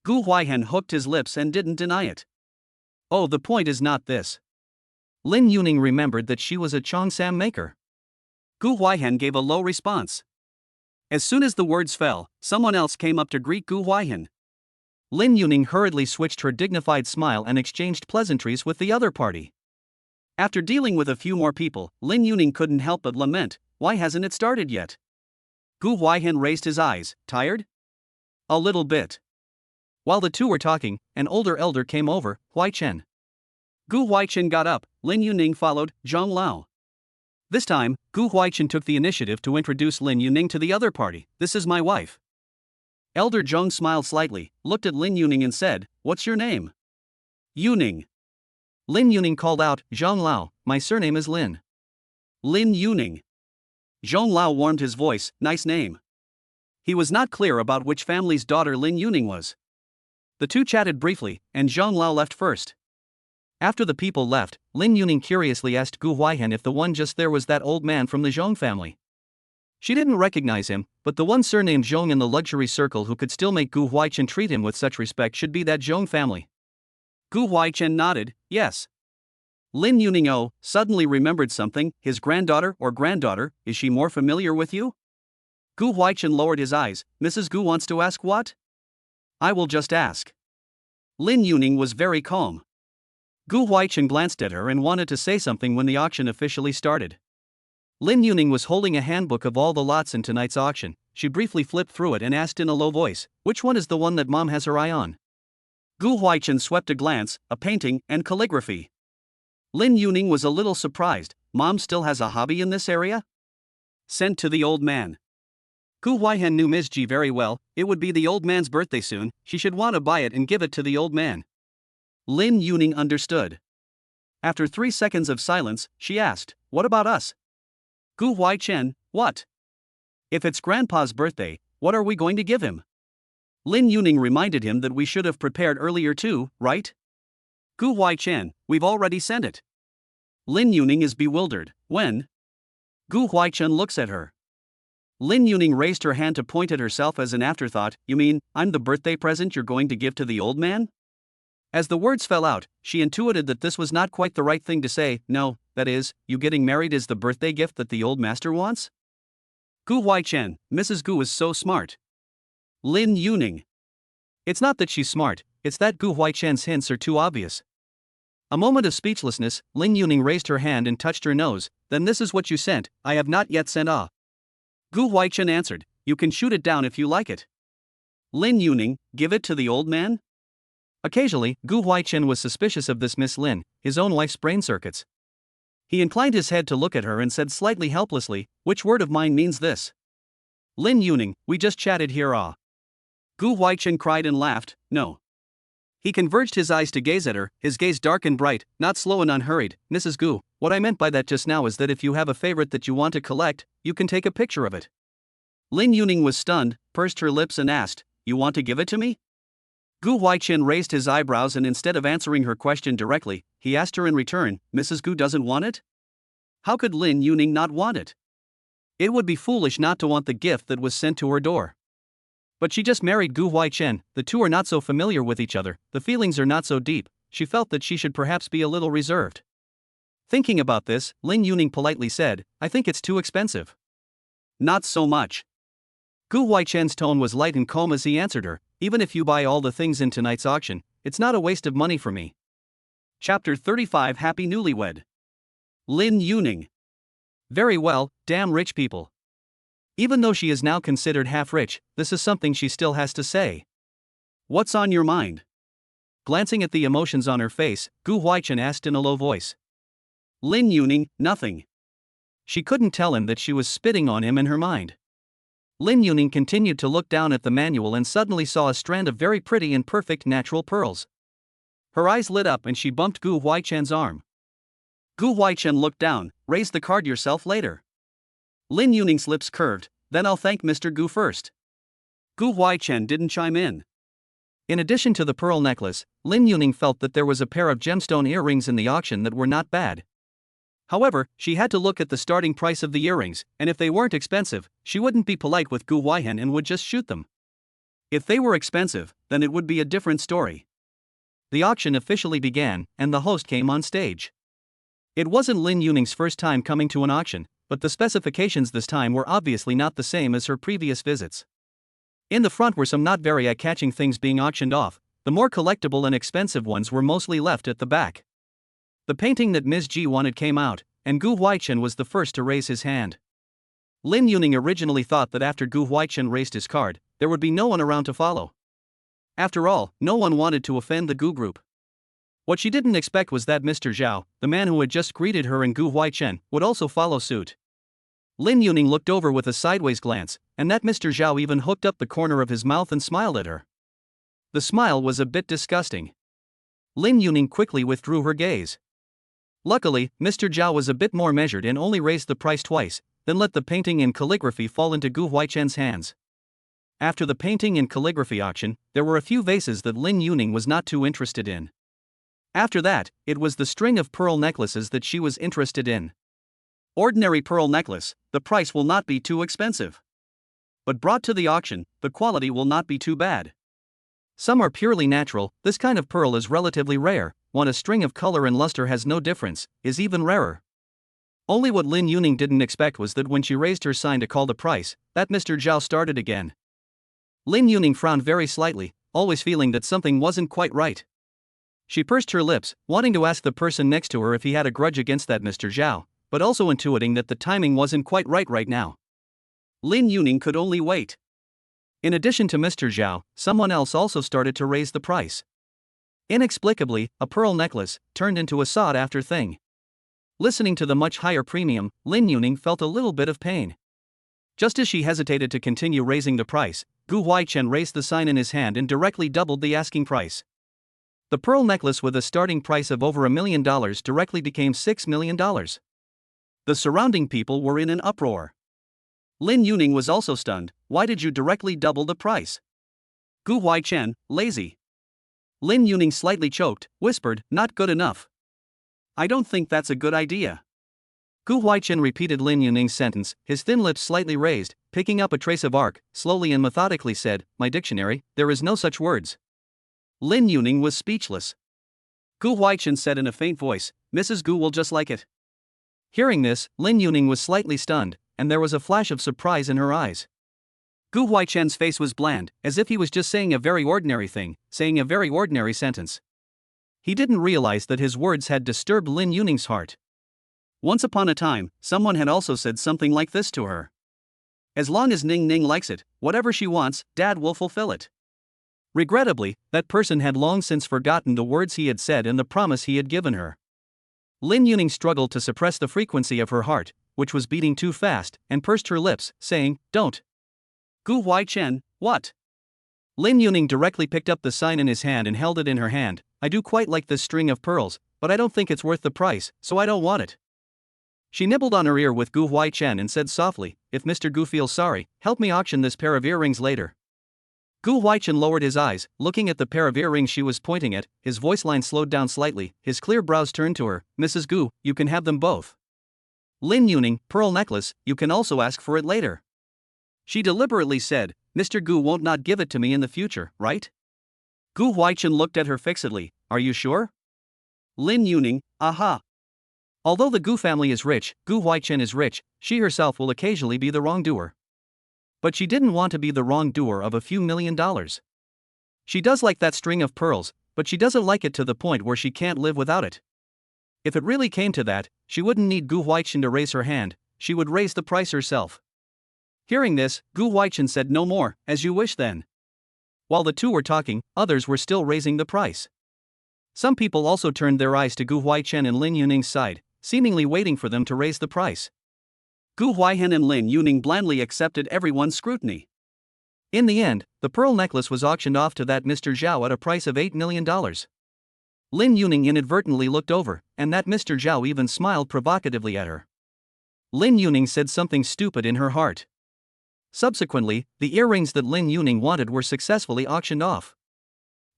Gu Huaichen hooked his lips and didn't deny it. Oh, the point is not this. Lin Yuning remembered that she was a cheongsam maker. Gu Huaichen gave a low response. As soon as the words fell, someone else came up to greet Gu Huaichen. Lin Yuning hurriedly switched her dignified smile and exchanged pleasantries with the other party. After dealing with a few more people, Lin Yuning couldn't help but lament, why hasn't it started yet? Gu Huaichen raised his eyes, tired? A little bit. While the two were talking, an older elder came over, Huaichen. Gu Huaichen got up, Lin Yuning followed, Zhang Lao. This time, Gu Huaichen took the initiative to introduce Lin Yuning to the other party. This is my wife. Elder Zhang smiled slightly, looked at Lin Yuning and said, what's your name? Yuning. Lin Yuning called out, Zhang Lao, my surname is Lin. Lin Yuning. Zhang Lao warmed his voice, nice name. He was not clear about which family's daughter Lin Yuning was. The two chatted briefly, and Zhang Lao left first. After the people left, Lin Yuning curiously asked Gu Huaichen if the one just there was that old man from the Zhong family. She didn't recognize him, but the one surnamed Zhong in the luxury circle who could still make Gu Huaichen treat him with such respect should be that Zhong family. Gu Huaichen nodded, yes. Lin Yuning suddenly remembered something, his granddaughter, is she more familiar with you? Gu Huaichen lowered his eyes, Mrs. Gu wants to ask what? I will just ask. Lin Yuning was very calm. Gu Huaichen glanced at her and wanted to say something when the auction officially started. Lin Yuning was holding a handbook of all the lots in tonight's auction. She briefly flipped through it and asked in a low voice, which one is the one that Mom has her eye on? Gu Huaichen swept a glance, a painting, and calligraphy. Lin Yuning was a little surprised. Mom still has a hobby in this area? Sent to the old man. Gu Huaichen knew Ms. Ji very well. It would be the old man's birthday soon, she should want to buy it and give it to the old man. Lin Yuning understood. After 3 seconds of silence, she asked, what about us? Gu Huaichen, what? If it's Grandpa's birthday, what are we going to give him? Lin Yuning reminded him that we should have prepared earlier too, right? Gu Huaichen, we've already sent it. Lin Yuning is bewildered. When? Gu Huaichen looks at her. Lin Yuning raised her hand to point at herself as an afterthought, you mean, I'm the birthday present you're going to give to the old man? As the words fell out, she intuited that this was not quite the right thing to say. No, that is, you getting married is the birthday gift that the old master wants? Gu Huaichen, Mrs. Gu is so smart. Lin Yuning. It's not that she's smart, it's that Gu Huaichen's hints are too obvious. A moment of speechlessness, Lin Yuning raised her hand and touched her nose. Then this is what you sent, I have not yet sent Gu Huaichen answered, you can shoot it down if you like it. Lin Yuning, give it to the old man? Occasionally, Gu Huaichen was suspicious of this Miss Lin, his own wife's brain circuits. He inclined his head to look at her and said slightly helplessly, which word of mine means this? Lin Yuning, we just chatted here Gu Huaichen cried and laughed, no. He converged his eyes to gaze at her, his gaze dark and bright, not slow and unhurried. Mrs. Gu, what I meant by that just now is that if you have a favorite that you want to collect, you can take a picture of it. Lin Yuning was stunned, pursed her lips and asked, you want to give it to me? Gu Huaichen raised his eyebrows and instead of answering her question directly, he asked her in return, Mrs. Gu doesn't want it? How could Lin Yuning not want it? It would be foolish not to want the gift that was sent to her door. But she just married Gu Huaichen, the two are not so familiar with each other, the feelings are not so deep, she felt that she should perhaps be a little reserved. Thinking about this, Lin Yuning politely said, I think it's too expensive. Not so much. Gu Huaichen's tone was light and calm as he answered her, even if you buy all the things in tonight's auction, it's not a waste of money for me. Chapter 35 Happy Newlywed. Lin Yuning. Very well, damn rich people. Even though she is now considered half rich, this is something she still has to say. What's on your mind? Glancing at the emotions on her face, Gu Huaichen asked in a low voice. Lin Yuning, nothing. She couldn't tell him that she was spitting on him in her mind. Lin Yuning continued to look down at the manual and suddenly saw a strand of very pretty and perfect natural pearls. Her eyes lit up and she bumped Gu Huaichen's arm. Gu Huaichen looked down. Raise the card yourself later. Lin Yuning's lips curved. Then I'll thank Mr. Gu first. Gu Huaichen didn't chime in. In addition to the pearl necklace, Lin Yuning felt that there was a pair of gemstone earrings in the auction that were not bad. However, she had to look at the starting price of the earrings, and if they weren't expensive, she wouldn't be polite with Gu Huaichen and would just shoot them. If they were expensive, then it would be a different story. The auction officially began, and the host came on stage. It wasn't Lin Yuning's first time coming to an auction, but the specifications this time were obviously not the same as her previous visits. In the front were some not very eye-catching things being auctioned off. The more collectible and expensive ones were mostly left at the back. The painting that Ms. Ji wanted came out, and Gu Huaichen was the first to raise his hand. Lin Yuning originally thought that after Gu Huaichen raised his card, there would be no one around to follow. After all, no one wanted to offend the Gu group. What she didn't expect was that Mr. Zhao, the man who had just greeted her and Gu Huaichen, would also follow suit. Lin Yuning looked over with a sideways glance, and that Mr. Zhao even hooked up the corner of his mouth and smiled at her. The smile was a bit disgusting. Lin Yuning quickly withdrew her gaze. Luckily, Mr. Zhao was a bit more measured and only raised the price twice, then let the painting and calligraphy fall into Gu Huaichen's hands. After the painting and calligraphy auction, there were a few vases that Lin Yuning was not too interested in. After that, it was the string of pearl necklaces that she was interested in. Ordinary pearl necklace, the price will not be too expensive. But brought to the auction, the quality will not be too bad. Some are purely natural. This kind of pearl is relatively rare, one a string of color and luster has no difference, is even rarer. Only what Lin Yuning didn't expect was that when she raised her sign to call the price, that Mr. Zhao started again. Lin Yuning frowned very slightly, always feeling that something wasn't quite right. She pursed her lips, wanting to ask the person next to her if he had a grudge against that Mr. Zhao, but also intuiting that the timing wasn't quite right now. Lin Yuning could only wait. In addition to Mr. Zhao, someone else also started to raise the price. Inexplicably, a pearl necklace turned into a sought-after thing. Listening to the much higher premium, Lin Yuning felt a little bit of pain. Just as she hesitated to continue raising the price, Gu Huaichen raised the sign in his hand and directly doubled the asking price. The pearl necklace with a starting price of over $1 million directly became $6 million. The surrounding people were in an uproar. Lin Yuning was also stunned. Why did you directly double the price? Gu Huaichen, lazy. Lin Yuning slightly choked, whispered, not good enough. I don't think that's a good idea. Gu Huaichen repeated Lin Yuning's sentence, his thin lips slightly raised, picking up a trace of arc, slowly and methodically said, my dictionary, there is no such words. Lin Yuning was speechless. Gu Huaichen said in a faint voice, Mrs. Gu will just like it. Hearing this, Lin Yuning was slightly stunned, and there was a flash of surprise in her eyes. Gu Huaichen's face was bland, as if he was just saying a very ordinary thing, saying a very ordinary sentence. He didn't realize that his words had disturbed Lin Yuning's heart. Once upon a time, someone had also said something like this to her. As long as Ning Ning likes it, whatever she wants, Dad will fulfill it. Regrettably, that person had long since forgotten the words he had said and the promise he had given her. Lin Yuning struggled to suppress the frequency of her heart, which was beating too fast, and pursed her lips, saying, don't. Gu Huaichen, what? Lin Yuning directly picked up the sign in his hand and held it in her hand. I do quite like this string of pearls, but I don't think it's worth the price, so I don't want it. She nibbled on her ear with Gu Huaichen and said softly, if Mr. Gu feels sorry, help me auction this pair of earrings later. Gu Huaichen lowered his eyes, looking at the pair of earrings she was pointing at, his voice line slowed down slightly, his clear brows turned to her, Mrs. Gu, you can have them both. Lin Yuning, pearl necklace, you can also ask for it later. She deliberately said, Mr. Gu won't not give it to me in the future, right? Gu Huaichen looked at her fixedly, are you sure? Lin Yuning, aha. Although the Gu family is rich, Gu Huaichen is rich, she herself will occasionally be the wrongdoer. But she didn't want to be the wrongdoer of a few $1 million. She does like that string of pearls, but she doesn't like it to the point where she can't live without it. If it really came to that, she wouldn't need Gu Huaichen to raise her hand, she would raise the price herself. Hearing this, Gu Huaichen said no more, as you wish then. While the two were talking, others were still raising the price. Some people also turned their eyes to Gu Huaichen and Lin Yuning's side, seemingly waiting for them to raise the price. Gu Huaihan and Lin Yuning blandly accepted everyone's scrutiny. In the end, the pearl necklace was auctioned off to that Mr. Zhao at a price of $8 million. Lin Yuning inadvertently looked over, and that Mr. Zhao even smiled provocatively at her. Lin Yuning said something stupid in her heart. Subsequently, the earrings that Lin Yuning wanted were successfully auctioned off.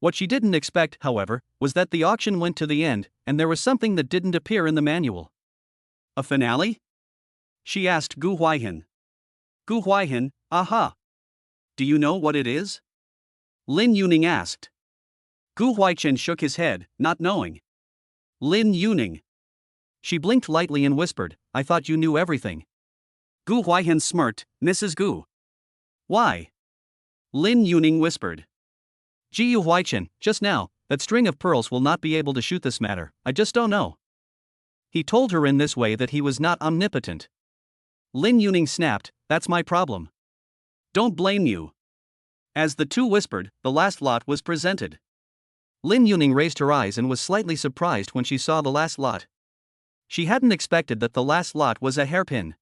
What she didn't expect, however, was that the auction went to the end, and there was something that didn't appear in the manual. A finale? She asked Gu Huaihan. Gu Huaihan, aha. Do you know what it is? Lin Yuning asked. Gu Huaichen shook his head, not knowing. Lin Yuning. She blinked lightly and whispered, I thought you knew everything. Gu Huaihan smirked, Mrs. Gu. Why? Lin Yuning whispered. Ji Huaichen, just now, that string of pearls will not be able to shoot this matter, I just don't know. He told her in this way that he was not omnipotent. Lin Yuning snapped, that's my problem. Don't blame you. As the two whispered, the last lot was presented. Lin Yuning raised her eyes and was slightly surprised when she saw the last lot. She hadn't expected that the last lot was a hairpin.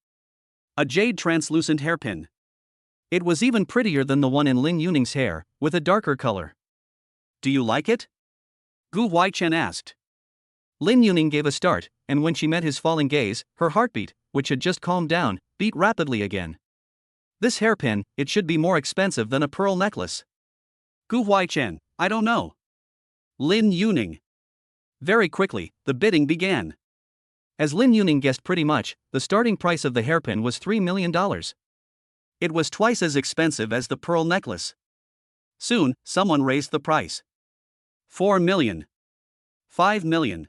A jade translucent hairpin. It was even prettier than the one in Lin Yuning's hair, with a darker color. Do you like it? Gu Huaichen asked. Lin Yuning gave a start, and when she met his falling gaze, her heartbeat, which had just calmed down, beat rapidly again. This hairpin, it should be more expensive than a pearl necklace. Gu Huaichen, I don't know. Lin Yuning. Very quickly, the bidding began. As Lin Yuning guessed pretty much, the starting price of the hairpin was $3 million. It was twice as expensive as the pearl necklace. Soon, someone raised the price. 4 million. 5 million.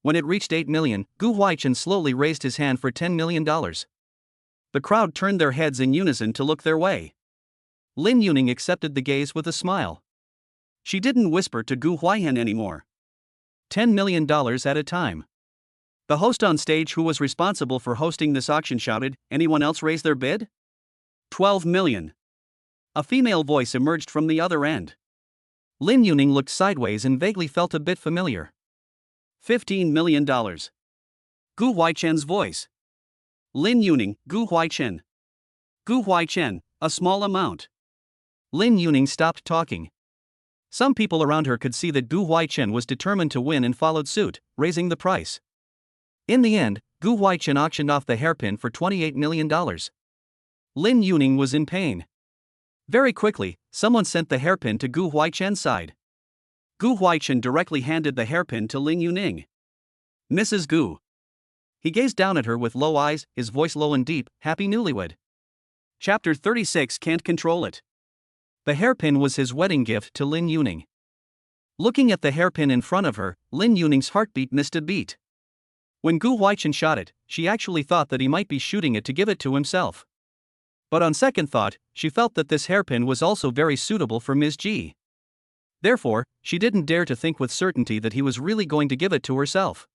When it reached 8 million, Gu Huaichen slowly raised his hand for $10 million. The crowd turned their heads in unison to look their way. Lin Yuning accepted the gaze with a smile. She didn't whisper to Gu Huaihan anymore. $10 million at a time. The host on stage who was responsible for hosting this auction shouted, anyone else raise their bid? 12 million. A female voice emerged from the other end. Lin Yuning looked sideways and vaguely felt a bit familiar. $15 million. Gu Huaichen's voice. Lin Yuning, Gu Huaichen. Gu Huaichen, a small amount. Lin Yuning stopped talking. Some people around her could see that Gu Huaichen was determined to win and followed suit, raising the price. In the end, Gu Huaichen auctioned off the hairpin for $28 million. Lin Yuning was in pain. Very quickly, someone sent the hairpin to Gu Huaichen's side. Gu Huaichen directly handed the hairpin to Lin Yuning. Mrs. Gu. He gazed down at her with low eyes, his voice low and deep, happy newlywed. Chapter 36 Can't Control It. The hairpin was his wedding gift to Lin Yuning. Looking at the hairpin in front of her, Lin Yuning's heartbeat missed a beat. When Gu Huaichen shot it, she actually thought that he might be shooting it to give it to himself. But on second thought, she felt that this hairpin was also very suitable for Ms. Ji. Therefore, she didn't dare to think with certainty that he was really going to give it to herself.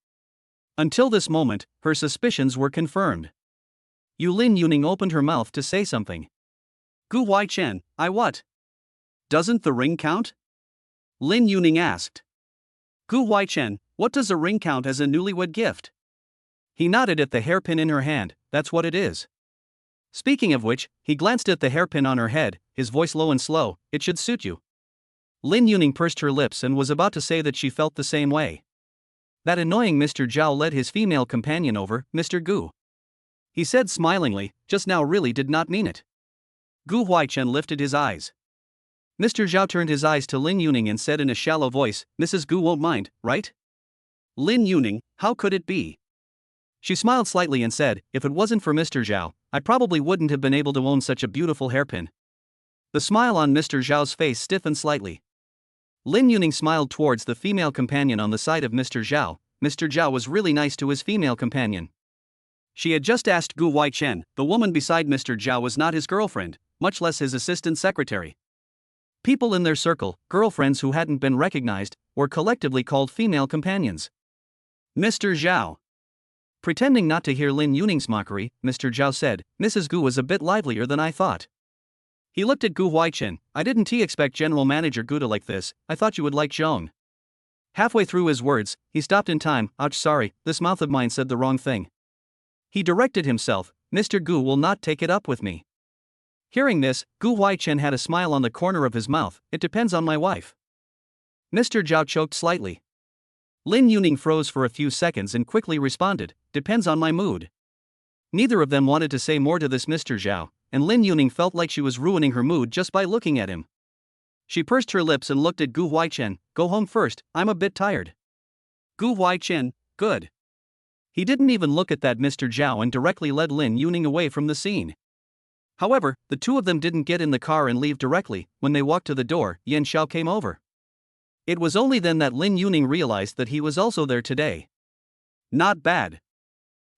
Until this moment, her suspicions were confirmed. Lin Yuning opened her mouth to say something. Gu Huaichen, I what? Doesn't the ring count? Lin Yuning asked. Gu Huaichen, what does a ring count as a newlywed gift? He nodded at the hairpin in her hand, that's what it is. Speaking of which, he glanced at the hairpin on her head, his voice low and slow, it should suit you. Lin Yuning pursed her lips and was about to say that she felt the same way. That annoying Mr. Zhao led his female companion over, Mr. Gu. He said smilingly, just now really did not mean it. Gu Huaichen lifted his eyes. Mr. Zhao turned his eyes to Lin Yuning and said in a shallow voice, Mrs. Gu won't mind, right? Lin Yuning, how could it be? She smiled slightly and said, if it wasn't for Mr. Zhao, I probably wouldn't have been able to own such a beautiful hairpin. The smile on Mr. Zhao's face stiffened slightly. Lin Yuning smiled towards the female companion on the side of Mr. Zhao. Mr. Zhao was really nice to his female companion. She had just asked Gu Huaichen, the woman beside Mr. Zhao was not his girlfriend, much less his assistant secretary. People in their circle, girlfriends who hadn't been recognized, were collectively called female companions. Mr. Zhao. Pretending not to hear Lin Yuning's mockery, Mr. Zhao said, Mrs. Gu was a bit livelier than I thought. He looked at Gu Huaichen, I didn't expect General Manager Gu to like this, I thought you would like Zhong. Halfway through his words, he stopped in time, ouch sorry, this mouth of mine said the wrong thing. He directed himself, Mr. Gu will not take it up with me. Hearing this, Gu Huaichen had a smile on the corner of his mouth. It depends on my wife. Mr. Zhao choked slightly. Lin Yuning froze for a few seconds and quickly responded, depends on my mood. Neither of them wanted to say more to this Mr. Zhao, and Lin Yuning felt like she was ruining her mood just by looking at him. She pursed her lips and looked at Gu Huaichen, go home first, I'm a bit tired. Gu Huaichen, good. He didn't even look at that Mr. Zhao and directly led Lin Yuning away from the scene. However, the two of them didn't get in the car and leave directly. When they walked to the door, Yan Xiao came over. It was only then that Lin Yuning realized that he was also there today. Not bad.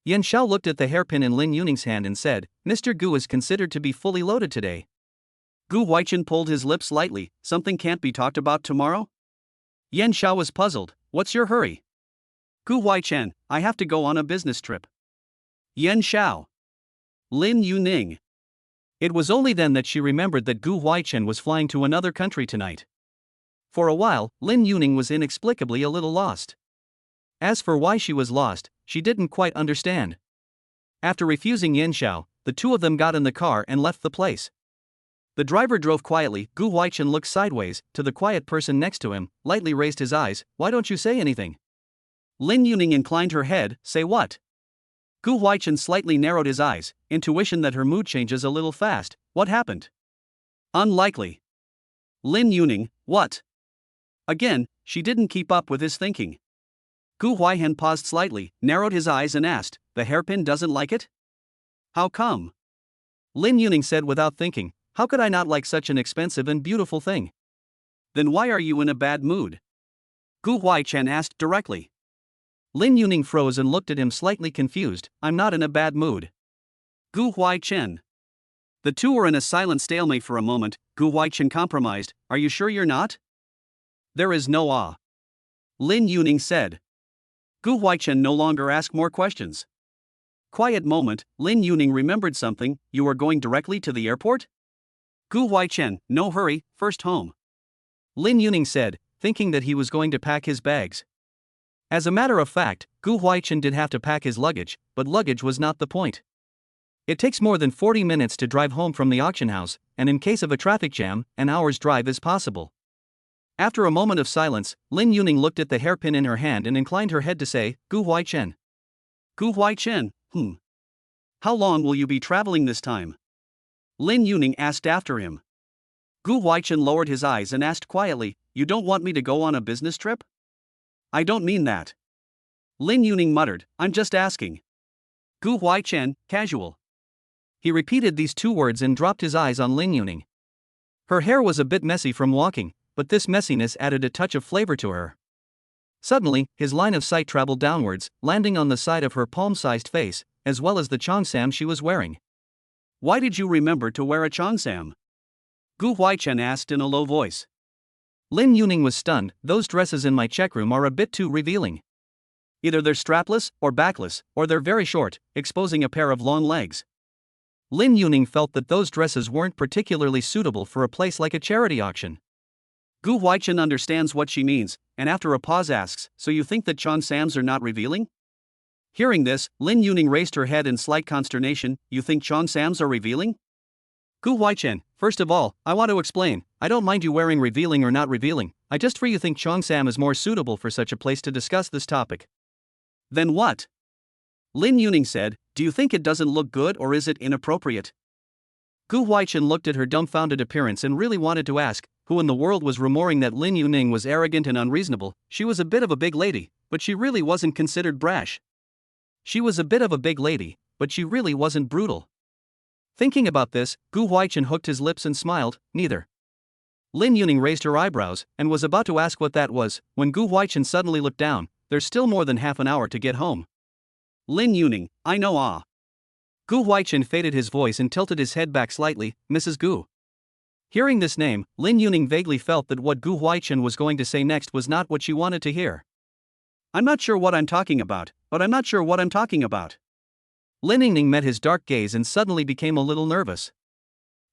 Yan Xiao looked at the hairpin in Lin Yuning's hand and said, Mr. Gu is considered to be fully loaded today. Gu Huaichen pulled his lips lightly, something can't be talked about tomorrow? Yan Xiao was puzzled, what's your hurry? Gu Huaichen, I have to go on a business trip. Yan Xiao. Lin Yuning. It was only then that she remembered that Gu Huaichen was flying to another country tonight. For a while, Lin Yuning was inexplicably a little lost. As for why she was lost, she didn't quite understand. After refusing Yan Xiao, the two of them got in the car and left the place. The driver drove quietly. Gu Huaichen looked sideways to the quiet person next to him, lightly raised his eyes, why don't you say anything? Lin Yuning inclined her head, say what? Gu Huaichen slightly narrowed his eyes, intuition that her mood changes a little fast, what happened? Unlikely. Lin Yuning, what? Again, she didn't keep up with his thinking. Gu Huaichen paused slightly, narrowed his eyes and asked, the hairpin doesn't like it? How come? Lin Yuning said without thinking, how could I not like such an expensive and beautiful thing? Then why are you in a bad mood? Gu Huaichen asked directly. Lin Yuning froze and looked at him slightly confused, I'm not in a bad mood. Gu Huaichen. The two were in a silent stalemate for a moment. Gu Huaichen compromised, are you sure you're not? There is no ah. Lin Yuning said. Gu Huaichen no longer asked more questions. Quiet moment, Lin Yuning remembered something, you are going directly to the airport? Gu Huaichen, no hurry, first home. Lin Yuning said, thinking that he was going to pack his bags. As a matter of fact, Gu Huaichen did have to pack his luggage, but luggage was not the point. It takes more than 40 minutes to drive home from the auction house, and in case of a traffic jam, an hour's drive is possible. After a moment of silence, Lin Yuning looked at the hairpin in her hand and inclined her head to say, Gu Huaichen. Gu Huaichen, How long will you be traveling this time? Lin Yuning asked after him. Gu Huaichen lowered his eyes and asked quietly, you don't want me to go on a business trip? I don't mean that. Lin Yuning muttered, I'm just asking. Gu Huaichen, casual. He repeated these two words and dropped his eyes on Lin Yuning. Her hair was a bit messy from walking, but this messiness added a touch of flavor to her. Suddenly, his line of sight traveled downwards, landing on the side of her palm-sized face, as well as the cheongsam she was wearing. Why did you remember to wear a cheongsam? Gu Huaichen asked in a low voice. Lin Yuning was stunned, those dresses in my check room are a bit too revealing. Either they're strapless, or backless, or they're very short, exposing a pair of long legs. Lin Yuning felt that those dresses weren't particularly suitable for a place like a charity auction. Gu Huaichen understands what she means, and after a pause asks, so you think that cheongsams are not revealing? Hearing this, Lin Yuning raised her head in slight consternation, you think cheongsams are revealing? Gu Huaichen, first of all, I want to explain, I don't mind you wearing revealing or not revealing, I just really think cheongsam is more suitable for such a place to discuss this topic. Then what? Lin Yuning said, do you think it doesn't look good or is it inappropriate? Gu Huaichen looked at her dumbfounded appearance and really wanted to ask, who in the world was rumoring that Lin Yuning was arrogant and unreasonable? She was a bit of a big lady, but she really wasn't considered brash. She was a bit of a big lady, but she really wasn't brutal. Thinking about this, Gu Huaichen hooked his lips and smiled, neither. Lin Yuning raised her eyebrows and was about to ask what that was, when Gu Huaichen suddenly looked down, there's still more than half an hour to get home. Lin Yuning, I know ah. Gu Huaichen faded his voice and tilted his head back slightly, Mrs. Gu. Hearing this name, Lin Yuning vaguely felt that what Gu Huaichen was going to say next was not what she wanted to hear. I'm not sure what I'm talking about, but I'm not sure what I'm talking about. Lin Yuning met his dark gaze and suddenly became a little nervous.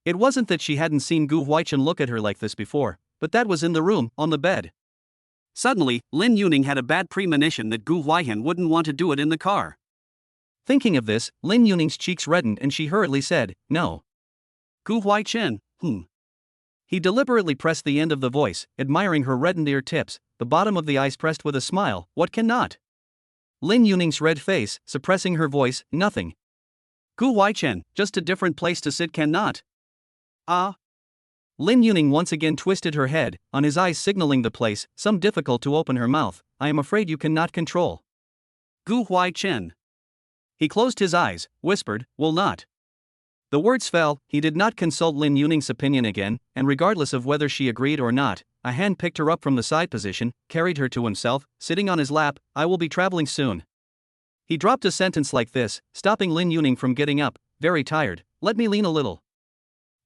It wasn't that she hadn't seen Gu Huaichen look at her like this before, but that was in the room, on the bed. Suddenly, Lin Yuning had a bad premonition that Gu Huaichen wouldn't want to do it in the car. Thinking of this, Lin Yuning's cheeks reddened and she hurriedly said, "No." Gu Huaichen, He deliberately pressed the end of the voice, admiring her reddened ear tips, the bottom of the eyes pressed with a smile. "What cannot?" Lin Yuning's red face, suppressing her voice, "Nothing." Gu Huaichen, just a different place to sit cannot. Ah. Lin Yuning once again twisted her head, on his eyes signaling the place, some difficult to open her mouth. "I am afraid you cannot control." Gu Huaichen. He closed his eyes, whispered, "Will not." The words fell, he did not consult Lin Yuning's opinion again, and regardless of whether she agreed or not, a hand picked her up from the side position, carried her to himself, sitting on his lap. "I will be traveling soon." He dropped a sentence like this, stopping Lin Yuning from getting up. "Very tired, let me lean a little."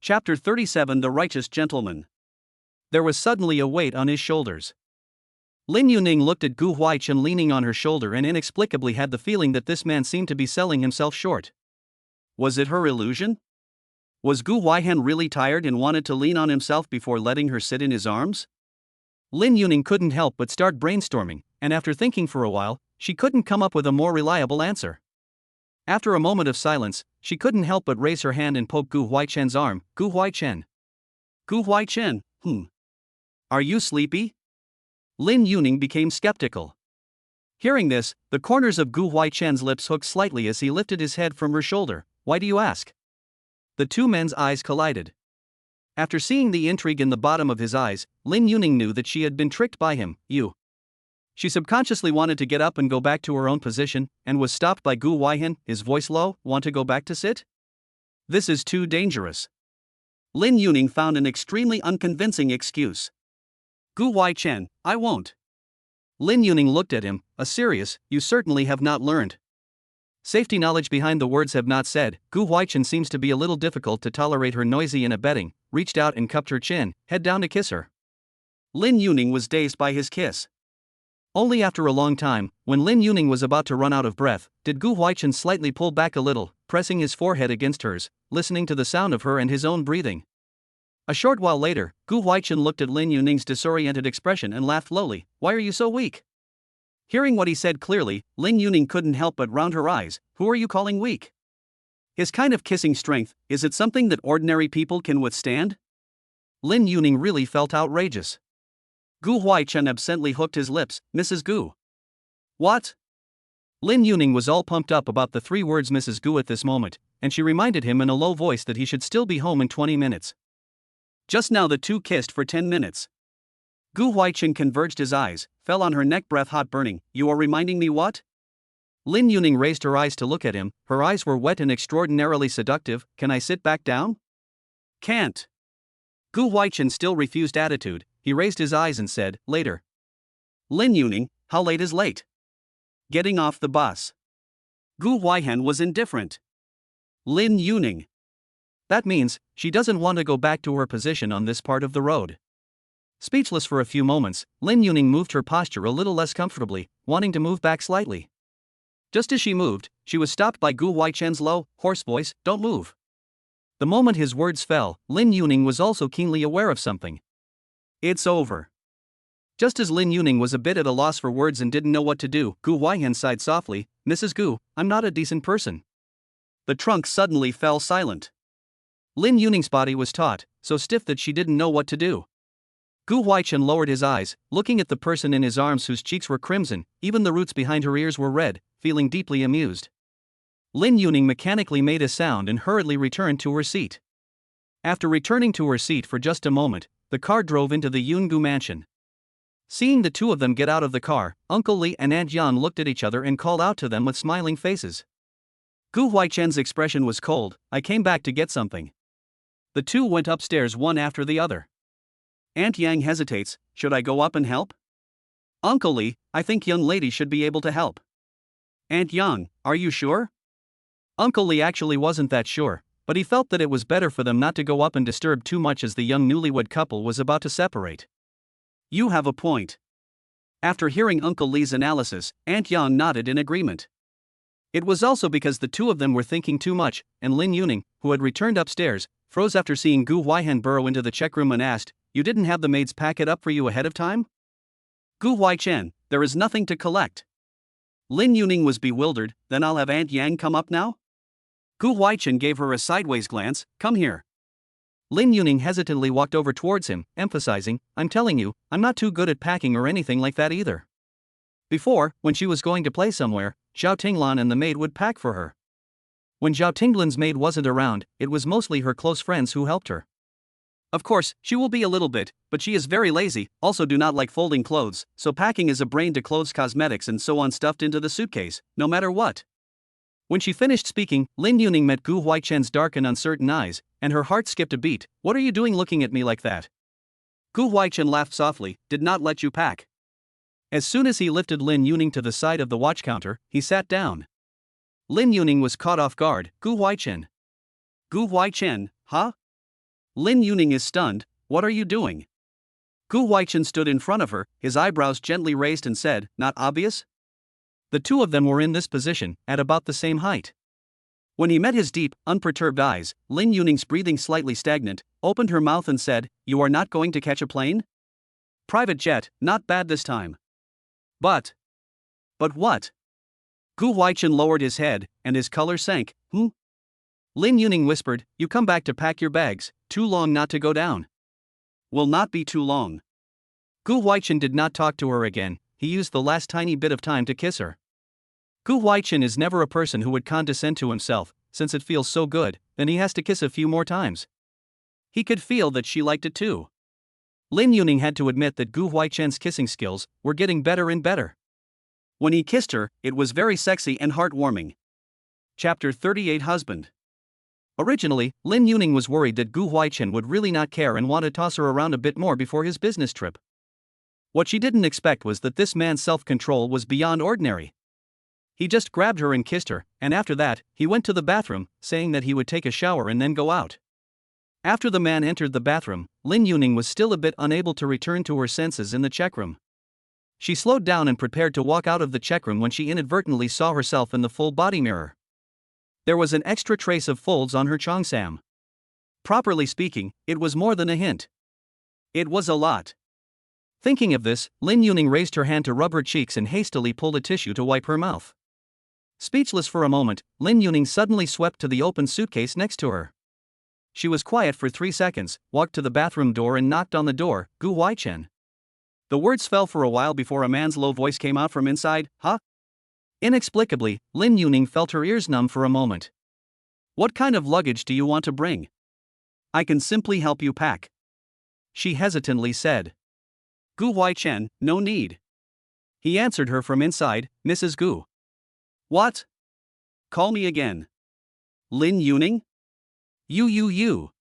Chapter 37 The Righteous Gentleman. There was suddenly a weight on his shoulders. Lin Yuning looked at Gu Huaichen leaning on her shoulder and inexplicably had the feeling that this man seemed to be selling himself short. Was it her illusion? Was Gu Huaichen really tired and wanted to lean on himself before letting her sit in his arms? Lin Yuning couldn't help but start brainstorming, and after thinking for a while, she couldn't come up with a more reliable answer. After a moment of silence, she couldn't help but raise her hand and poke Gu Huaichen's arm. "Gu Huaichen. Gu Huaichen, Are you sleepy?" Lin Yuning became skeptical. Hearing this, the corners of Gu Huaichen's lips hooked slightly as he lifted his head from her shoulder. "Why do you ask?" The two men's eyes collided. After seeing the intrigue in the bottom of his eyes, Lin Yuning knew that she had been tricked by him. She subconsciously wanted to get up and go back to her own position, and was stopped by Gu Huaichen, his voice low. "Want to go back to sit? This is too dangerous." Lin Yuning found an extremely unconvincing excuse. "Gu Huaichen, I won't." Lin Yuning looked at him, a serious, "You certainly have not learned." Safety knowledge behind the words have not said. Gu Huaichen seems to be a little difficult to tolerate her noisy and abetting, reached out and cupped her chin, head down to kiss her. Lin Yuning was dazed by his kiss. Only after a long time, when Lin Yuning was about to run out of breath, did Gu Huaichen slightly pull back a little, pressing his forehead against hers, listening to the sound of her and his own breathing. A short while later, Gu Huaichen looked at Lin Yuning's disoriented expression and laughed lowly. "Why are you so weak?" Hearing what he said clearly, Lin Yuning couldn't help but round her eyes. "Who are you calling weak? His kind of kissing strength, is it something that ordinary people can withstand?" Lin Yuning really felt outrageous. Gu Huaichen absently hooked his lips. "Mrs. Gu." "What?" Lin Yuning was all pumped up about the three words Mrs. Gu at this moment, and she reminded him in a low voice that he should still be home in 20 minutes. Just now the two kissed for 10 minutes. Gu Huaichen converged his eyes, fell on her neck, breath hot burning. "You are reminding me what?" Lin Yuning raised her eyes to look at him, her eyes were wet and extraordinarily seductive. "Can I sit back down?" "Can't." Gu Huaichen still refused attitude. He raised his eyes and said, "Later." Lin Yuning, how late is late? Getting off the bus. Gu Huaichen was indifferent. Lin Yuning. That means, she doesn't want to go back to her position on this part of the road. Speechless for a few moments, Lin Yuning moved her posture a little less comfortably, wanting to move back slightly. Just as she moved, she was stopped by Gu Huaichen's low, hoarse voice. "Don't move." The moment his words fell, Lin Yuning was also keenly aware of something. "It's over." Just as Lin Yuning was a bit at a loss for words and didn't know what to do, Gu Huaichen sighed softly. "Mrs. Gu, I'm not a decent person." The trunk suddenly fell silent. Lin Yuning's body was taut, so stiff that she didn't know what to do. Gu Huaichen lowered his eyes, looking at the person in his arms whose cheeks were crimson, even the roots behind her ears were red, feeling deeply amused. Lin Yuning mechanically made a sound and hurriedly returned to her seat. After returning to her seat for just a moment, the car drove into the Yungu mansion. Seeing the two of them get out of the car, Uncle Li and Aunt Yan looked at each other and called out to them with smiling faces. Gu Huaichen's expression was cold. "I came back to get something." The two went upstairs one after the other. Aunt Yang hesitates. "Should I go up and help?" Uncle Li, "I think young lady should be able to help." Aunt Yang, "Are you sure?" Uncle Li actually wasn't that sure, but he felt that it was better for them not to go up and disturb too much as the young newlywed couple was about to separate. "You have a point." After hearing Uncle Li's analysis, Aunt Yang nodded in agreement. It was also because the two of them were thinking too much, and Lin Yuning, who had returned upstairs, froze after seeing Gu Huaichen burrow into the check room and asked, "You didn't have the maids pack it up for you ahead of time?" Gu Huaichen, "There is nothing to collect." Lin Yuning was bewildered. Then I'll have Aunt Yang come up now? Gu Huaichen gave her a sideways glance. Come here. Lin Yuning hesitantly walked over towards him, emphasizing, I'm telling you, I'm not too good at packing or anything like that either. Before, when she was going to play somewhere, Zhao Tinglan and the maid would pack for her. When Zhao Tinglan's maid wasn't around, it was mostly her close friends who helped her. Of course, she will be a little bit, but she is very lazy, also do not like folding clothes, so packing is a brain to clothes, cosmetics and so on stuffed into the suitcase, no matter what. When she finished speaking, Lin Yuning met Gu Huaichen's dark and uncertain eyes, and her heart skipped a beat. What are you doing looking at me like that? Gu Huaichen laughed softly. Did not let you pack. As soon as he lifted Lin Yuning to the side of the watch counter, he sat down. Lin Yuning was caught off guard. Gu Huaichen. Gu Huaichen, huh? Lin Yuning is stunned. What are you doing? Gu Huaichen stood in front of her, his eyebrows gently raised and said, not obvious? The two of them were in this position, at about the same height. When he met his deep, unperturbed eyes, Lin Yuning's breathing slightly stagnant, opened her mouth and said, You are not going to catch a plane? Private jet, not bad this time. But what? Gu Huaichen lowered his head, and his color sank. Lin Yuning whispered, You come back to pack your bags, too long not to go down. Will not be too long. Gu Huaichen did not talk to her again, he used the last tiny bit of time to kiss her. Gu Huaichen is never a person who would condescend to himself, since it feels so good, then he has to kiss a few more times. He could feel that she liked it too. Lin Yuning had to admit that Gu Huaichen's kissing skills were getting better and better. When he kissed her, it was very sexy and heartwarming. Chapter 38 Husband. Originally, Lin Yuning was worried that Gu Huaichen would really not care and want to toss her around a bit more before his business trip. What she didn't expect was that this man's self-control was beyond ordinary. He just grabbed her and kissed her, and after that, he went to the bathroom, saying that he would take a shower and then go out. After the man entered the bathroom, Lin Yuning was still a bit unable to return to her senses in the check room. She slowed down and prepared to walk out of the check room when she inadvertently saw herself in the full body mirror. There was an extra trace of folds on her cheongsam. Properly speaking, it was more than a hint. It was a lot. Thinking of this, Lin Yuning raised her hand to rub her cheeks and hastily pulled a tissue to wipe her mouth. Speechless for a moment, Lin Yuning suddenly swept to the open suitcase next to her. She was quiet for 3 seconds, walked to the bathroom door and knocked on the door. Gu Huaichen. The words fell for a while before a man's low voice came out from inside. Huh? Inexplicably, Lin Yuning felt her ears numb for a moment. What kind of luggage do you want to bring? I can simply help you pack. She hesitantly said. Gu Huaichen, no need. He answered her from inside, Mrs. Gu. What? Call me again. Lin Yuning? You.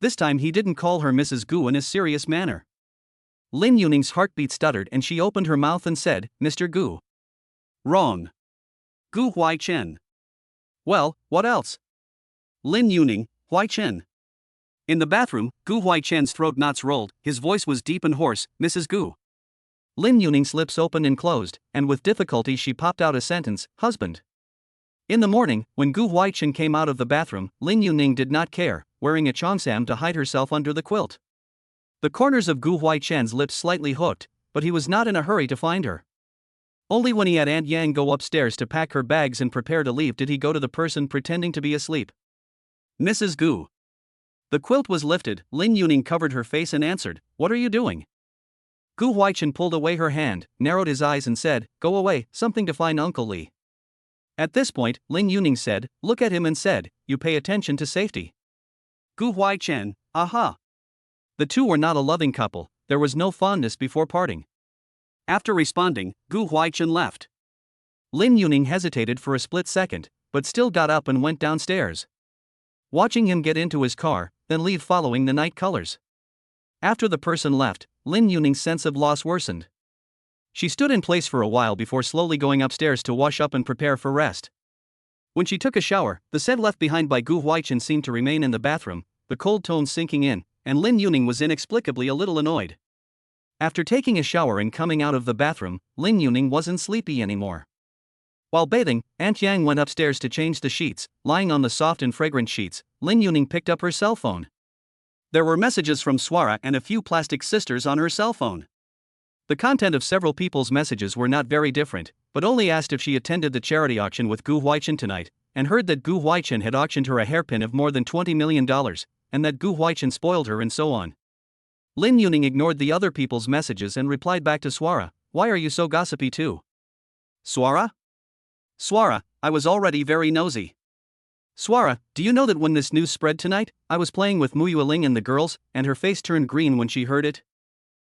This time he didn't call her Mrs. Gu in a serious manner. Lin Yuning's heartbeat stuttered and she opened her mouth and said, Mr. Gu. Wrong. Gu Huaichen. Well, what else? Lin Yuning, Huaichen. In the bathroom, Gu Huaichen's throat knots rolled, his voice was deep and hoarse, Mrs. Gu. Lin Yuning's lips opened and closed, and with difficulty she popped out a sentence, husband. In the morning, when Gu Huaichen came out of the bathroom, Lin Yuning did not care, wearing a cheongsam to hide herself under the quilt. The corners of Gu Huaichen's lips slightly hooked, but he was not in a hurry to find her. Only when he had Aunt Yang go upstairs to pack her bags and prepare to leave did he go to the person pretending to be asleep. Mrs. Gu. The quilt was lifted, Lin Yuning covered her face and answered, What are you doing? Gu Huaichen pulled away her hand, narrowed his eyes and said, Go away, something to find Uncle Li. At this point, Lin Yuning said, Look at him and said, You pay attention to safety. Gu Huaichen, aha. The two were not a loving couple, there was no fondness before parting. After responding, Gu Huaichen left. Lin Yuning hesitated for a split second, but still got up and went downstairs. Watching him get into his car, then leave following the night colors. After the person left, Lin Yuning's sense of loss worsened. She stood in place for a while before slowly going upstairs to wash up and prepare for rest. When she took a shower, the scent left behind by Gu Huaichen seemed to remain in the bathroom, the cold tones sinking in, and Lin Yuning was inexplicably a little annoyed. After taking a shower and coming out of the bathroom, Lin Yuning wasn't sleepy anymore. While bathing, Aunt Yang went upstairs to change the sheets. Lying on the soft and fragrant sheets, Lin Yuning picked up her cell phone. There were messages from Swara and a few plastic sisters on her cell phone. The content of several people's messages were not very different, but only asked if she attended the charity auction with Gu Huaichen tonight, and heard that Gu Huaichen had auctioned her a hairpin of more than $20 million, and that Gu Huaichen spoiled her and so on. Lin Yuning ignored the other people's messages and replied back to Swara, "Why are you so gossipy too?" Swara? Swara, I was already very nosy. Swara, do you know that when this news spread tonight, I was playing with Mu Yueling and the girls, and her face turned green when she heard it?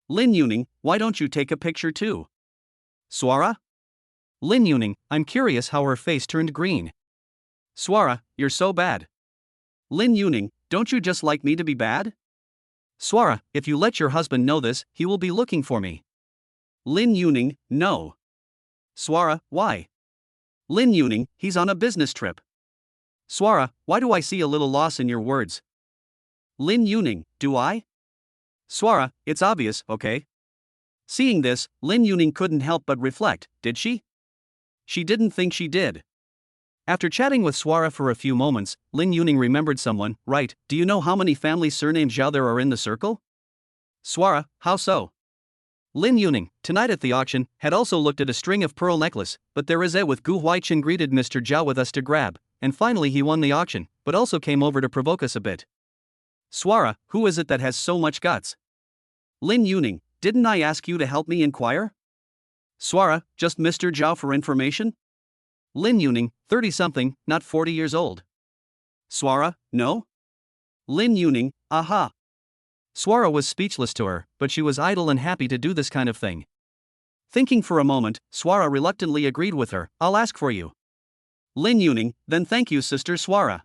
Lin Yuning, why don't you take a picture too? Swara? Lin Yuning, I'm curious how her face turned green. Swara, you're so bad. Lin Yuning, don't you just like me to be bad? Swara, if you let your husband know this, he will be looking for me. Lin Yuning, no. Swara, why? Lin Yuning, he's on a business trip. Swara, why do I see a little loss in your words? Lin Yuning, do I? Swara, it's obvious, okay? Seeing this, Lin Yuning couldn't help but reflect, did she? She didn't think she did. After chatting with Swara for a few moments, Lin Yuning remembered someone, right? Do you know how many family surnames Zhao there are in the circle? Swara, how so? Lin Yuning, tonight at the auction, had also looked at a string of pearl necklace, but there is a with Gu Huaichen greeted Mr. Zhao with us to grab, and finally he won the auction, but also came over to provoke us a bit. Swara, who is it that has so much guts? Lin Yuning, didn't I ask you to help me inquire? Swara, just Mr. Zhao for information? Lin Yuning, 30-something, not 40 years old. Swara, no? Lin Yuning, aha. Swara was speechless to her, but she was idle and happy to do this kind of thing. Thinking for a moment, Swara reluctantly agreed with her, I'll ask for you. Lin Yuning, then thank you Sister Swara.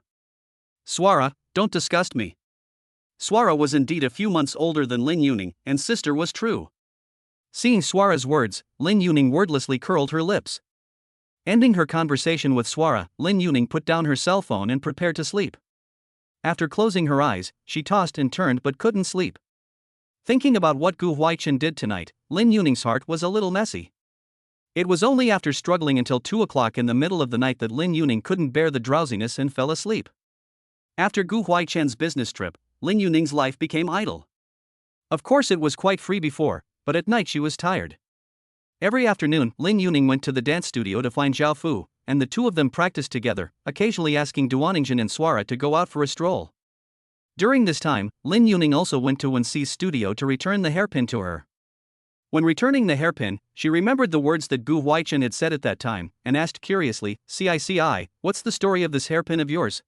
Swara, don't disgust me. Swara was indeed a few months older than Lin Yuning, and sister was true. Seeing Swara's words, Lin Yuning wordlessly curled her lips. Ending her conversation with Swara, Lin Yuning put down her cell phone and prepared to sleep. After closing her eyes, she tossed and turned but couldn't sleep. Thinking about what Gu Huaichen did tonight, Lin Yuning's heart was a little messy. It was only after struggling until 2 o'clock in the middle of the night that Lin Yuning couldn't bear the drowsiness and fell asleep. After Gu Huaichen's business trip, Lin Yuning's life became idle. Of course it was quite free before, but at night she was tired. Every afternoon, Lin Yuning went to the dance studio to find Zhao Fu, and the two of them practiced together, occasionally asking Duaningjin and Swara to go out for a stroll. During this time, Lin Yuning also went to Wenxi's studio to return the hairpin to her. When returning the hairpin, she remembered the words that Gu Huaichen had said at that time, and asked curiously, "Cici, what's the story of this hairpin of yours?"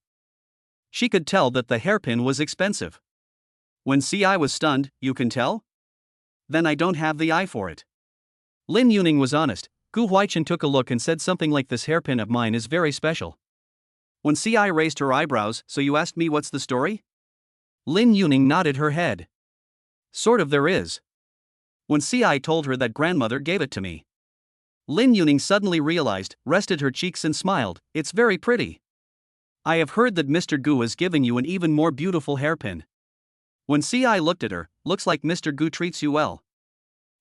She could tell that the hairpin was expensive. When Ci was stunned, "You can tell? Then I don't have the eye for it." Lin Yuning was honest. Gu Huaichen took a look and said something like, "This hairpin of mine is very special." When Ci raised her eyebrows, "So you asked me what's the story?" Lin Yuning nodded her head. "Sort of there is. When Ci told her that grandmother gave it to me." Lin Yuning suddenly realized, rested her cheeks and smiled, "It's very pretty. I have heard that Mr. Gu is giving you an even more beautiful hairpin." When Ci looked at her, "Looks like Mr. Gu treats you well."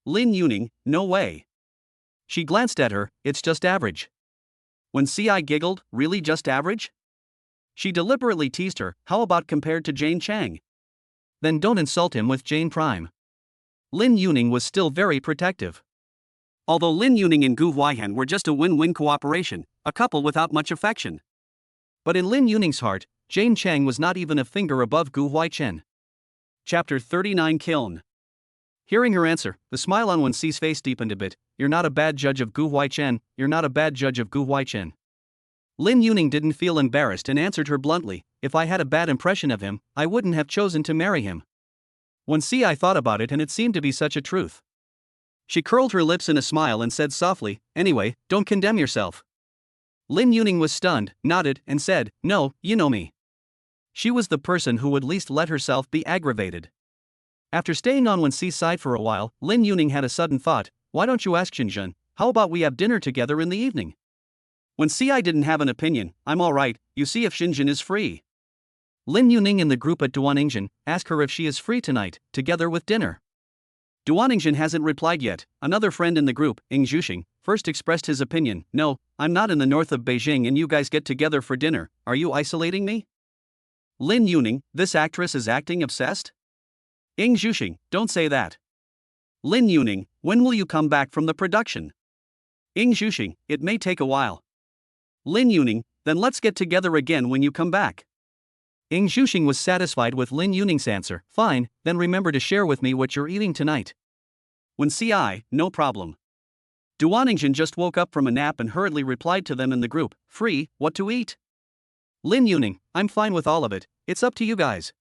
Lin Yuning, "No way." She glanced at her, "It's just average." When Ci giggled, "Really just average?" She deliberately teased her, "How about compared to Jane Chang?" "Then don't insult him with Jane Prime." Lin Yuning was still very protective. Although Lin Yuning and Gu Huaichen were just a win-win cooperation, a couple without much affection. But in Lin Yuning's heart, Jane Chang was not even a finger above Gu Huaichen. Chapter 39 Kiln. Hearing her answer, the smile on Wenxi's face deepened a bit. "You're not a bad judge of Gu Huaichen, you're not a bad judge of Gu Huaichen." Lin Yuning didn't feel embarrassed and answered her bluntly, "If I had a bad impression of him, I wouldn't have chosen to marry him." Wenxi thought about it and it seemed to be such a truth. She curled her lips in a smile and said softly, "Anyway, don't condemn yourself." Lin Yuning was stunned, nodded, and said, "No, you know me." She was the person who would least let herself be aggravated. After staying on Wenxi's side for a while, Lin Yuning had a sudden thought, "Why don't you ask Xinjun, how about we have dinner together in the evening?" Wenxi didn't have an opinion, "I'm alright, you see if Xinjun is free." Lin Yuning and the group at Duaningjin ask her if she is free tonight, together with dinner. Duaningjin hasn't replied yet. Another friend in the group, Ing Zhuxing, first expressed his opinion, "No, I'm not in the north of Beijing and you guys get together for dinner, are you isolating me?" Lin Yuning, this actress is acting obsessed? Ing Zhuxing, don't say that. Lin Yuning, when will you come back from the production? Ing Zhuxing, it may take a while. Lin Yuning, then let's get together again when you come back. Ing Zhuxing was satisfied with Lin Yuning's answer. Fine, then remember to share with me what you're eating tonight. When CI, no problem. Duaningjin just woke up from a nap and hurriedly replied to them in the group, free, what to eat? Lin Yuning, I'm fine with all of it, it's up to you guys.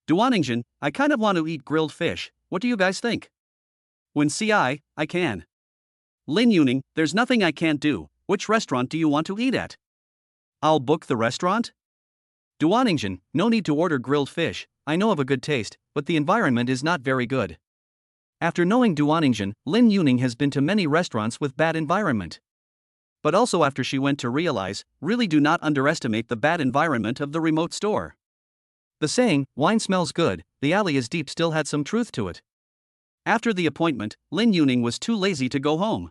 Duaningjin, I kind of want to eat grilled fish, what do you guys think? When CI, I can. Lin Yuning, there's nothing I can't do, which restaurant do you want to eat at? I'll book the restaurant? Duaningjin, no need to order grilled fish, I know of a good taste, but the environment is not very good. After knowing Duaningjin, Lin Yuning has been to many restaurants with bad environment. But also after she went to realize, really do not underestimate the bad environment of the remote store. The saying, wine smells good, the alley is deep still had some truth to it. After the appointment, Lin Yuning was too lazy to go home.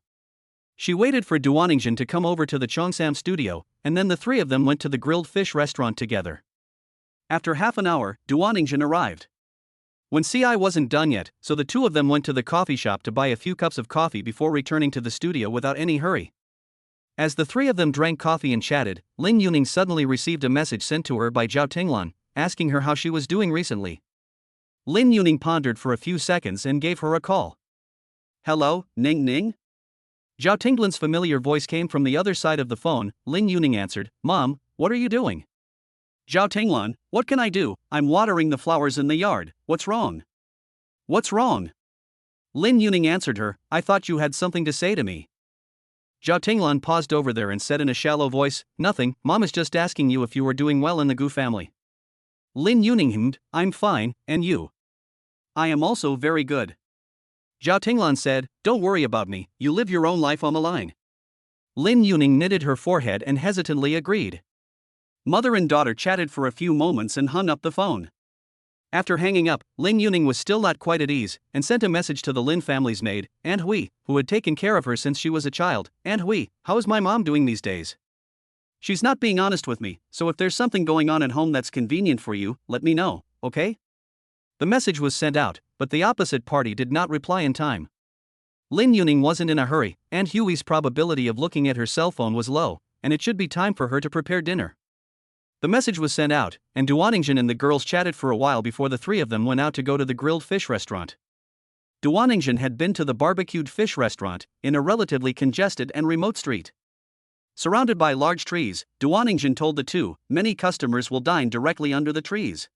She waited for Duaningjin to come over to the Cheongsam studio, and then the three of them went to the grilled fish restaurant together. After half an hour, Duaningjin arrived. When CI wasn't done yet, so the two of them went to the coffee shop to buy a few cups of coffee before returning to the studio without any hurry. As the three of them drank coffee and chatted, Lin Yuning suddenly received a message sent to her by Zhao Tinglan, asking her how she was doing recently. Lin Yuning pondered for a few seconds and gave her a call. Hello, Ning Ning? Zhao Tinglan's familiar voice came from the other side of the phone. Lin Yuning answered, Mom, what are you doing? Zhao Tinglan, what can I do? I'm watering the flowers in the yard, what's wrong? What's wrong? Lin Yuning answered her, I thought you had something to say to me. Zhao Tinglan paused over there and said in a shallow voice, Nothing, Mom is just asking you if you are doing well in the Gu family. Lin Yuning hummed, I'm fine, and you? I am also very good. Zhao Tinglan said, Don't worry about me, you live your own life on the line. Lin Yuning knitted her forehead and hesitantly agreed. Mother and daughter chatted for a few moments and hung up the phone. After hanging up, Lin Yuning was still not quite at ease, and sent a message to the Lin family's maid, Aunt Hui, who had taken care of her since she was a child. Aunt Hui, how is my mom doing these days? She's not being honest with me, so if there's something going on at home that's convenient for you, let me know, okay? The message was sent out, but the opposite party did not reply in time. Lin Yuning wasn't in a hurry, Aunt Hui's probability of looking at her cell phone was low, and it should be time for her to prepare dinner. The message was sent out, and Duaningjin and the girls chatted for a while before the three of them went out to go to the grilled fish restaurant. Duaningjin had been to the barbecued fish restaurant, in a relatively congested and remote street. Surrounded by large trees, Duaningjin told the two, many customers will dine directly under the trees.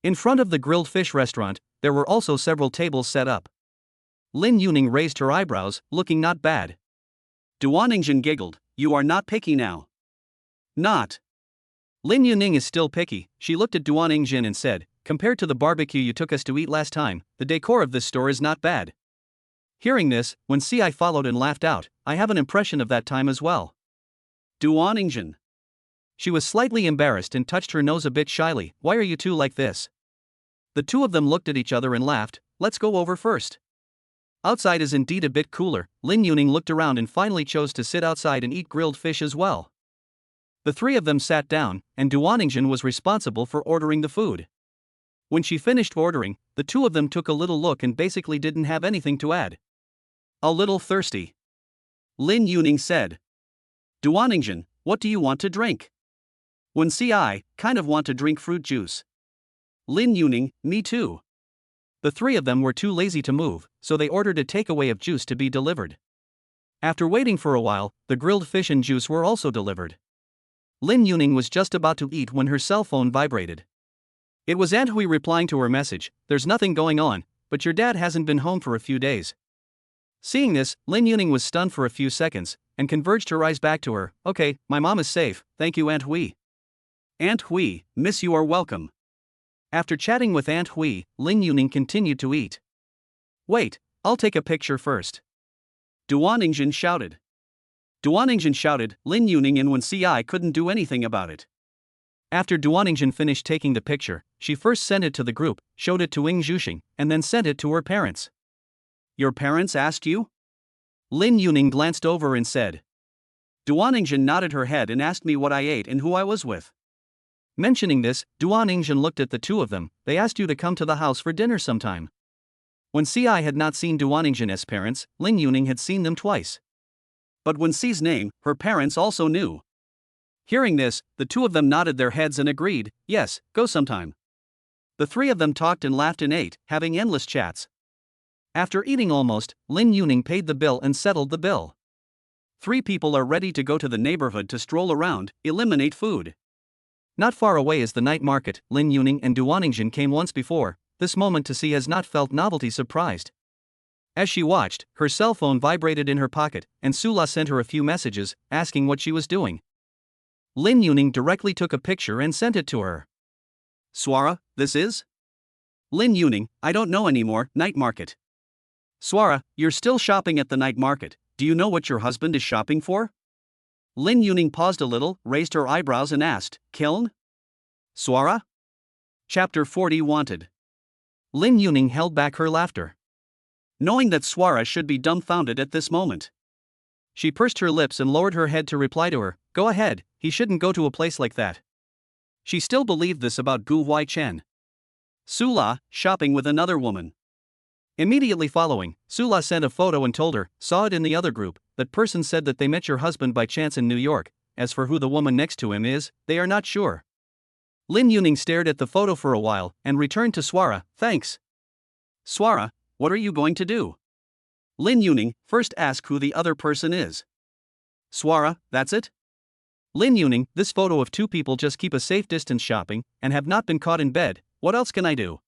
In front of the grilled fish restaurant, there were also several tables set up. Lin Yuning raised her eyebrows, looking not bad. Duaningjin giggled, You are not picky now. Not. Lin Yuning is still picky, she looked at Duaningjin and said, Compared to the barbecue you took us to eat last time, the decor of this store is not bad. Hearing this, when CI followed and laughed out, I have an impression of that time as well. Duaningjin. She was slightly embarrassed and touched her nose a bit shyly, Why are you two like this? The two of them looked at each other and laughed, Let's go over first. Outside is indeed a bit cooler. Lin Yuning looked around and finally chose to sit outside and eat grilled fish as well. The three of them sat down, and Duaningjin was responsible for ordering the food. When she finished ordering, the two of them took a little look and basically didn't have anything to add. A little thirsty. Lin Yuning said. Duaningjin, what do you want to drink? When CI, kind of want to drink fruit juice. Lin Yuning, me too. The three of them were too lazy to move, so they ordered a takeaway of juice to be delivered. After waiting for a while, the grilled fish and juice were also delivered. Lin Yuning was just about to eat when her cell phone vibrated. It was Aunt Hui replying to her message, There's nothing going on, but your dad hasn't been home for a few days. Seeing this, Lin Yuning was stunned for a few seconds, and converged her eyes back to her, Okay, my mom is safe, thank you Aunt Hui. Aunt Hui, miss you are welcome. After chatting with Aunt Hui, Lin Yuning continued to eat. Wait, I'll take a picture first. Duaningjin shouted. Duaningjin shouted, Lin Yuning and when CI couldn't do anything about it. After Duaningjin finished taking the picture, she first sent it to the group, showed it to Ing Zhuxing, and then sent it to her parents. Your parents asked you? Lin Yuning glanced over and said. Duaningjin nodded her head and asked me what I ate and who I was with. Mentioning this, Duaningjin looked at the two of them, They asked you to come to the house for dinner sometime. When CI had not seen Duaningjin's parents, Lin Yuning had seen them twice. But when Ci's name, her parents also knew. Hearing this, the two of them nodded their heads and agreed, yes, go sometime. The three of them talked and laughed and ate, having endless chats. After eating almost, Lin Yuning paid the bill and settled the bill. Three people are ready to go to the neighborhood to stroll around, eliminate food. Not far away is the night market. Lin Yuning and Duaningjin came once before. This moment to see has not felt novelty surprised. As she watched, her cell phone vibrated in her pocket, and Sula sent her a few messages, asking what she was doing. Lin Yuning directly took a picture and sent it to her. Swara, this is? Lin Yuning, I don't know anymore, night market. Swara, you're still shopping at the night market, do you know what your husband is shopping for? Lin Yuning paused a little, raised her eyebrows and asked, Kiln? Swara? Chapter 40 Wanted. Lin Yuning held back her laughter, knowing that Swara should be dumbfounded at this moment. She pursed her lips and lowered her head to reply to her, go ahead, he shouldn't go to a place like that. She still believed this about Gu Huaichen. Sula, shopping with another woman. Immediately following, Sula sent a photo and told her, saw it in the other group, that person said that they met your husband by chance in New York. As for who the woman next to him is, they are not sure. Lin Yuning stared at the photo for a while and returned to Swara, thanks. Swara, what are you going to do? Lin Yuning, first ask who the other person is. Swara, that's it? Lin Yuning, this photo of two people just keep a safe distance shopping and have not been caught in bed, what else can I do?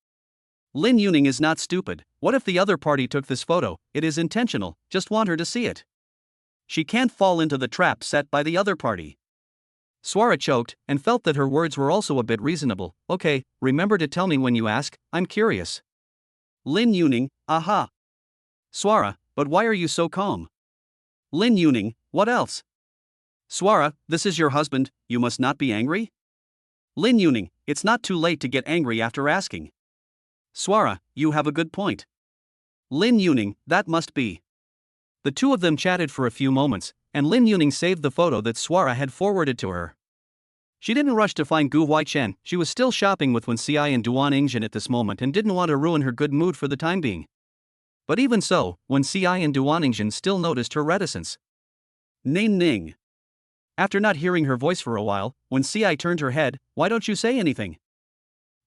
Lin Yuning is not stupid, what if the other party took this photo, it is intentional, just want her to see it. She can't fall into the trap set by the other party. Swara choked and felt that her words were also a bit reasonable. Okay, remember to tell me when you ask, I'm curious. Lin Yuning, aha. Swara, but why are you so calm? Lin Yuning, what else? Swara, this is your husband, you must not be angry? Lin Yuning, it's not too late to get angry after asking. Swara, you have a good point. Lin Yuning, that must be. The two of them chatted for a few moments, and Lin Yuning saved the photo that Swara had forwarded to her. She didn't rush to find Gu Huaichen, she was still shopping with Wen Ci and Duaningjin at this moment and didn't want to ruin her good mood for the time being. But even so, Wen Ci and Duaningjin still noticed her reticence. Ning Ning. After not hearing her voice for a while, Wen Ci turned her head, why don't you say anything?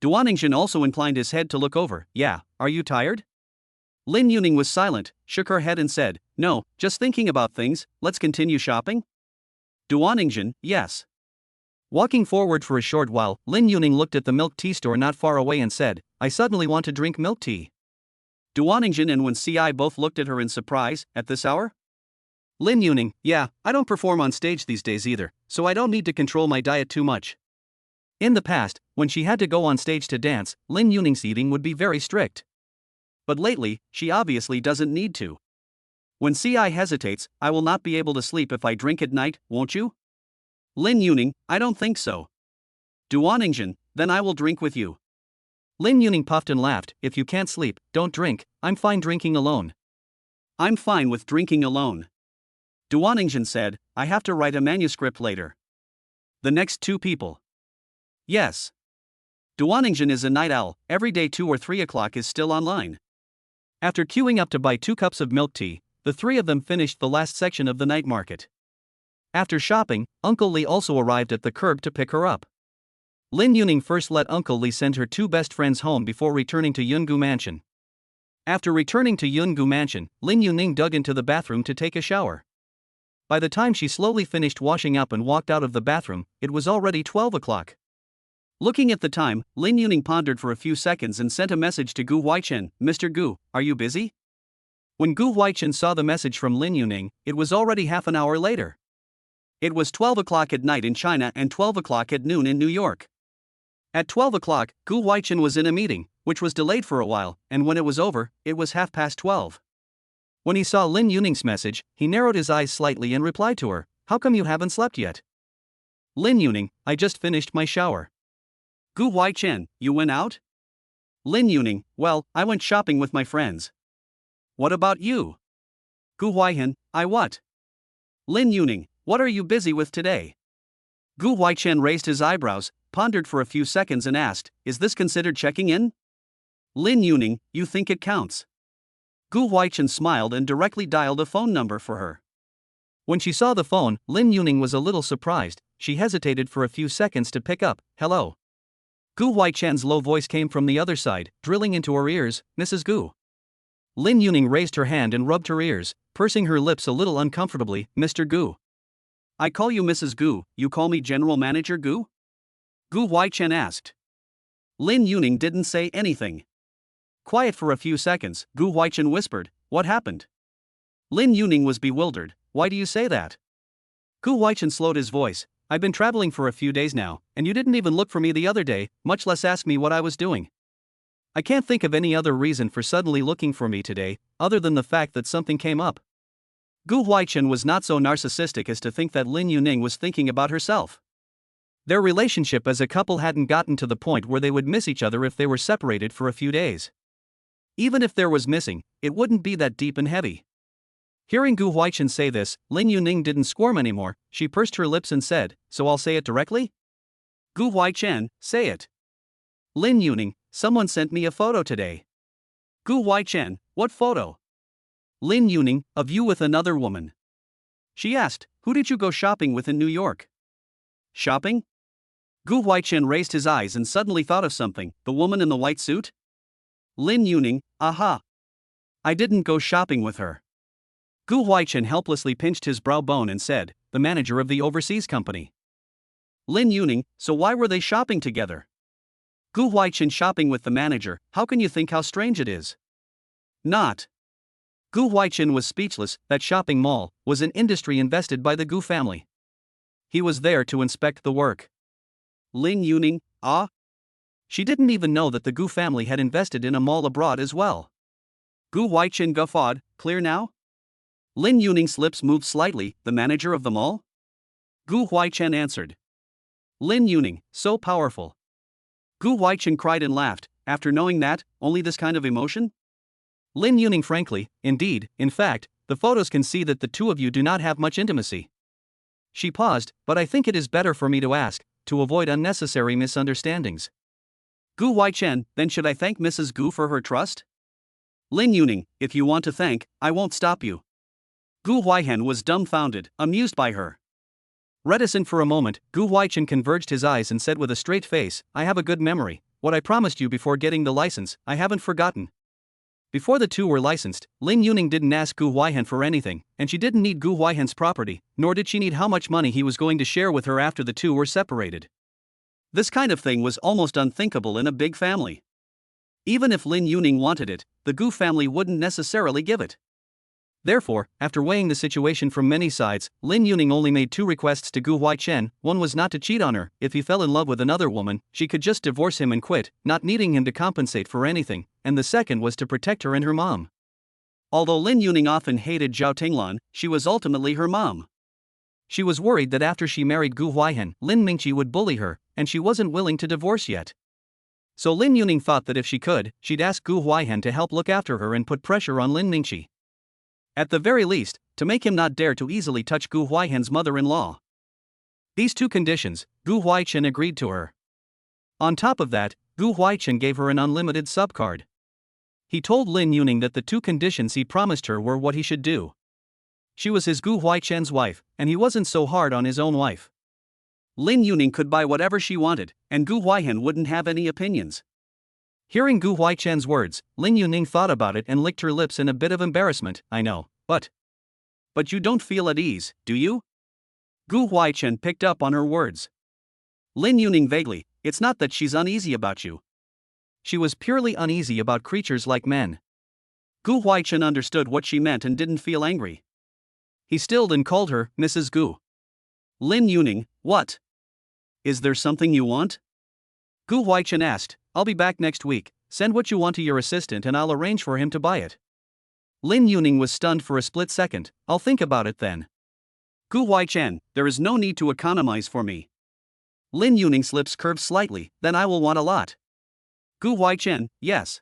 Duaningjin also inclined his head to look over, yeah, are you tired? Lin Yuning was silent, shook her head and said, no, just thinking about things, let's continue shopping? Duaningjin, yes. Walking forward for a short while, Lin Yuning looked at the milk tea store not far away and said, I suddenly want to drink milk tea. Duaningjin and Wen Ci both looked at her in surprise, at this hour? Lin Yuning, yeah, I don't perform on stage these days either, so I don't need to control my diet too much. In the past, when she had to go on stage to dance, Lin Yuning's eating would be very strict. But lately, she obviously doesn't need to. When Ci hesitates, I will not be able to sleep if I drink at night, won't you? Lin Yuning, I don't think so. Duaningjin, then I will drink with you. Lin Yuning puffed and laughed, if you can't sleep, don't drink, I'm fine drinking alone. I'm fine with drinking alone. Duaningjin said, I have to write a manuscript later. The next two people. Yes. Duaningjin is a night owl, every day 2 or 3 o'clock is still online. After queuing up to buy 2 cups of milk tea, the three of them finished the last section of the night market. After shopping, Uncle Li also arrived at the curb to pick her up. Lin Yuning first let Uncle Li send her 2 best friends home before returning to Yungu Mansion. After returning to Yungu Mansion, Lin Yuning dug into the bathroom to take a shower. By the time she slowly finished washing up and walked out of the bathroom, it was already 12 o'clock. Looking at the time, Lin Yuning pondered for a few seconds and sent a message to Gu Huaichen, Mr. Gu, are you busy? When Gu Huaichen saw the message from Lin Yuning, it was already half an hour later. It was 12 o'clock at night in China and 12 o'clock at noon in New York. At 12 o'clock, Gu Huaichen was in a meeting, which was delayed for a while, and when it was over, it was 12:30. When he saw Lin Yuning's message, he narrowed his eyes slightly and replied to her, how come you haven't slept yet? Lin Yuning, I just finished my shower. Gu Huaichen, you went out? Lin Yuning, well, I went shopping with my friends. What about you? Gu Huaichen, I what? Lin Yuning, what are you busy with today? Gu Huaichen raised his eyebrows, pondered for a few seconds and asked, is this considered checking in? Lin Yuning, you think it counts? Gu Huaichen smiled and directly dialed a phone number for her. When she saw the phone, Lin Yuning was a little surprised. She hesitated for a few seconds to pick up. Hello. Gu Huaichen's low voice came from the other side, drilling into her ears. Mrs. Gu. Lin Yuning raised her hand and rubbed her ears, pursing her lips a little uncomfortably. Mr. Gu. I call you Mrs. Gu, you call me General Manager Gu? Gu Huaichen asked. Lin Yuning didn't say anything. Quiet for a few seconds, Gu Huaichen whispered, what happened? Lin Yuning was bewildered. Why do you say that? Gu Huaichen slowed his voice. I've been traveling for a few days now, and you didn't even look for me the other day, much less ask me what I was doing. I can't think of any other reason for suddenly looking for me today, other than the fact that something came up. Gu Huaichen was not so narcissistic as to think that Lin Yuning was thinking about herself. Their relationship as a couple hadn't gotten to the point where they would miss each other if they were separated for a few days. Even if there was missing, it wouldn't be that deep and heavy. Hearing Gu Huaichen say this, Lin Yuning didn't squirm anymore. She pursed her lips and said, so I'll say it directly? Gu Huaichen, say it. Lin Yuning, someone sent me a photo today. Gu Huaichen, what photo? Lin Yuning, of you with another woman. She asked, who did you go shopping with in New York? Shopping? Gu Huaichen raised his eyes and suddenly thought of something. The woman in the white suit? Lin Yuning, aha. I didn't go shopping with her. Gu Huaichen helplessly pinched his brow bone and said, the manager of the overseas company. Lin Yuning, so why were they shopping together? Gu Huaichen shopping with the manager, how can you think how strange it is? Not. Gu Huaichen was speechless. That shopping mall was an industry invested by the Gu family. He was there to inspect the work. Lin Yuning, ah? She didn't even know that the Gu family had invested in a mall abroad as well. Gu Huaichen guffawed, clear now? Lin Yuning's lips moved slightly, the manager of the mall? Gu Huaichen answered. Lin Yuning, so powerful. Gu Huaichen cried and laughed, after knowing that, only this kind of emotion? Lin Yuning frankly, indeed, in fact, the photos can see that the two of you do not have much intimacy. She paused, but I think it is better for me to ask, to avoid unnecessary misunderstandings. Gu Huaichen, then should I thank Mrs. Gu for her trust? Lin Yuning, if you want to thank, I won't stop you. Gu Huaichen was dumbfounded, amused by her. Reticent for a moment, Gu Huaichen converged his eyes and said with a straight face, I have a good memory. What I promised you before getting the license, I haven't forgotten. Before the two were licensed, Lin Yuning didn't ask Gu Huaichen for anything, and she didn't need Gu Huaichen's property, nor did she need how much money he was going to share with her after the two were separated. This kind of thing was almost unthinkable in a big family. Even if Lin Yuning wanted it, the Gu family wouldn't necessarily give it. Therefore, after weighing the situation from many sides, Lin Yuning only made two requests to Gu Huaichen. One was not to cheat on her. If he fell in love with another woman, she could just divorce him and quit, not needing him to compensate for anything, and the second was to protect her and her mom. Although Lin Yuning often hated Zhao Tinglan, she was ultimately her mom. She was worried that after she married Gu Huaichen, Lin Mingqi would bully her, and she wasn't willing to divorce yet. So Lin Yuning thought that if she could, she'd ask Gu Huaichen to help look after her and put pressure on Lin Mingqi. At the very least, to make him not dare to easily touch Gu Huaichen's mother-in-law. These two conditions, Gu Huaichen agreed to her. On top of that, Gu Huaichen gave her an unlimited subcard. He told Lin Yuning that the two conditions he promised her were what he should do. She was his Gu Huaichen's wife, and he wasn't so hard on his own wife. Lin Yuning could buy whatever she wanted, and Gu Huaichen wouldn't have any opinions. Hearing Gu Huaichen's words, Lin Yuning thought about it and licked her lips in a bit of embarrassment. I know, but you don't feel at ease, do you? Gu Huaichen picked up on her words. Lin Yuning vaguely, it's not that she's uneasy about you. She was purely uneasy about creatures like men. Gu Huaichen understood what she meant and didn't feel angry. He stilled and called her Mrs. Gu. Lin Yuning, what? Is there something you want? Gu Huaichen asked. I'll be back next week, send what you want to your assistant and I'll arrange for him to buy it. Lin Yuning was stunned for a split second. I'll think about it then. Gu Huaichen, there is no need to economize for me. Lin Yuning's lips curved slightly, then I will want a lot. Gu Huaichen, yes.